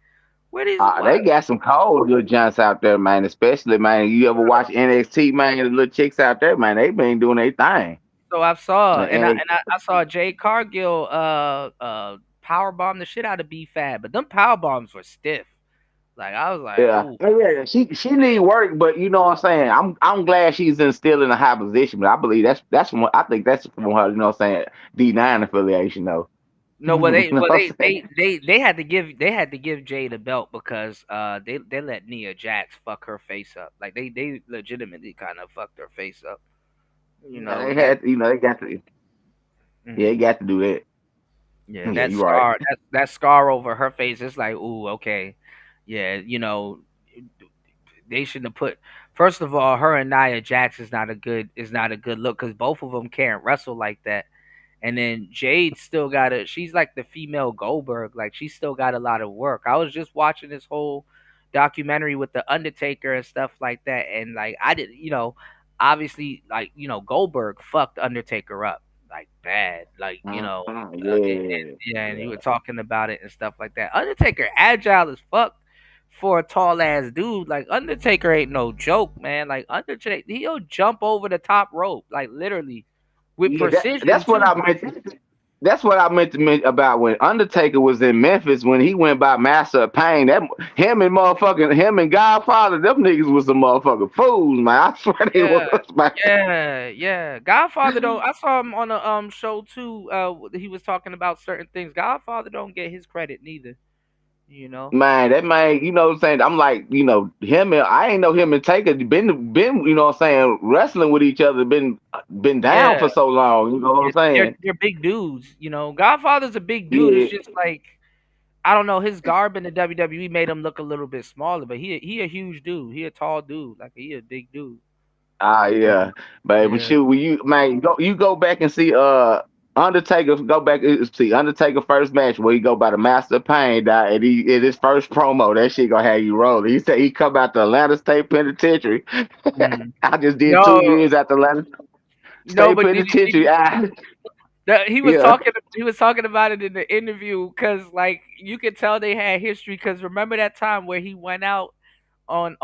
what is they what? got some cold good junks out there, man. Especially, man, you ever watch NXT, man? The little chicks out there, man, they been doing their thing. So I saw and And I saw Jade Cargill power bomb the shit out of B Fab, but them power bombs were stiff. Like I was like, yeah, ooh. yeah, she need work, but you know what I'm saying. I'm glad she's still in a high position, but I believe that's from I think that's from her. You know what I'm saying? D9 affiliation though. No, well You they know well what I'm saying? they had to give Jade a belt because they let Nia Jax fuck her face up. Like they legitimately kind of fucked her face up. Yeah, they That had, you know, they got to, yeah, they mhm. got to do that. Yeah, Yeah, that you right. scar that scar over her face is like, ooh, okay. Yeah, they shouldn't have put. First of all, her and Nia Jax is not a good look because both of them can't wrestle like that. And then Jade still got she's like the female Goldberg. Like she still got a lot of work. I was just watching this whole documentary with the Undertaker and stuff like that. And like I did, obviously like, Goldberg fucked Undertaker up like bad. Like, Yeah, yeah, and you yeah. were talking about it and stuff like that. Undertaker agile as fuck for a tall ass dude. Like Undertaker ain't no joke, man. Like Undertaker, he'll jump over the top rope, like literally with Yeah, precision that's what I too. meant. That's what I meant to mention about when Undertaker was in Memphis when he went by Master of Pain. That him and Godfather, them niggas was some motherfucking fools, man. I swear they was, Yeah, man. yeah. Godfather though, I saw him on a show too. He was talking about certain things. Godfather don't get his credit neither. You know. Man, that man, you know what I'm saying? I'm like, him and I ain't know him and Taker been, you know what I'm saying, wrestling with each other, been down Yeah, for so long, you know what yeah. I'm They're saying? they're big dudes. Godfather's a big dude. It's Yeah. just like I don't know. His garb in the WWE made him look a little bit smaller, but he a huge dude. He a tall dude. Like he a big dude. Ah, yeah. But Yeah. shoot, when you go back and see Undertaker, go back and see Undertaker first match where he go by the Master of Pain, dog, and he in his first promo, that shit gonna have you rolling. He said he come out the Atlanta State Penitentiary. Mhm. I just did No, 2 years at the Atlanta no, State but did Penitentiary. you Ah, he was yeah. talking about it in the interview because like you could tell they had history because remember that time where he went out on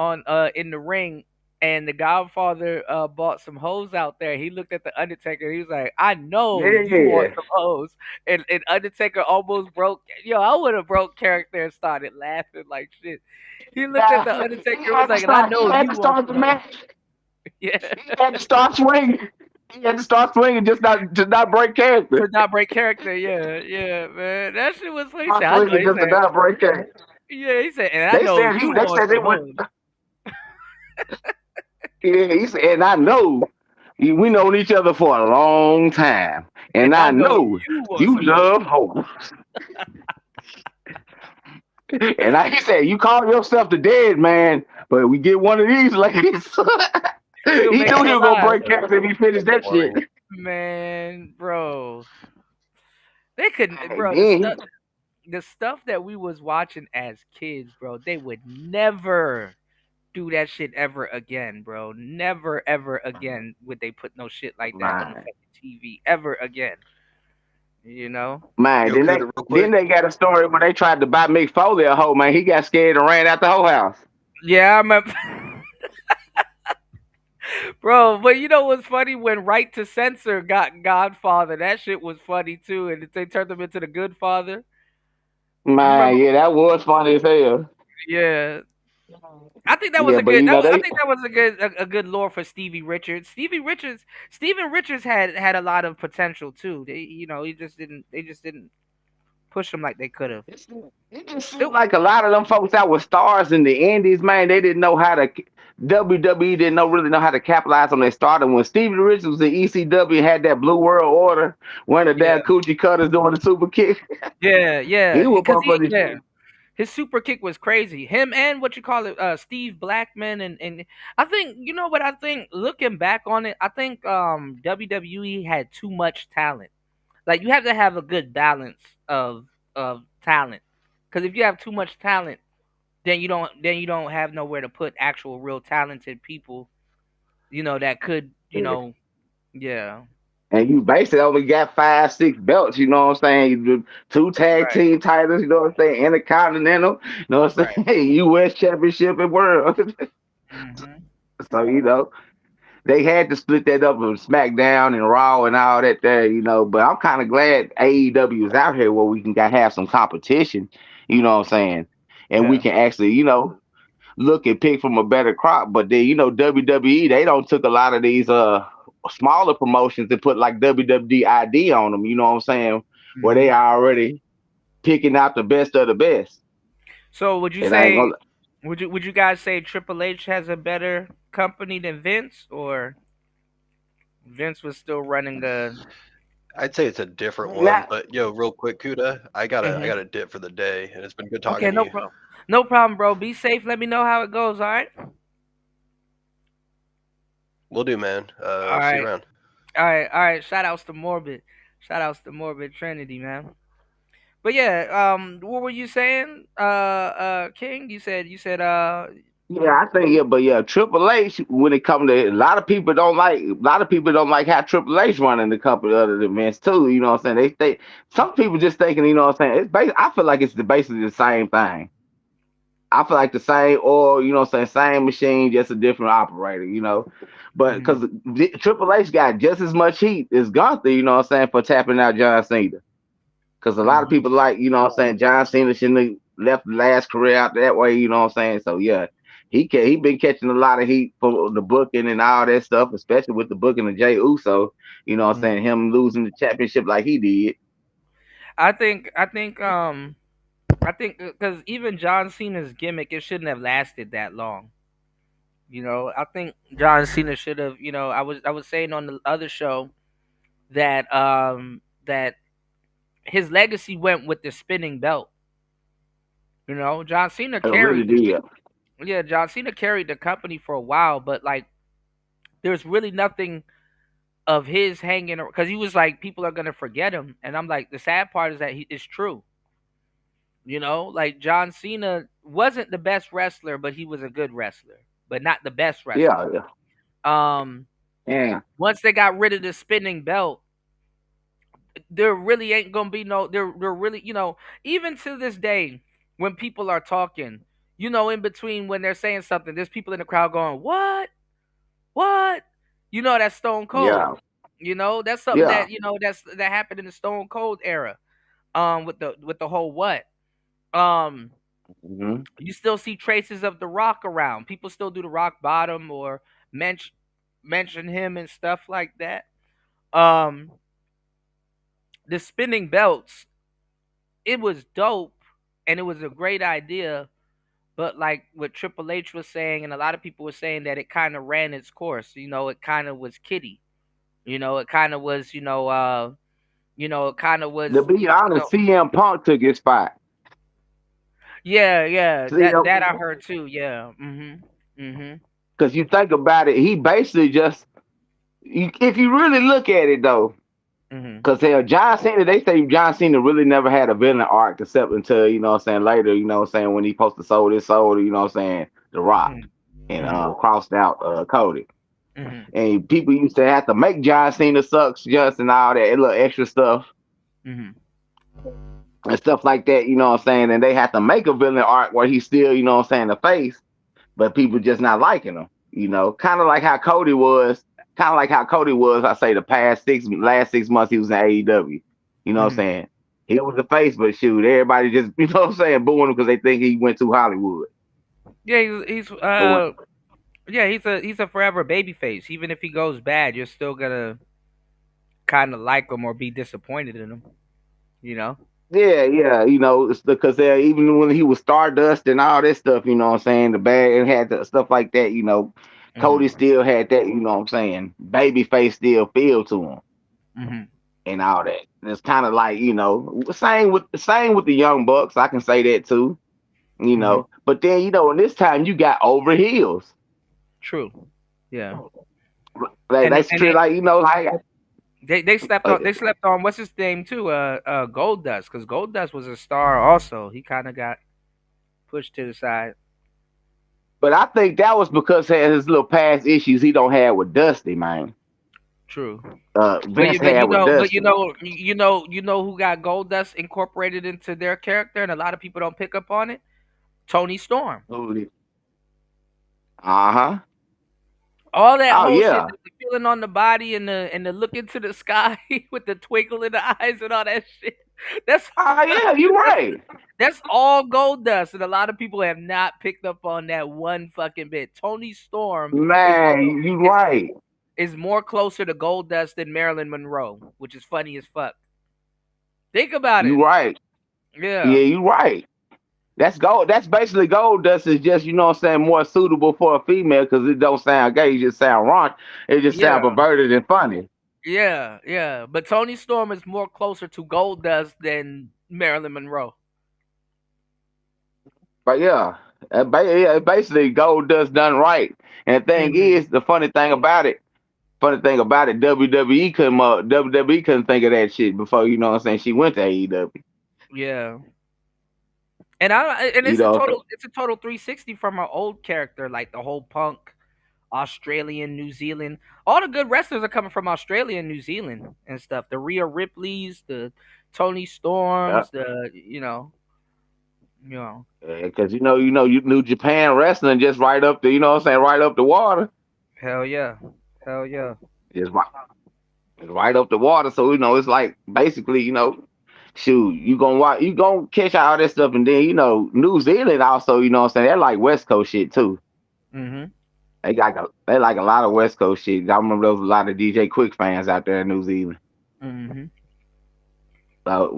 in the ring and the Godfather bought some hoes out there. He looked at the Undertaker. He was like, "I know you want Yeah. some hoes," and Undertaker almost broke. Yo, I would have broke character and started laughing like shit. He looked at Nah, the he Undertaker and was had to like, "And I start. He know had you to want start the some hoes." match. Yeah, He had to start swinging. He had to start swinging, just not break character. to not break character. Yeah, yeah, man. That shit was funny. He said, Start "I know." swinging He just to said, not break character. "Yeah." He said, "And I They know said you they want said they some would. hoes." Yeah, he said, and I know we known each other for a long time, and And I I know know you want you some hoes. love hoes. He said, you call yourself the dead man, but we get one of these ladies. He'll He make knew you he was gonna alive. break character if he finished that shit. Man, bro. They couldn't, And bro. then The stuff that we was watching as kids, bro. They would never do that shit ever again, bro. Never ever again would they put no shit like that on man, fucking TV ever again. You know? man, Yo, Killer, real quick. then they got a story when they tried to buy Mick Foley a hoe, man. He got scared and ran out the whole house. Yeah, I remember. Bro, but you know what's funny? When Right to Censor got Godfather, that shit was funny too, and they turned him into the Good Father. Man, yeah, that was funny as hell. Yeah. I think that was Yeah, a but good. you know I they think that was a good lore for Stevie Richards. Steven Richards had a lot of potential too. He just didn't. They just didn't push him like they could have. it just seemed like a lot of them folks that were stars in the Indies, man, they didn't know how to WWE didn't really know how to capitalize on their stardom. When Stevie Richards was in ECW and had that Blue World Order, one of the damn coochie cutters doing the super kick. Yeah, He was because motherfucking shit. his super kick was crazy. Him and what you call it, Steve Blackman, and I think you know what I think. Looking back on it, I think WWE had too much talent. Like you have to have a good balance of talent, because if you have too much talent, then you don't have nowhere to put actual real talented people. That could yeah. And you basically only got 5, 6 belts, you know what I'm saying? You do 2 tag Right. team titles, you know what I'm saying? Intercontinental, you know what I'm Right. saying? US Championship and World. So, they had to split that up with SmackDown and Raw and all that there, but I'm kind of glad AEW is out here where we can have some competition, you know what I'm saying? And we can actually, look and pick from a better crop. But then, WWE, they don't took a lot of these smaller promotions and put like WWE ID on them, you know what I'm saying? Where they are already picking out the best of the best. So would you And I ain't say gonna, would you guys say Triple H has a better company than Vince, or Vince was still running the? I'd say it's a different one, Nah. but yo, real quick, Kuda, I got a dip for the day, and it's been good talking Okay, to no you. problem. No problem, bro. Be safe. Let me know how it goes. All right. Will do, man. All See you right. around. All right. All right. Shout outs to Morbid. Shout outs to Morbid Trinity, man. But yeah, what were you saying, King? yeah, I think but Triple H, when it comes to a lot of people don't like how Triple H running the company other than Vince too. You know what I'm saying? They some people just thinking, you know what I'm saying? I feel like it's basically the same thing. I feel like the same oil, you know what I'm saying? Same machine, just a different operator. But because Triple H got just as much heat as Gunther, you know what I'm saying, for tapping out John Cena. Because a lot of people like, you know what I'm saying, John Cena shouldn't have left the last career out that way, you know what I'm saying? So yeah, he been catching a lot of heat for the booking and all that stuff, especially with the booking of Jey Uso, you know what I'm saying, him losing the championship like he did. I think because even John Cena's gimmick, it shouldn't have lasted that long. I think John Cena should have. I was saying on the other show that his legacy went with the spinning belt. John Cena It really did. Yeah, John Cena carried the company for a while, but like, there's really nothing of his hanging because he was like, people are gonna forget him, and I'm like, the sad part is that it's true. Like John Cena wasn't the best wrestler, but he was a good wrestler, but not the best wrestler. Yeah. Once they got rid of the spinning belt, there really ain't gonna be no. There really, even to this day, when people are talking, in between when they're saying something, there's people in the crowd going, "What? What?" That's Stone Cold. Yeah. That's something Yeah. that happened in the Stone Cold era. With the whole what. You still see traces of The Rock around. People still do the rock bottom or mention him and stuff like that. The spinning belts, it was dope and it was a great idea, but like what Triple H was saying, and a lot of people were saying that it kind of ran its course. It kind of was kiddie. It kind of was. It kind of was. To be honest, CM Punk took his spot. Yeah. CM That I heard too. Yeah. Because you think about it, he basically just, if you really look at it though, because John Cena, they say John Cena really never had a villain arc except until, you know what I'm saying, later, you know what I'm saying, when he supposed to sold his soul, you know what I'm saying, The Rock, and crossed out Cody. And people used to have to make John Cena sucks just and all that little extra stuff. And stuff like that, you know what I'm saying? And they have to make a villain arc where he's still, you know what I'm saying, the face, but people just not liking him, kind of like how Cody was, I say the last 6 months he was in AEW, you know what I'm saying? He was the face, but shoot, everybody just, you know what I'm saying, booing him because they think he went to Hollywood. Yeah, he's But yeah, he's a forever baby face. Even if he goes bad, you're still gonna kind of like him or be disappointed in him. You know? yeah, you know, it's because even when he was Stardust and all that stuff, you know what I'm saying, the bag and had the stuff like that, you know, Cody still had that, you know what I'm saying, baby face still feel to him Mm-hmm. and all that. And it's kind of like, you know, same with the Young Bucks. I can say that too, you know. But then, you know, in this time you got over heels. True. Yeah. Like that's true. Like, you know, like they slept on what's his name too? Goldust, because Goldust was a star also. He kind of got pushed to the side. But I think that was because of his little past issues he don't have with Dusty, man. True. Vince had with Dusty. You know who got Goldust incorporated into their character, and a lot of people don't pick up on it. Tony Storm. Uh-huh. All that whole yeah. shit, the feeling on the body and the look into the sky with the twinkle in the eyes and all that shit. That's yeah, you're right. That's all Goldust, and a lot of people have not picked up on that one fucking bit. Tony Storm, man, you're right. Is more closer to Goldust than Marilyn Monroe, which is funny as fuck. Think about it. You're right. Yeah. Yeah, you're right. That's basically Goldust is just, you know what I'm saying, more suitable for a female because it don't sound gay, it just sound wrong. It just sound perverted and funny. Yeah, yeah. But Tony Storm is more closer to Goldust than Marilyn Monroe. But yeah, basically Goldust done right. And the thing is, the funny thing about it, WWE couldn't think of that shit before, you know what I'm saying, she went to AEW. Yeah. And it's a total 360 from her old character, like the whole Punk, Australian, New Zealand. All the good wrestlers are coming from Australia and New Zealand and stuff. The Rhea Ripleys, the Storms, you know. Because you New Japan wrestling just right up the, you know what I'm saying, right up the water. Hell yeah. It's right up the water. So it's like basically, shoot, you gonna catch all that stuff, and then New Zealand also, you know what I'm saying, they're like West Coast shit too. Mm-hmm. They like a lot of West Coast shit. I remember there was a lot of DJ Quick fans out there in New Zealand. Mm-hmm.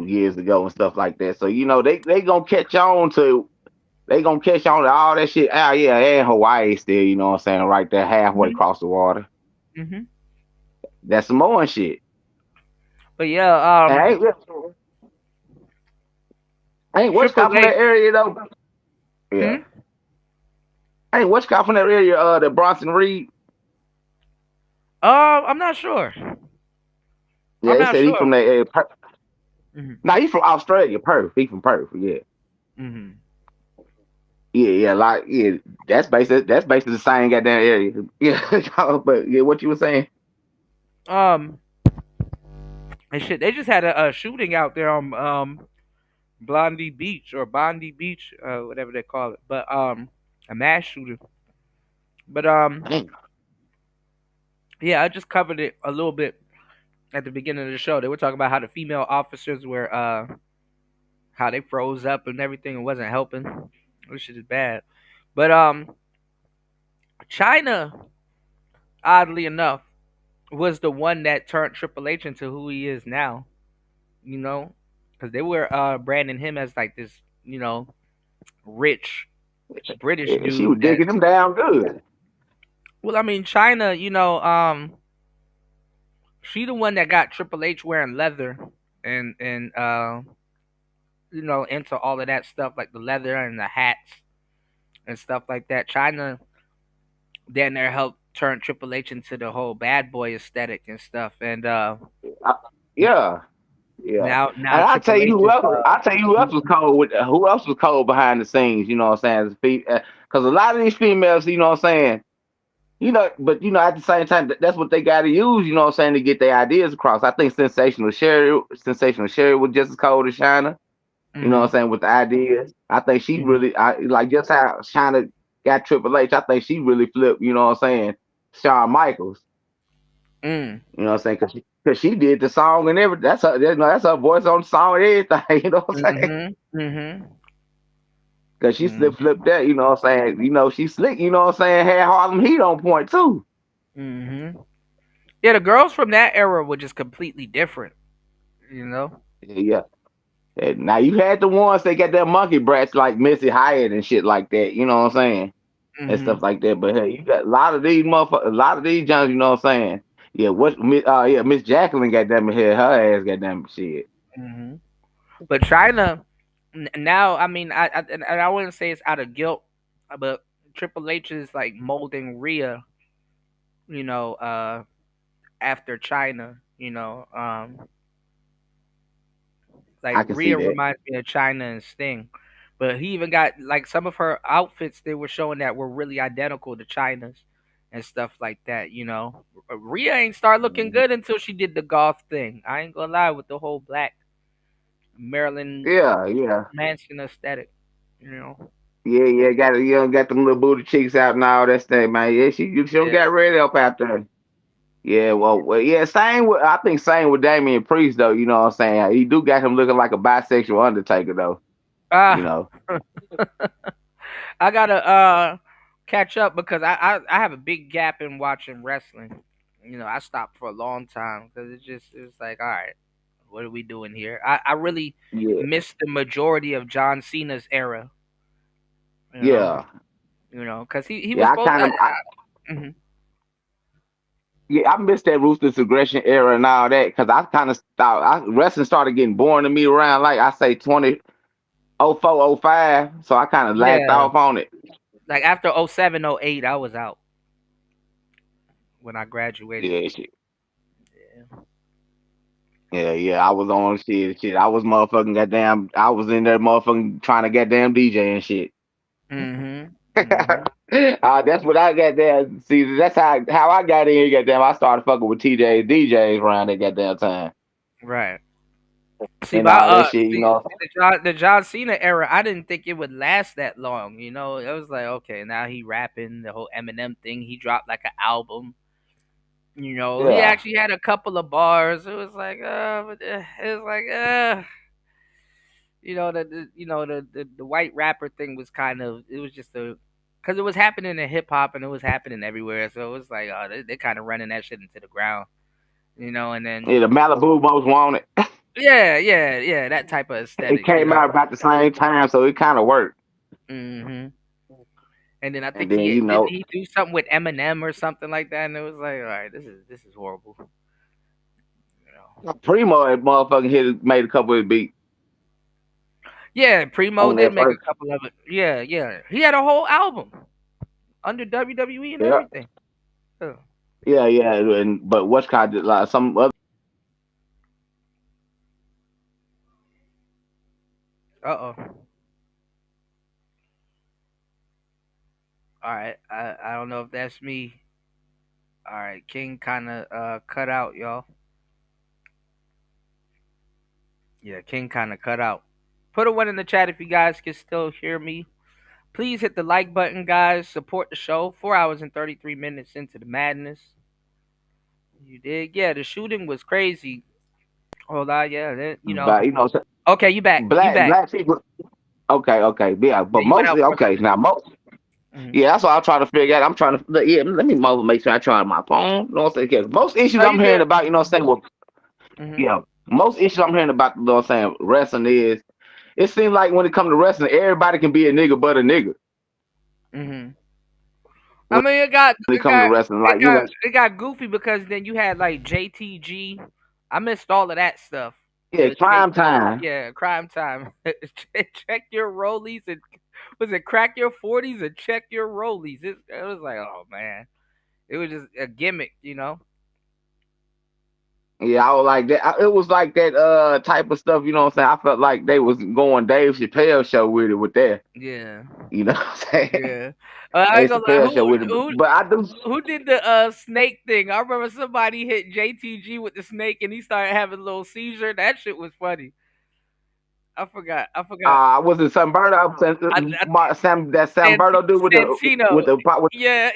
Years ago and stuff like that. So they gonna catch on to all that shit. Oh yeah, and Hawaii still, you know what I'm saying, right there halfway across the water. Mm-hmm. That's Samoan shit. But yeah, ain't what's got from that area though. Yeah. Hey, what's got from that area? The Bronson Reed. I'm not sure. Yeah, they said he's from that area. Nah, he's from Australia, Perth. He's from Perth, yeah. Mm-hmm. Yeah, that's basically the same goddamn area. Yeah, but yeah, what you were saying? And shit, they just had a shooting out there on Bondi Beach, whatever they call it. But a mass shooting. But yeah, I just covered it a little bit at the beginning of the show. They were talking about how the female officers were how they froze up and everything and wasn't helping, which is bad. But China, oddly enough, was the one that turned Triple H into who he is now. Because they were branding him as like this, rich British dude. She was digging him down good. Well, I mean, China, she the one that got Triple H wearing leather and into all of that stuff, like the leather and the hats and stuff like that. China then there helped turn Triple H into the whole bad boy aesthetic and stuff. And yeah. Now I'll tell you who else was cold who else was cold behind the scenes, you know what I'm saying? Because a lot of these females, you know what I'm saying, but at the same time, that's what they got to use, you know what I'm saying, to get their ideas across. I think Sensational Sherry was just as cold as China, you know what I'm saying, with the ideas. I think she really, like just how China got Triple H, I think she really flipped, you know what I'm saying, Shawn Michaels. Mm. You know what I'm saying? Cause she did the song and everything. That's her voice on the song and everything. You know what I'm saying? Mm-hmm. Cause she flipped that. You know what I'm saying? You know she slick. You know what I'm saying? Had Harlem Heat on point too. Mm-hmm. Yeah, the girls from that era were just completely different. You know. Yeah. And now you had the ones that got that monkey brats like Missy Hyatt and shit like that. You know what I'm saying? And Mm-hmm. stuff like that. But hey, you got a lot of these motherfuckers, a lot of these Jones. You know what I'm saying? Yeah. Miss Jacqueline got them here. Her ass got them shit. Mm-hmm. But China now, I mean, and I wouldn't say it's out of guilt, but Triple H is like molding Rhea, you know, after China, you know, like I can see Rhea that. reminds me of China and Sting, but he even got like some of her outfits they were showing that were really identical to China's and stuff like that, you know. Rhea ain't start looking good until she did the golf thing. I ain't gonna lie with the whole black Marilyn Yeah. Manson aesthetic, you know. Yeah. Got them little booty cheeks out and all that stuff, man. Yeah, she don't Yeah. got ready up out there. Yeah, well, yeah, I think same with Damian Priest though, you know what I'm saying? He do got him looking like a bisexual Undertaker though, you Ah, know. I gotta catch up because I have a big gap in watching wrestling. You know, I stopped for a long time because it's like, all right, what are we doing here? I really Yeah. missed the majority of John Cena's era. You know, Yeah. because he was Yeah, supposed. Mhm. I missed that Ruthless Aggression era and all that because I kind of stopped. Wrestling started getting boring to me around like I say 2004, 05, so I kind of lagged Yeah, off on it. like after 07, 08, I was out when I graduated. Yeah, shit. Yeah. I was on shit. I was motherfucking goddamn. I was in there motherfucking trying to goddamn DJ and shit. Mm-hmm. That's what I got there. See, that's how I got in here. Goddamn, I started fucking with TJ DJs around that goddamn time Right. See, and all that shit. You see know. the John Cena era, I didn't think it would last that long. You know, it was like, okay, now he rapping the whole Eminem thing. He dropped like an album. You know, he Yeah. actually had a couple of bars. It was like, it was like, you know, the white rapper thing was kind of, it was just because it was happening in hip hop and it was happening everywhere. So it was like, oh, they're kind of running that shit into the ground. You know, and then Yeah, the Malibu most wanted. yeah, that type of It aesthetic. came out about the same time, so it kind of worked. Hmm. And then I And think then you know, he do something with Eminem or something like that, and it was like, all right, this is horrible. Primo had motherfucking made a couple of beats Yeah, Primo on did that make a first. couple of it. Yeah, he had a whole album under WWE and Yeah, everything. Oh. yeah. And but what's called like some other. Uh-oh. All right, I don't know if that's me. All right, King kind of cut out, y'all. Yeah, King kind of cut out. Put a one in the chat if you guys can still hear me. Please hit the like button, guys. Support the show. 4 hours and 33 minutes into the madness. You did? Yeah, the shooting was crazy. Hold on, yeah, you know. But you know, Okay, you back. You back. black people. Okay, yeah. But Yeah, you went mostly out for a okay. second. Now most. Yeah, that's what I'm trying to figure out. I'm trying to let me make sure I try my phone. You know what I'm saying? 'Cause most issues Oh, I'm you hearing good. about, you know what I'm saying? Well, Mm-hmm. yeah, most issues I'm hearing about, you know what I'm saying, wrestling is it seems like when it comes to wrestling, everybody can be a nigga but a nigga. Mm-hmm. I mean, it got When it comes to wrestling, like you know, it got goofy because then you had like JTG. I missed all of that stuff. yeah, crime time. Yeah, crime time. Check your rollies and was it crack your 40s and check your rollies? It was like, oh man, it was just a gimmick, you know. Yeah, I was like that. It was like that type of stuff, you know what I'm saying? I felt like they was going Dave Chappelle show with it with that. Yeah. You know what I'm saying? Yeah. I ain't Dave gonna lie. Chappelle show with it. But I do Who did the snake thing? I remember somebody hit JTG with the snake and he started having a little seizure. That shit was funny. I forgot. was it Samberto? That Samberto dude with Santino. the Yeah.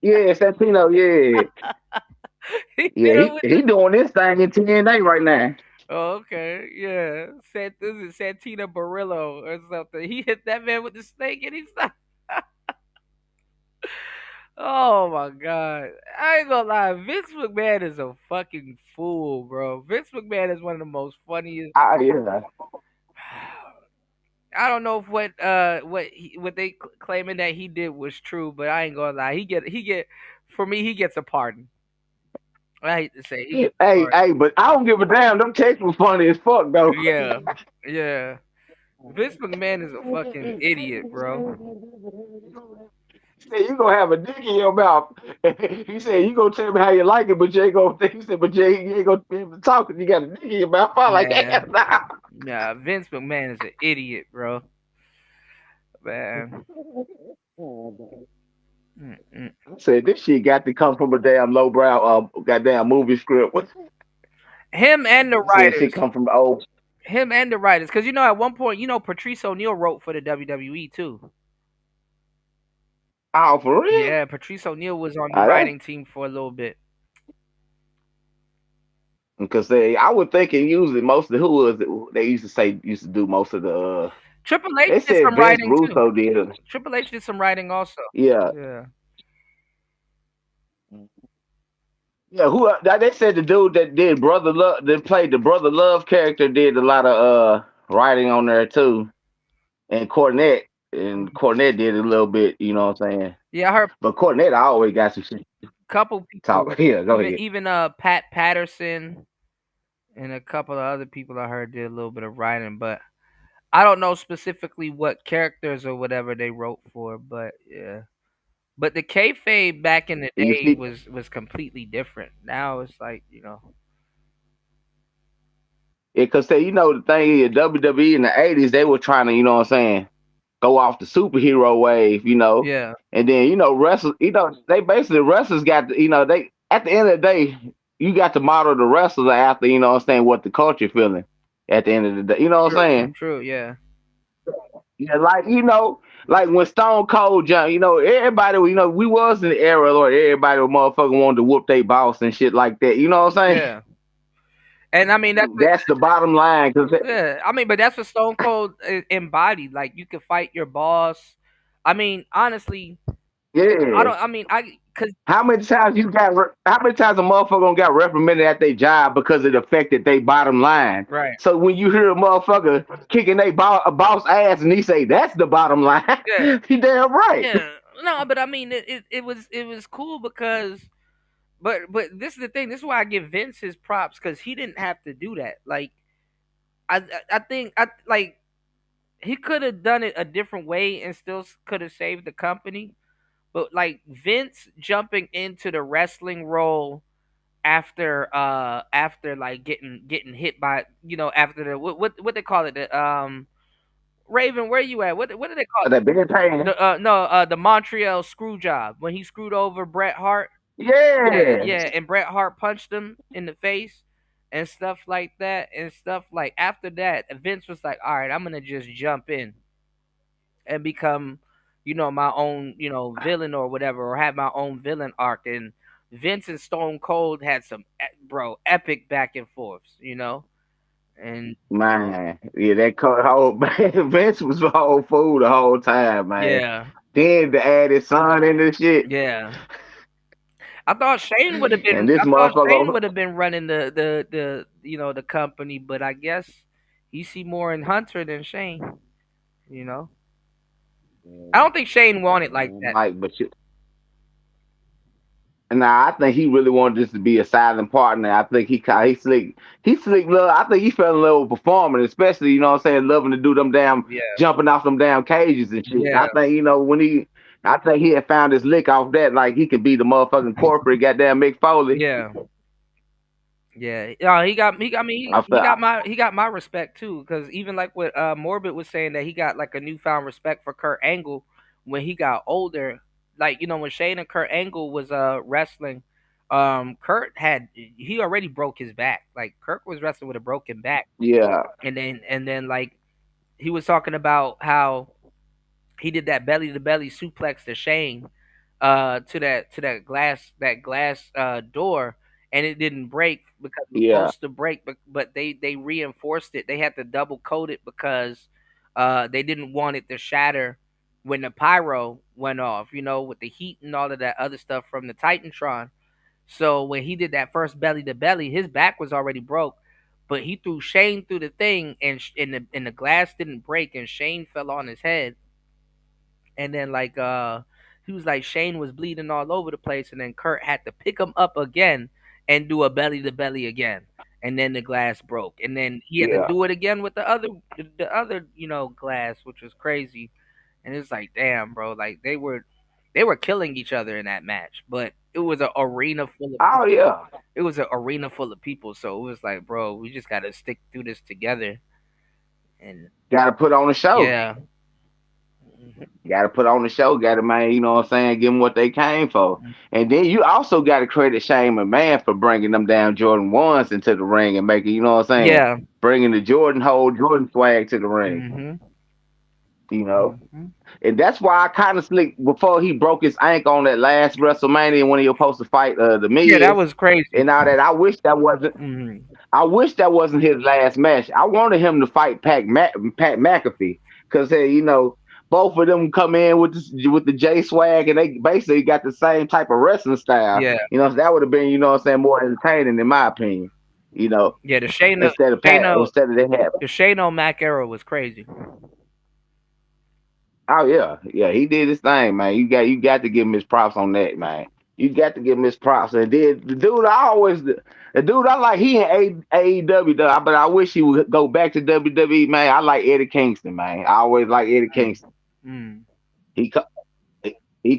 yeah, Santino, yeah. He hit Yeah, him he with he doing this thing in TNA right now. Oh, okay, yeah. This is Santina Barillo or something. He hit that man with the snake and he stopped. Oh my god. I ain't gonna lie, Vince McMahon is a fucking fool, bro. Vince McMahon is one of the most funniest. Yeah. I don't know if what they claiming that he did was true, but I ain't gonna lie. He get for me he gets a pardon. I hate to say it, he gets a Hey, pardon. hey, but I don't give a damn. Them texts was funny as fuck though. Yeah. Yeah. Vince McMahon is a fucking idiot, bro. He said you gonna have a dick in your mouth. He said you gonna tell me how you like it, but you ain't gonna. He said, but you ain't gonna be able to talk if you got a dick in your mouth. I'm like, hell Man. nah. Nah, Vince McMahon is an idiot, bro. Man. Mm-mm. I said this shit got to come from a damn lowbrow, goddamn movie script. What? Him and the Said writers. shit come from the old. Him and the writers. Because, at one point, Patrice O'Neal wrote for the WWE, too. Oh, for real? Yeah, Patrice O'Neal was on the Ah, writing team for a little bit. Because I would think it usually most of the who was it, they used to do most of the. Triple They H did said some Vince writing, Russo too. did it. Triple H did some writing also. Yeah. Yeah. Yeah, they said the dude that did Brother Love, that played the Brother Love character, did a lot of writing on there too, and Cornette did a little bit. You know what I'm saying? Yeah, I heard But Cornette always got some shit. couple people. Talk. Yeah, go ahead. Even Pat Patterson and a couple of other people I heard did a little bit of writing, but I don't know specifically what characters or whatever they wrote for, but yeah. But the kayfabe back in the You day see, was completely different. Now it's like because the thing is, WWE in the '80s they were trying to, you know what I'm saying, go off the superhero wave, Yeah. and then wrestlers, they basically wrestlers got to, they at the end of the day, you got to model the wrestler after, you know what I'm saying, what the culture feeling at the end of the day, you know what I'm saying? True, yeah. Yeah, like when Stone Cold jumped, everybody, we was in the era where everybody motherfucking wanted to whoop their boss and shit like that, you know what I'm saying? Yeah. And I mean That's the bottom line, yeah. I mean, but that's what Stone Cold embodied. Like you could fight your boss. I mean, honestly, yeah. How many times a motherfucker got reprimanded at their job because it affected their bottom line? Right. So when you hear a motherfucker kicking a boss ass and he say that's the bottom line, Yeah. he damn right. Yeah. No, but I mean, it was cool because, but this is the thing. This is why I give Vince his props because he didn't have to do that. Like, I think like he could have done it a different way and still could have saved the company. But like Vince jumping into the wrestling role after like getting hit by after the what they call it, the Raven, where you at? What do they call That it? big pain. The Montreal screw job when he screwed over Bret Hart. Yeah. Yeah, and Bret Hart punched him in the face and stuff like that and stuff like after that Vince was like, all right, I'm gonna just jump in and become my own villain or whatever, or have my own villain arc. And Vince and Stone Cold had some epic back and forths, and Man, yeah, that whole Vince was the whole fool the whole time, man. yeah, Then to add his son in this shit. yeah. I thought Shane would have been. And this I thought Shane motherfucker. would have been running the company, but I guess he see more in Hunter than Shane. I don't think Shane wanted like that. Like, but Nah, I think he really wanted this to be a silent partner. I think he slick. He slick love. I think he fell in love with performing, especially, you know what I'm saying, loving to do them damn jumping off them damn cages and shit. Yeah. I think, I think he had found his lick off that, like he could be the motherfucking corporate goddamn Mick Foley. Yeah. Yeah. He got my respect too, because even like what Morbid was saying, that he got like a newfound respect for Kurt Angle when he got older. Like, when Shane and Kurt Angle was wrestling, Kurt he already broke his back. Like Kurt was wrestling with a broken back. Yeah. And then like he was talking about how he did that belly to belly suplex to Shane to that glass door, and it didn't break because it was Yeah. supposed to break, but they reinforced it. They had to double coat it because they didn't want it to shatter when the pyro went off, with the heat and all of that other stuff from the Titantron. So when he did that first belly to belly, his back was already broke, but he threw Shane through the thing, and the glass didn't break, and Shane fell on his head, and then he was like Shane was bleeding all over the place, and then Kurt had to pick him up again and do a belly to belly again, and then the glass broke, and then he had to Yeah. do it again with the other glass, which was crazy, and it's like damn, bro, like they were killing each other in that match, but it was an arena full of Oh people. yeah. It was an arena full of people, so it was like, bro, we just gotta stick through this together, and Got to put on the show. yeah. Got to put on the show. Got to, man, you know what I'm saying, give them what they came for. Mm-hmm. And then you also got to credit Shane McMahon for bringing them down Jordan 1s into the ring and making, you know what I'm saying, Yeah. bringing the Jordan swag to the ring. Mm-hmm. You know, and that's why I kind of slick before he broke his ankle on that last WrestleMania when he was supposed to fight the Miz. Yeah, that was crazy. And all that. I wish that wasn't. Mm-hmm. I wish that wasn't his last match. I wanted him to fight Pat McAfee because both of them come in with the J swag, and they basically got the same type of wrestling style. Yeah. That would have been, you know what I'm saying, more entertaining in my opinion. Yeah, the Shane instead of Pat, instead of they have. The Shane O'Mac era was crazy. Oh yeah, he did his thing, man. You got to give him his props on that, man. You got to give him his props. And then the dude I like, he in AEW, though, but I wish he would go back to WWE, man. I like Eddie Kingston, man. I always like Eddie Kingston. Mm. He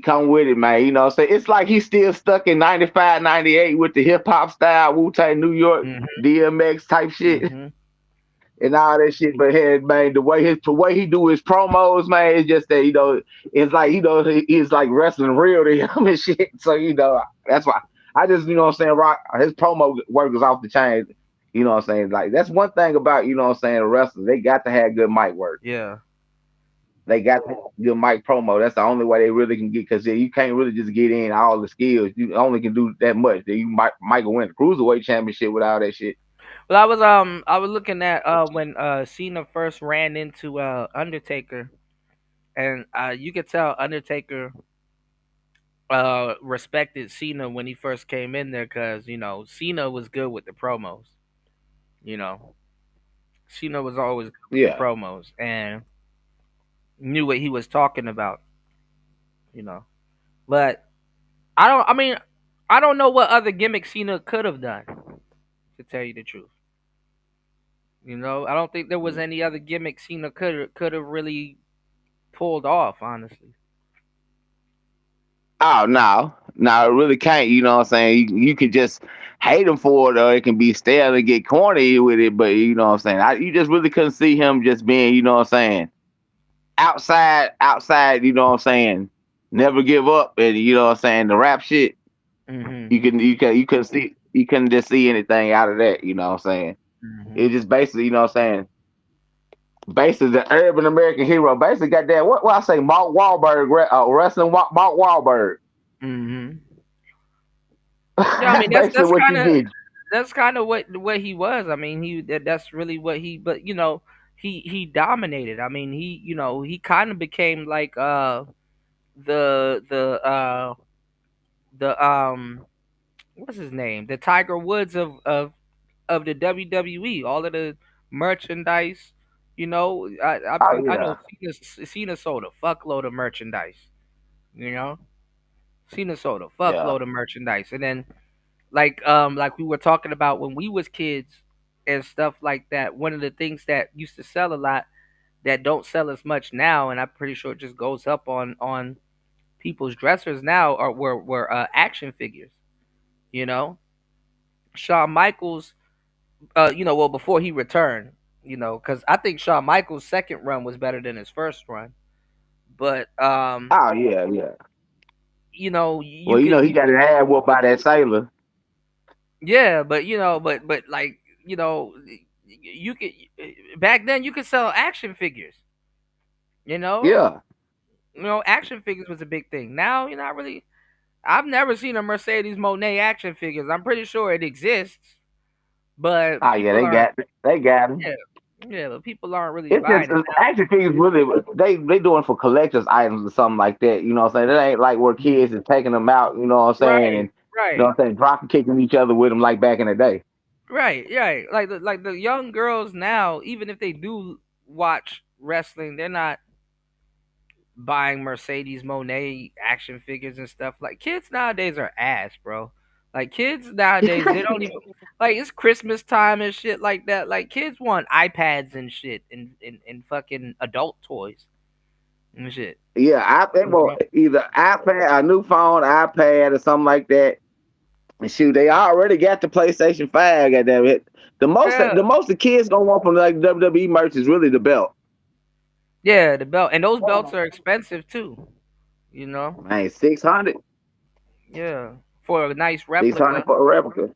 come with it, man. You know what I'm saying? It's like he's still stuck in 95, 98 with the hip hop style, Wu-Tang New York, DMX type shit. And all that shit, but man, the way he do his promos, man, it's just that it's like he's like wrestling real to him and shit. So that's why I just what I'm saying, rock his promo work is off the chain. You know what I'm saying? Like that's one thing about what I'm saying, wrestlers, they got to have good mic work. Yeah, they got to have good mic promo. That's the only way they really can get, because you can't really just get in all the skills. You only can do that much. You might win the cruiserweight championship with all that shit. Well, I was looking at when Cena first ran into Undertaker, and you could tell Undertaker respected Cena when he first came in there, because Cena was good with the promos. Cena was always good with the promos and knew what he was talking about. But I don't know what other gimmick Cena could have done, to tell you the truth. I don't think there was any other gimmick Cena could have really pulled off, honestly. Oh no, it really can't. You know what I'm saying? You can just hate him for it, or it can be stale and get corny with it. But you know what I'm saying? You just really couldn't see him just being, you know what I'm saying, outside. You know what I'm saying? Never give up, and you know what I'm saying, the rap shit. Mm-hmm. You couldn't just see anything out of that. You know what I'm saying? It just basically, you know what I'm saying, basically the urban American hero. Basically got that. What I say? Mark Wahlberg, wrestling Mark Wahlberg. Mm-hmm. Yeah, I mean that's kind of what he was. I mean that's really what he. But he dominated. I mean he kind of became like the what's his name? The Tiger Woods of the WWE. All of the merchandise. I know Cena sold a fuckload of merchandise. Cena sold a fuckload of merchandise, and then like we were talking about when we was kids and stuff like that. One of the things that used to sell a lot that don't sell as much now, and I'm pretty sure it just goes up on people's dressers now, were action figures. Shawn Michaels, well, before he returned, because I think Shawn Michaels' second run was better than his first run. But oh yeah. He got his ass whooped by that sailor. Yeah, but like you could back then you could sell action figures. Yeah. Action figures was a big thing. Now you're not really. I've never seen a Mercedes Monet action figures. I'm pretty sure it exists, but Oh yeah, people aren't. they got them. Yeah, yeah, but people aren't really It's just buying it action figures really they doing for collectors items or something like that. You know what I'm saying? It ain't like where kids is taking them out. You know what I'm now. saying? Right, And you know right, what I'm saying? Dropping kicking each other with them like back in the day. right. Like the young girls now, even if they do watch wrestling, they're not buying Mercedes Monet action figures and stuff. Like kids nowadays are ass, bro. Like kids nowadays, they don't even like it's Christmas time and shit like that. Like kids want iPads and shit and fucking adult toys and shit. Yeah, they want either iPad, a new phone, iPad, or something like that. And shoot, they already got the PlayStation 5. Goddamn it. Yeah, The most the kids gonna want from like WWE merch is really the belt. yeah, the belt and those belts are expensive too. You know, Man, 600. yeah, for a nice 600 replica. for a replica.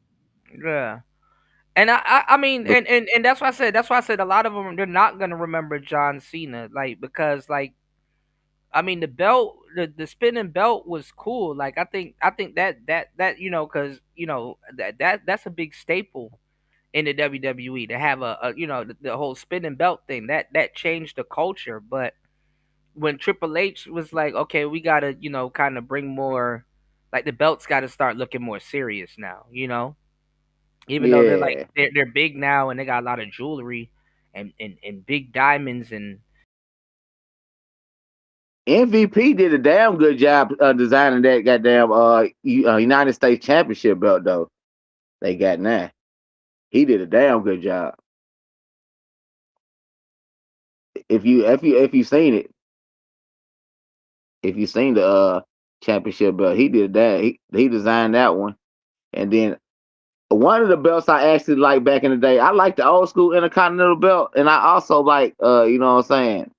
Yeah. And I mean, But and that's why I said a lot of them they're not gonna remember John Cena, like because like I mean the belt, the spinning belt was cool. Like I think that because that's a big staple in the WWE to have the whole spinning belt thing that changed the culture. But when Triple H was like, okay, we gotta kind of bring more, like the belts got to start looking more serious now, even though they're like yeah. they're big now and they got a lot of jewelry and big diamonds and MVP did a damn good job designing that goddamn United States Championship belt though. They got now. He did a damn good job. If you seen it, if you seen the championship belt, he did that. He designed that one. And then one of the belts I actually like back in the day, I like the old school Intercontinental belt, and I also like you know what I'm saying.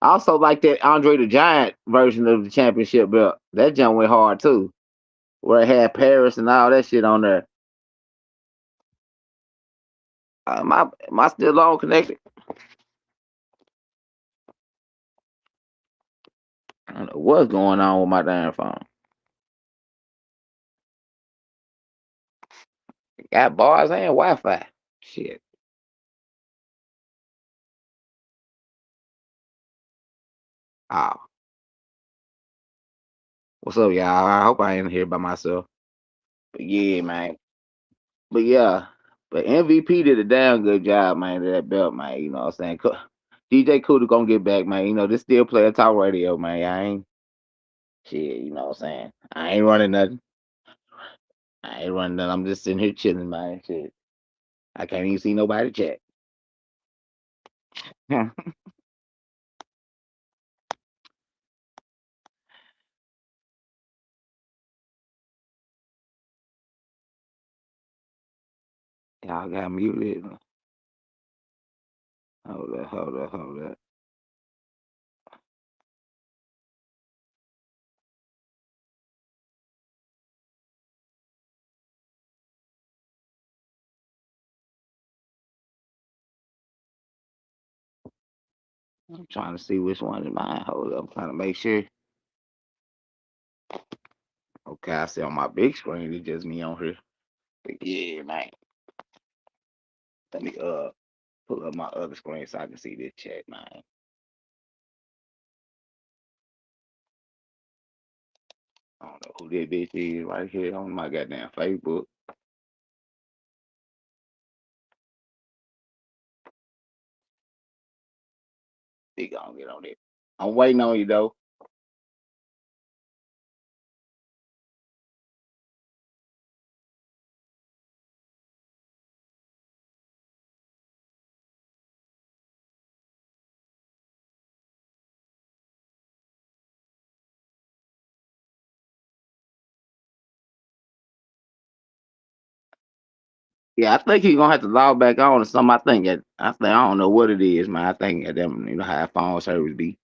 I also like that Andre the Giant version of the championship belt. That jump went hard too, where it had Paris and all that shit on there. Am I still on connected? I don't know what's going on with my damn phone. Got bars and Wi-Fi. Shit. Oh, what's up, y'all? I hope I ain't here by myself. But yeah, man. But yeah, but MVP did a damn good job, man, to that belt, man. You know what I'm saying? DJ Cooter gonna get back, man. You know, this still play a talk radio, man. I ain't shit, you know what I'm saying? I ain't running nothing. I ain't running nothing. I'm just sitting here chilling, man. Shit. I can't even see nobody chat. Y'all got muted. Hold up. I'm trying to see which one is mine. Hold up. I'm trying to make sure. Okay, I see on my big screen it's just me on here. But yeah, man. Let me pull up my other screen so I can see this chat, man. I don't know who that bitch is right here on my goddamn Facebook. He gonna get on it. I'm waiting on you though. Yeah, I think he's gonna have to log back on or something. I think I don't know what it is, man. I think that them, you know how phone service be.